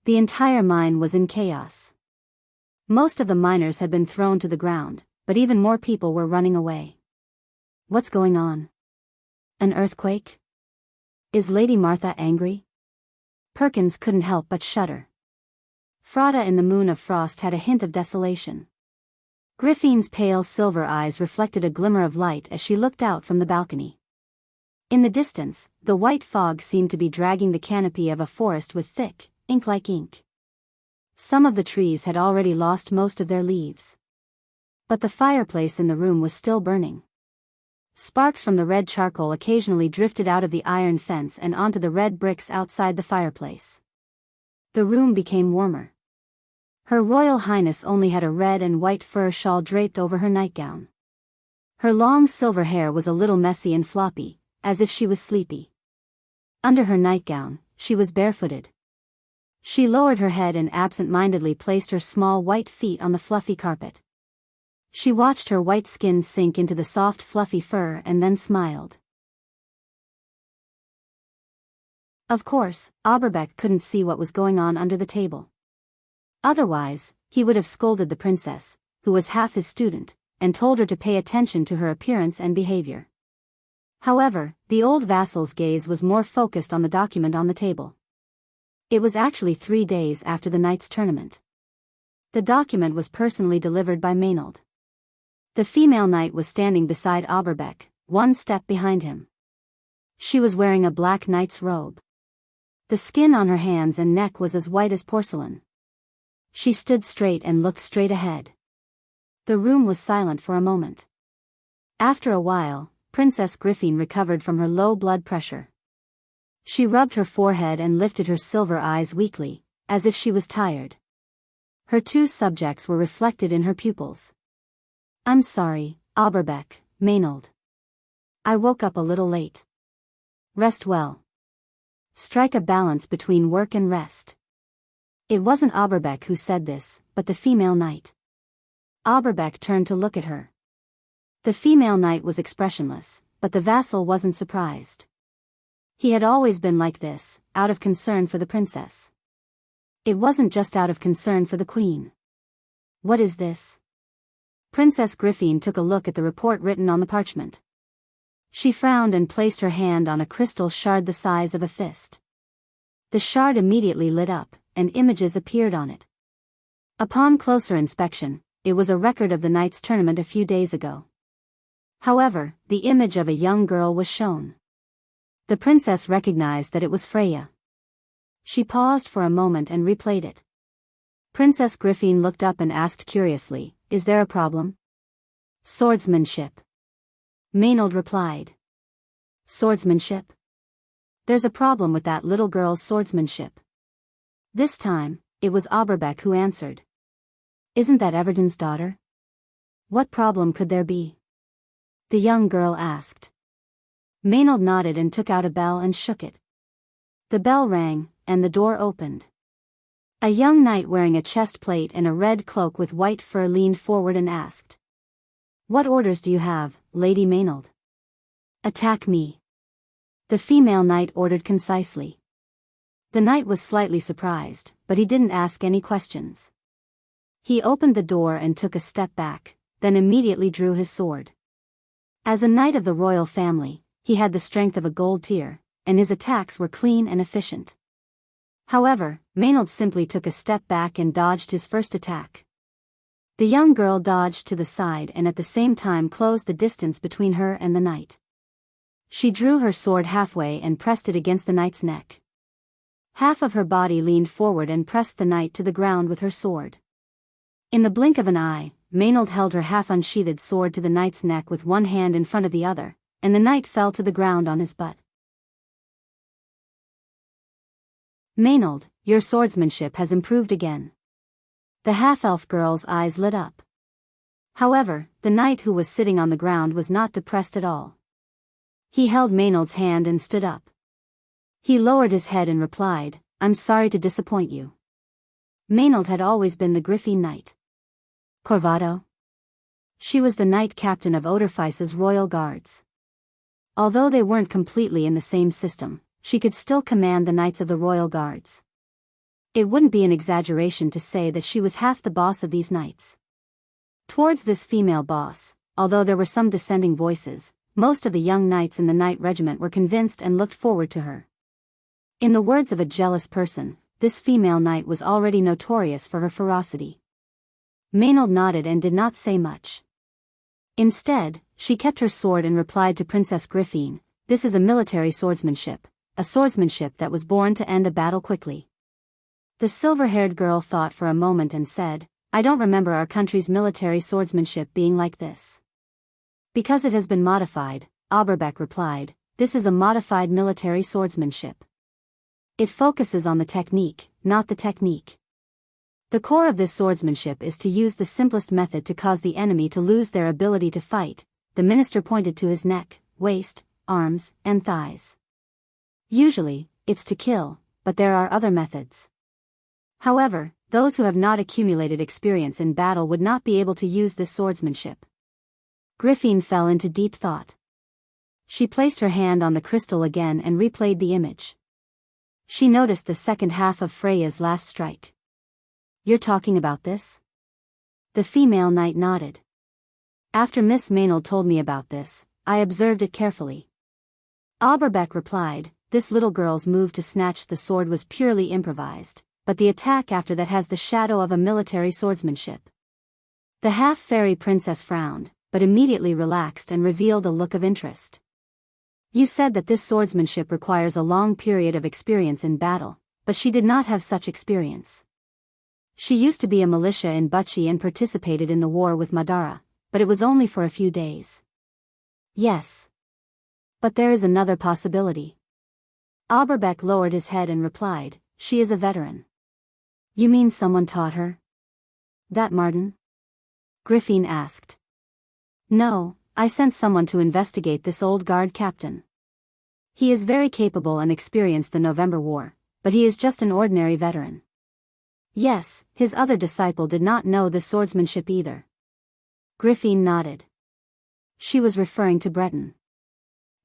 [SPEAKER 1] The entire mine was in chaos. Most of the miners had been thrown to the ground, but even more people were running away. What's going on? An earthquake? Is Lady Martha angry? Perkins couldn't help but shudder. Frada in the moon of frost had a hint of desolation. Griffin's pale silver eyes reflected a glimmer of light as she looked out from the balcony. In the distance, the white fog seemed to be dragging the canopy of a forest with thick, ink-like ink. Some of the trees had already lost most of their leaves. But the fireplace in the room was still burning. Sparks from the red charcoal occasionally drifted out of the iron fence and onto the red bricks outside the fireplace. The room became warmer. Her Royal Highness only had a red and white fur shawl draped over her nightgown. Her long silver hair was a little messy and floppy, as if she was sleepy. Under her nightgown, she was barefooted. She lowered her head and absent-mindedly placed her small white feet on the fluffy carpet. She watched her white skin sink into the soft fluffy fur and then smiled. Of course, Auberbeck couldn't see what was going on under the table. Otherwise, he would have scolded the princess, who was half his student, and told her to pay attention to her appearance and behavior. However, the old vassal's gaze was more focused on the document on the table. It was actually 3 days after the knight's tournament. The document was personally delivered by Maynard. The female knight was standing beside Auberbeck, one step behind him. She was wearing a black knight's robe. The skin on her hands and neck was as white as porcelain. She stood straight and looked straight ahead. The room was silent for a moment. After a while, Princess Griffin recovered from her low blood pressure. She rubbed her forehead and lifted her silver eyes weakly, as if she was tired. Her 2 subjects were reflected in her pupils. I'm sorry, Auberbeck, Maynard. I woke up a little late. Rest well. Strike a balance between work and rest. It wasn't Auberbeck who said this, but the female knight. Auberbeck turned to look at her. The female knight was expressionless, but the vassal wasn't surprised. He had always been like this, out of concern for the princess. It wasn't just out of concern for the queen. What is this? Princess Griffin took a look at the report written on the parchment. She frowned and placed her hand on a crystal shard the size of a fist. The shard immediately lit up, and images appeared on it. Upon closer inspection, it was a record of the knight's tournament a few days ago. However, the image of a young girl was shown. The princess recognized that it was Freya. She paused for a moment and replayed it. Princess Griffin looked up and asked curiously, "Is there a problem?" "Swordsmanship," Maynard replied. "Swordsmanship? There's a problem with that little girl's swordsmanship." This time, it was Auberbeck who answered. "Isn't that Everton's daughter?" "What problem could there be?" the young girl asked. Maynard nodded and took out a bell and shook it. The bell rang, and the door opened. A young knight wearing a chest plate and a red cloak with white fur leaned forward and asked, "What orders do you have, Lady Maynard?" "Attack me," the female knight ordered concisely. The knight was slightly surprised, but he didn't ask any questions. He opened the door and took a step back, then immediately drew his sword. As a knight of the royal family, he had the strength of a gold tier, and his attacks were clean and efficient. However, Maynard simply took a step back and dodged his first attack. The young girl dodged to the side and at the same time closed the distance between her and the knight. She drew her sword halfway and pressed it against the knight's neck. Half of her body leaned forward and pressed the knight to the ground with her sword. In the blink of an eye, Maynard held her half-unsheathed sword to the knight's neck with one hand in front of the other, and the knight fell to the ground on his butt. "Maynard, your swordsmanship has improved again." The half-elf girl's eyes lit up. However, the knight who was sitting on the ground was not depressed at all. He held Maynard's hand and stood up. He lowered his head and replied, "I'm sorry to disappoint you." Maynard had always been the Griffin Knight. Corvado? She was the Knight Captain of Oderfice's Royal Guards. Although they weren't completely in the same system, she could still command the Knights of the Royal Guards. It wouldn't be an exaggeration to say that she was half the boss of these knights. Towards this female boss, although there were some dissenting voices, most of the young knights in the Knight Regiment were convinced and looked forward to her. In the words of a jealous person, this female knight was already notorious for her ferocity. Maynard nodded and did not say much. Instead, she kept her sword and replied to Princess Griffin, "This is a military swordsmanship, a swordsmanship that was born to end a battle quickly." The silver-haired girl thought for a moment and said, "I don't remember our country's military swordsmanship being like this." "Because it has been modified," Auerbach replied, "this is a modified military swordsmanship. It focuses on the technique, not the technique. The core of this swordsmanship is to use the simplest method to cause the enemy to lose their ability to fight." The minister pointed to his neck, waist, arms, and thighs. "Usually, it's to kill, but there are other methods. However, those who have not accumulated experience in battle would not be able to use this swordsmanship." Griffin fell into deep thought. She placed her hand on the crystal again and replayed the image. She noticed the second half of Freya's last strike. "You're talking about this?" The female knight nodded. "After Miss Maynard told me about this, I observed it carefully." Auerbach replied, "This little girl's move to snatch the sword was purely improvised, but the attack after that has the shadow of a military swordsmanship." The half-fairy princess frowned, but immediately relaxed and revealed a look of interest. "You said that this swordsmanship requires a long period of experience in battle, but she did not have such experience. She used to be a militia in Bucci and participated in the war with Madara, but it was only for a few days." "Yes. But there is another possibility." Auerbach lowered his head and replied, "She is a veteran." "You mean someone taught her?" "That Martin?" Griffin asked. "No, I sent someone to investigate this old guard captain. He is very capable and experienced the November War, but he is just an ordinary veteran." "Yes, his other disciple did not know this swordsmanship either." Griffin nodded. She was referring to Breton.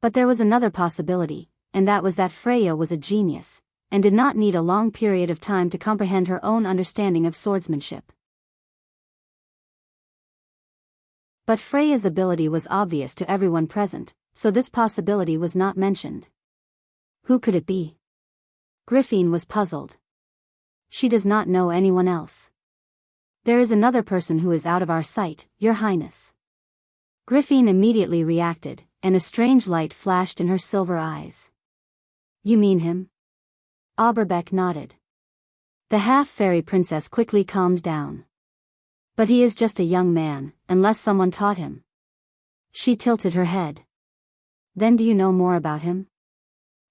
[SPEAKER 1] But there was another possibility, and that was that Freya was a genius, and did not need a long period of time to comprehend her own understanding of swordsmanship. But Freya's ability was obvious to everyone present, so this possibility was not mentioned. Who could it be? Griffin was puzzled. She does not know anyone else. "There is another person who is out of our sight, Your Highness." Griffin immediately reacted, and a strange light flashed in her silver eyes. "You mean him?" Auerbach nodded. The half-fairy princess quickly calmed down. "But he is just a young man, unless someone taught him." She tilted her head. "Then do you know more about him?"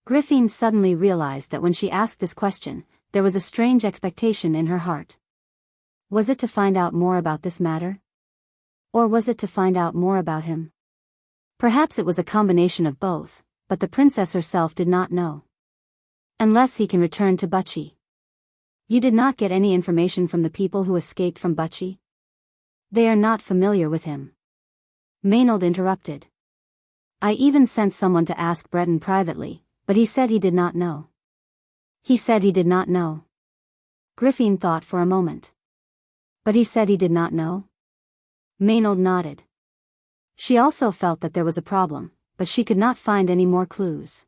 [SPEAKER 1] Griffin suddenly realized that when she asked this question, there was a strange expectation in her heart. Was it to find out more about this matter? Or was it to find out more about him? Perhaps it was a combination of both, but the princess herself did not know. "Unless he can return to Bucci." "You did not get any information from the people who escaped from Bucci?" "They are not familiar with him." Maynard interrupted. "I even sent someone to ask Breton privately, but he said he did not know." "He said he did not know." Griffin thought for a moment. "But he said he did not know?" Maynard nodded. She also felt that there was a problem, but she could not find any more clues.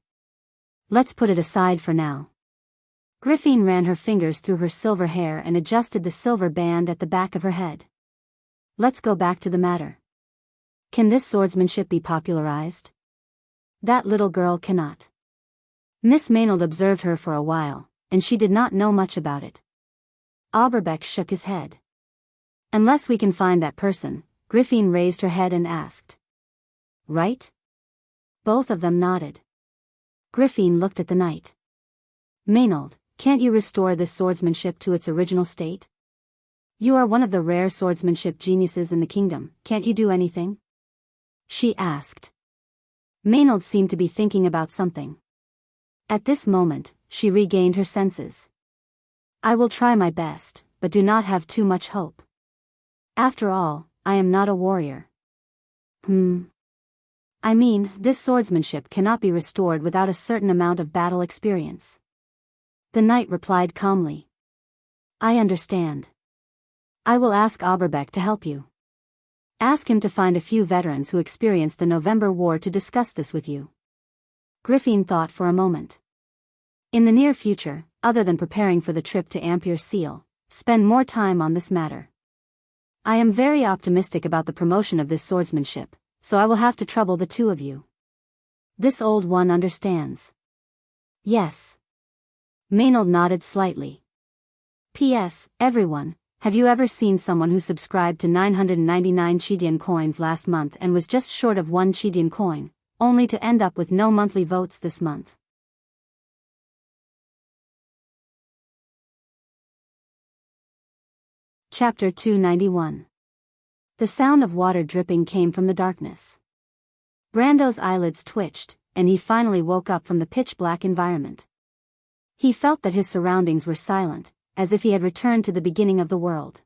[SPEAKER 1] "Let's put it aside for now." Griffin ran her fingers through her silver hair and adjusted the silver band at the back of her head. "Let's go back to the matter. Can this swordsmanship be popularized?" "That little girl cannot." Miss Maynard observed her for a while, and she did not know much about it. Auerbach shook his head. "Unless we can find that person," Griffin raised her head and asked. "Right?" Both of them nodded. Griffin looked at the knight. "Maynard, can't you restore this swordsmanship to its original state? You are one of the rare swordsmanship geniuses in the kingdom, can't you do anything?" she asked. Maynard seemed to be thinking about something. At this moment, she regained her senses. I will try my best, but do not have too much hope. After all, I am not a warrior. I mean, this swordsmanship cannot be restored without a certain amount of battle experience. The knight replied calmly. I understand. I will ask Audiobooks to help you. Ask him to find a few veterans who experienced the November War to discuss this with you. Griffin thought for a moment. In the near future, other than preparing for the trip to Ampere Seal, spend more time on this matter. I am very optimistic about the promotion of this swordsmanship, so I will have to trouble the two of you. This old one understands. Yes. Maynard nodded slightly. P.S. Everyone, have you ever seen someone who subscribed to 999 Chidian coins last month and was just short of 1 Chidian coin, only to end up with no monthly votes this month? Chapter 291. The sound of water dripping came from the darkness. Brando's eyelids twitched, and he finally woke up from the pitch-black environment. He felt that his surroundings were silent, as if he had returned to the beginning of the world.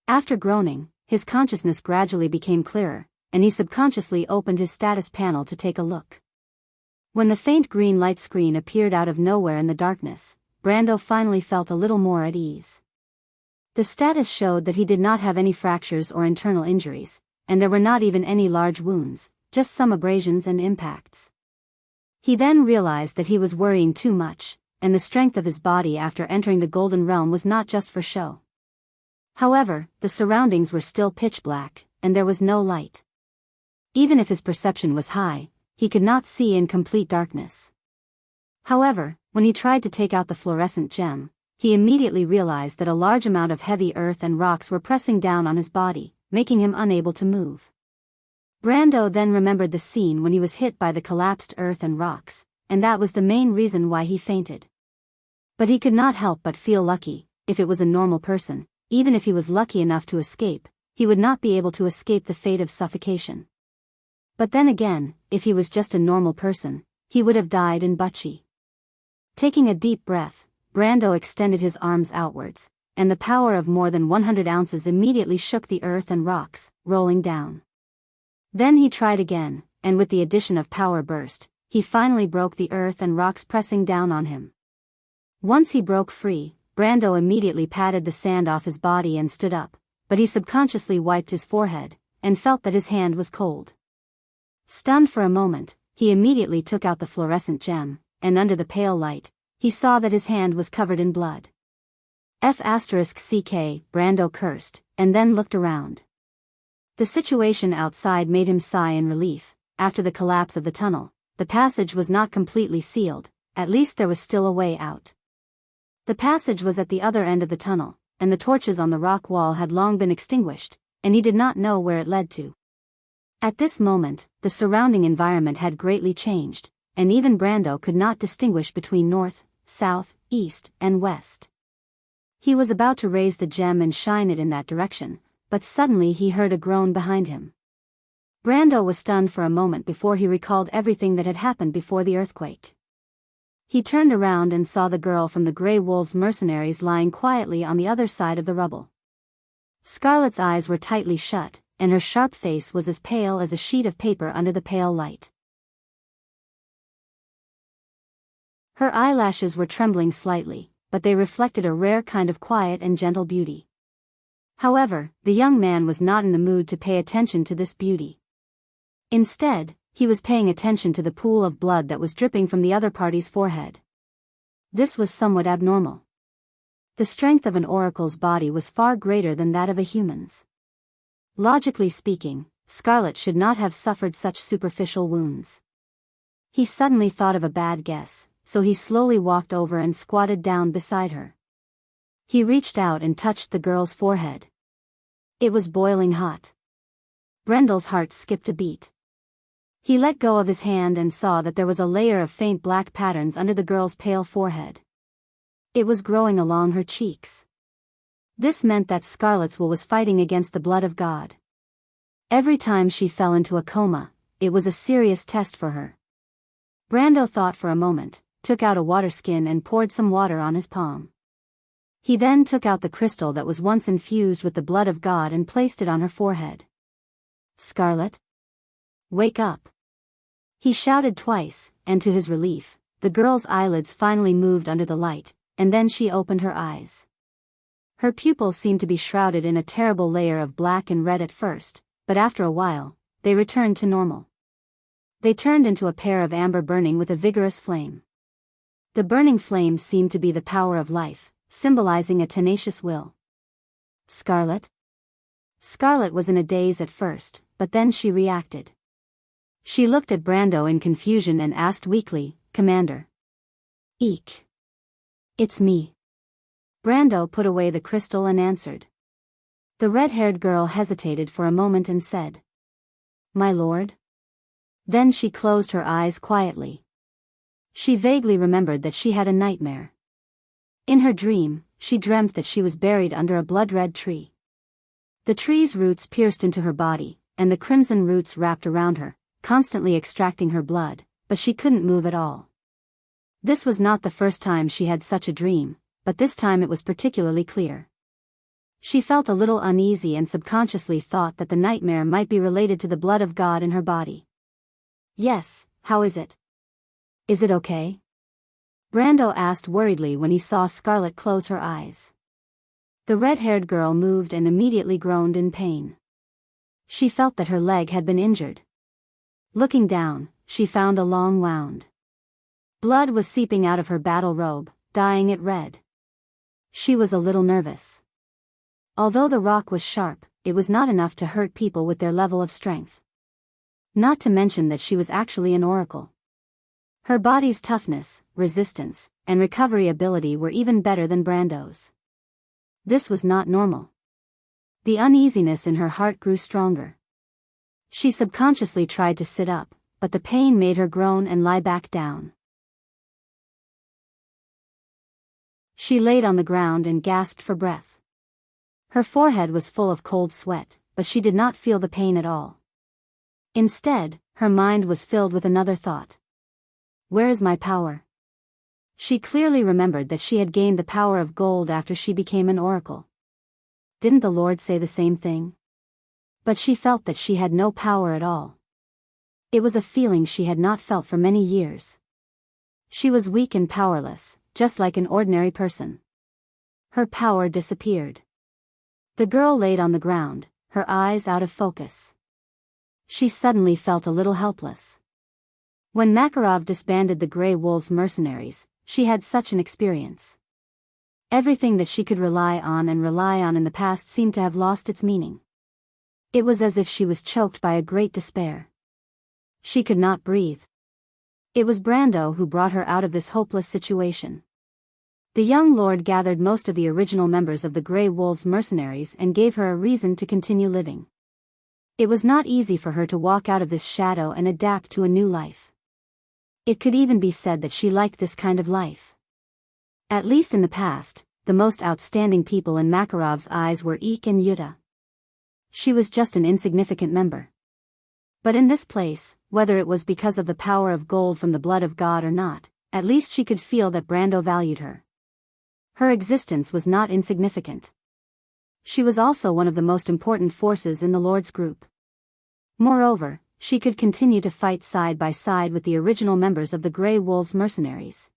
[SPEAKER 1] After groaning, his consciousness gradually became clearer, and he subconsciously opened his status panel to take a look. When the faint green light screen appeared out of nowhere in the darkness, Brando finally felt a little more at ease. The status showed that he did not have any fractures or internal injuries, and there were not even any large wounds, just some abrasions and impacts. He then realized that he was worrying too much, and the strength of his body after entering the Golden Realm was not just for show. However, the surroundings were still pitch black, and there was no light. Even if his perception was high, he could not see in complete darkness. However, when he tried to take out the fluorescent gem, he immediately realized that a large amount of heavy earth and rocks were pressing down on his body, making him unable to move. Brando then remembered the scene when he was hit by the collapsed earth and rocks, and that was the main reason why he fainted. But he could not help but feel lucky. If it was a normal person, even if he was lucky enough to escape, he would not be able to escape the fate of suffocation. But then again, if he was just a normal person, he would have died in Butchie. Taking a deep breath, Brando extended his arms outwards, and the power of more than 100 ounces immediately shook the earth and rocks, rolling down. Then he tried again, and with the addition of power burst, he finally broke the earth and rocks pressing down on him. Once he broke free, Brando immediately patted the sand off his body and stood up, but he subconsciously wiped his forehead, and felt that his hand was cold. Stunned for a moment, he immediately took out the fluorescent gem, and under the pale light, he saw that his hand was covered in blood. F***ck, Brando cursed, and then looked around. The situation outside made him sigh in relief. After the collapse of the tunnel, the passage was not completely sealed, at least there was still a way out. The passage was at the other end of the tunnel, and the torches on the rock wall had long been extinguished, and he did not know where it led to. At this moment, the surrounding environment had greatly changed, and even Brando could not distinguish between north, south, east, and west. He was about to raise the gem and shine it in that direction, but suddenly he heard a groan behind him. Brando was stunned for a moment before he recalled everything that had happened before the earthquake. He turned around and saw the girl from the Grey Wolves mercenaries lying quietly on the other side of the rubble. Scarlett's eyes were tightly shut, and her sharp face was as pale as a sheet of paper under the pale light. Her eyelashes were trembling slightly, but they reflected a rare kind of quiet and gentle beauty. However, the young man was not in the mood to pay attention to this beauty. Instead, he was paying attention to the pool of blood that was dripping from the other party's forehead. This was somewhat abnormal. The strength of an oracle's body was far greater than that of a human's. Logically speaking, Scarlett should not have suffered such superficial wounds. He suddenly thought of a bad guess, so he slowly walked over and squatted down beside her. He reached out and touched the girl's forehead. It was boiling hot. Brendel's heart skipped a beat. He let go of his hand and saw that there was a layer of faint black patterns under the girl's pale forehead. It was growing along her cheeks. This meant that Scarlett's will was fighting against the blood of God. Every time she fell into a coma, it was a serious test for her. Brando thought for a moment, took out a water skin and poured some water on his palm. He then took out the crystal that was once infused with the blood of God and placed it on her forehead. "Scarlet? Wake up!" He shouted twice, and to his relief, the girl's eyelids finally moved under the light, and then she opened her eyes. Her pupils seemed to be shrouded in a terrible layer of black and red at first, but after a while, they returned to normal. They turned into a pair of amber burning with a vigorous flame. The burning flame seemed to be the power of life, symbolizing a tenacious will. "Scarlet?" Scarlet was in a daze at first, but then she reacted. She looked at Brando in confusion and asked weakly, "Commander?" "Eek. It's me." Brando put away the crystal and answered. The red-haired girl hesitated for a moment and said, "My lord?" Then she closed her eyes quietly. She vaguely remembered that she had a nightmare. In her dream, she dreamt that she was buried under a blood-red tree. The tree's roots pierced into her body, and the crimson roots wrapped around her, constantly extracting her blood, but she couldn't move at all. This was not the first time she had such a dream, but this time it was particularly clear. She felt a little uneasy and subconsciously thought that the nightmare might be related to the blood of God in her body. "Yes, how is it? Is it okay?" Brando asked worriedly when he saw Scarlet close her eyes. The red-haired girl moved and immediately groaned in pain. She felt that her leg had been injured. Looking down, she found a long wound. Blood was seeping out of her battle robe, dyeing it red. She was a little nervous. Although the rock was sharp, it was not enough to hurt people with their level of strength. Not to mention that she was actually an oracle. Her body's toughness, resistance, and recovery ability were even better than Brando's. This was not normal. The uneasiness in her heart grew stronger. She subconsciously tried to sit up, but the pain made her groan and lie back down. She laid on the ground and gasped for breath. Her forehead was full of cold sweat, but she did not feel the pain at all. Instead, her mind was filled with another thought. Where is my power? She clearly remembered that she had gained the power of gold after she became an oracle. Didn't the Lord say the same thing? But she felt that she had no power at all. It was a feeling she had not felt for many years. She was weak and powerless, just like an ordinary person. Her power disappeared. The girl laid on the ground, her eyes out of focus. She suddenly felt a little helpless. When Makarov disbanded the Grey Wolves mercenaries, she had such an experience. Everything that she could rely on in the past seemed to have lost its meaning. It was as if she was choked by a great despair. She could not breathe. It was Brando who brought her out of this hopeless situation. The young lord gathered most of the original members of the Grey Wolves mercenaries and gave her a reason to continue living. It was not easy for her to walk out of this shadow and adapt to a new life. It could even be said that she liked this kind of life. At least in the past, the most outstanding people in Makarov's eyes were Eek and Yuta. She was just an insignificant member. But in this place, whether it was because of the power of gold from the blood of God or not, at least she could feel that Brando valued her. Her existence was not insignificant. She was also one of the most important forces in the Lord's group. Moreover, she could continue to fight side by side with the original members of the Grey Wolves mercenaries.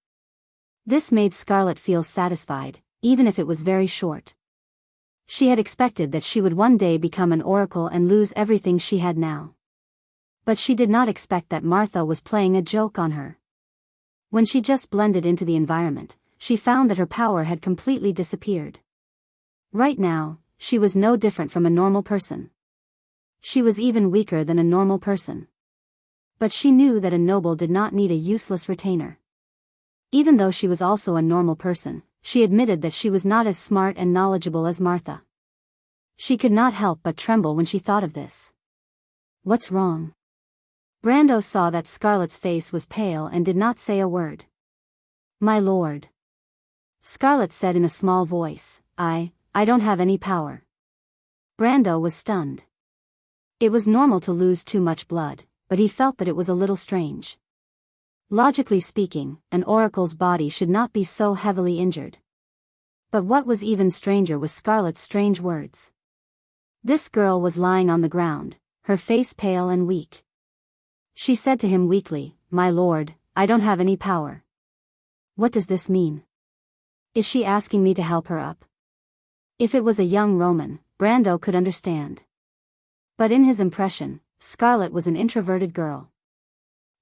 [SPEAKER 1] This made Scarlet feel satisfied, even if it was very short. She had expected that she would one day become an oracle and lose everything she had now. But she did not expect that Martha was playing a joke on her. When she just blended into the environment, she found that her power had completely disappeared. Right now, she was no different from a normal person. She was even weaker than a normal person. But she knew that a noble did not need a useless retainer. Even though she was also a normal person, she admitted that she was not as smart and knowledgeable as Martha. She could not help but tremble when she thought of this. What's wrong? Brando saw that Scarlet's face was pale and did not say a word. My lord. Scarlet said in a small voice, I don't have any power. Brando was stunned. It was normal to lose too much blood, but he felt that it was a little strange. Logically speaking, an oracle's body should not be so heavily injured. But what was even stranger was Scarlet's strange words. This girl was lying on the ground, her face pale and weak. She said to him weakly, "My lord, I don't have any power." What does this mean? Is she asking me to help her up? If it was a young Roman, Brando could understand. But in his impression, Scarlet was an introverted girl.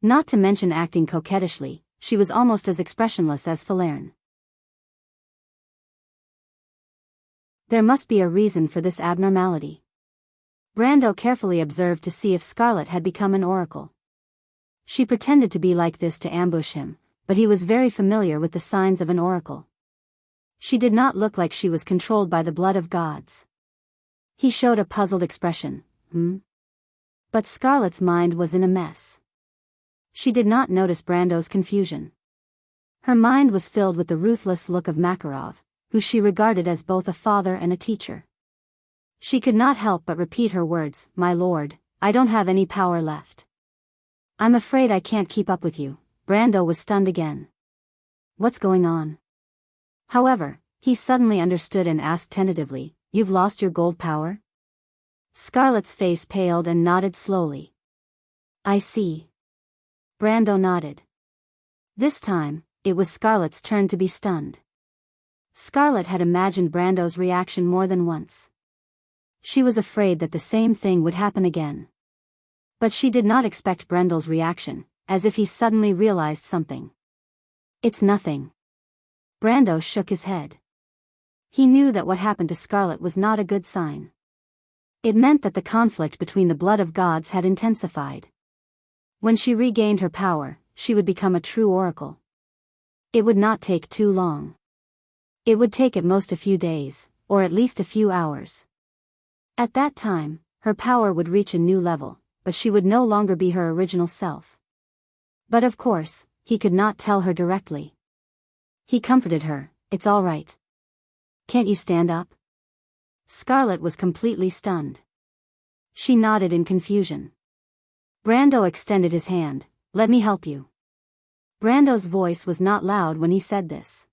[SPEAKER 1] Not to mention acting coquettishly, she was almost as expressionless as Falerne. There must be a reason for this abnormality. Brando carefully observed to see if Scarlet had become an oracle. She pretended to be like this to ambush him, but he was very familiar with the signs of an oracle. She did not look like she was controlled by the blood of gods. He showed a puzzled expression. But Scarlet's mind was in a mess. She did not notice Brando's confusion. Her mind was filled with the ruthless look of Makarov, who she regarded as both a father and a teacher. She could not help but repeat her words, "My lord, I don't have any power left. I'm afraid I can't keep up with you." Brando was stunned again. What's going on? However, he suddenly understood and asked tentatively, "You've lost your gold power?" Scarlet's face paled and nodded slowly. "I see." Brando nodded. This time, it was Scarlet's turn to be stunned. Scarlet had imagined Brando's reaction more than once. She was afraid that the same thing would happen again. But she did not expect Brando's reaction, as if he suddenly realized something. "It's nothing." Brando shook his head. He knew that what happened to Scarlet was not a good sign. It meant that the conflict between the blood of gods had intensified. When she regained her power, she would become a true oracle. It would not take too long. It would take at most a few days, or at least a few hours. At that time, her power would reach a new level, but she would no longer be her original self. But of course, he could not tell her directly. He comforted her, "It's all right. Can't you stand up?" Scarlet was completely stunned. She nodded in confusion. Brando extended his hand, "Let me help you." Brando's voice was not loud when he said this.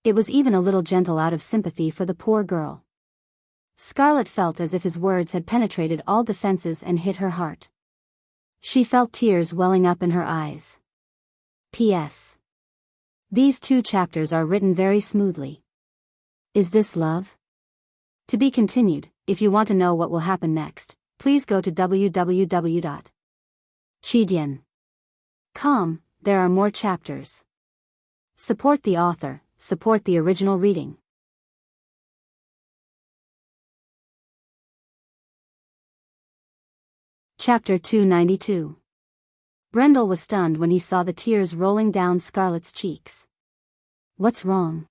[SPEAKER 1] It was even a little gentle out of sympathy for the poor girl. Scarlet felt as if his words had penetrated all defenses and hit her heart. She felt tears welling up in her eyes. P.S. These 2 chapters are written very smoothly. Is this love? To be continued. If you want to know what will happen next, please go to www.chidian.com. There are more chapters. Support the author, support the original reading. Chapter 292. Brendel was stunned when he saw the tears rolling down Scarlet's cheeks. What's wrong?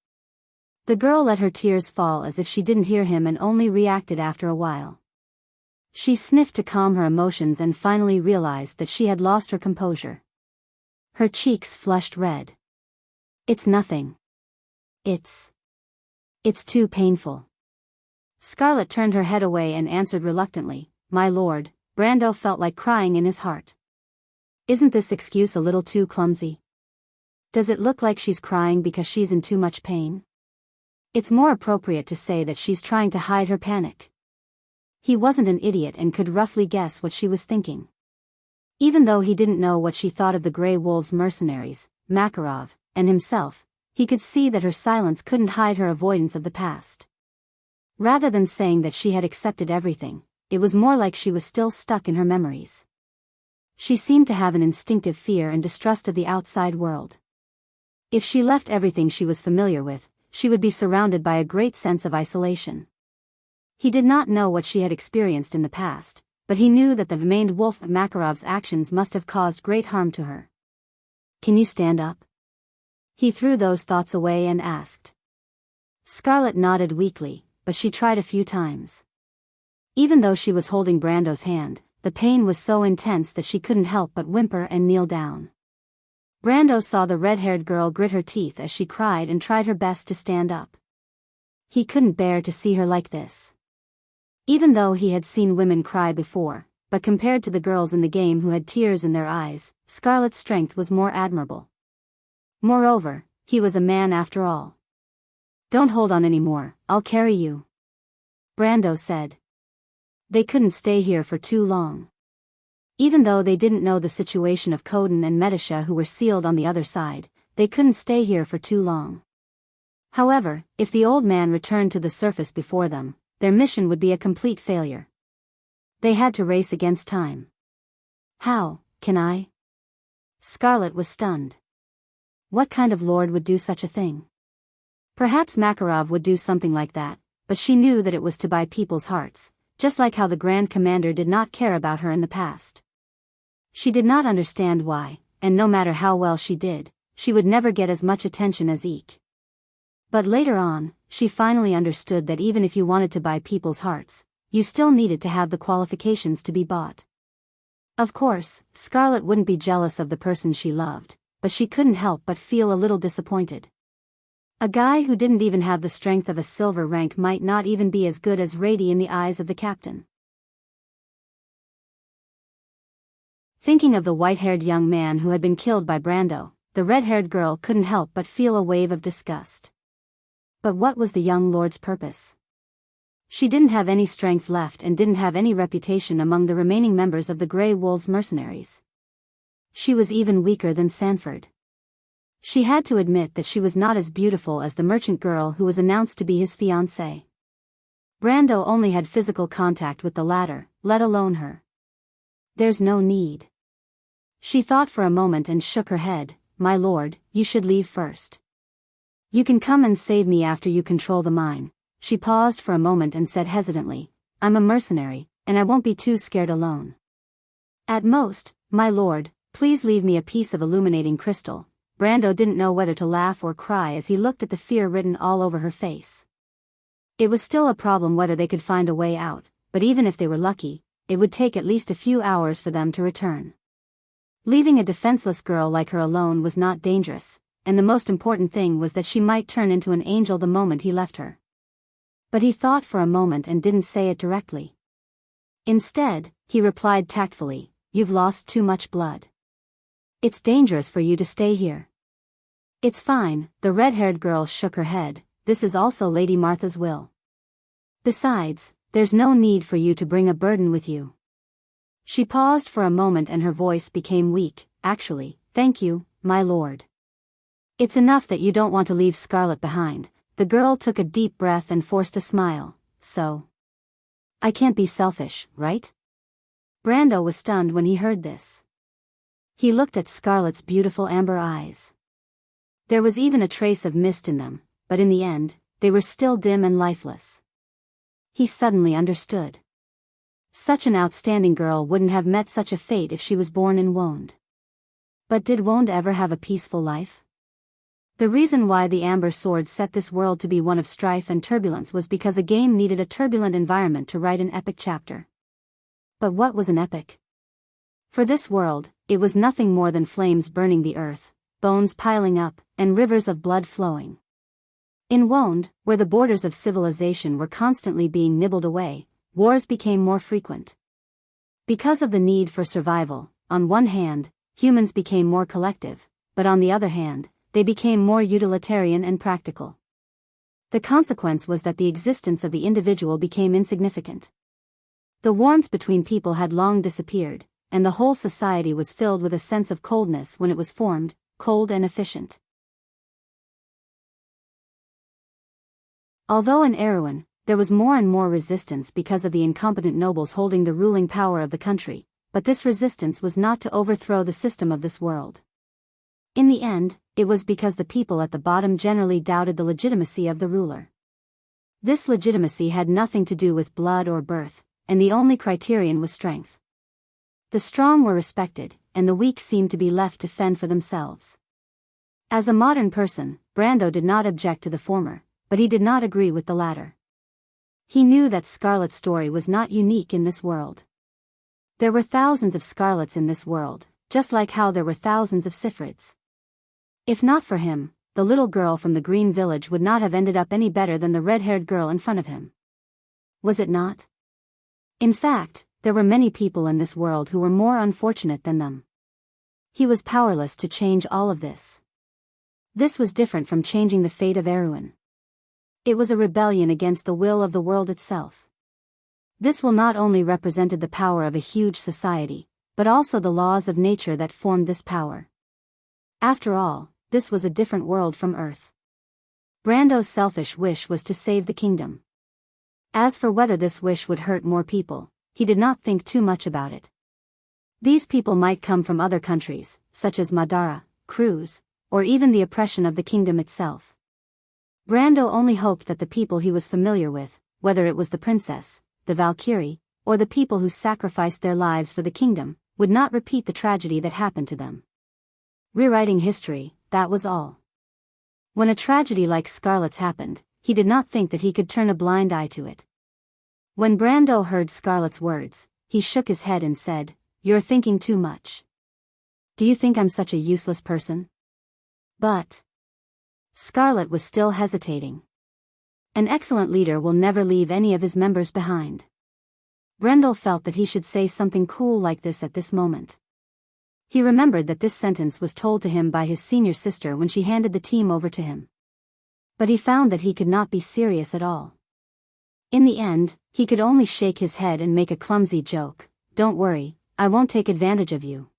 [SPEAKER 1] The girl let her tears fall as if she didn't hear him and only reacted after a while. She sniffed to calm her emotions and finally realized that she had lost her composure. Her cheeks flushed red. "It's nothing. It's too painful." Scarlet turned her head away and answered reluctantly, "My lord." Brando felt like crying in his heart. Isn't this excuse a little too clumsy? Does it look like she's crying because she's in too much pain? It's more appropriate to say that she's trying to hide her panic. He wasn't an idiot and could roughly guess what she was thinking. Even though he didn't know what she thought of the Grey Wolves mercenaries, Makarov, and himself, he could see that her silence couldn't hide her avoidance of the past. Rather than saying that she had accepted everything, it was more like she was still stuck in her memories. She seemed to have an instinctive fear and distrust of the outside world. If she left everything she was familiar with, she would be surrounded by a great sense of isolation. He did not know what she had experienced in the past, but he knew that the maned wolf Makarov's actions must have caused great harm to her. "Can you stand up?" He threw those thoughts away and asked. Scarlet nodded weakly, but she tried a few times. Even though she was holding Brando's hand, the pain was so intense that she couldn't help but whimper and kneel down. Brando saw the red-haired girl grit her teeth as she cried and tried her best to stand up. He couldn't bear to see her like this. Even though he had seen women cry before, but compared to the girls in the game who had tears in their eyes, Scarlet's strength was more admirable. Moreover, he was a man after all. "Don't hold on anymore, I'll carry you," Brando said. They couldn't stay here for too long. Even though they didn't know the situation of Coden and Medisha who were sealed on the other side, they couldn't stay here for too long. However, if the old man returned to the surface before them, their mission would be a complete failure. They had to race against time. "How can I?" Scarlet was stunned. What kind of lord would do such a thing? Perhaps Makarov would do something like that, but she knew that it was to buy people's hearts, just like how the Grand Commander did not care about her in the past. She did not understand why, and no matter how well she did, she would never get as much attention as Eek. But later on, she finally understood that even if you wanted to buy people's hearts, you still needed to have the qualifications to be bought. Of course, Scarlet wouldn't be jealous of the person she loved, but she couldn't help but feel a little disappointed. A guy who didn't even have the strength of a silver rank might not even be as good as Rady in the eyes of the captain. Thinking of the white-haired young man who had been killed by Brando, the red-haired girl couldn't help but feel a wave of disgust. But what was the young lord's purpose? She didn't have any strength left and didn't have any reputation among the remaining members of the Grey Wolves mercenaries. She was even weaker than Sanford. She had to admit that she was not as beautiful as the merchant girl who was announced to be his fiancée. Brando only had physical contact with the latter, let alone her. "There's no need." She thought for a moment and shook her head. "My lord, you should leave first. You can come and save me after you control the mine." She paused for a moment and said hesitantly, "I'm a mercenary, and I won't be too scared alone." "At most, my lord, please leave me a piece of illuminating crystal." Brando didn't know whether to laugh or cry as he looked at the fear written all over her face. It was still a problem whether they could find a way out, but even if they were lucky, it would take at least a few hours for them to return. Leaving a defenseless girl like her alone was not dangerous, and the most important thing was that she might turn into an angel the moment he left her. But he thought for a moment and didn't say it directly. Instead, he replied tactfully, "You've lost too much blood. It's dangerous for you to stay here." "It's fine," the red-haired girl shook her head, "this is also Lady Martha's will. Besides, there's no need for you to bring a burden with you." She paused for a moment and her voice became weak. "Actually, thank you, my lord. It's enough that you don't want to leave Scarlet behind." The girl took a deep breath and forced a smile. "So I can't be selfish, right?" Brando was stunned when he heard this. He looked at Scarlet's beautiful amber eyes. There was even a trace of mist in them, but in the end, they were still dim and lifeless. He suddenly understood. Such an outstanding girl wouldn't have met such a fate if she was born in Wonde. But did Wonde ever have a peaceful life? The reason why the Amber Sword set this world to be one of strife and turbulence was because a game needed a turbulent environment to write an epic chapter. But what was an epic? For this world, it was nothing more than flames burning the earth, bones piling up, and rivers of blood flowing. In Wonde, where the borders of civilization were constantly being nibbled away, wars became more frequent. Because of the need for survival, on one hand, humans became more collective, but on the other hand, they became more utilitarian and practical. The consequence was that the existence of the individual became insignificant. The warmth between people had long disappeared, and the whole society was filled with a sense of coldness when it was formed, cold and efficient. Although in Erewhon, there was more and more resistance because of the incompetent nobles holding the ruling power of the country, but this resistance was not to overthrow the system of this world. In the end, it was because the people at the bottom generally doubted the legitimacy of the ruler. This legitimacy had nothing to do with blood or birth, and the only criterion was strength. The strong were respected, and the weak seemed to be left to fend for themselves. As a modern person, Brando did not object to the former, but he did not agree with the latter. He knew that Scarlet's story was not unique in this world. There were thousands of Scarlets in this world, just like how there were thousands of Sifrids. If not for him, the little girl from the Green Village would not have ended up any better than the red-haired girl in front of him. Was it not? In fact, there were many people in this world who were more unfortunate than them. He was powerless to change all of this. This was different from changing the fate of Erewhon. It was a rebellion against the will of the world itself. This will not only represented the power of a huge society, but also the laws of nature that formed this power. After all, this was a different world from Earth. Brando's selfish wish was to save the kingdom. As for whether this wish would hurt more people, he did not think too much about it. These people might come from other countries, such as Madara, Cruz, or even the oppression of the kingdom itself. Brando only hoped that the people he was familiar with, whether it was the princess, the Valkyrie, or the people who sacrificed their lives for the kingdom, would not repeat the tragedy that happened to them. Rewriting history, that was all. When a tragedy like Scarlet's happened, he did not think that he could turn a blind eye to it. When Brando heard Scarlet's words, he shook his head and said, "You're thinking too much. Do you think I'm such a useless person?" But Scarlet was still hesitating. An excellent leader will never leave any of his members behind. Brendel felt that he should say something cool like this at this moment. He remembered that this sentence was told to him by his senior sister when she handed the team over to him. But he found that he could not be serious at all. In the end, he could only shake his head and make a clumsy joke. "Don't worry, I won't take advantage of you."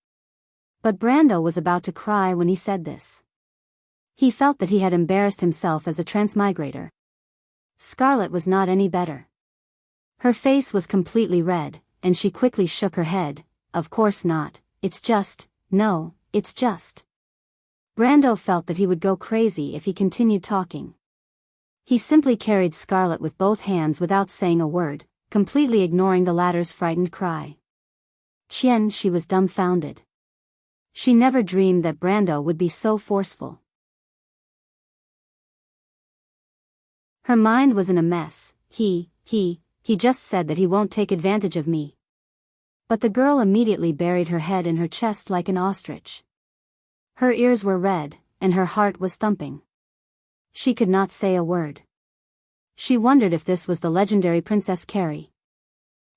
[SPEAKER 1] But Brando was about to cry when he said this. He felt that he had embarrassed himself as a transmigrator. Scarlet was not any better. Her face was completely red, and she quickly shook her head. "Of course not, it's just, no, it's just." Brando felt that he would go crazy if he continued talking. He simply carried Scarlet with both hands without saying a word, completely ignoring the latter's frightened cry. She was dumbfounded. She never dreamed that Brando would be so forceful. Her mind was in a mess. He just said that he won't take advantage of me. But the girl immediately buried her head in her chest like an ostrich. Her ears were red, and her heart was thumping. She could not say a word. She wondered if this was the legendary Princess Carrie.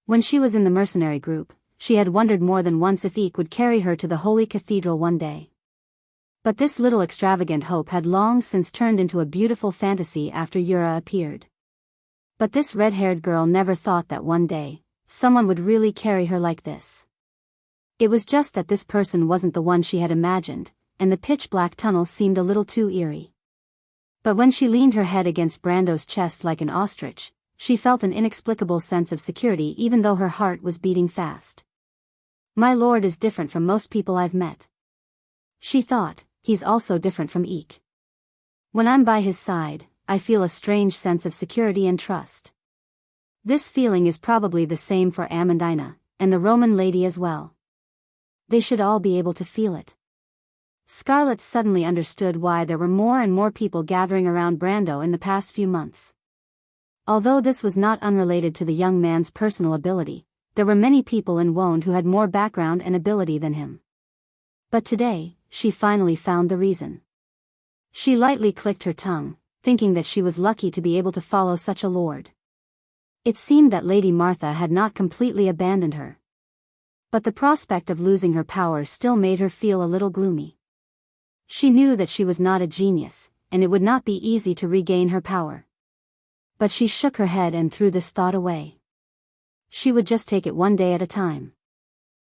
[SPEAKER 1] When she was in the mercenary group, she had wondered more than once if Eek would carry her to the Holy Cathedral one day. But this little extravagant hope had long since turned into a beautiful fantasy after Yura appeared. But this red-haired girl never thought that one day, someone would really carry her like this. It was just that this person wasn't the one she had imagined, and the pitch-black tunnel seemed a little too eerie. But when she leaned her head against Brando's chest like an ostrich, she felt an inexplicable sense of security even though her heart was beating fast. "My lord is different from most people I've met," she thought. "He's also different from Eek. When I'm by his side, I feel a strange sense of security and trust. This feeling is probably the same for Amandina, and the Roman lady as well. They should all be able to feel it." Scarlet suddenly understood why there were more and more people gathering around Brando in the past few months. Although this was not unrelated to the young man's personal ability, there were many people in Wonde who had more background and ability than him. But today, she finally found the reason. She lightly clicked her tongue, thinking that she was lucky to be able to follow such a lord. It seemed that Lady Martha had not completely abandoned her. But the prospect of losing her power still made her feel a little gloomy. She knew that she was not a genius, and it would not be easy to regain her power. But she shook her head and threw this thought away. She would just take it one day at a time.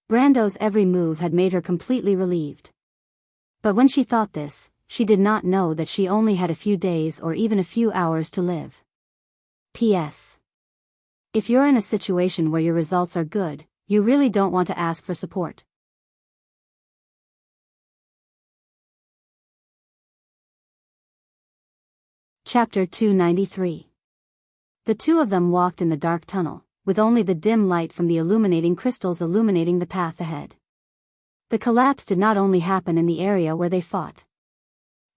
[SPEAKER 1] Brando's every move had made her completely relieved. But when she thought this, she did not know that she only had a few days or even a few hours to live. P.S. If you're in a situation where your results are good, you really don't want to ask for support. Chapter 293. The two of them walked in the dark tunnel, with only the dim light from the illuminating crystals illuminating the path ahead. The collapse did not only happen in the area where they fought.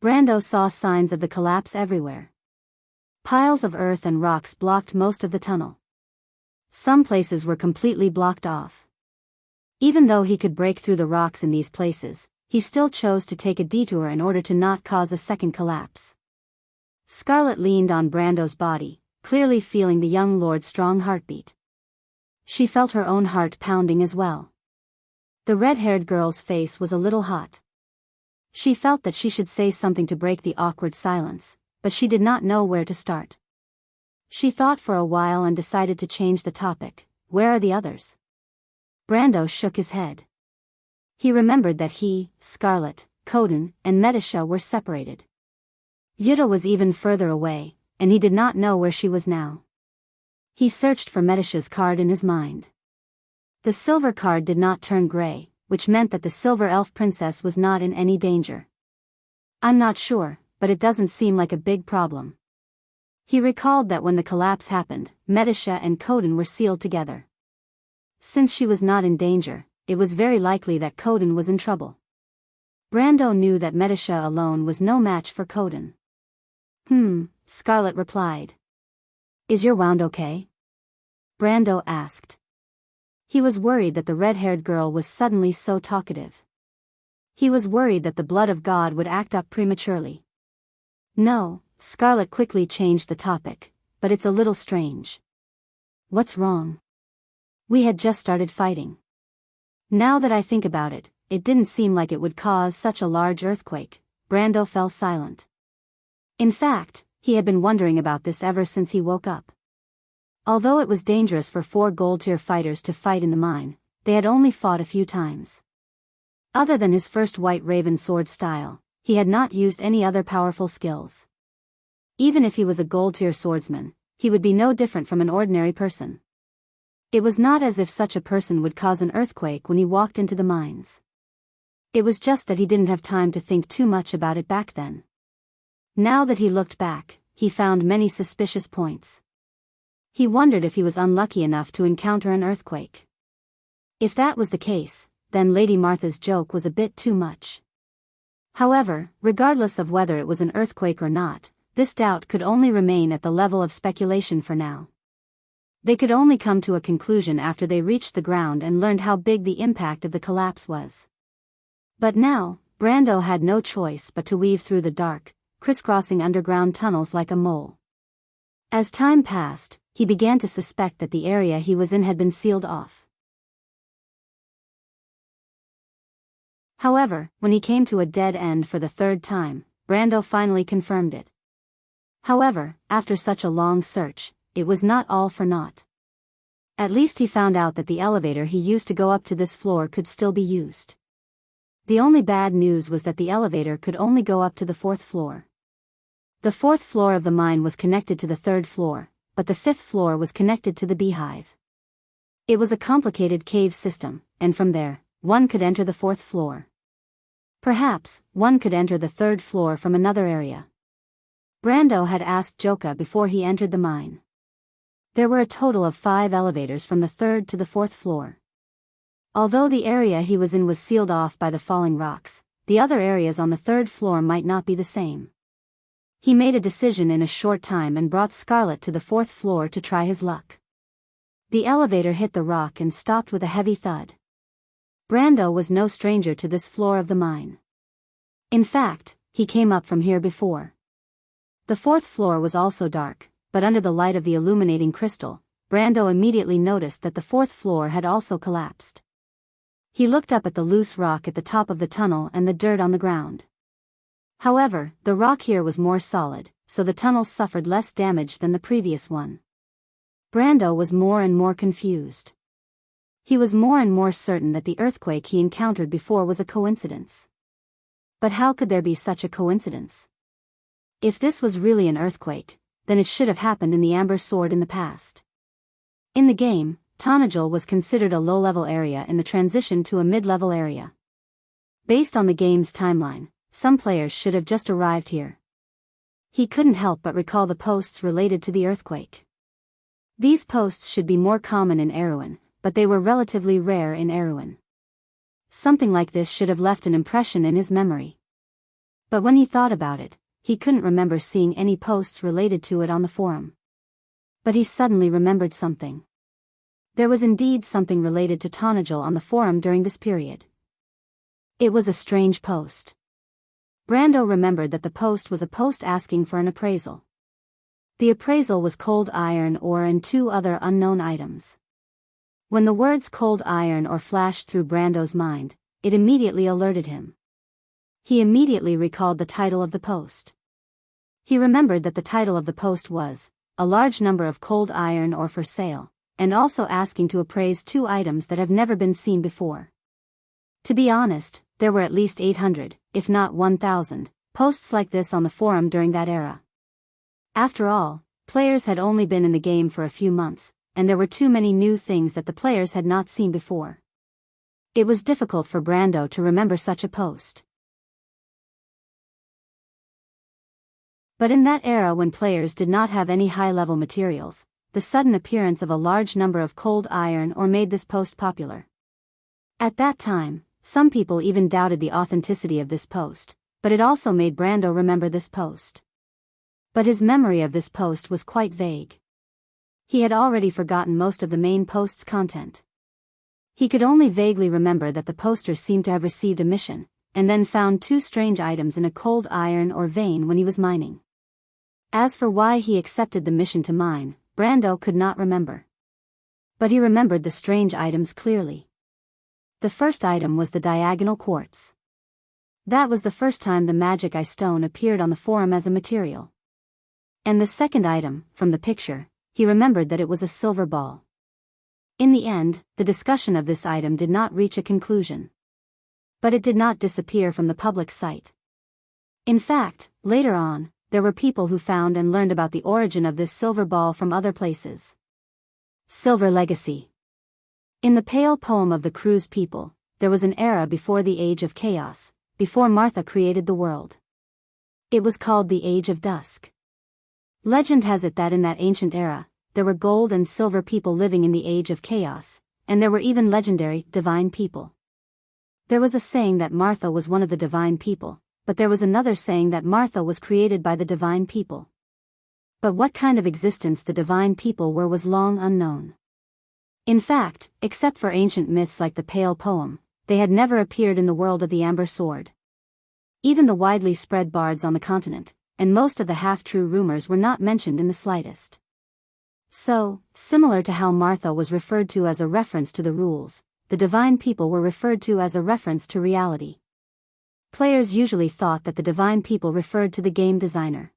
[SPEAKER 1] Brando saw signs of the collapse everywhere. Piles of earth and rocks blocked most of the tunnel. Some places were completely blocked off. Even though he could break through the rocks in these places, he still chose to take a detour in order to not cause a second collapse. Scarlet leaned on Brando's body, clearly feeling the young lord's strong heartbeat. She felt her own heart pounding as well. The red-haired girl's face was a little hot. She felt that she should say something to break the awkward silence, but she did not know where to start. She thought for a while and decided to change the topic. Where are the others? Brando shook his head. He remembered that he, Scarlet, Coden, and Medisha were separated. Yuta was even further away, and he did not know where she was now. He searched for Medisha's card in his mind. The silver card did not turn gray, which meant that the silver elf princess was not in any danger. I'm not sure, but it doesn't seem like a big problem. He recalled that when the collapse happened, Medisha and Coden were sealed together. Since she was not in danger, it was very likely that Coden was in trouble. Brando knew that Medisha alone was no match for Coden. Scarlet replied. Is your wound okay? Brando asked. He was worried that the red-haired girl was suddenly so talkative. He was worried that the blood of God would act up prematurely. No, Scarlet quickly changed the topic, but it's a little strange. What's wrong? We had just started fighting. Now that I think about it, it didn't seem like it would cause such a large earthquake. Brando fell silent. In fact, he had been wondering about this ever since he woke up. Although it was dangerous for 4 gold-tier fighters to fight in the mine, they had only fought a few times. Other than his first White Raven sword style, he had not used any other powerful skills. Even if he was a gold-tier swordsman, he would be no different from an ordinary person. It was not as if such a person would cause an earthquake when he walked into the mines. It was just that he didn't have time to think too much about it back then. Now that he looked back, he found many suspicious points. He wondered if he was unlucky enough to encounter an earthquake. If that was the case, then Lady Martha's joke was a bit too much. However, regardless of whether it was an earthquake or not, this doubt could only remain at the level of speculation for now. They could only come to a conclusion after they reached the ground and learned how big the impact of the collapse was. But now, Brando had no choice but to weave through the dark, crisscrossing underground tunnels like a mole. As time passed, he began to suspect that the area he was in had been sealed off. However, when he came to a dead end for the 3rd time, Brando finally confirmed it. However, after such a long search, it was not all for naught. At least he found out that the elevator he used to go up to this floor could still be used. The only bad news was that the elevator could only go up to the 4th floor. The 4th floor of the mine was connected to the 3rd floor, but the 5th floor was connected to the beehive. It was a complicated cave system, and from there, one could enter the 4th floor. Perhaps, one could enter the 3rd floor from another area. Brando had asked Joka before he entered the mine. There were a total of 5 elevators from the 3rd to the 4th floor. Although the area he was in was sealed off by the falling rocks, the other areas on the 3rd floor might not be the same. He made a decision in a short time and brought Scarlet to the 4th floor to try his luck. The elevator hit the rock and stopped with a heavy thud. Brando was no stranger to this floor of the mine. In fact, he came up from here before. The 4th floor was also dark, but under the light of the illuminating crystal, Brando immediately noticed that the 4th floor had also collapsed. He looked up at the loose rock at the top of the tunnel and the dirt on the ground. However, the rock here was more solid, so the tunnel suffered less damage than the previous one. Brando was more and more confused. He was more and more certain that the earthquake he encountered before was a coincidence. But how could there be such a coincidence? If this was really an earthquake, then it should have happened in the Amber Sword in the past. In the game, Tonajal was considered a low-level area in the transition to a mid-level area. Based on the game's timeline, some players should have just arrived here. He couldn't help but recall the posts related to the earthquake. These posts should be more common in Erewhon, but they were relatively rare in Erewhon. Something like this should have left an impression in his memory. But when he thought about it, he couldn't remember seeing any posts related to it on the forum. But he suddenly remembered something. There was indeed something related to Tonajal on the forum during this period. It was a strange post. Brando remembered that the post was a post asking for an appraisal. The appraisal was cold iron ore and 2 other unknown items. When the words cold iron ore flashed through Brando's mind, it immediately alerted him. He immediately recalled the title of the post. He remembered that the title of the post was, "A large number of cold iron ore for sale," and also asking to appraise 2 items that have never been seen before. To be honest, there were at least 800, if not 1,000, posts like this on the forum during that era. After all, players had only been in the game for a few months, and there were too many new things that the players had not seen before. It was difficult for Brando to remember such a post. But in that era when players did not have any high-level materials, the sudden appearance of a large number of cold iron ore made this post popular. At that time, some people even doubted the authenticity of this post, but it also made Brando remember this post. But his memory of this post was quite vague. He had already forgotten most of the main post's content. He could only vaguely remember that the poster seemed to have received a mission, and then found 2 strange items in a cold iron ore vein when he was mining. As for why he accepted the mission to mine, Brando could not remember. But he remembered the strange items clearly. The first item was the diagonal quartz. That was the first time the magic eye stone appeared on the forum as a material. And the second item, from the picture, he remembered that it was a silver ball. In the end, the discussion of this item did not reach a conclusion. But it did not disappear from the public sight. In fact, later on, there were people who found and learned about the origin of this silver ball from other places. Silver legacy. In the pale poem of the Cruz people, there was an era before the Age of Chaos, before Martha created the world. It was called the Age of Dusk. Legend has it that in that ancient era, there were gold and silver people living in the Age of Chaos, and there were even legendary, divine people. There was a saying that Martha was one of the divine people, but there was another saying that Martha was created by the divine people. But what kind of existence the divine people were was long unknown. In fact, except for ancient myths like the Pale Poem, they had never appeared in the world of the Amber Sword. Even the widely spread bards on the continent, and most of the half-true rumors were not mentioned in the slightest. So, similar to how Martha was referred to as a reference to the rules, the divine people were referred to as a reference to reality. Players usually thought that the divine people referred to the game designer.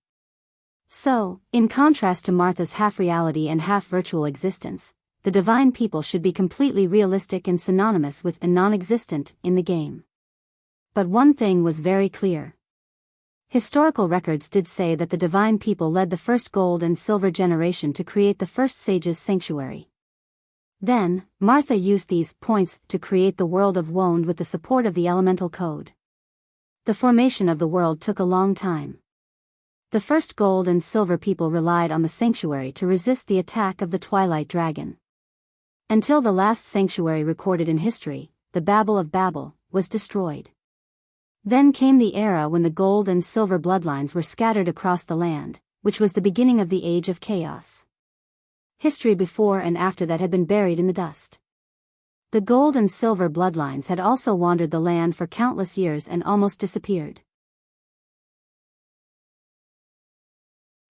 [SPEAKER 1] So, in contrast to Martha's half-reality and half-virtual existence, the divine people should be completely realistic and synonymous with and non-existent in the game. But one thing was very clear. Historical records did say that the divine people led the first gold and silver generation to create the first sage's sanctuary. Then, Martha used these points to create the world of Wond with the support of the elemental code. The formation of the world took a long time. The first gold and silver people relied on the sanctuary to resist the attack of the Twilight Dragon. Until the last sanctuary recorded in history, the Babel of Babel, was destroyed. Then came the era when the gold and silver bloodlines were scattered across the land, which was the beginning of the Age of Chaos. History before and after that had been buried in the dust. The gold and silver bloodlines had also wandered the land for countless years and almost disappeared.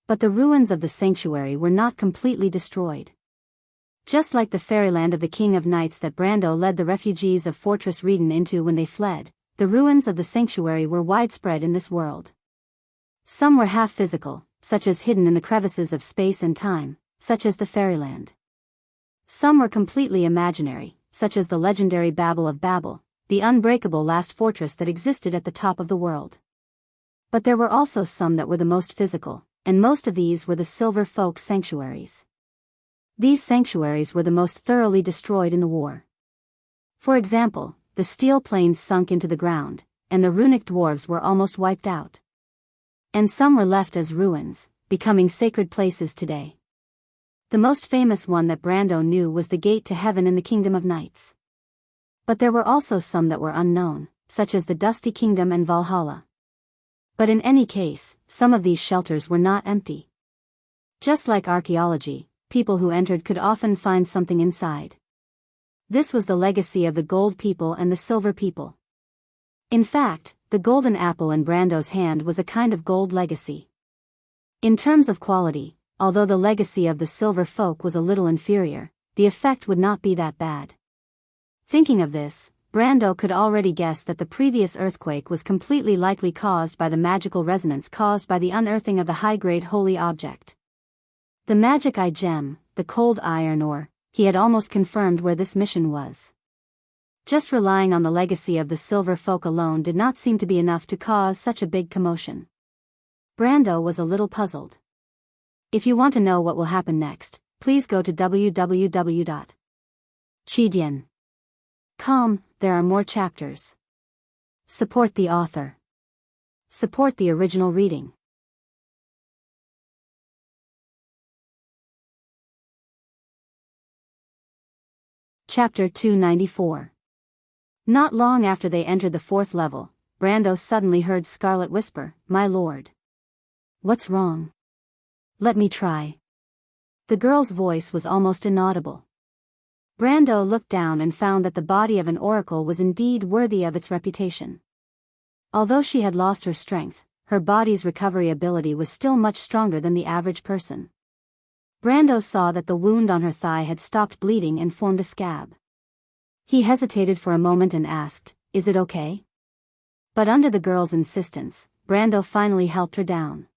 [SPEAKER 1] But the ruins of the sanctuary were not completely destroyed. Just like the fairyland of the King of Nights that Brando led the refugees of Fortress Reden into when they fled, the ruins of the sanctuary were widespread in this world. Some were half-physical, such as hidden in the crevices of space and time, such as the fairyland. Some were completely imaginary, such as the legendary Babel of Babel, the unbreakable last fortress that existed at the top of the world. But there were also some that were the most physical, and most of these were the Silver Folk sanctuaries. These sanctuaries were the most thoroughly destroyed in the war. For example, the steel plains sunk into the ground, and the runic dwarves were almost wiped out. And some were left as ruins, becoming sacred places today. The most famous one that Brando knew was the Gate to Heaven in the Kingdom of Nights. But there were also some that were unknown, such as the Dusty Kingdom and Valhalla. But in any case, some of these shelters were not empty. Just like archaeology, people who entered could often find something inside. This was the legacy of the Gold people and the Silver people. In fact, the golden apple in Brando's hand was a kind of gold legacy. In terms of quality, although the legacy of the Silver Folk was a little inferior, the effect would not be that bad. Thinking of this, Brando could already guess that the previous earthquake was completely likely caused by the magical resonance caused by the unearthing of the high-grade holy object. The magic eye gem, the cold iron ore, he had almost confirmed where this mission was. Just relying on the legacy of the silver folk alone did not seem to be enough to cause such a big commotion. Brando was a little puzzled. If you want to know what will happen next, please go to www.chidian.com. There are more chapters. Support the author. Support the original reading. Chapter 294. Not long after they entered the 4th level, Brando suddenly heard Scarlet whisper, "My lord." "What's wrong?" "Let me try." The girl's voice was almost inaudible. Brando looked down and found that the body of an oracle was indeed worthy of its reputation. Although she had lost her strength, her body's recovery ability was still much stronger than the average person. Brando saw that the wound on her thigh had stopped bleeding and formed a scab. He hesitated for a moment and asked, "Is it okay?" But under the girl's insistence, Brando finally helped her down.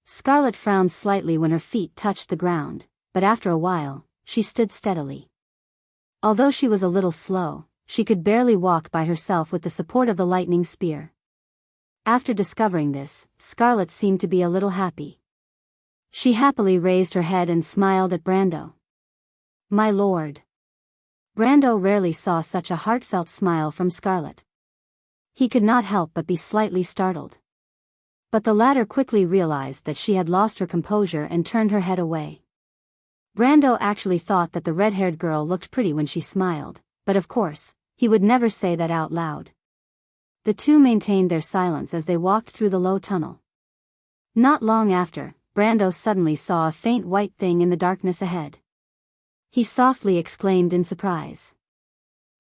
[SPEAKER 1] Scarlet frowned slightly when her feet touched the ground, but after a while, she stood steadily. Although she was a little slow, she could barely walk by herself with the support of the lightning spear. After discovering this, Scarlet seemed to be a little happy. She happily raised her head and smiled at Brando. "My lord." Brando rarely saw such a heartfelt smile from Scarlet. He could not help but be slightly startled. But the latter quickly realized that she had lost her composure and turned her head away. Brando actually thought that the red-haired girl looked pretty when she smiled, but of course, he would never say that out loud. The two maintained their silence as they walked through the low tunnel. Not long after, Brando suddenly saw a faint white thing in the darkness ahead. He softly exclaimed in surprise.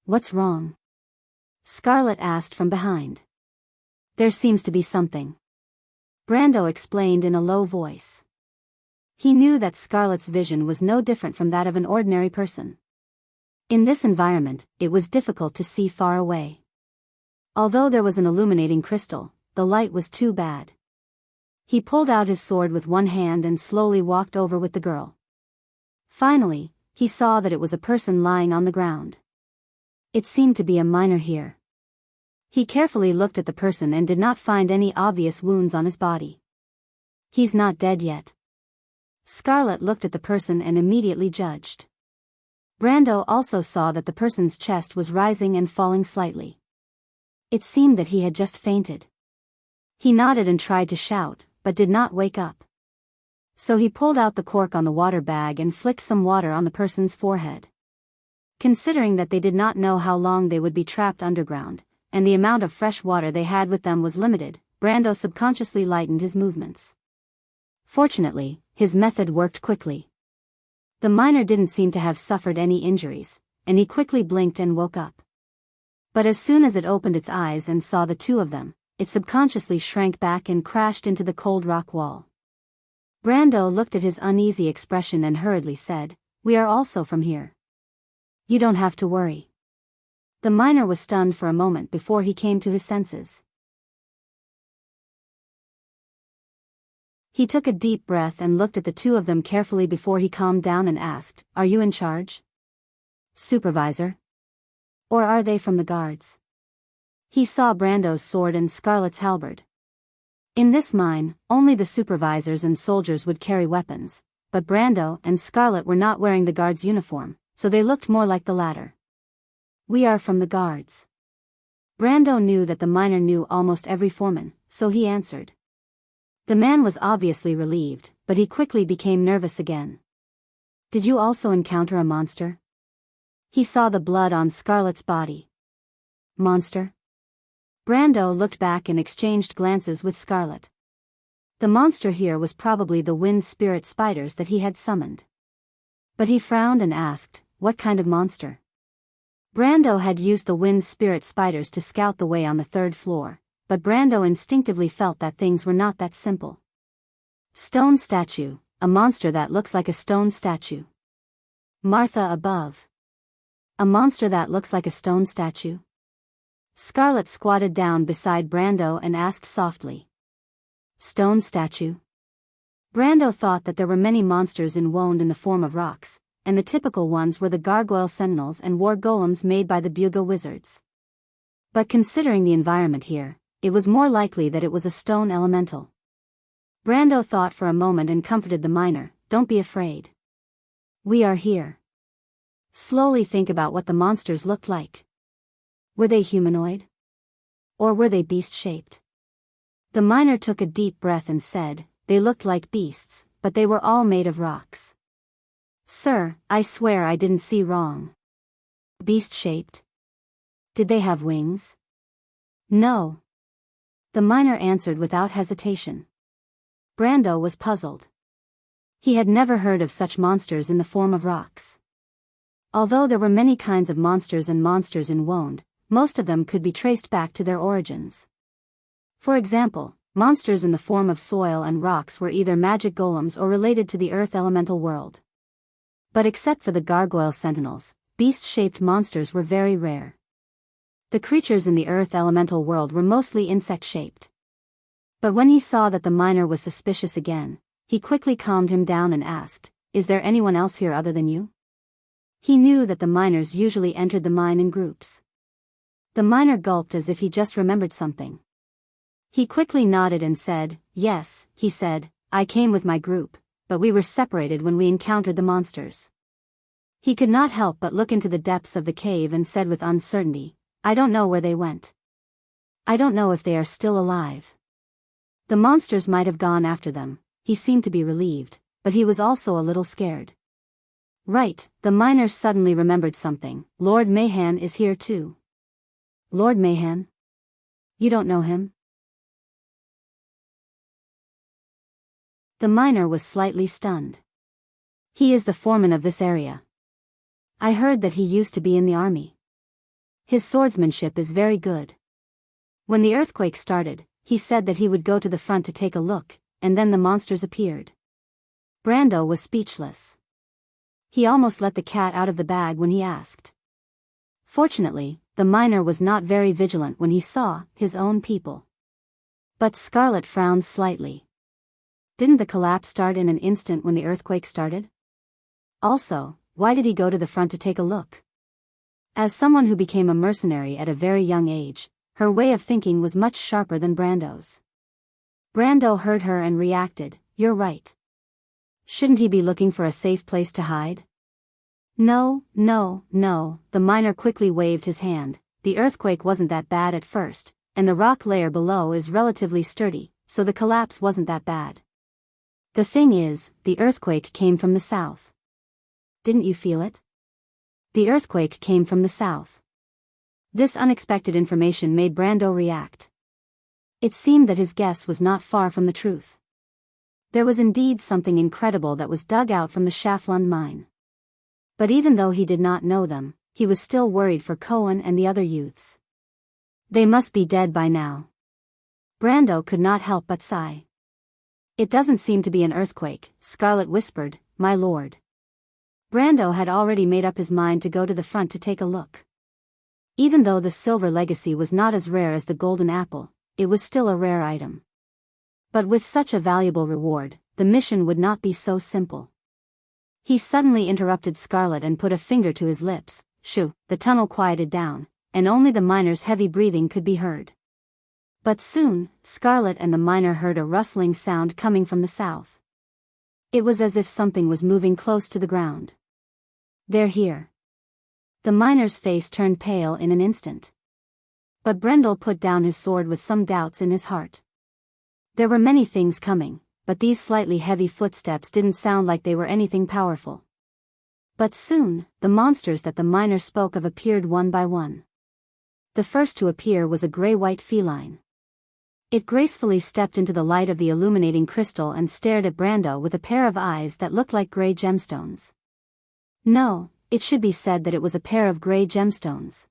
[SPEAKER 1] "What's wrong?" Scarlet asked from behind. "There seems to be something," Brando explained in a low voice. He knew that Scarlet's vision was no different from that of an ordinary person. In this environment, it was difficult to see far away. Although there was an illuminating crystal, the light was too bad. He pulled out his sword with one hand and slowly walked over with the girl. Finally, he saw that it was a person lying on the ground. It seemed to be a miner here. He carefully looked at the person and did not find any obvious wounds on his body. "He's not dead yet." Scarlet looked at the person and immediately judged. Brando also saw that the person's chest was rising and falling slightly. It seemed that he had just fainted. He nodded and tried to shout, but did not wake up. So he pulled out the cork on the water bag and flicked some water on the person's forehead. Considering that they did not know how long they would be trapped underground, and the amount of fresh water they had with them was limited, Brando subconsciously lightened his movements. Fortunately, his method worked quickly. The miner didn't seem to have suffered any injuries, and he quickly blinked and woke up. But as soon as it opened its eyes and saw the two of them, it subconsciously shrank back and crashed into the cold rock wall. Brando looked at his uneasy expression and hurriedly said, "We are also from here. You don't have to worry." The miner was stunned for a moment before he came to his senses. He took a deep breath and looked at the two of them carefully before he calmed down and asked, "Are you in charge? Supervisor? Or are they from the guards?" He saw Brando's sword and Scarlet's halberd. In this mine, only the supervisors and soldiers would carry weapons, but Brando and Scarlet were not wearing the guard's uniform, so they looked more like the latter. "We are from the guards." Brando knew that the miner knew almost every foreman, so he answered. The man was obviously relieved, but he quickly became nervous again. "Did you also encounter a monster?" He saw the blood on Scarlet's body. "Monster?" Brando looked back and exchanged glances with Scarlet. The monster here was probably the wind spirit spiders that he had summoned. But he frowned and asked, "What kind of monster?" Brando had used the wind spirit spiders to scout the way on the 3rd floor, but Brando instinctively felt that things were not that simple. "Stone statue, a monster that looks like a stone statue." Martha above. A monster that looks like a stone statue? Scarlett squatted down beside Brando and asked softly. Stone statue? Brando thought that there were many monsters inwound in the form of rocks, and the typical ones were the gargoyle sentinels and war golems made by the Buga wizards. But considering the environment here, it was more likely that it was a stone elemental. Brando thought for a moment and comforted the miner, don't be afraid. We are here. Slowly think about what the monsters looked like. Were they humanoid? Or were they beast-shaped? The miner took a deep breath and said, they looked like beasts, but they were all made of rocks. Sir, I swear I didn't see wrong. Beast-shaped? Did they have wings? No. The miner answered without hesitation. Brando was puzzled. He had never heard of such monsters in the form of rocks. Although there were many kinds of monsters and monsters inwound, most of them could be traced back to their origins. For example, monsters in the form of soil and rocks were either magic golems or related to the earth elemental world. But except for the gargoyle sentinels, beast-shaped monsters were very rare. The creatures in the earth elemental world were mostly insect-shaped. But when he saw that the miner was suspicious again, he quickly calmed him down and asked, is there anyone else here other than you? He knew that the miners usually entered the mine in groups. The miner gulped as if he just remembered something. He quickly nodded and said, yes, he said, I came with my group, but we were separated when we encountered the monsters. He could not help but look into the depths of the cave and said with uncertainty, I don't know where they went. I don't know if they are still alive. The monsters might have gone after them. He seemed to be relieved, but he was also a little scared. Right, the miner suddenly remembered something. Lord Mahan is here too. Lord Mahan? You don't know him? The miner was slightly stunned. He is the foreman of this area. I heard that he used to be in the army. His swordsmanship is very good. When the earthquake started, he said that he would go to the front to take a look, and then the monsters appeared. Brando was speechless. He almost let the cat out of the bag when he asked. Fortunately, the miner was not very vigilant when he saw his own people. But Scarlett frowned slightly. Didn't the collapse start in an instant when the earthquake started? Also, why did he go to the front to take a look? As someone who became a mercenary at a very young age, her way of thinking was much sharper than Brando's. Brando heard her and reacted, you're right. Shouldn't he be looking for a safe place to hide? No, the miner quickly waved his hand. The earthquake wasn't that bad at first, and the rock layer below is relatively sturdy, so the collapse wasn't that bad. The thing is, the earthquake came from the south. Didn't you feel it? The earthquake came from the south. This unexpected information made Brando react. It seemed that his guess was not far from the truth. There was indeed something incredible that was dug out from the Schaflund mine. But even though he did not know them, he was still worried for Cohen and the other youths. They must be dead by now. Brando could not help but sigh. It doesn't seem to be an earthquake, Scarlett whispered, my lord. Brando had already made up his mind to go to the front to take a look. Even though the silver legacy was not as rare as the golden apple, it was still a rare item. But with such a valuable reward, the mission would not be so simple. He suddenly interrupted Scarlett and put a finger to his lips. Shoo, the tunnel quieted down, and only the miner's heavy breathing could be heard. But soon, Scarlett and the miner heard a rustling sound coming from the south. It was as if something was moving close to the ground. They're here. The miner's face turned pale in an instant. But Brendel put down his sword with some doubts in his heart. There were many things coming, but these slightly heavy footsteps didn't sound like they were anything powerful. But soon, the monsters that the miner spoke of appeared one by one. The first to appear was a gray-white feline. It gracefully stepped into the light of the illuminating crystal and stared at Brando with a pair of eyes that looked like gray gemstones. No, it should be said that it was a pair of gray gemstones.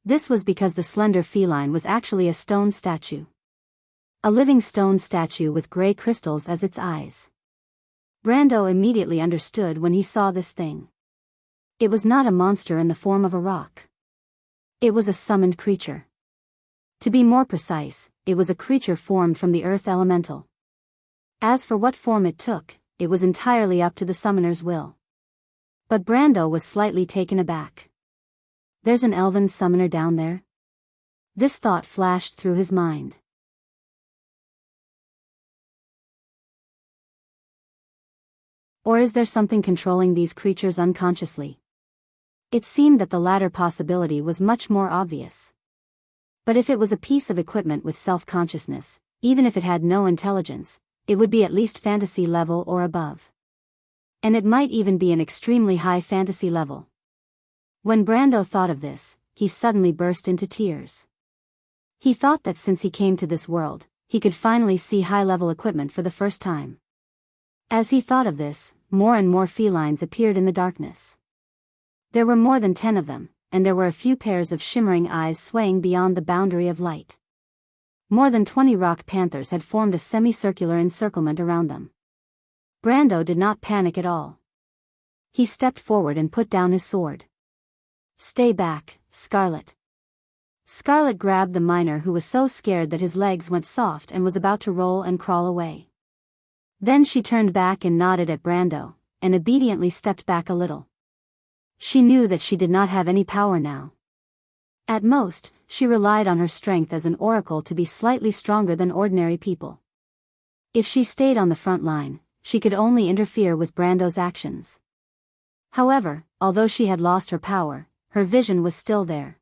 [SPEAKER 1] This was because the slender feline was actually a stone statue. A living stone statue with gray crystals as its eyes. Brando immediately understood when he saw this thing. It was not a monster in the form of a rock. It was a summoned creature. To be more precise, it was a creature formed from the earth elemental. As for what form it took, it was entirely up to the summoner's will. But Brando was slightly taken aback. There's an elven summoner down there? This thought flashed through his mind. Or is there something controlling these creatures unconsciously? It seemed that the latter possibility was much more obvious. But if it was a piece of equipment with self-consciousness, even if it had no intelligence, it would be at least fantasy level or above. And it might even be an extremely high fantasy level. When Brando thought of this, he suddenly burst into tears. He thought that since he came to this world, he could finally see high-level equipment for the first time. As he thought of this, more and more felines appeared in the darkness. There were more than 10 of them, and there were a few pairs of shimmering eyes swaying beyond the boundary of light. More than 20 rock panthers had formed a semicircular encirclement around them. Brando did not panic at all. He stepped forward and put down his sword. "Stay back, Scarlet." Scarlet grabbed the miner, who was so scared that his legs went soft and was about to roll and crawl away. Then she turned back and nodded at Brando, and obediently stepped back a little. She knew that she did not have any power now. At most, she relied on her strength as an oracle to be slightly stronger than ordinary people. If she stayed on the front line, she could only interfere with Brando's actions. However, although she had lost her power, her vision was still there.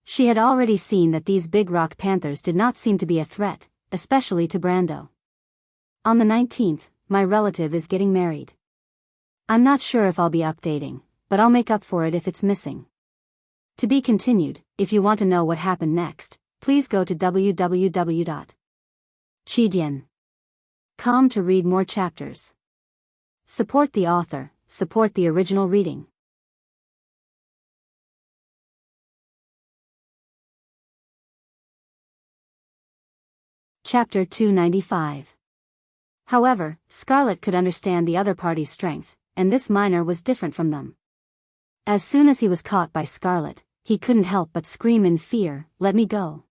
[SPEAKER 1] She had already seen that these big rock panthers did not seem to be a threat, especially to Brando. "On the 19th, my relative is getting married. I'm not sure if I'll be updating, but I'll make up for it if it's missing. To be continued. If you want to know what happened next, please go to www.chidian.com to read more chapters. Support the author, support the original reading. Chapter 295. However, Scarlet could understand the other party's strength, and this miner was different from them. As soon as he was caught by Scarlet, he couldn't help but scream in fear, "Let me go.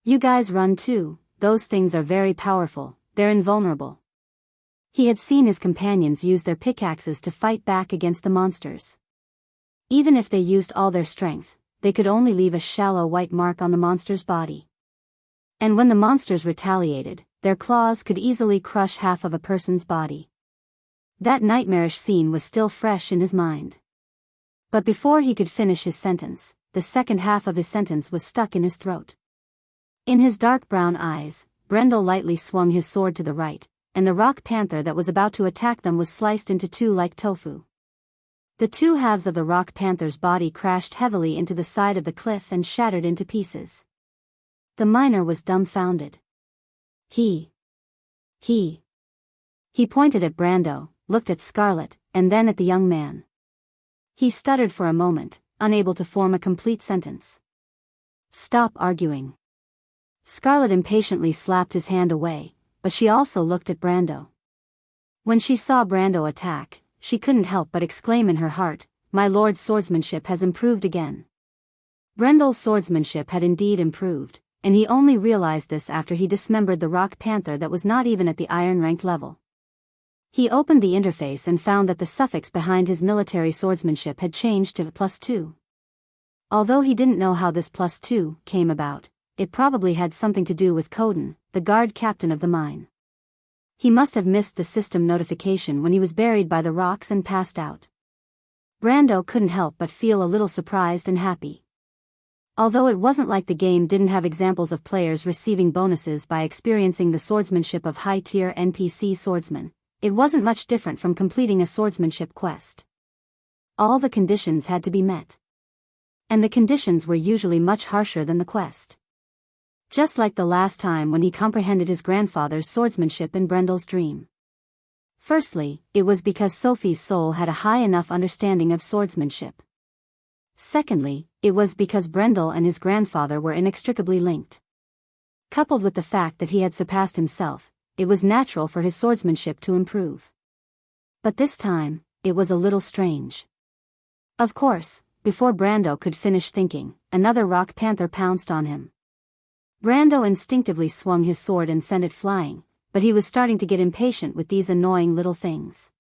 [SPEAKER 1] You guys run too, those things are very powerful, they're invulnerable." He had seen his companions use their pickaxes to fight back against the monsters. Even if they used all their strength, they could only leave a shallow white mark on the monster's body. And when the monsters retaliated, their claws could easily crush half of a person's body. That nightmarish scene was still fresh in his mind. But before he could finish his sentence, the second half of his sentence was stuck in his throat. In his dark brown eyes, Brendel lightly swung his sword to the right, and the rock panther that was about to attack them was sliced into two like tofu. The two halves of the rock panther's body crashed heavily into the side of the cliff and shattered into pieces. The miner was dumbfounded. He pointed at Brando, looked at Scarlet, and then at the young man. He stuttered for a moment, unable to form a complete sentence. "Stop arguing." Scarlet impatiently slapped his hand away, but she also looked at Brando. When she saw Brando attack, she couldn't help but exclaim in her heart, "My lord's swordsmanship has improved again." Brendel's swordsmanship had indeed improved, and he only realized this after he dismembered the rock panther that was not even at the iron rank level. He opened the interface and found that the suffix behind his military swordsmanship had changed to +2. Although he didn't know how this +2 came about, it probably had something to do with Coden, the guard captain of the mine. He must have missed the system notification when he was buried by the rocks and passed out. Brando couldn't help but feel a little surprised and happy. Although it wasn't like the game didn't have examples of players receiving bonuses by experiencing the swordsmanship of high-tier NPC swordsmen, it wasn't much different from completing a swordsmanship quest. All the conditions had to be met. And the conditions were usually much harsher than the quest. Just like the last time when he comprehended his grandfather's swordsmanship in Brendel's dream. Firstly, it was because Sophie's soul had a high enough understanding of swordsmanship. Secondly, it was because Brendel and his grandfather were inextricably linked. Coupled with the fact that he had surpassed himself, it was natural for his swordsmanship to improve. But this time, it was a little strange. Of course, before Brando could finish thinking, another rock panther pounced on him. Brando instinctively swung his sword and sent it flying, but he was starting to get impatient with these annoying little things.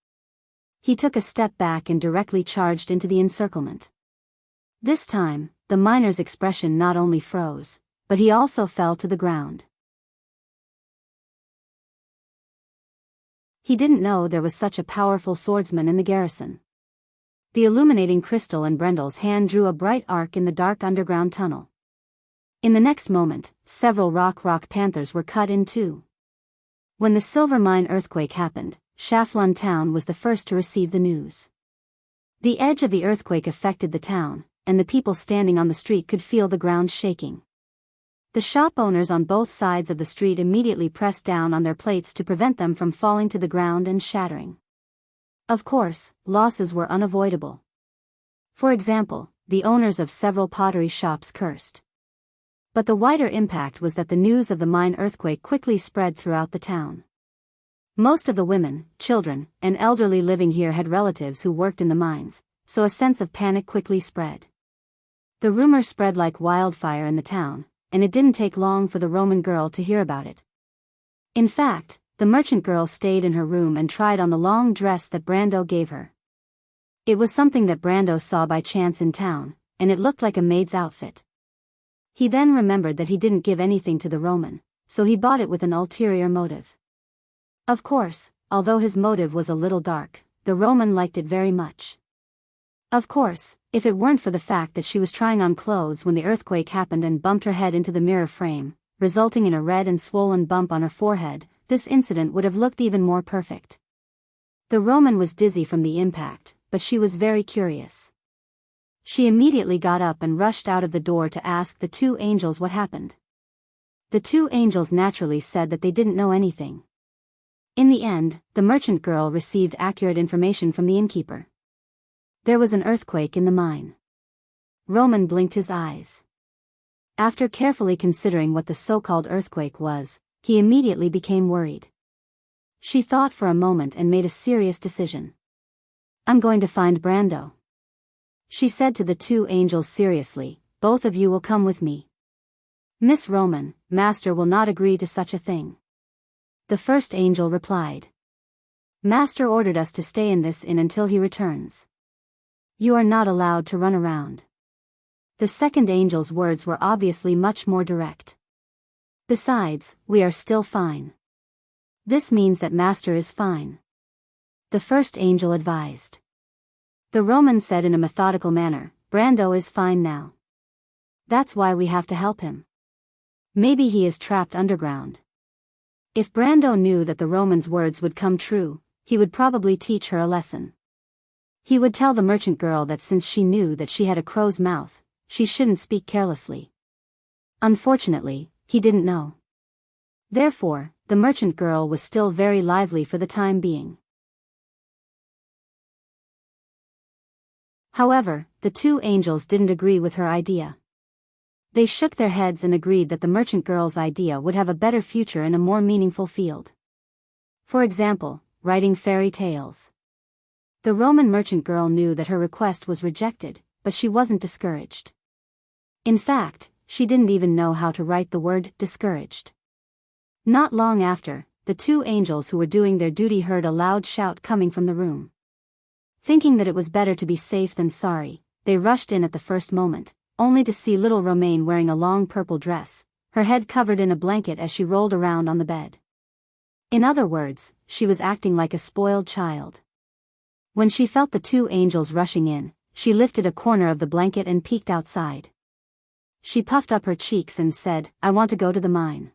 [SPEAKER 1] He took a step back and directly charged into the encirclement. This time, the miner's expression not only froze, but he also fell to the ground. He didn't know there was such a powerful swordsman in the garrison. The illuminating crystal in Brendel's hand drew a bright arc in the dark underground tunnel. In the next moment, several rock panthers were cut in two. When the silver mine earthquake happened, Shaflun town was the first to receive the news. The edge of the earthquake affected the town, and the people standing on the street could feel the ground shaking. The shop owners on both sides of the street immediately pressed down on their plates to prevent them from falling to the ground and shattering. Of course, losses were unavoidable. For example, the owners of several pottery shops cursed. But the wider impact was that the news of the mine earthquake quickly spread throughout the town. Most of the women, children, and elderly living here had relatives who worked in the mines, so a sense of panic quickly spread. The rumor spread like wildfire in the town, and it didn't take long for the Roman girl to hear about it. In fact, the merchant girl stayed in her room and tried on the long dress that Brando gave her. It was something that Brando saw by chance in town, and it looked like a maid's outfit. He then remembered that he didn't give anything to the Roman, so he bought it with an ulterior motive. Of course, although his motive was a little dark, the Roman liked it very much. Of course, if it weren't for the fact that she was trying on clothes when the earthquake happened and bumped her head into the mirror frame, resulting in a red and swollen bump on her forehead, this incident would have looked even more perfect. The Roman was dizzy from the impact, but she was very curious. She immediately got up and rushed out of the door to ask the two angels what happened. The two angels naturally said that they didn't know anything. In the end, the merchant girl received accurate information from the innkeeper. There was an earthquake in the mine. Roman blinked his eyes. After carefully considering what the so-called earthquake was, he immediately became worried. She thought for a moment and made a serious decision. "I'm going to find Brando," she said to the two angels seriously. "Both of you will come with me." "Miss Roman, Master will not agree to such a thing," the first angel replied. "Master ordered us to stay in this inn until he returns. You are not allowed to run around." The second angel's words were obviously much more direct. "Besides, we are still fine. This means that Master is fine," the first angel advised. The Roman said in a methodical manner, "Brando is fine now. That's why we have to help him. Maybe he is trapped underground." If Brando knew that the Roman's words would come true, he would probably teach her a lesson. He would tell the merchant girl that since she knew that she had a crow's mouth, she shouldn't speak carelessly. Unfortunately, he didn't know. Therefore, the merchant girl was still very lively for the time being. However, the two angels didn't agree with her idea. They shook their heads and agreed that the merchant girl's idea would have a better future in a more meaningful field. For example, writing fairy tales. The Roman merchant girl knew that her request was rejected, but she wasn't discouraged. In fact, she didn't even know how to write the word discouraged. Not long after, the two angels who were doing their duty heard a loud shout coming from the room. Thinking that it was better to be safe than sorry, they rushed in at the first moment, only to see little Romaine wearing a long purple dress, her head covered in a blanket as she rolled around on the bed. In other words, she was acting like a spoiled child. When she felt the two angels rushing in, she lifted a corner of the blanket and peeked outside. She puffed up her cheeks and said, "I want to go to the mine."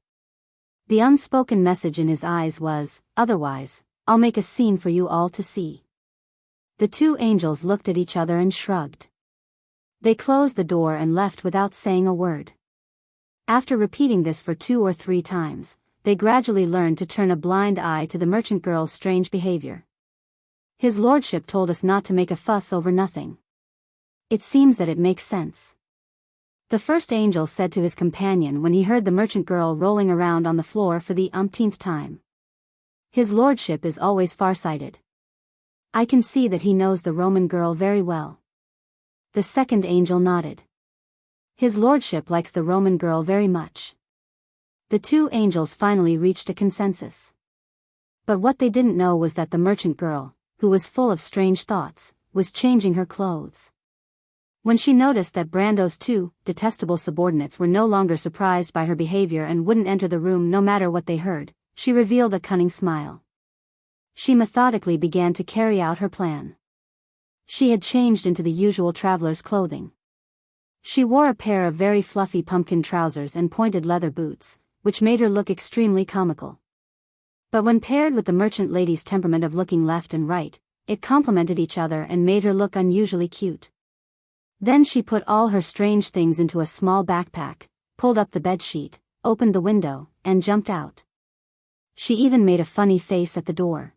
[SPEAKER 1] The unspoken message in his eyes was, "Otherwise, I'll make a scene for you all to see." The two angels looked at each other and shrugged. They closed the door and left without saying a word. After repeating this for 2 or 3 times, they gradually learned to turn a blind eye to the merchant girl's strange behavior. "His lordship told us not to make a fuss over nothing. It seems that it makes sense," the first angel said to his companion when he heard the merchant girl rolling around on the floor for the umpteenth time. "His lordship is always farsighted. I can see that he knows the Roman girl very well." The second angel nodded. His lordship likes the Roman girl very much. The two angels finally reached a consensus. But what they didn't know was that the merchant girl, who was full of strange thoughts, was changing her clothes. When she noticed that Brando's two detestable subordinates were no longer surprised by her behavior and wouldn't enter the room no matter what they heard, she revealed a cunning smile. She methodically began to carry out her plan. She had changed into the usual traveler's clothing. She wore a pair of very fluffy pumpkin trousers and pointed leather boots, which made her look extremely comical. But when paired with the merchant lady's temperament of looking left and right, it complemented each other and made her look unusually cute. Then she put all her strange things into a small backpack, pulled up the bedsheet, opened the window, and jumped out. She even made a funny face at the door.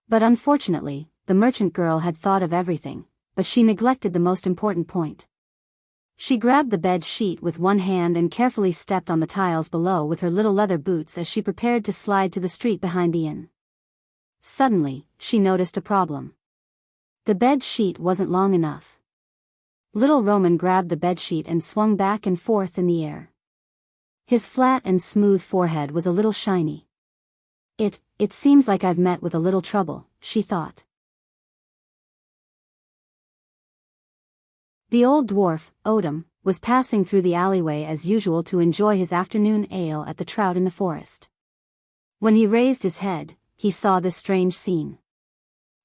[SPEAKER 1] But unfortunately, the merchant girl had thought of everything, but she neglected the most important point. She grabbed the bed sheet with one hand and carefully stepped on the tiles below with her little leather boots as she prepared to slide to the street behind the inn. Suddenly, she noticed a problem. The bed sheet wasn't long enough. Little Roman grabbed the bedsheet and swung back and forth in the air. His flat and smooth forehead was a little shiny. It seems like I've met with a little trouble, she thought. The old dwarf, Odom, was passing through the alleyway as usual to enjoy his afternoon ale at the Trout in the Forest. When he raised his head, he saw this strange scene.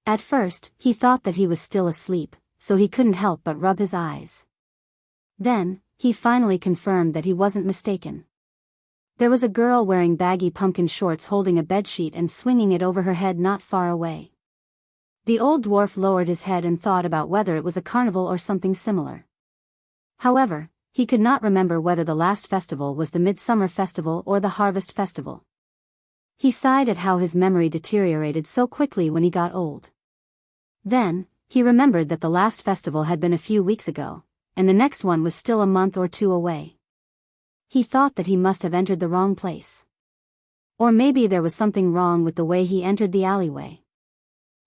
[SPEAKER 1] At first, he thought that he was still asleep, so he couldn't help but rub his eyes. Then, he finally confirmed that he wasn't mistaken. There was a girl wearing baggy pumpkin shorts holding a bedsheet and swinging it over her head not far away. The old dwarf lowered his head and thought about whether it was a carnival or something similar. However, he could not remember whether the last festival was the Midsummer Festival or the Harvest Festival. He sighed at how his memory deteriorated so quickly when he got old. Then, he remembered that the last festival had been a few weeks ago, and the next one was still a month or two away. He thought that he must have entered the wrong place. Or maybe there was something wrong with the way he entered the alleyway.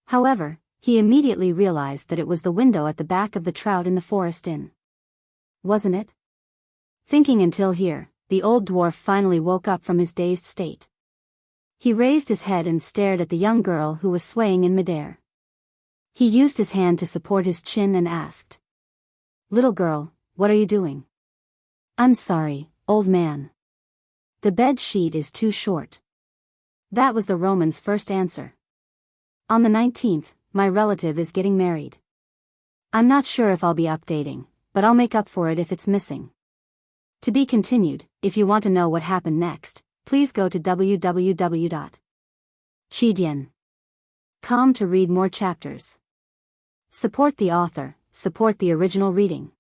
[SPEAKER 1] However, he immediately realized that it was the window at the back of the Trout in the Forest Inn. Wasn't it? Thinking until here, the old dwarf finally woke up from his dazed state. He raised his head and stared at the young girl who was swaying in midair. He used his hand to support his chin and asked, "Little girl, what are you doing?" "I'm sorry, old man. The bed sheet is too short." That was the Roman's first answer. "On the 19th, my relative is getting married. I'm not sure if I'll be updating, but I'll make up for it if it's missing." To be continued. If you want to know what happened next, please go to www.chidian.com to read more chapters. Support the author, support the original reading.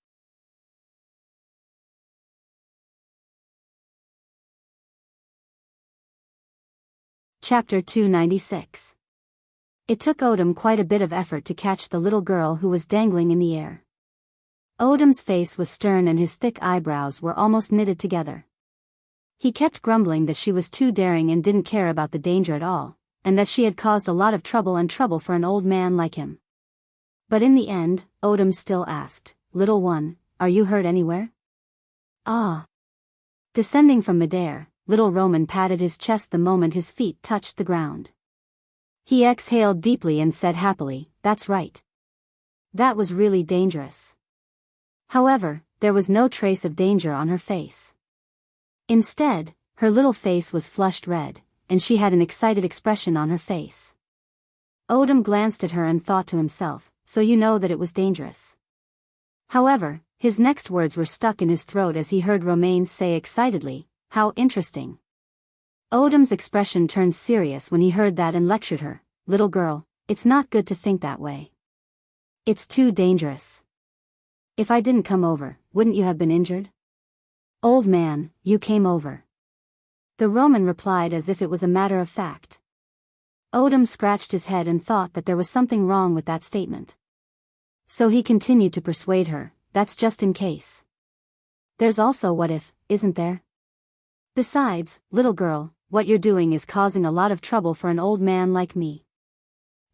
[SPEAKER 1] Chapter 296. It took Odom quite a bit of effort to catch the little girl who was dangling in the air. Odom's face was stern and his thick eyebrows were almost knitted together. He kept grumbling that she was too daring and didn't care about the danger at all, and that she had caused a lot of trouble for an old man like him. But in the end, Odom still asked, "Little one, are you hurt anywhere?" "Ah." Descending from midair, little Roman patted his chest the moment his feet touched the ground. He exhaled deeply and said happily, "That's right. That was really dangerous." However, there was no trace of danger on her face. Instead, her little face was flushed red, and she had an excited expression on her face. Odom glanced at her and thought to himself, "So you know that it was dangerous." However, his next words were stuck in his throat as he heard Romain say excitedly, "How interesting." Odom's expression turned serious when he heard that and lectured her, "Little girl, it's not good to think that way. It's too dangerous. If I didn't come over, wouldn't you have been injured?" "Old man, you came over." The Roman replied as if it was a matter of fact. Odom scratched his head and thought that there was something wrong with that statement. So he continued to persuade her, "That's just in case. There's also what if, isn't there? Besides, little girl, what you're doing is causing a lot of trouble for an old man like me.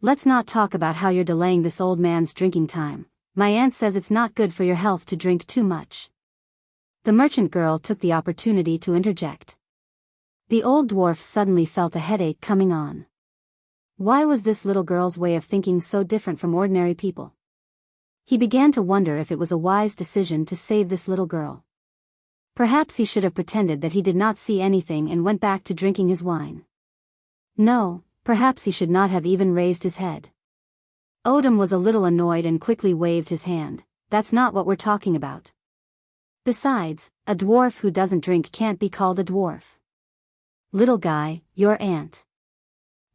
[SPEAKER 1] Let's not talk about how you're delaying this old man's drinking time, My aunt says it's not good for your health to drink too much. The merchant girl took the opportunity to interject. The old dwarf suddenly felt a headache coming on. Why was this little girl's way of thinking so different from ordinary people? He began to wonder if it was a wise decision to save this little girl. Perhaps he should have pretended that he did not see anything and went back to drinking his wine. No, perhaps he should not have even raised his head. Odom was a little annoyed and quickly waved his hand. That's not what we're talking about. Besides, a dwarf who doesn't drink can't be called a dwarf. Little guy, your aunt.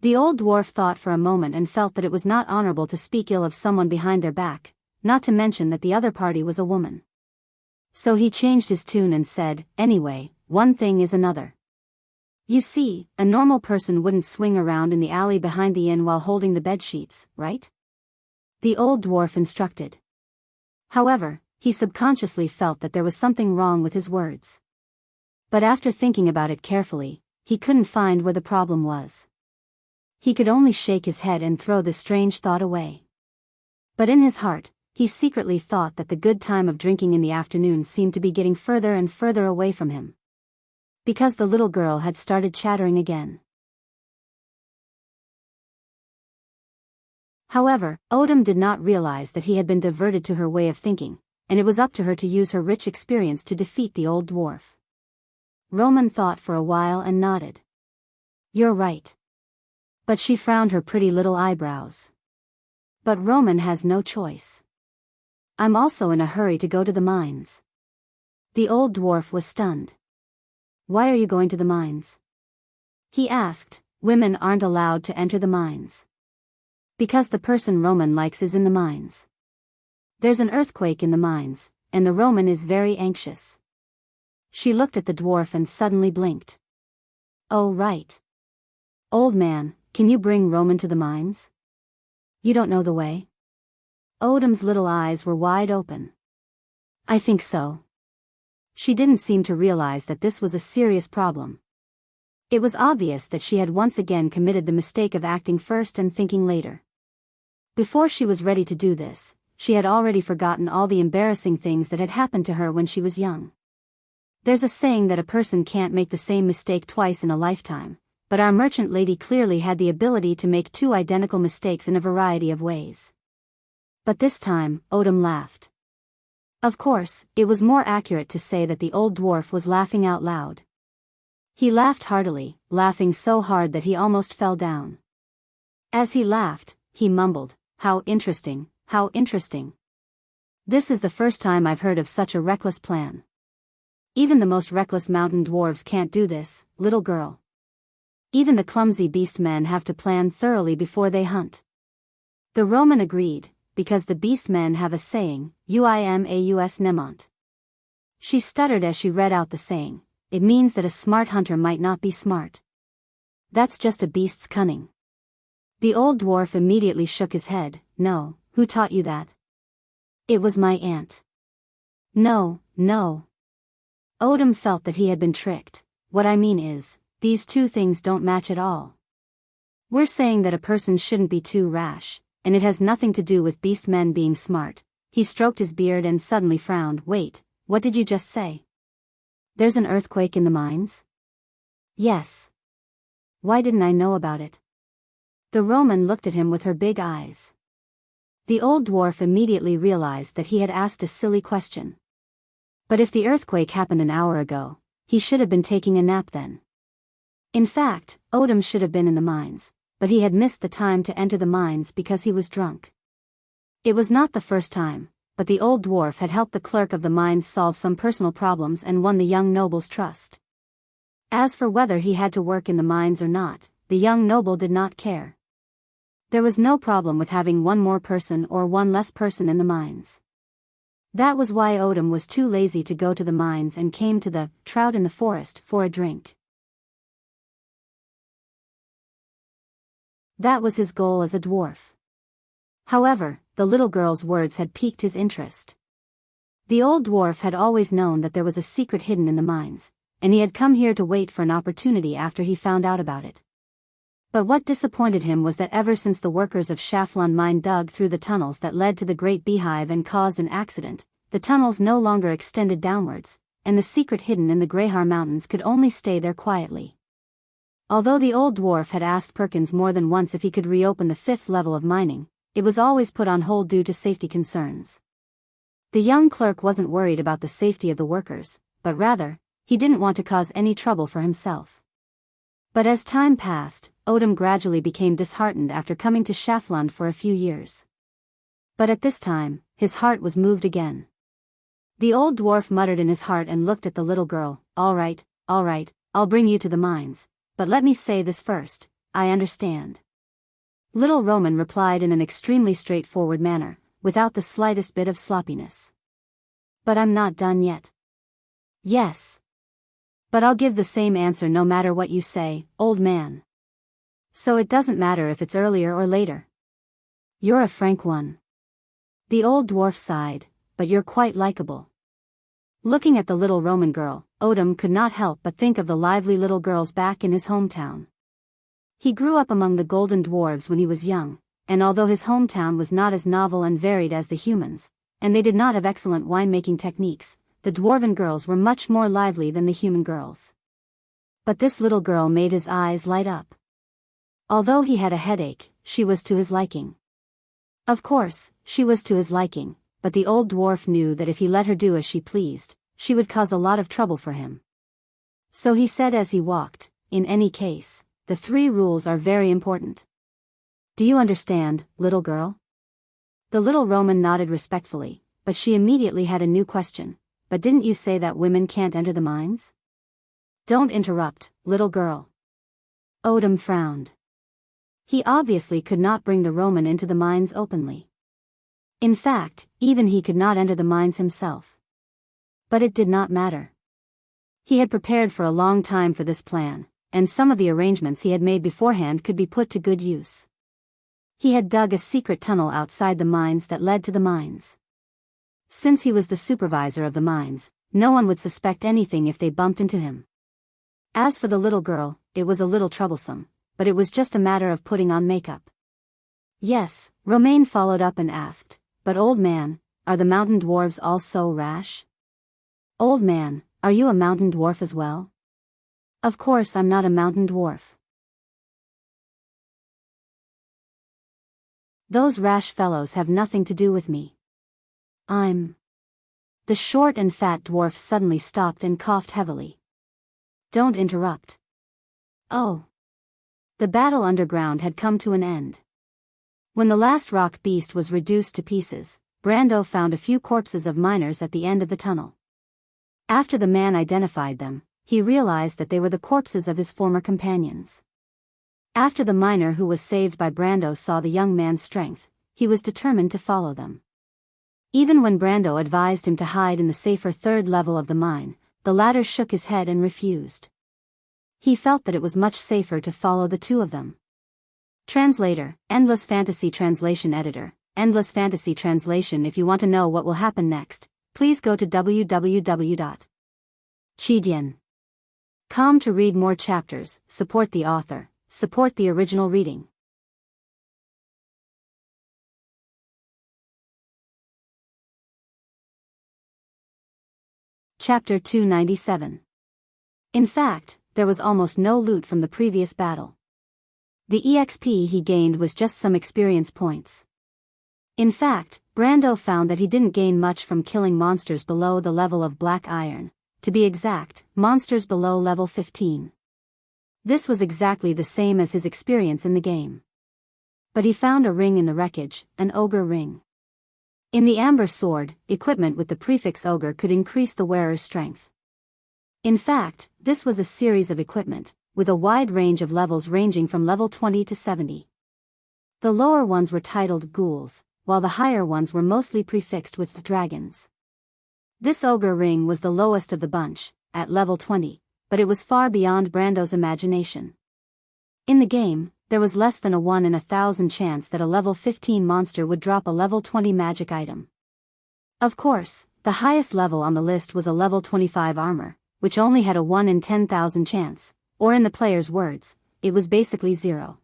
[SPEAKER 1] The old dwarf thought for a moment and felt that it was not honorable to speak ill of someone behind their back, not to mention that the other party was a woman. So he changed his tune and said, anyway, one thing is another. You see, a normal person wouldn't swing around in the alley behind the inn while holding the bedsheets, right? The old dwarf instructed. However, he subconsciously felt that there was something wrong with his words. But after thinking about it carefully, he couldn't find where the problem was. He could only shake his head and throw this strange thought away. But in his heart, he secretly thought that the good time of drinking in the afternoon seemed to be getting further and further away from him. Because the little girl had started chattering again. However, Odom did not realize that he had been diverted to her way of thinking, and it was up to her to use her rich experience to defeat the old dwarf. Roman thought for a while and nodded. You're right. But she frowned her pretty little eyebrows. But Roman has no choice. I'm also in a hurry to go to the mines. The old dwarf was stunned. Why are you going to the mines? He asked. Women aren't allowed to enter the mines. Because the person Roman likes is in the mines. There's an earthquake in the mines, and the Roman is very anxious. She looked at the dwarf and suddenly blinked. Oh right. Old man, can you bring Roman to the mines? You don't know the way? Odom's little eyes were wide open. I think so. She didn't seem to realize that this was a serious problem. It was obvious that she had once again committed the mistake of acting first and thinking later. Before she was ready to do this, she had already forgotten all the embarrassing things that had happened to her when she was young. There's a saying that a person can't make the same mistake twice in a lifetime, but our merchant lady clearly had the ability to make two identical mistakes in a variety of ways. But this time, Odom laughed. Of course, it was more accurate to say that the old dwarf was laughing out loud. He laughed heartily, laughing so hard that he almost fell down. As he laughed, he mumbled, how interesting, how interesting. This is the first time I've heard of such a reckless plan. Even the most reckless mountain dwarves can't do this, little girl. Even the clumsy beast men have to plan thoroughly before they hunt. The Roman agreed, because the beast men have a saying, uimaus nemont. She stuttered as she read out the saying. It means that a smart hunter might not be smart. That's just a beast's cunning. The old dwarf immediately shook his head. No, who taught you that? It was my aunt. No, no. Odom felt that he had been tricked. What I mean is, these two things don't match at all. We're saying that a person shouldn't be too rash, and it has nothing to do with beast men being smart. He stroked his beard and suddenly frowned. Wait, what did you just say? There's an earthquake in the mines? Yes. Why didn't I know about it? The Roman looked at him with her big eyes. The old dwarf immediately realized that he had asked a silly question. But if the earthquake happened an hour ago, he should have been taking a nap then. In fact, Odom should have been in the mines, but he had missed the time to enter the mines because he was drunk. It was not the first time, but the old dwarf had helped the clerk of the mines solve some personal problems and won the young noble's trust. As for whether he had to work in the mines or not, the young noble did not care. There was no problem with having one more person or one less person in the mines. That was why Odom was too lazy to go to the mines and came to the trout in the forest for a drink. That was his goal as a dwarf. However, the little girl's words had piqued his interest. The old dwarf had always known that there was a secret hidden in the mines, and he had come here to wait for an opportunity after he found out about it. But what disappointed him was that ever since the workers of Shaflun mine dug through the tunnels that led to the Great Beehive and caused an accident, the tunnels no longer extended downwards, and the secret hidden in the Greyhar Mountains could only stay there quietly. Although the old dwarf had asked Perkins more than once if he could reopen the 5th level of mining, it was always put on hold due to safety concerns. The young clerk wasn't worried about the safety of the workers, but rather, he didn't want to cause any trouble for himself. But as time passed, Odom gradually became disheartened after coming to Shaflund for a few years. But at this time, his heart was moved again. The old dwarf muttered in his heart and looked at the little girl. All right, I'll bring you to the mines, but let me say this first, I understand. Little Roman replied in an extremely straightforward manner, without the slightest bit of sloppiness. But I'm not done yet. Yes. But I'll give the same answer no matter what you say, old man. So it doesn't matter if it's earlier or later. You're a frank one. The old dwarf sighed, but you're quite likable. Looking at the little Roman girl, Odom could not help but think of the lively little girls back in his hometown. He grew up among the golden dwarves when he was young, and although his hometown was not as novel and varied as the humans, and they did not have excellent winemaking techniques, the dwarven girls were much more lively than the human girls. But this little girl made his eyes light up. Although he had a headache, she was to his liking. Of course, she was to his liking, but the old dwarf knew that if he let her do as she pleased, she would cause a lot of trouble for him. So he said as he walked, in any case, the 3 rules are very important. Do you understand, little girl? The little Roman nodded respectfully, but she immediately had a new question. But didn't you say that women can't enter the mines? Don't interrupt, little girl. Odom frowned. He obviously could not bring the Roman into the mines openly. In fact, even he could not enter the mines himself. But it did not matter. He had prepared for a long time for this plan, and some of the arrangements he had made beforehand could be put to good use. He had dug a secret tunnel outside the mines that led to the mines. Since he was the supervisor of the mines, no one would suspect anything if they bumped into him. As for the little girl, it was a little troublesome, but it was just a matter of putting on makeup. Yes, Romain followed up and asked, but old man, are the mountain dwarves all so rash? Old man, are you a mountain dwarf as well? Of course I'm not a mountain dwarf. Those rash fellows have nothing to do with me. The short and fat dwarf suddenly stopped and coughed heavily. Don't interrupt. Oh. The battle underground had come to an end. When the last rock beast was reduced to pieces, Brando found a few corpses of miners at the end of the tunnel. After the man identified them, he realized that they were the corpses of his former companions. After the miner who was saved by Brando saw the young man's strength, he was determined to follow them. Even when Brando advised him to hide in the safer 3rd level of the mine, the latter shook his head and refused. He felt that it was much safer to follow the 2 of them. Translator, Endless Fantasy Translation Editor, Endless Fantasy Translation. If you want to know what will happen next, please go to www.chidian.com to read more chapters, support the author, support the original reading. Chapter 297. In fact, there was almost no loot from the previous battle. The EXP he gained was just some experience points. In fact, Brando found that he didn't gain much from killing monsters below the level of black iron, to be exact, monsters below level 15. This was exactly the same as his experience in the game. But he found a ring in the wreckage, an ogre ring. In the amber sword, equipment with the prefix ogre could increase the wearer's strength. In fact, this was a series of equipment, with a wide range of levels ranging from level 20 to 70. The lower ones were titled ghouls, while the higher ones were mostly prefixed with dragons. This ogre ring was the lowest of the bunch, at level 20, but it was far beyond Brando's imagination. In the game, there was less than a 1 in 1,000 chance that a level 15 monster would drop a level 20 magic item. Of course, the highest level on the list was a level 25 armor, which only had a 1 in 10,000 chance, or in the player's words, it was basically 0.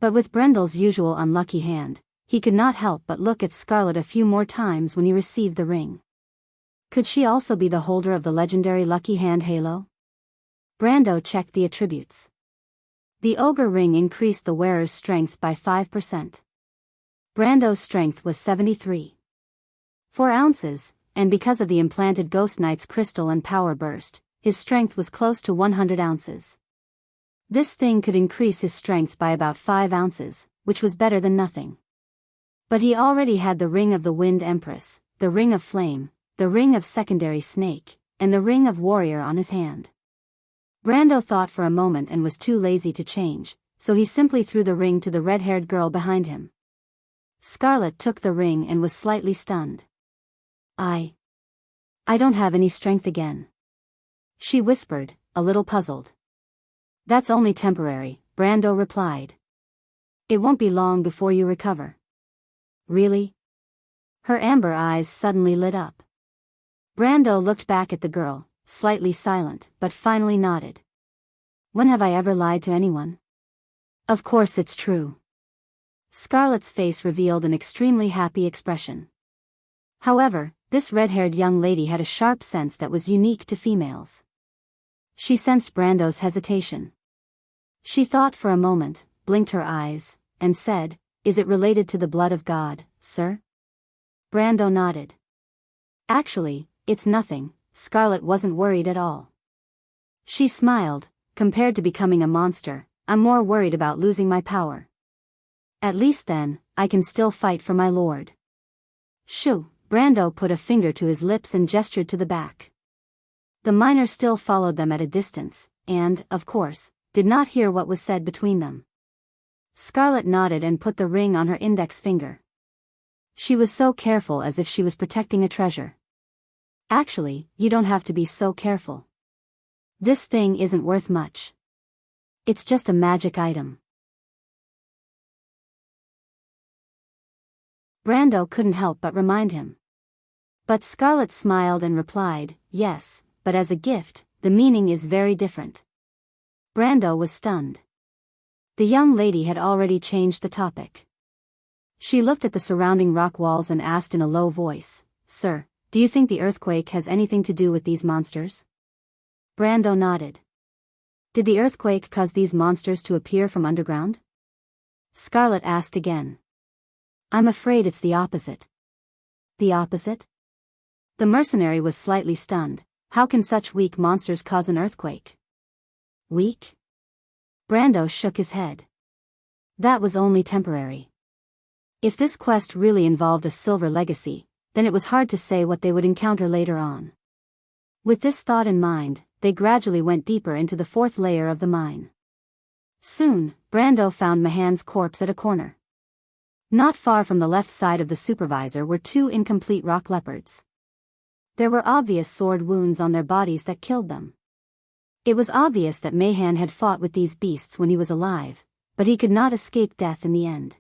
[SPEAKER 1] But with Brendel's usual unlucky hand, he could not help but look at Scarlet a few more times when he received the ring. Could she also be the holder of the legendary Lucky Hand halo? Brando checked the attributes. The ogre ring increased the wearer's strength by 5%. Brando's strength was 73.4 ounces, and because of the implanted Ghost Knight's crystal and power burst, his strength was close to 100 ounces. This thing could increase his strength by about 5 ounces, which was better than nothing. But he already had the Ring of the Wind Empress, the Ring of Flame, the Ring of Secondary Snake, and the Ring of Warrior on his hand. Brando thought for a moment and was too lazy to change, so he simply threw the ring to the red-haired girl behind him. Scarlet took the ring and was slightly stunned. I don't have any strength again," she whispered, a little puzzled. "That's only temporary," Brando replied. "It won't be long before you recover." "Really?" Her amber eyes suddenly lit up. Brando looked back at the girl, slightly silent, but finally nodded. "When have I ever lied to anyone? Of course it's true." Scarlet's face revealed an extremely happy expression. However, this red-haired young lady had a sharp sense that was unique to females. She sensed Brando's hesitation. She thought for a moment, blinked her eyes, and said, "Is it related to the blood of God, sir?" Brando nodded. "Actually, it's nothing." Scarlet wasn't worried at all. She smiled. "Compared to becoming a monster, I'm more worried about losing my power. At least then, I can still fight for my lord." "Shoo!" Brando put a finger to his lips and gestured to the back. The miner still followed them at a distance, and, of course, did not hear what was said between them. Scarlet nodded and put the ring on her index finger. She was so careful, as if she was protecting a treasure. "Actually, you don't have to be so careful. This thing isn't worth much. It's just a magic item." Brando couldn't help but remind him. But Scarlet smiled and replied, "Yes, but as a gift, the meaning is very different." Brando was stunned. The young lady had already changed the topic. She looked at the surrounding rock walls and asked in a low voice, "Sir, do you think the earthquake has anything to do with these monsters?" Brando nodded. "Did the earthquake cause these monsters to appear from underground?" Scarlet asked again. "I'm afraid it's the opposite." "The opposite?" The mercenary was slightly stunned. How can such weak monsters cause an earthquake? Weak? Brando shook his head. That was only temporary. If this quest really involved a silver legacy, then it was hard to say what they would encounter later on. With this thought in mind, they gradually went deeper into the fourth layer of the mine. Soon, Brando found Mahan's corpse at a corner. Not far from the left side of the supervisor were 2 incomplete rock leopards. There were obvious sword wounds on their bodies that killed them. It was obvious that Mahan had fought with these beasts when he was alive, but he could not escape death in the end.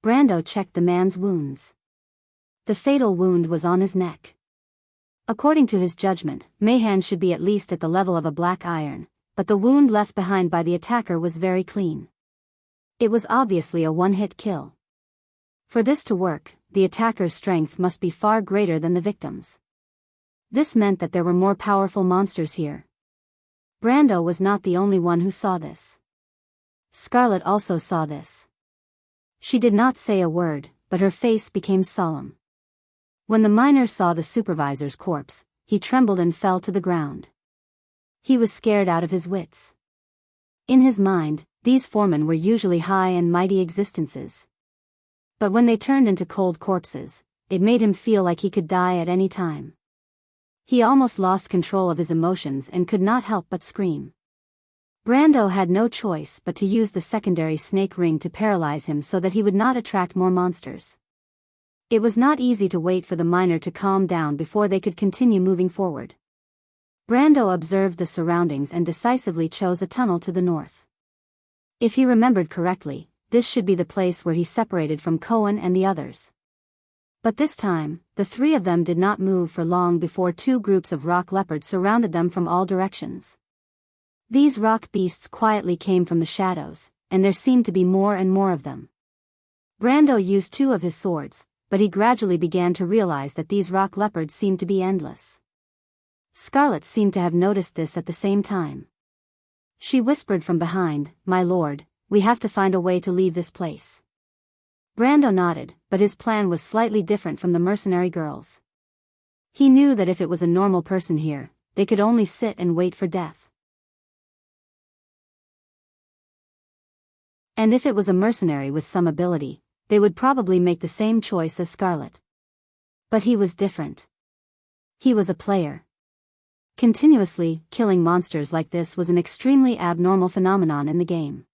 [SPEAKER 1] Brando checked the man's wounds. The fatal wound was on his neck. According to his judgment, Mahan should be at least at the level of a black iron, but the wound left behind by the attacker was very clean. It was obviously a one-hit kill. For this to work, the attacker's strength must be far greater than the victim's. This meant that there were more powerful monsters here. Brando was not the only one who saw this. Scarlet also saw this. She did not say a word, but her face became solemn. When the miner saw the supervisor's corpse, he trembled and fell to the ground. He was scared out of his wits. In his mind, these foremen were usually high and mighty existences. But when they turned into cold corpses, it made him feel like he could die at any time. He almost lost control of his emotions and could not help but scream. Brando had no choice but to use the secondary snake ring to paralyze him so that he would not attract more monsters. It was not easy to wait for the miner to calm down before they could continue moving forward. Brando observed the surroundings and decisively chose a tunnel to the north. If he remembered correctly, this should be the place where he separated from Cohen and the others. But this time, the 3 of them did not move for long before 2 groups of rock leopards surrounded them from all directions. These rock beasts quietly came from the shadows, and there seemed to be more and more of them. Brando used 2 of his swords, but he gradually began to realize that these rock leopards seemed to be endless. Scarlet seemed to have noticed this at the same time. She whispered from behind, "My lord, we have to find a way to leave this place." Brando nodded, but his plan was slightly different from the mercenary girls. He knew that if it was a normal person here, they could only sit and wait for death. And if it was a mercenary with some ability, they would probably make the same choice as Scarlet. But he was different. He was a player. Continuously killing monsters like this was an extremely abnormal phenomenon in the game.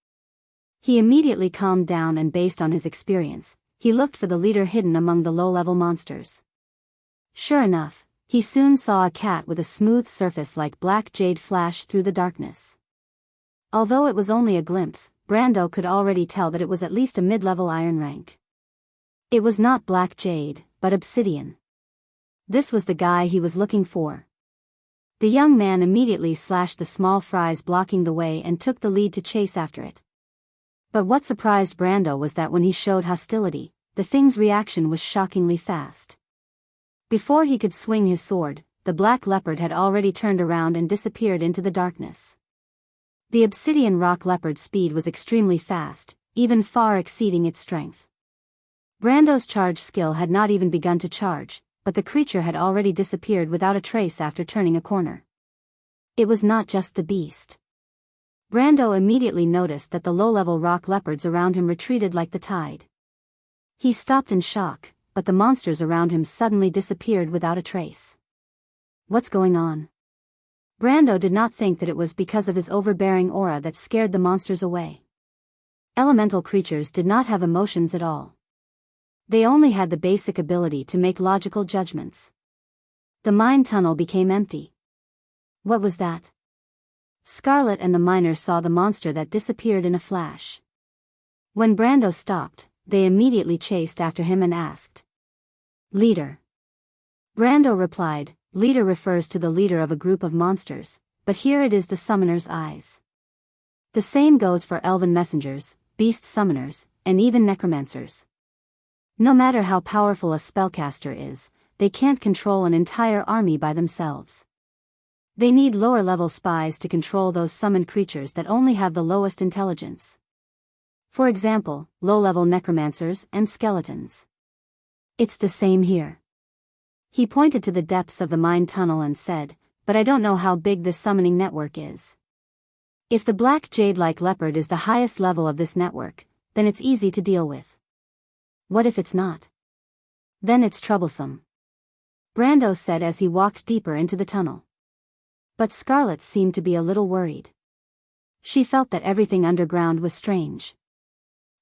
[SPEAKER 1] He immediately calmed down and based on his experience, he looked for the leader hidden among the low-level monsters. Sure enough, he soon saw a cat with a smooth surface like black jade flash through the darkness. Although it was only a glimpse, Brando could already tell that it was at least a mid-level iron rank. It was not black jade, but obsidian. This was the guy he was looking for. The young man immediately slashed the small fries blocking the way and took the lead to chase after it. But what surprised Brando was that when he showed hostility, the thing's reaction was shockingly fast. Before he could swing his sword, the black leopard had already turned around and disappeared into the darkness. The obsidian rock leopard's speed was extremely fast, even far exceeding its strength. Brando's charge skill had not even begun to charge, but the creature had already disappeared without a trace after turning a corner. It was not just the beast. Brando immediately noticed that the low-level rock leopards around him retreated like the tide. He stopped in shock, but the monsters around him suddenly disappeared without a trace. What's going on? Brando did not think that it was because of his overbearing aura that scared the monsters away. Elemental creatures did not have emotions at all. They only had the basic ability to make logical judgments. The mine tunnel became empty. What was that? Scarlet and the miners saw the monster that disappeared in a flash. When Brando stopped, they immediately chased after him and asked, "Leader?" Brando replied, "Leader refers to the leader of a group of monsters, but here it is the summoner's eyes." The same goes for elven messengers, beast summoners, and even necromancers. No matter how powerful a spellcaster is, they can't control an entire army by themselves. They need lower-level spies to control those summoned creatures that only have the lowest intelligence. For example, low-level necromancers and skeletons. It's the same here. He pointed to the depths of the mine tunnel and said, "But I don't know how big this summoning network is. If the black jade-like leopard is the highest level of this network, then it's easy to deal with. What if it's not? Then it's troublesome," Brando said as he walked deeper into the tunnel. But Scarlet seemed to be a little worried. She felt that everything underground was strange.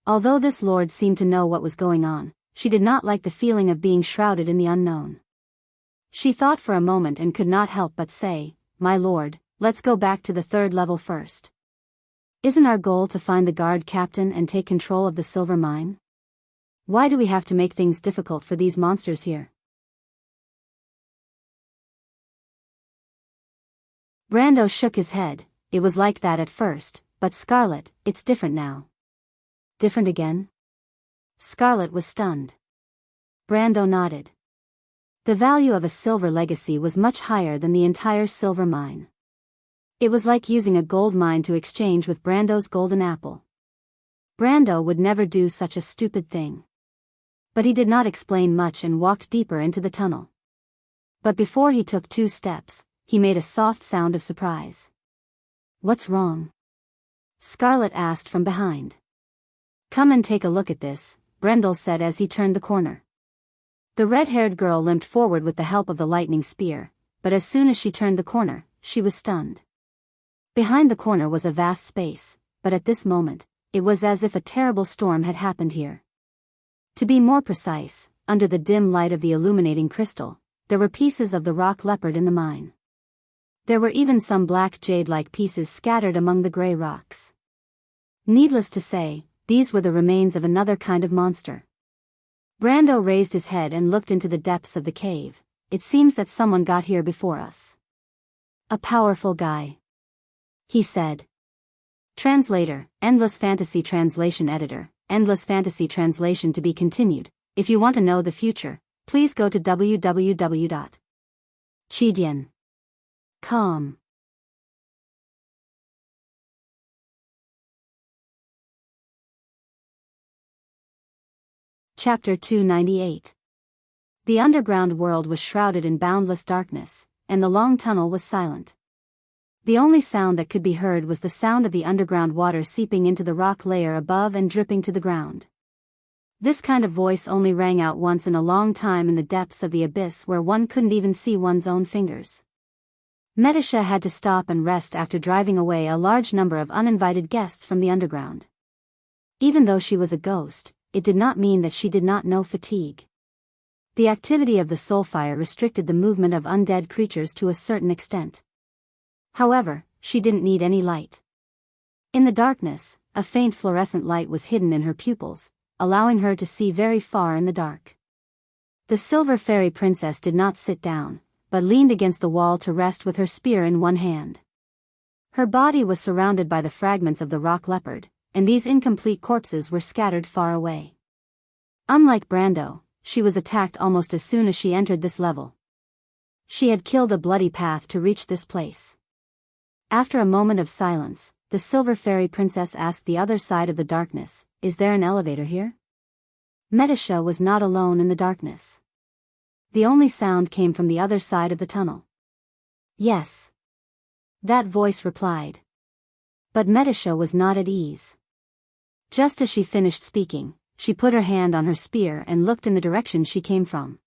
[SPEAKER 1] Although this lord seemed to know what was going on, she did not like the feeling of being shrouded in the unknown. She thought for a moment and could not help but say, "My lord, let's go back to the 3rd level first. Isn't our goal to find the guard captain and take control of the silver mine? Why do we have to make things difficult for these monsters here?" Brando shook his head. "It was like that at first, but Scarlet, it's different now." "Different again?" Scarlet was stunned. Brando nodded. The value of a silver legacy was much higher than the entire silver mine. It was like using a gold mine to exchange with Brando's golden apple. Brando would never do such a stupid thing. But he did not explain much and walked deeper into the tunnel. But before he took 2 steps, he made a soft sound of surprise. "What's wrong?" Scarlet asked from behind. "Come and take a look at this," Brendel said as he turned the corner. The red-haired girl limped forward with the help of the lightning spear, but as soon as she turned the corner, she was stunned. Behind the corner was a vast space, but at this moment, it was as if a terrible storm had happened here. To be more precise, under the dim light of the illuminating crystal, there were pieces of the rock leopard in the mine. There were even some black jade-like pieces scattered among the gray rocks. Needless to say, these were the remains of another kind of monster. Brando raised his head and looked into the depths of the cave. "It seems that someone got here before us. A powerful guy," he said. Translator, Endless Fantasy Translation Editor, Endless Fantasy Translation to be continued. If you want to know the future, please go to www.chidian.com. Chapter 298. The underground world was shrouded in boundless darkness, and the long tunnel was silent. The only sound that could be heard was the sound of the underground water seeping into the rock layer above and dripping to the ground. This kind of voice only rang out once in a long time in the depths of the abyss where one couldn't even see one's own fingers. Medisha had to stop and rest after driving away a large number of uninvited guests from the underground. Even though she was a ghost, it did not mean that she did not know fatigue. The activity of the soul fire restricted the movement of undead creatures to a certain extent. However, she didn't need any light. In the darkness, a faint fluorescent light was hidden in her pupils, allowing her to see very far in the dark. The silver fairy princess did not sit down, but leaned against the wall to rest with her spear in one hand. Her body was surrounded by the fragments of the rock leopard, and these incomplete corpses were scattered far away. Unlike Brando, she was attacked almost as soon as she entered this level. She had killed a bloody path to reach this place. After a moment of silence, the silver fairy princess asked the other side of the darkness, "Is there an elevator here?" Medisha was not alone in the darkness. The only sound came from the other side of the tunnel. "Yes." That voice replied. But Medisha was not at ease. Just as she finished speaking, she put her hand on her spear and looked in the direction she came from.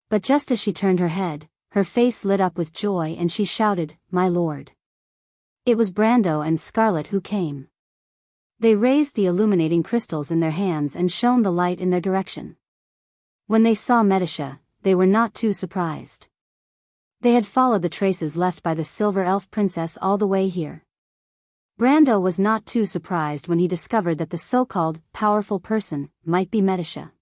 [SPEAKER 1] But just as she turned her head, her face lit up with joy and she shouted, "My lord!" It was Brando and Scarlet who came. They raised the illuminating crystals in their hands and shone the light in their direction. When they saw Medisha, they were not too surprised. They had followed the traces left by the silver elf princess all the way here. Brando was not too surprised when he discovered that the so-called powerful person might be Medisha.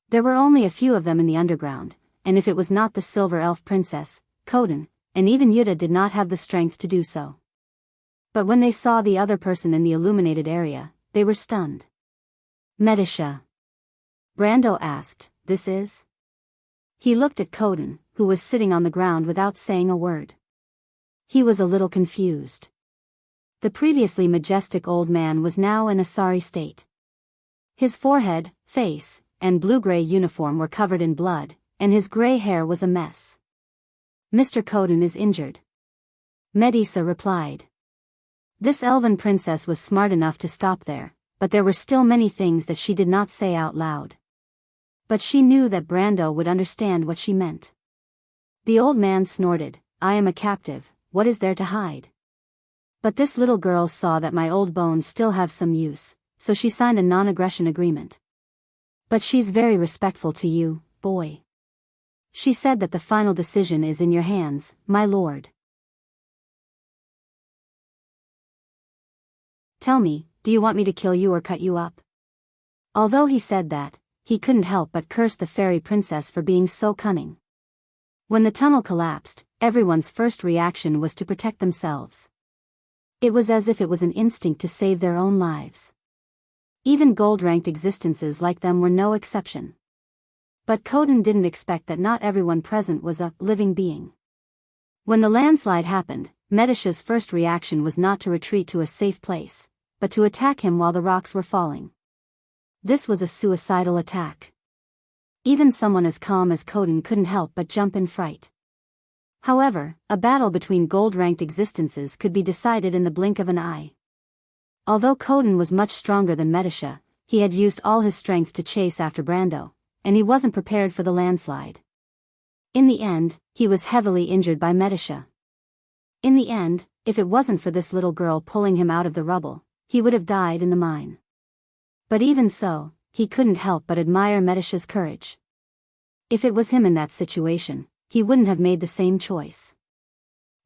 [SPEAKER 1] There were only a few of them in the underground, and if it was not the silver elf princess, Coden, and even Yuta did not have the strength to do so. But when they saw the other person in the illuminated area, they were stunned. "Medisha?" Brando asked, "This is?" He looked at Coden, who was sitting on the ground without saying a word. He was a little confused. The previously majestic old man was now in a sorry state. His forehead, face, and blue-gray uniform were covered in blood, and his gray hair was a mess. "Mr. Coden is injured," Medisa replied. This elven princess was smart enough to stop there, but there were still many things that she did not say out loud. But she knew that Brando would understand what she meant. The old man snorted, "I am a captive, what is there to hide?" But this little girl saw that my old bones still have some use, so she signed a non-aggression agreement. "But she's very respectful to you, boy. She said that the final decision is in your hands, my lord." "Tell me, do you want me to kill you or cut you up?" Although he said that, he couldn't help but curse the fairy princess for being so cunning. When the tunnel collapsed, everyone's first reaction was to protect themselves. It was as if it was an instinct to save their own lives. Even gold-ranked existences like them were no exception. But Coden didn't expect that not everyone present was a living being. When the landslide happened, Medisha's first reaction was not to retreat to a safe place, but to attack him while the rocks were falling. This was a suicidal attack. Even someone as calm as Coden couldn't help but jump in fright. However, a battle between gold-ranked existences could be decided in the blink of an eye. Although Coden was much stronger than Medisha, he had used all his strength to chase after Brando, and he wasn't prepared for the landslide. In the end, he was heavily injured by Medisha. In the end, if it wasn't for this little girl pulling him out of the rubble, he would have died in the mine. But even so, he couldn't help but admire Medisha's courage. If it was him in that situation, he wouldn't have made the same choice.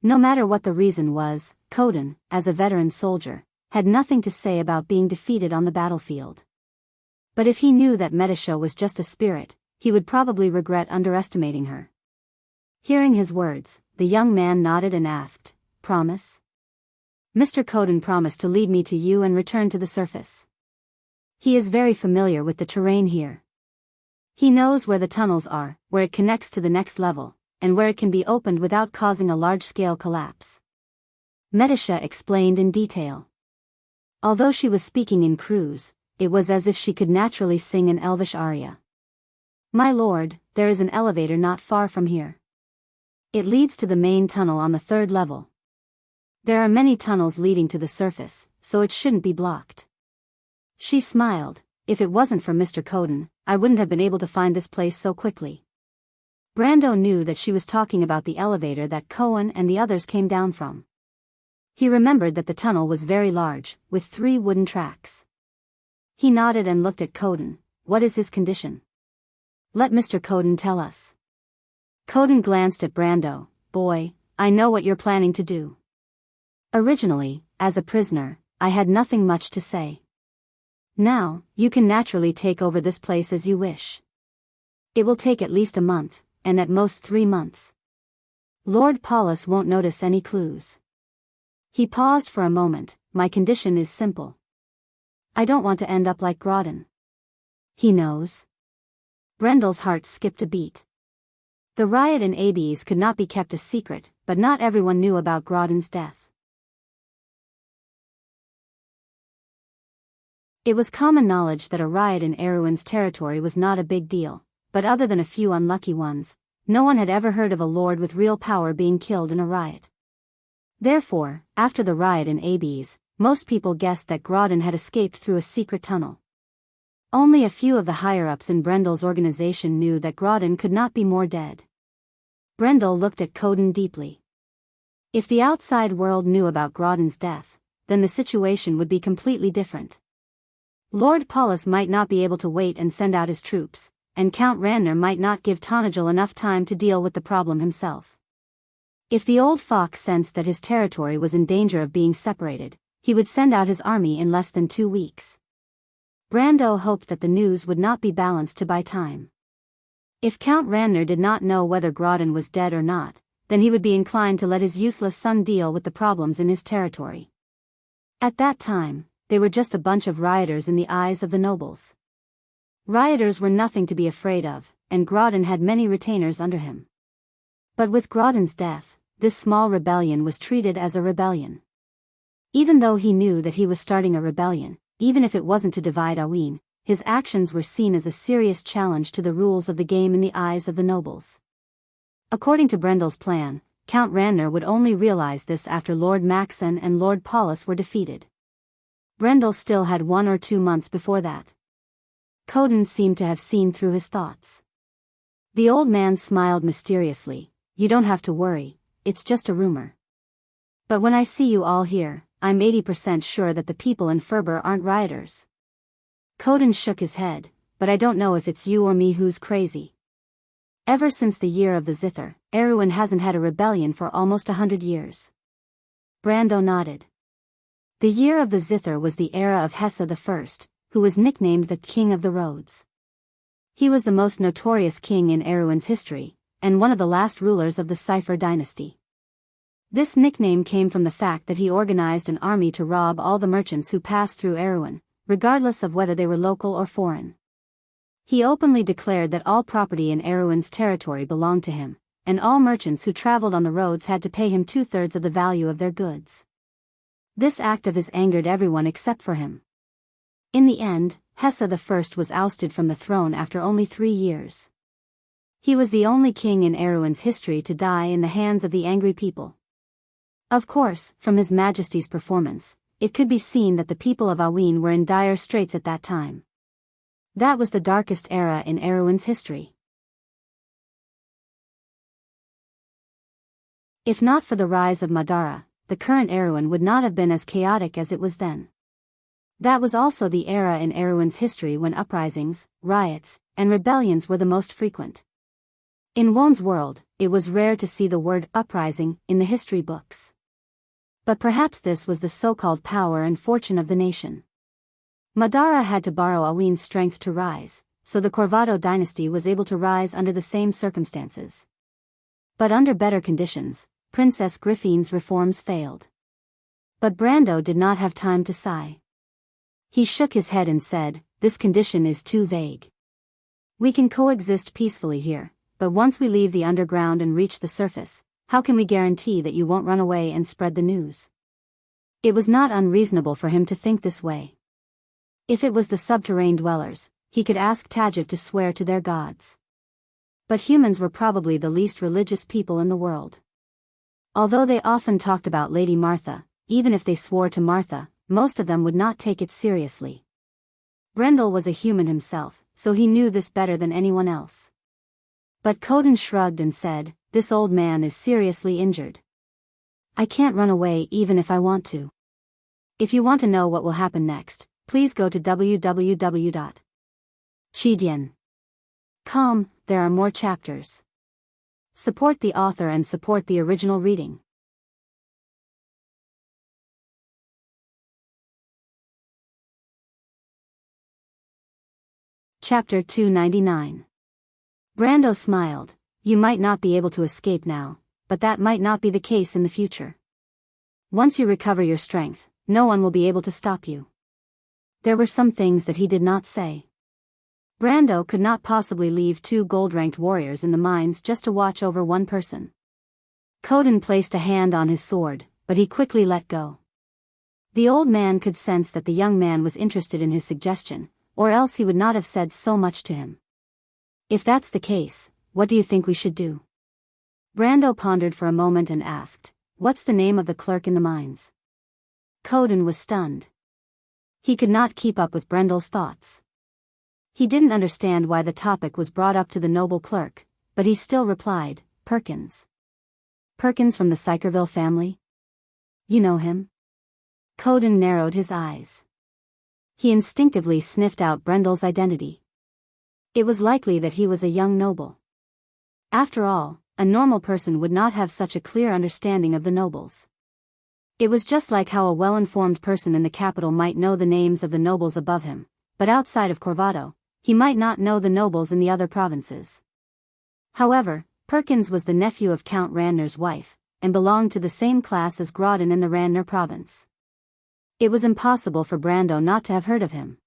[SPEAKER 1] No matter what the reason was, Coden, as a veteran soldier, had nothing to say about being defeated on the battlefield. But if he knew that Medisha was just a spirit, he would probably regret underestimating her. Hearing his words, the young man nodded and asked, "Promise?" Mr. Coden promised to lead me to you and return to the surface. He is very familiar with the terrain here. He knows where the tunnels are, where it connects to the next level, and where it can be opened without causing a large-scale collapse. Medisha explained in detail. Although she was speaking in Cruz, it was as if she could naturally sing an elvish aria. My lord, there is an elevator not far from here. It leads to the main tunnel on the 3rd level. There are many tunnels leading to the surface, so it shouldn't be blocked. She smiled. If it wasn't for Mr. Coden, I wouldn't have been able to find this place so quickly. Brando knew that she was talking about the elevator that Cohen and the others came down from. He remembered that the tunnel was very large, with 3 wooden tracks. He nodded and looked at Coden. What is his condition? Let Mr. Coden tell us. Coden glanced at Brando. Boy, I know what you're planning to do. Originally, as a prisoner, I had nothing much to say. Now, you can naturally take over this place as you wish. It will take at least a month, and at most 3 months. Lord Paulus won't notice any clues. He paused for a moment. My condition is simple. I don't want to end up like Grodin. He knows. Brendel's heart skipped a beat. The riot in Abes could not be kept a secret, but not everyone knew about Grodin's death. It was common knowledge that a riot in Erewhon's territory was not a big deal, but other than a few unlucky ones, no one had ever heard of a lord with real power being killed in a riot. Therefore, after the riot in Abes, most people guessed that Grodin had escaped through a secret tunnel. Only a few of the higher-ups in Brendel's organization knew that Grodin could not be more dead. Brendel looked at Coden deeply. If the outside world knew about Grodin's death, then the situation would be completely different. Lord Paulus might not be able to wait and send out his troops, and Count Ranner might not give Tonagel enough time to deal with the problem himself. If the old fox sensed that his territory was in danger of being separated, he would send out his army in less than 2 weeks. Brando hoped that the news would not be balanced to buy time. If Count Ranner did not know whether Grodin was dead or not, then he would be inclined to let his useless son deal with the problems in his territory. At that time, they were just a bunch of rioters in the eyes of the nobles. Rioters were nothing to be afraid of, and Grodin had many retainers under him. But with Grodin's death, this small rebellion was treated as a rebellion. Even though he knew that he was starting a rebellion, even if it wasn't to divide Awin, his actions were seen as a serious challenge to the rules of the game in the eyes of the nobles. According to Brendel's plan, Count Ranner would only realize this after Lord Maxon and Lord Paulus were defeated. Brendel still had 1 or 2 months before that. Coden seemed to have seen through his thoughts. The old man smiled mysteriously. You don't have to worry, it's just a rumor. But when I see you all here, I'm 80% sure that the people in Ferber aren't rioters. Coden shook his head, but I don't know if it's you or me who's crazy. Ever since the year of the Zither, Erewhon hasn't had a rebellion for almost 100 years. Brando nodded. The year of the Zither was the era of Hesse I, who was nicknamed the King of the Roads. He was the most notorious king in Erewhon's history, and one of the last rulers of the Cipher dynasty. This nickname came from the fact that he organized an army to rob all the merchants who passed through Erewhon, regardless of whether they were local or foreign. He openly declared that all property in Erewhon's territory belonged to him, and all merchants who traveled on the roads had to pay him 2/3 of the value of their goods. This act of his angered everyone except for him. In the end, Hesse I was ousted from the throne after only 3 years. He was the only king in Erewhon's history to die in the hands of the angry people. Of course, from His Majesty's performance, it could be seen that the people of Awin were in dire straits at that time. That was the darkest era in Erewhon's history. If not for the rise of Madara, the current Erewhon would not have been as chaotic as it was then. That was also the era in Erewhon's history when uprisings, riots, and rebellions were the most frequent. In Won's world, it was rare to see the word uprising in the history books. But perhaps this was the so-called power and fortune of the nation. Madara had to borrow Awin's strength to rise, so the Corvado dynasty was able to rise under the same circumstances. But under better conditions, Princess Griffine's reforms failed. But Brando did not have time to sigh. He shook his head and said, "This condition is too vague. We can coexist peacefully here, but once we leave the underground and reach the surface, how can we guarantee that you won't run away and spread the news?" It was not unreasonable for him to think this way. If it was the subterranean dwellers, he could ask Tajib to swear to their gods. But humans were probably the least religious people in the world. Although they often talked about Lady Martha, even if they swore to Martha, most of them would not take it seriously. Brendel was a human himself, so he knew this better than anyone else. But Coden shrugged and said, "This old man is seriously injured. I can't run away even if I want to. If you want to know what will happen next, please go to www.chidian.com. There are more chapters. Support the author and support the original reading. Chapter 299. Brando smiled. "You might not be able to escape now, but that might not be the case in the future. Once you recover your strength, no one will be able to stop you." There were some things that he did not say. Brando could not possibly leave 2 gold-ranked warriors in the mines just to watch over one person. Coden placed a hand on his sword, but he quickly let go. The old man could sense that the young man was interested in his suggestion, or else he would not have said so much to him. "If that's the case, what do you think we should do?" Brando pondered for a moment and asked, "What's the name of the clerk in the mines?" Coden was stunned. He could not keep up with Brendel's thoughts. He didn't understand why the topic was brought up to the noble clerk, but he still replied, "Perkins." "Perkins from the Sykerville family? You know him?" Coden narrowed his eyes. He instinctively sniffed out Brendel's identity. It was likely that he was a young noble. After all, a normal person would not have such a clear understanding of the nobles. It was just like how a well-informed person in the capital might know the names of the nobles above him, but outside of Corvado, he might not know the nobles in the other provinces. However, Perkins was the nephew of Count Ranner's wife, and belonged to the same class as Grodin in the Ranner province. It was impossible for Brando not to have heard of him.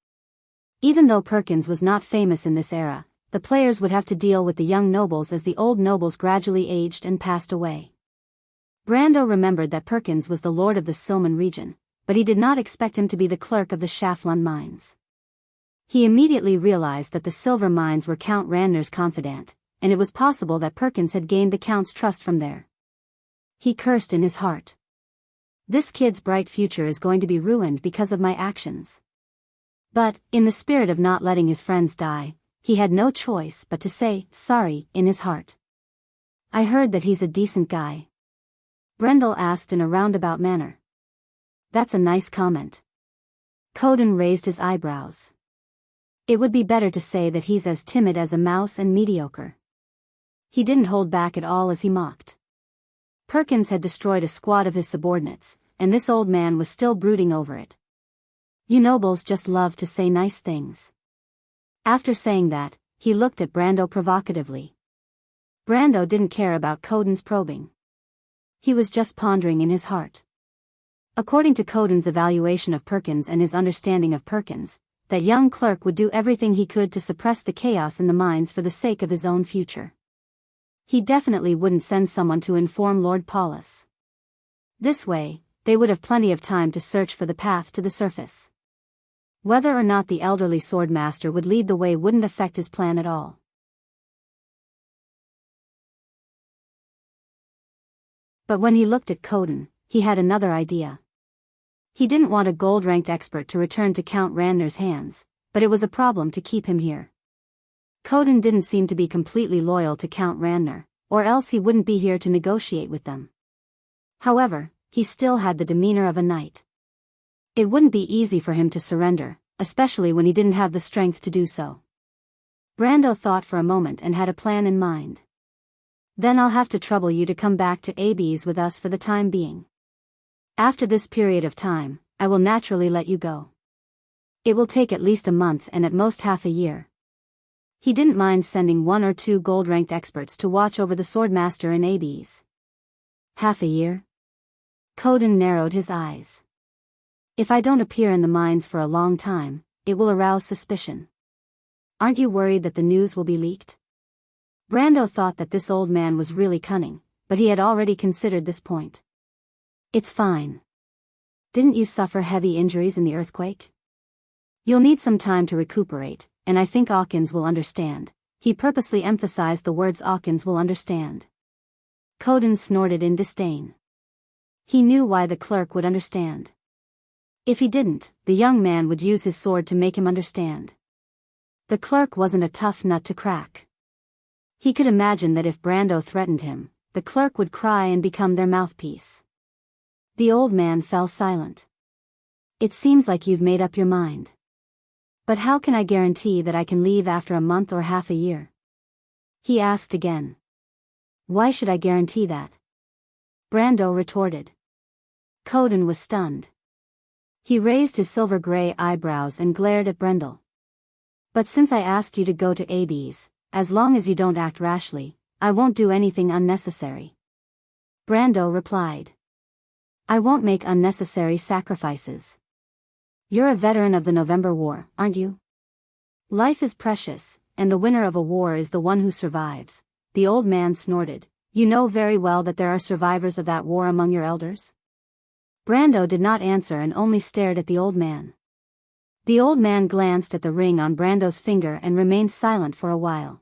[SPEAKER 1] Even though Perkins was not famous in this era, the players would have to deal with the young nobles as the old nobles gradually aged and passed away. Brando remembered that Perkins was the lord of the Silman region, but he did not expect him to be the clerk of the Schaflund mines. He immediately realized that the silver mines were Count Ranner's confidant, and it was possible that Perkins had gained the Count's trust from there. He cursed in his heart. "This kid's bright future is going to be ruined because of my actions." But, in the spirit of not letting his friends die, he had no choice but to say, "Sorry," in his heart. "I heard that he's a decent guy?" Brendel asked in a roundabout manner. "That's a nice comment." Coden raised his eyebrows. "It would be better to say that he's as timid as a mouse and mediocre." He didn't hold back at all as he mocked. Perkins had destroyed a squad of his subordinates, and this old man was still brooding over it. "You nobles just love to say nice things." After saying that, he looked at Brando provocatively. Brando didn't care about Coden's probing. He was just pondering in his heart. According to Coden's evaluation of Perkins and his understanding of Perkins, that young clerk would do everything he could to suppress the chaos in the mines for the sake of his own future. He definitely wouldn't send someone to inform Lord Paulus. This way, they would have plenty of time to search for the path to the surface. Whether or not the elderly swordmaster would lead the way wouldn't affect his plan at all. But when he looked at Coden, he had another idea. He didn't want a gold-ranked expert to return to Count Ranner's hands, but it was a problem to keep him here. Coden didn't seem to be completely loyal to Count Ranner, or else he wouldn't be here to negotiate with them. However, he still had the demeanor of a knight. It wouldn't be easy for him to surrender, especially when he didn't have the strength to do so. Brando thought for a moment and had a plan in mind. "Then I'll have to trouble you to come back to Abes with us for the time being. After this period of time, I will naturally let you go. It will take at least a month and at most half a year." He didn't mind sending 1 or 2 gold-ranked experts to watch over the swordmaster in Abes. "Half a year?" Coden narrowed his eyes. If I don't appear in the mines for a long time, it will arouse suspicion. Aren't you worried that the news will be leaked? Brando thought that this old man was really cunning, but he had already considered this point. It's fine. Didn't you suffer heavy injuries in the earthquake? You'll need some time to recuperate, and I think Hawkins will understand. He purposely emphasized the words Hawkins will understand. Coden snorted in disdain. He knew why the clerk would understand. If he didn't, the young man would use his sword to make him understand. The clerk wasn't a tough nut to crack. He could imagine that if Brando threatened him, the clerk would cry and become their mouthpiece. The old man fell silent. It seems like you've made up your mind. But how can I guarantee that I can leave after a month or half a year? He asked again. Why should I guarantee that? Brando retorted. Coden was stunned. He raised his silver-gray eyebrows and glared at Brendel. But since I asked you to go to AB's, as long as you don't act rashly, I won't do anything unnecessary. Brando replied. I won't make unnecessary sacrifices. You're a veteran of the November War, aren't you? Life is precious, and the winner of a war is the one who survives. The old man snorted. You know very well that there are survivors of that war among your elders? Brando did not answer and only stared at the old man. The old man glanced at the ring on Brando's finger and remained silent for a while.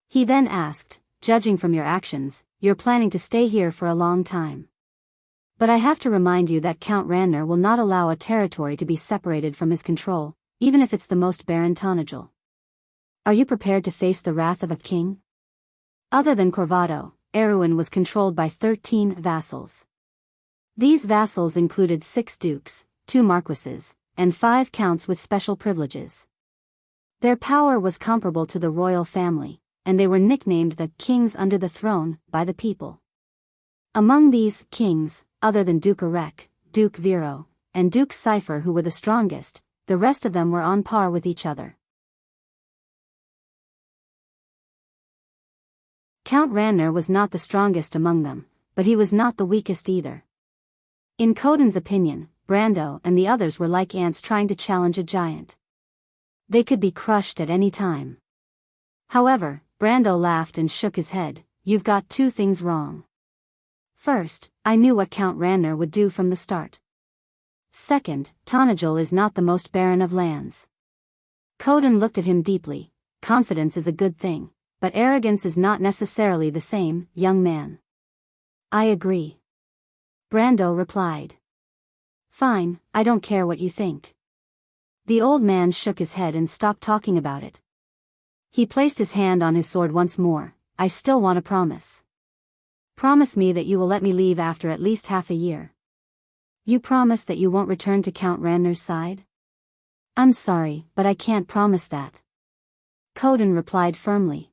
[SPEAKER 1] He then asked, judging from your actions, you're planning to stay here for a long time. But I have to remind you that Count Ranner will not allow a territory to be separated from his control, even if it's the most barren Tonagel. Are you prepared to face the wrath of a king? Other than Corvado, Erewhon was controlled by 13 vassals. These vassals included 6 dukes, 2 marquises, and 5 counts with special privileges. Their power was comparable to the royal family, and they were nicknamed the kings under the throne by the people. Among these kings, other than Duke Erech, Duke Vero, and Duke Cypher who were the strongest, the rest of them were on par with each other. Count Ranner was not the strongest among them, but he was not the weakest either. In Coden's opinion, Brando and the others were like ants trying to challenge a giant. They could be crushed at any time. However, Brando laughed and shook his head. You've got 2 things wrong. First, I knew what Count Ranner would do from the start. Second, Tonagel is not the most barren of lands. Coden looked at him deeply. Confidence is a good thing, but arrogance is not necessarily the same, young man. I agree. Brando replied. Fine, I don't care what you think. The old man shook his head and stopped talking about it. He placed his hand on his sword once more. I still want a promise. Promise me that you will let me leave after at least half a year. You promise that you won't return to Count Ranner's side? I'm sorry, but I can't promise that. Coden replied firmly.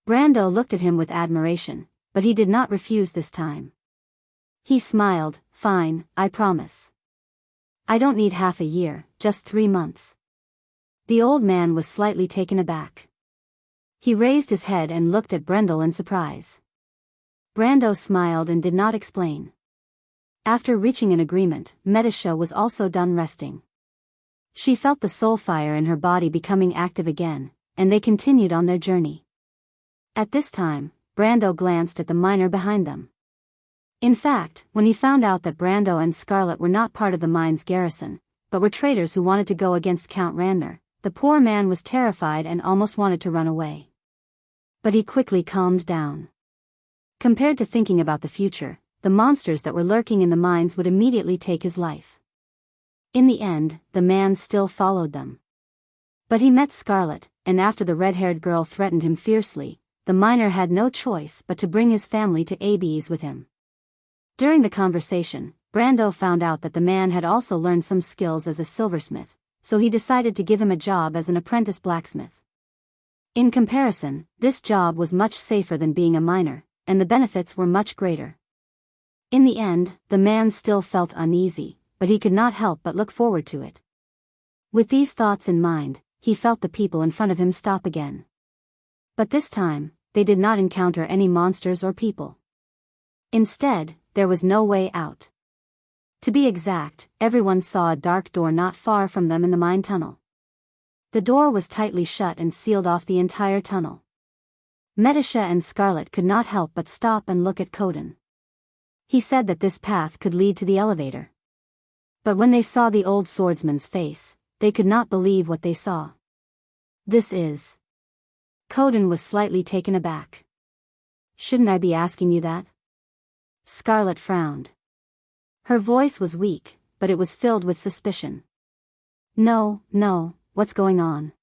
[SPEAKER 1] Brando looked at him with admiration, but he did not refuse this time. He smiled. Fine, I promise. I don't need half a year, just 3 months. The old man was slightly taken aback. He raised his head and looked at Brendel in surprise. Brando smiled and did not explain. After reaching an agreement, Medisha was also done resting. She felt the soul fire in her body becoming active again, and they continued on their journey. At this time, Brando glanced at the miner behind them. In fact, when he found out that Brando and Scarlet were not part of the mine's garrison, but were traitors who wanted to go against Count Ranner, the poor man was terrified and almost wanted to run away. But he quickly calmed down. Compared to thinking about the future, the monsters that were lurking in the mines would immediately take his life. In the end, the man still followed them. But he met Scarlet, and after the red-haired girl threatened him fiercely, the miner had no choice but to bring his family to AB's with him. During the conversation, Brando found out that the man had also learned some skills as a silversmith, so he decided to give him a job as an apprentice blacksmith. In comparison, this job was much safer than being a miner, and the benefits were much greater. In the end, the man still felt uneasy, but he could not help but look forward to it. With these thoughts in mind, he felt the people in front of him stop again. But this time, they did not encounter any monsters or people. Instead, there was no way out. To be exact, everyone saw a dark door not far from them in the mine tunnel. The door was tightly shut and sealed off the entire tunnel. Medisha and Scarlet could not help but stop and look at Coden. He said that this path could lead to the elevator. But when they saw the old swordsman's face, they could not believe what they saw. This is... Coden was slightly taken aback. Shouldn't I be asking you that? Scarlet frowned. Her voice was weak, but it was filled with suspicion. No, what's going on?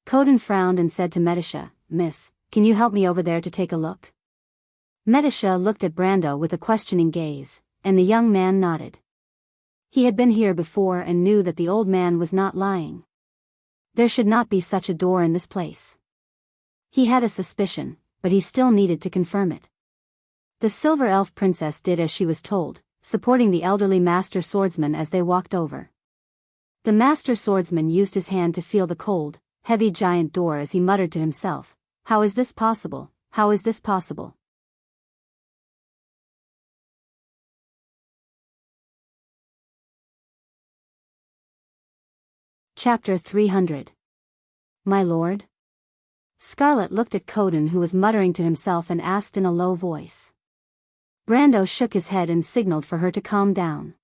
[SPEAKER 1] Coden frowned and said to Medisha, Miss, can you help me over there to take a look? Medisha looked at Brando with a questioning gaze, and the young man nodded. He had been here before and knew that the old man was not lying. There should not be such a door in this place. He had a suspicion, but he still needed to confirm it. The Silver Elf Princess did as she was told, supporting the elderly Master Swordsman as they walked over. The Master Swordsman used his hand to feel the cold, heavy giant door as he muttered to himself, How is this possible? How is this possible? Chapter 300. My lord? Scarlet looked at Coden, who was muttering to himself, and asked in a low voice. Brando shook his head and signaled for her to calm down.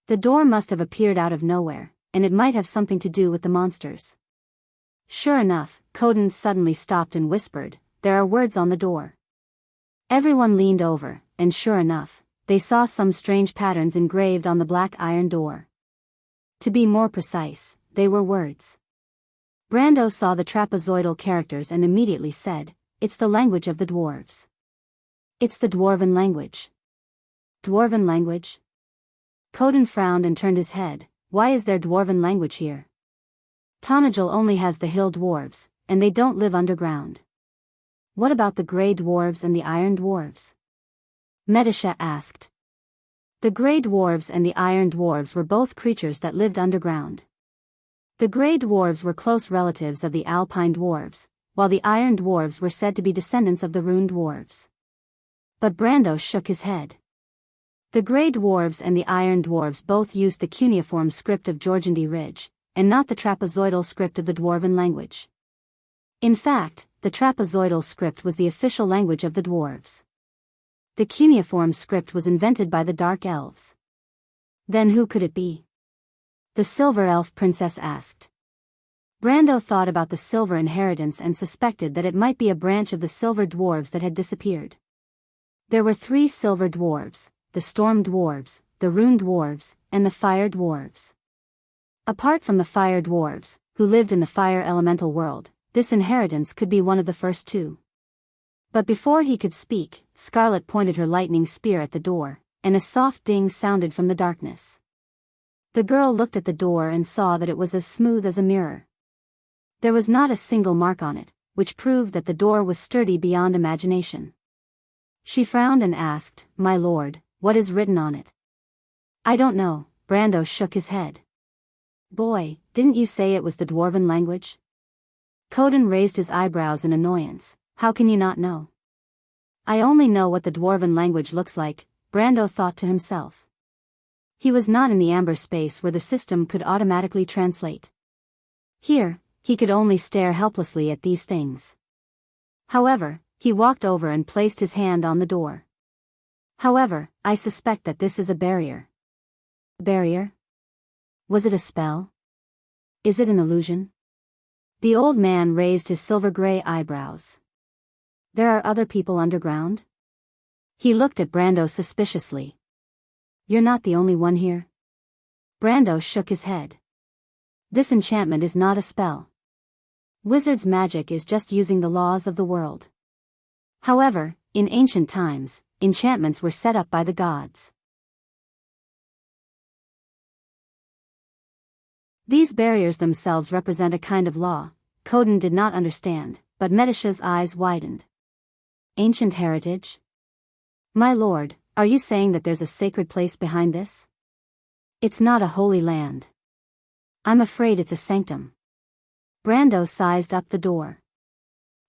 [SPEAKER 1] The door must have appeared out of nowhere, and it might have something to do with the monsters. Sure enough, Coden suddenly stopped and whispered, There are words on the door. Everyone leaned over, and sure enough, they saw some strange patterns engraved on the black iron door. To be more precise, they were words. Brando saw the trapezoidal characters and immediately said, It's the language of the dwarves. It's the dwarven language. Dwarven language? Coden frowned and turned his head. Why is there dwarven language here? Tonagel only has the hill dwarves, and they don't live underground. What about the grey dwarves and the iron dwarves? Medisha asked. The grey dwarves and the iron dwarves were both creatures that lived underground. The grey dwarves were close relatives of the alpine dwarves, while the iron dwarves were said to be descendants of the rune dwarves. But Brando shook his head. The grey dwarves and the iron dwarves both used the cuneiform script of Jorgendy Ridge, and not the trapezoidal script of the dwarven language. In fact, the trapezoidal script was the official language of the dwarves. The cuneiform script was invented by the Dark Elves. Then who could it be? The Silver Elf Princess asked. Brando thought about the silver inheritance and suspected that it might be a branch of the silver dwarves that had disappeared. There were 3 silver dwarves, the storm dwarves, the rune dwarves, and the fire dwarves. Apart from the fire dwarves, who lived in the fire elemental world, this inheritance could be one of the first 2. But before he could speak, Scarlet pointed her lightning spear at the door, and a soft ding sounded from the darkness. The girl looked at the door and saw that it was as smooth as a mirror. There was not a single mark on it, which proved that the door was sturdy beyond imagination. She frowned and asked, My lord, what is written on it? I don't know, Brando shook his head. Boy, didn't you say it was the dwarven language? Coden raised his eyebrows in annoyance. How can you not know? I only know what the dwarven language looks like, Brando thought to himself. He was not in the amber space where the system could automatically translate. Here, he could only stare helplessly at these things. However, he walked over and placed his hand on the door. However, I suspect that this is a barrier. Barrier? Was it a spell? Is it an illusion? The old man raised his silver-gray eyebrows. There are other people underground? He looked at Brando suspiciously. You're not the only one here? Brando shook his head. This enchantment is not a spell. Wizard's magic is just using the laws of the world. However, in ancient times, enchantments were set up by the gods. These barriers themselves represent a kind of law. Coden did not understand, but Medisha's eyes widened. Ancient heritage? My lord, are you saying that there's a sacred place behind this? It's not a holy land. I'm afraid it's a sanctum. Brando sized up the door.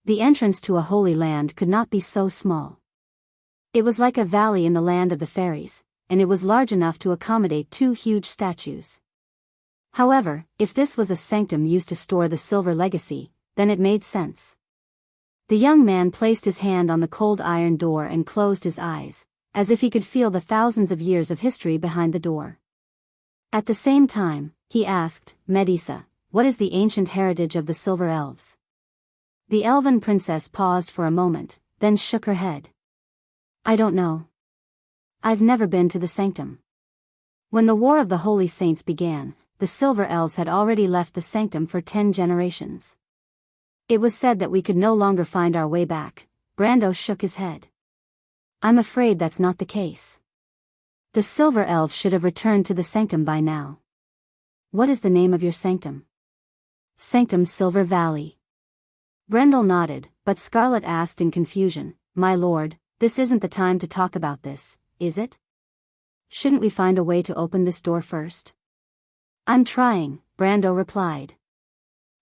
[SPEAKER 1] The entrance to a holy land could not be so small. It was like a valley in the land of the fairies, and it was large enough to accommodate 2 huge statues. However, if this was a sanctum used to store the silver legacy, then it made sense. The young man placed his hand on the cold iron door and closed his eyes, as if he could feel the thousands of years of history behind the door. At the same time, he asked, Medusa, what is the ancient heritage of the Silver Elves? The elven princess paused for a moment, then shook her head. I don't know. I've never been to the sanctum. When the War of the Holy Saints began, the Silver Elves had already left the sanctum for 10 generations. It was said that we could no longer find our way back. Brando shook his head. I'm afraid that's not the case. The Silver Elves should have returned to the sanctum by now. What is the name of your sanctum? Sanctum Silver Valley. Brendel nodded, but Scarlet asked in confusion, My lord, this isn't the time to talk about this, is it? Shouldn't we find a way to open this door first? I'm trying, Brando replied.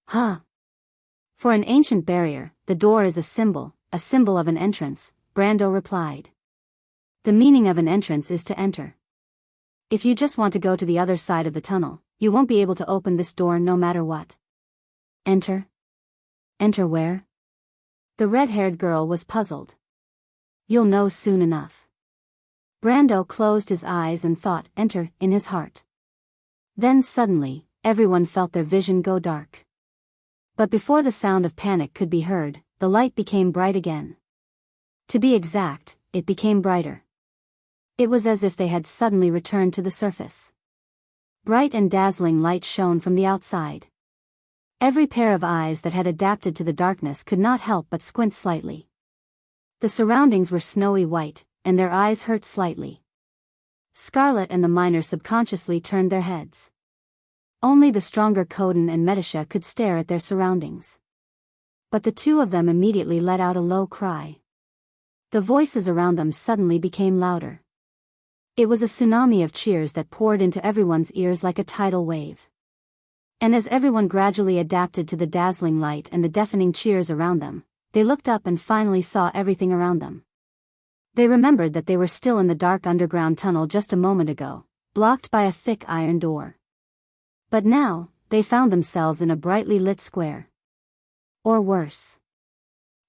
[SPEAKER 1] Huh? For an ancient barrier, the door is a symbol of an entrance, Brando replied. The meaning of an entrance is to enter. If you just want to go to the other side of the tunnel, you won't be able to open this door no matter what. Enter? Enter where? The red-haired girl was puzzled. You'll know soon enough. Brando closed his eyes and thought enter in his heart. Then suddenly, everyone felt their vision go dark. But before the sound of panic could be heard, the light became bright again. To be exact, it became brighter. It was as if they had suddenly returned to the surface. Bright and dazzling light shone from the outside. Every pair of eyes that had adapted to the darkness could not help but squint slightly. The surroundings were snowy white, and their eyes hurt slightly. Scarlet and the miner subconsciously turned their heads. Only the stronger Coden and Metisha could stare at their surroundings. But the 2 of them immediately let out a low cry. The voices around them suddenly became louder. It was a tsunami of cheers that poured into everyone's ears like a tidal wave. And as everyone gradually adapted to the dazzling light and the deafening cheers around them, they looked up and finally saw everything around them. They remembered that they were still in the dark underground tunnel just a moment ago, blocked by a thick iron door. But now, they found themselves in a brightly lit square. Or worse.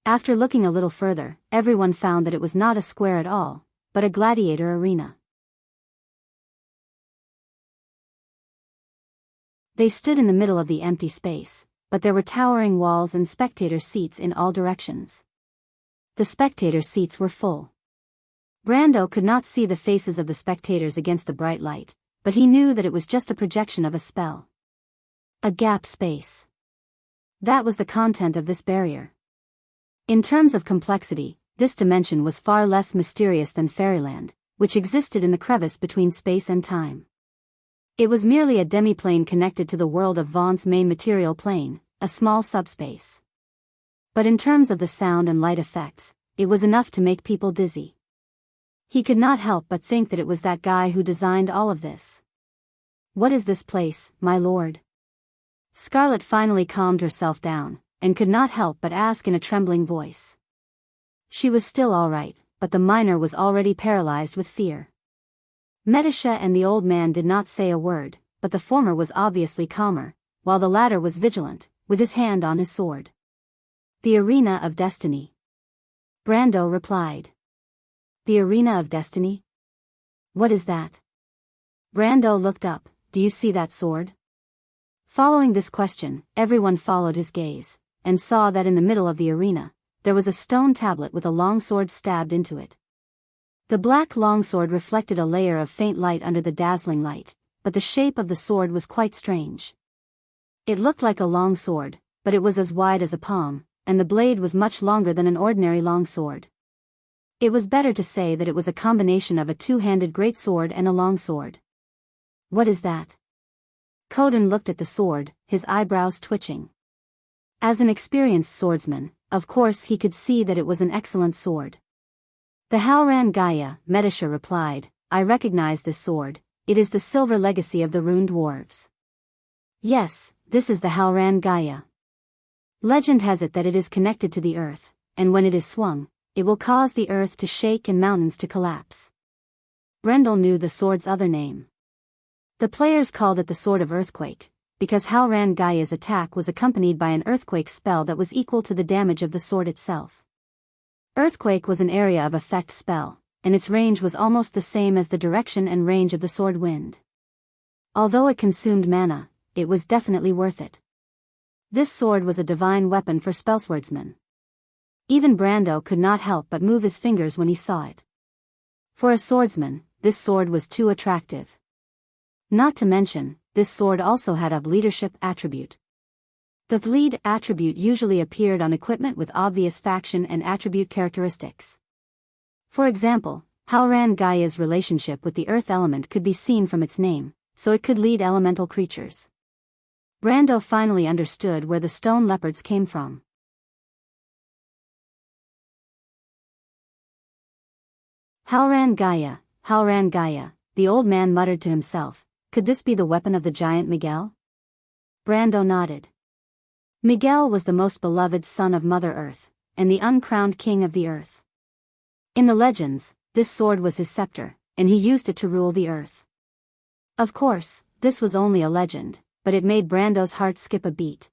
[SPEAKER 1] After looking a little further, everyone found that it was not a square at all, but a gladiator arena. They stood in the middle of the empty space, but there were towering walls and spectator seats in all directions. The spectator seats were full. Brando could not see the faces of the spectators against the bright light, but he knew that it was just a projection of a spell. A gap space. That was the content of this barrier. In terms of complexity, this dimension was far less mysterious than Fairyland, which existed in the crevice between space and time. It was merely a demiplane connected to the world of Vaughn's main material plane, a small subspace. But in terms of the sound and light effects, it was enough to make people dizzy. He could not help but think that it was that guy who designed all of this. What is this place, my lord? Scarlet finally calmed herself down, and could not help but ask in a trembling voice. She was still all right, but the miner was already paralyzed with fear. Metisha and the old man did not say a word, but the former was obviously calmer, while the latter was vigilant, with his hand on his sword. The Arena of Destiny. Brando replied. The Arena of Destiny? What is that? Brando looked up. Do you see that sword? Following this question, everyone followed his gaze, and saw that in the middle of the arena, there was a stone tablet with a longsword stabbed into it. The black longsword reflected a layer of faint light under the dazzling light, but the shape of the sword was quite strange. It looked like a long sword, but it was as wide as a palm, and the blade was much longer than an ordinary long sword. It was better to say that it was a combination of a two-handed greatsword and a longsword. What is that? Coden looked at the sword, his eyebrows twitching. As an experienced swordsman, of course he could see that it was an excellent sword. The Halran Gaia, Metisha replied, I recognize this sword, it is the silver legacy of the Rune Dwarves. Yes, this is the Halran Gaia. Legend has it that it is connected to the earth, and when it is swung, it will cause the earth to shake and mountains to collapse. Brendel knew the sword's other name. The players called it the Sword of Earthquake, because Halran Gaia's attack was accompanied by an earthquake spell that was equal to the damage of the sword itself. Earthquake was an area of effect spell, and its range was almost the same as the direction and range of the sword wind. Although it consumed mana, it was definitely worth it. This sword was a divine weapon for spellswordsmen. Even Brando could not help but move his fingers when he saw it. For a swordsman, this sword was too attractive. Not to mention, this sword also had a leadership attribute. The lead attribute usually appeared on equipment with obvious faction and attribute characteristics. For example, Halran Gaia's relationship with the earth element could be seen from its name, so it could lead elemental creatures. Brando finally understood where the stone leopards came from. Halran Gaia, the old man muttered to himself, could this be the weapon of the giant Miguel? Brando nodded. Miguel was the most beloved son of Mother Earth, and the uncrowned king of the earth. In the legends, this sword was his scepter, and he used it to rule the earth. Of course, this was only a legend, but it made Brando's heart skip a beat.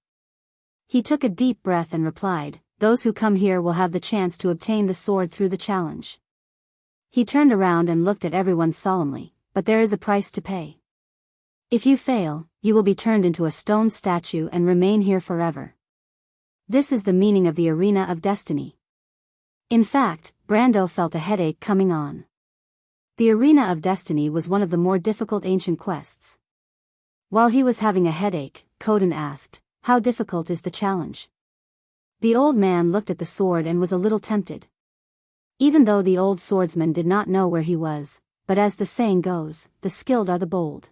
[SPEAKER 1] He took a deep breath and replied, "Those who come here will have the chance to obtain the sword through the challenge." He turned around and looked at everyone solemnly, "But there is a price to pay. If you fail, you will be turned into a stone statue and remain here forever." This is the meaning of the Arena of Destiny. In fact, Brando felt a headache coming on. The Arena of Destiny was one of the more difficult ancient quests. While he was having a headache, Coden asked, "How difficult is the challenge?" The old man looked at the sword and was a little tempted. Even though the old swordsman did not know where he was, but as the saying goes, the skilled are the bold.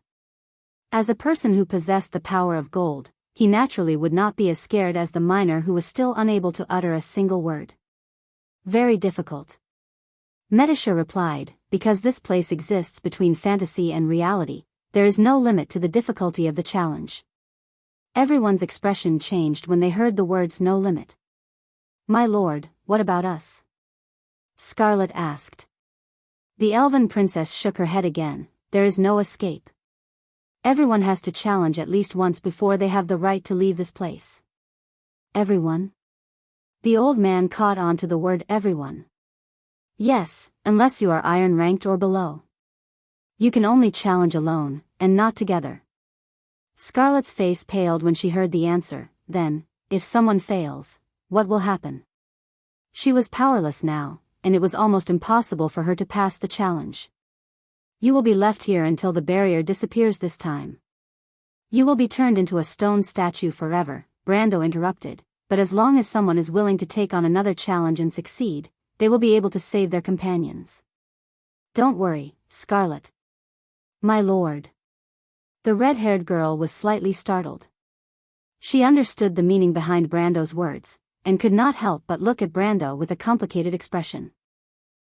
[SPEAKER 1] As a person who possessed the power of gold, he naturally would not be as scared as the miner who was still unable to utter a single word. Very difficult. Medisha replied, "Because this place exists between fantasy and reality, there is no limit to the difficulty of the challenge." Everyone's expression changed when they heard the words "no limit." "My lord, what about us?" Scarlet asked. The elven princess shook her head again. "There is no escape. Everyone has to challenge at least once before they have the right to leave this place." "Everyone?" The old man caught on to the word everyone. "Yes, unless you are iron ranked or below. You can only challenge alone, and not together." Scarlet's face paled when she heard the answer. Then, if someone fails, what will happen? She was powerless now, and it was almost impossible for her to pass the challenge. "You will be left here until the barrier disappears this time. You will be turned into a stone statue forever," Brando interrupted, "but as long as someone is willing to take on another challenge and succeed, they will be able to save their companions." "Don't worry, Scarlet." "My lord." The red-haired girl was slightly startled. She understood the meaning behind Brando's words, and could not help but look at Brando with a complicated expression.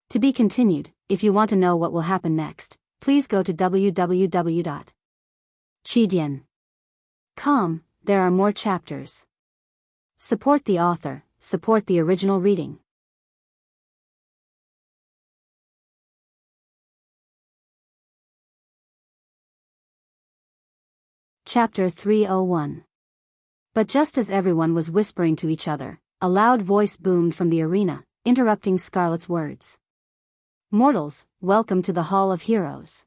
[SPEAKER 1] To be continued. If you want to know what will happen next, please go to www.chidian.com. There are more chapters. Support the author, support the original reading. Chapter 301. But just as everyone was whispering to each other, a loud voice boomed from the arena, interrupting Scarlet's words. "Mortals, welcome to the Hall of Heroes."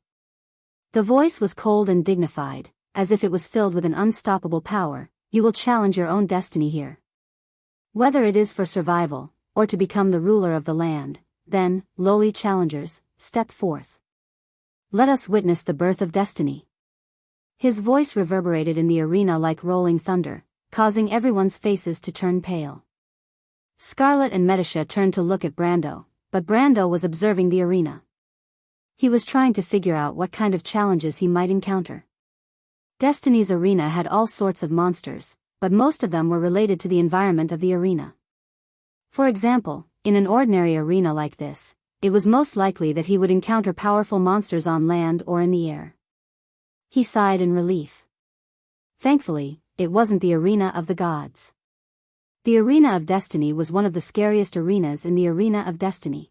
[SPEAKER 1] The voice was cold and dignified, as if it was filled with an unstoppable power. "You will challenge your own destiny here. Whether it is for survival, or to become the ruler of the land, then, lowly challengers, step forth. Let us witness the birth of destiny." His voice reverberated in the arena like rolling thunder, causing everyone's faces to turn pale. Scarlet and Medisha turned to look at Brando, but Brando was observing the arena. He was trying to figure out what kind of challenges he might encounter. Destiny's arena had all sorts of monsters, but most of them were related to the environment of the arena. For example, in an ordinary arena like this, it was most likely that he would encounter powerful monsters on land or in the air. He sighed in relief. Thankfully, it wasn't the arena of the gods. The Arena of Destiny was one of the scariest arenas in the Arena of Destiny.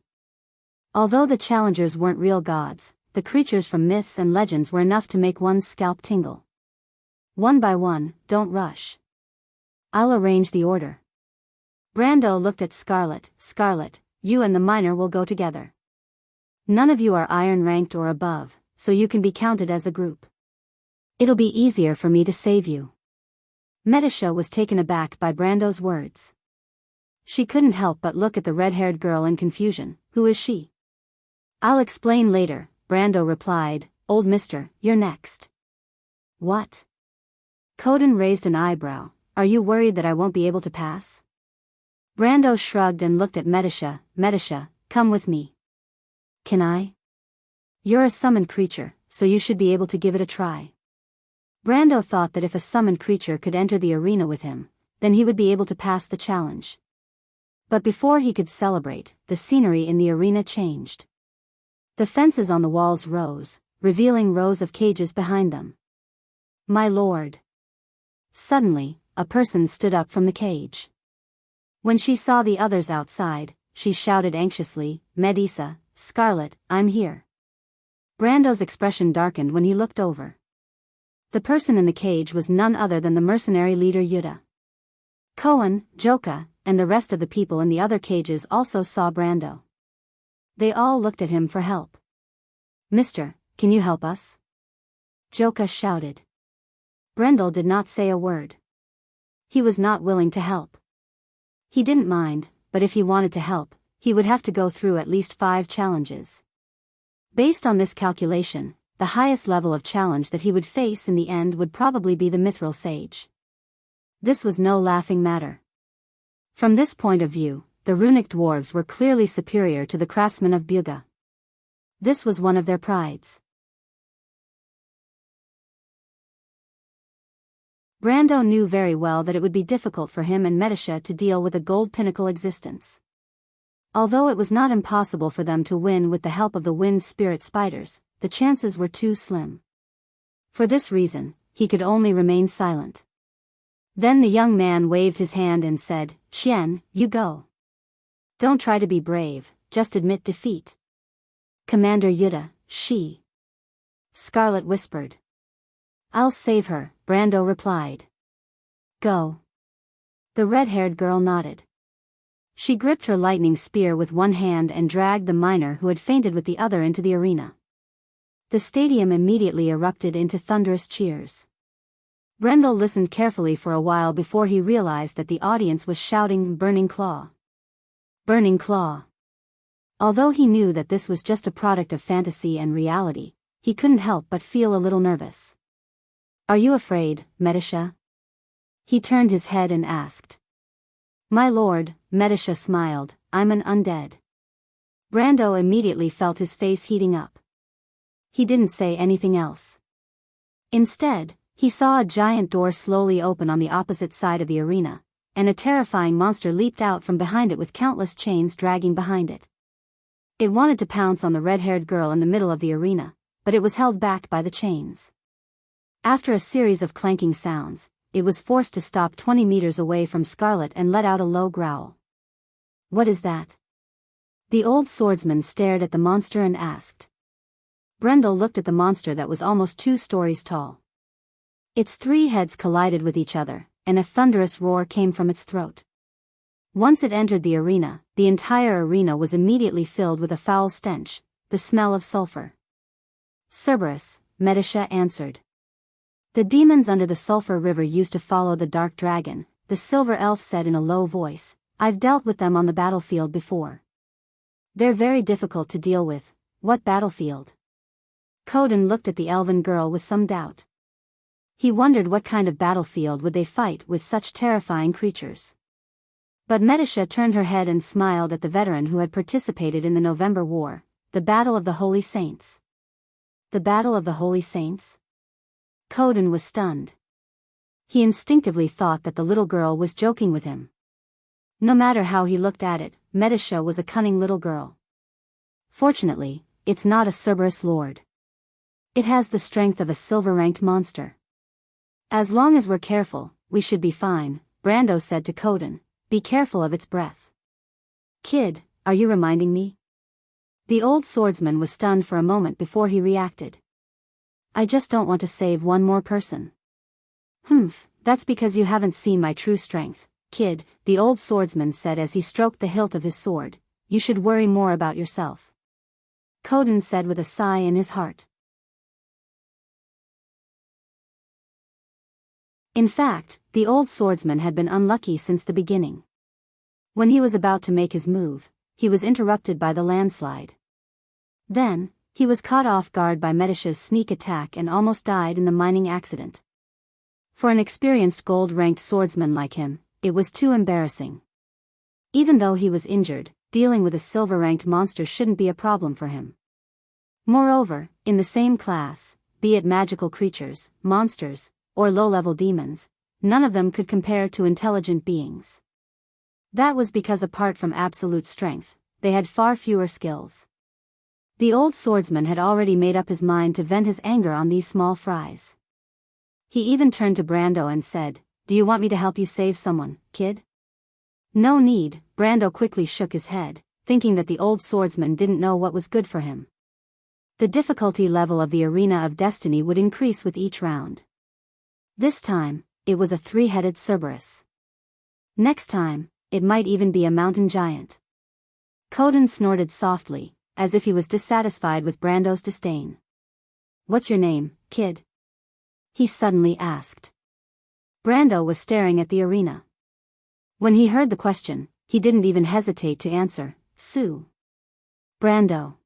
[SPEAKER 1] Although the challengers weren't real gods, the creatures from myths and legends were enough to make one's scalp tingle. One by one, don't rush. I'll arrange the order. Brando looked at Scarlet. Scarlet, you and the miner will go together. None of you are iron ranked or above, so you can be counted as a group. It'll be easier for me to save you. Medisha was taken aback by Brando's words. She couldn't help but look at the red-haired girl in confusion. Who is she? I'll explain later, Brando replied. Old mister, you're next. What? Coden raised an eyebrow. Are you worried that I won't be able to pass? Brando shrugged and looked at Medisha. Medisha, come with me. Can I? You're a summoned creature, so you should be able to give it a try. Brando thought that if a summoned creature could enter the arena with him, then he would be able to pass the challenge. But before he could celebrate, the scenery in the arena changed. The fences on the walls rose, revealing rows of cages behind them. My lord. Suddenly, a person stood up from the cage. When she saw the others outside, she shouted anxiously, Medisa, Scarlet, I'm here. Brando's expression darkened when he looked over. The person in the cage was none other than the mercenary leader Yuta. Koan, Joka, and the rest of the people in the other cages also saw Brando. They all looked at him for help. Mister, can you help us? Joka shouted. Brendel did not say a word. He was not willing to help. He didn't mind, but if he wanted to help, he would have to go through at least 5 challenges. Based on this calculation, the highest level of challenge that he would face in the end would probably be the Mithril Sage. This was no laughing matter. From this point of view, the runic dwarves were clearly superior to the craftsmen of Byuga. This was one of their prides. Brando knew very well that it would be difficult for him and Medisha to deal with a gold pinnacle existence. Although it was not impossible for them to win with the help of the wind spirit spiders, the chances were too slim. For this reason, he could only remain silent. Then the young man waved his hand and said, Qian, you go. Don't try to be brave, just admit defeat. Commander Yuta, she. Scarlet whispered. I'll save her, Brando replied. Go. The red-haired girl nodded. She gripped her lightning spear with one hand and dragged the miner who had fainted with the other into the arena. The stadium immediately erupted into thunderous cheers. Brendel listened carefully for a while before he realized that the audience was shouting Burning Claw. Burning Claw. Although he knew that this was just a product of fantasy and reality, he couldn't help but feel a little nervous. Are you afraid, Medisha? He turned his head and asked. My lord, Medisha smiled, I'm an undead. Brando immediately felt his face heating up. He didn't say anything else. Instead, he saw a giant door slowly open on the opposite side of the arena, and a terrifying monster leaped out from behind it with countless chains dragging behind it. It wanted to pounce on the red-haired girl in the middle of the arena, but it was held back by the chains. After a series of clanking sounds, it was forced to stop 20 meters away from Scarlet and let out a low growl. What is that? The old swordsman stared at the monster and asked. Brendel looked at the monster that was almost 2 stories tall. Its 3 heads collided with each other, and a thunderous roar came from its throat. Once it entered the arena, the entire arena was immediately filled with a foul stench, the smell of sulfur. Cerberus, Medisha answered. The demons under the sulfur river used to follow the dark dragon, the silver elf said in a low voice. I've dealt with them on the battlefield before. They're very difficult to deal with. What battlefield? Coden looked at the elven girl with some doubt. He wondered what kind of battlefield would they fight with such terrifying creatures. But Medisha turned her head and smiled at the veteran who had participated in the November War, the Battle of the Holy Saints. The Battle of the Holy Saints? Coden was stunned. He instinctively thought that the little girl was joking with him. No matter how he looked at it, Medisha was a cunning little girl. Fortunately, it's not a Cerberus lord. It has the strength of a silver-ranked monster. As long as we're careful, we should be fine, Brando said to Coden, Be careful of its breath. Kid, are you reminding me? The old swordsman was stunned for a moment before he reacted. I just don't want to save one more person. Humph, that's because you haven't seen my true strength, kid, the old swordsman said as he stroked the hilt of his sword. You should worry more about yourself. Coden said with a sigh in his heart. In fact, the old swordsman had been unlucky since the beginning. When he was about to make his move, he was interrupted by the landslide. Then, he was caught off guard by Medish's sneak attack and almost died in the mining accident. For an experienced gold-ranked swordsman like him, it was too embarrassing. Even though he was injured, dealing with a silver-ranked monster shouldn't be a problem for him. Moreover, in the same class, be it magical creatures, monsters, or low-level demons, none of them could compare to intelligent beings. That was because apart from absolute strength, they had far fewer skills. The old swordsman had already made up his mind to vent his anger on these small fries. He even turned to Brando and said, "Do you want me to help you save someone, kid?" No need, Brando quickly shook his head, thinking that the old swordsman didn't know what was good for him. The difficulty level of the Arena of Destiny would increase with each round. This time, it was a three-headed Cerberus. Next time, it might even be a mountain giant. Coden snorted softly, as if he was dissatisfied with Brando's disdain. "What's your name, kid?" he suddenly asked. Brando was staring at the arena. When he heard the question, he didn't even hesitate to answer, "Sue." Brando.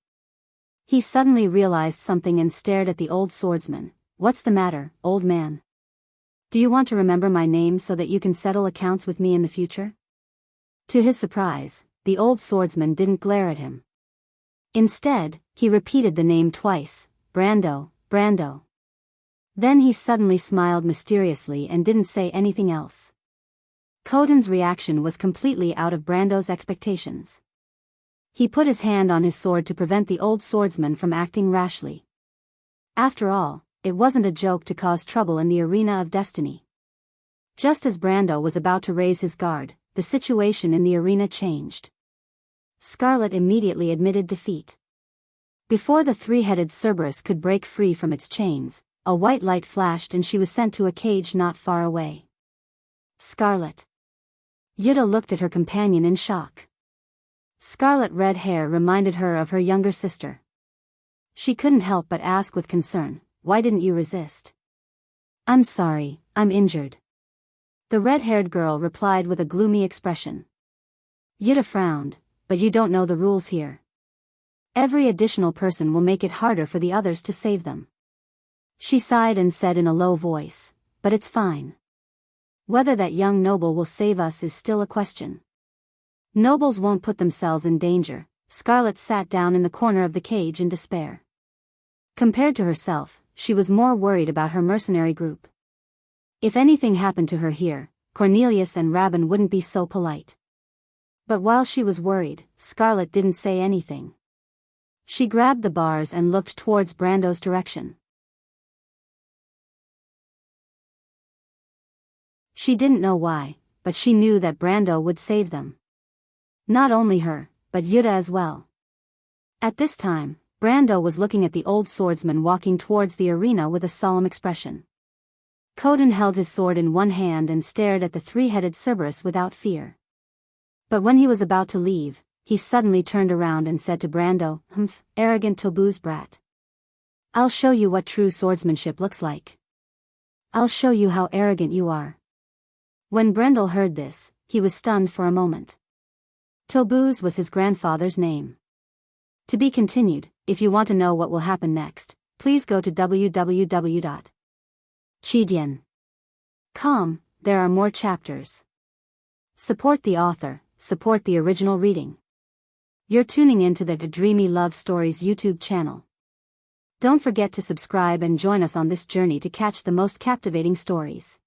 [SPEAKER 1] He suddenly realized something and stared at the old swordsman. "What's the matter, old man? Do you want to remember my name so that you can settle accounts with me in the future?" To his surprise, the old swordsman didn't glare at him. Instead, he repeated the name twice, "Brando, Brando." Then he suddenly smiled mysteriously and didn't say anything else. Coden's reaction was completely out of Brando's expectations. He put his hand on his sword to prevent the old swordsman from acting rashly. After all, it wasn't a joke to cause trouble in the Arena of Destiny. Just as Brando was about to raise his guard, the situation in the arena changed. Scarlet immediately admitted defeat. Before the three-headed Cerberus could break free from its chains, a white light flashed and she was sent to a cage not far away. Scarlet. Yuta looked at her companion in shock. Scarlet red hair reminded her of her younger sister. She couldn't help but ask with concern, "Why didn't you resist?" "I'm sorry, I'm injured." The red-haired girl replied with a gloomy expression. Yuta frowned, "But you don't know the rules here. Every additional person will make it harder for the others to save them." She sighed and said in a low voice, "But it's fine. Whether that young noble will save us is still a question." Nobles won't put themselves in danger. Scarlet sat down in the corner of the cage in despair. Compared to herself, she was more worried about her mercenary group. If anything happened to her here, Cornelius and Rabin wouldn't be so polite. But while she was worried, Scarlet didn't say anything. She grabbed the bars and looked towards Brando's direction. She didn't know why, but she knew that Brando would save them. Not only her, but Yuta as well. At this time, Brando was looking at the old swordsman walking towards the arena with a solemn expression. Coden held his sword in one hand and stared at the three-headed Cerberus without fear. But when he was about to leave, he suddenly turned around and said to Brando, "Humph, arrogant Tobu's brat. I'll show you what true swordsmanship looks like. I'll show you how arrogant you are." When Brendel heard this, he was stunned for a moment. Tobuz was his grandfather's name. To be continued. If you want to know what will happen next, please go to www.chidian.com. There are more chapters. Support the author, support the original reading. You're tuning into the Dreamy Love Stories YouTube channel. Don't forget to subscribe and join us on this journey to catch the most captivating stories.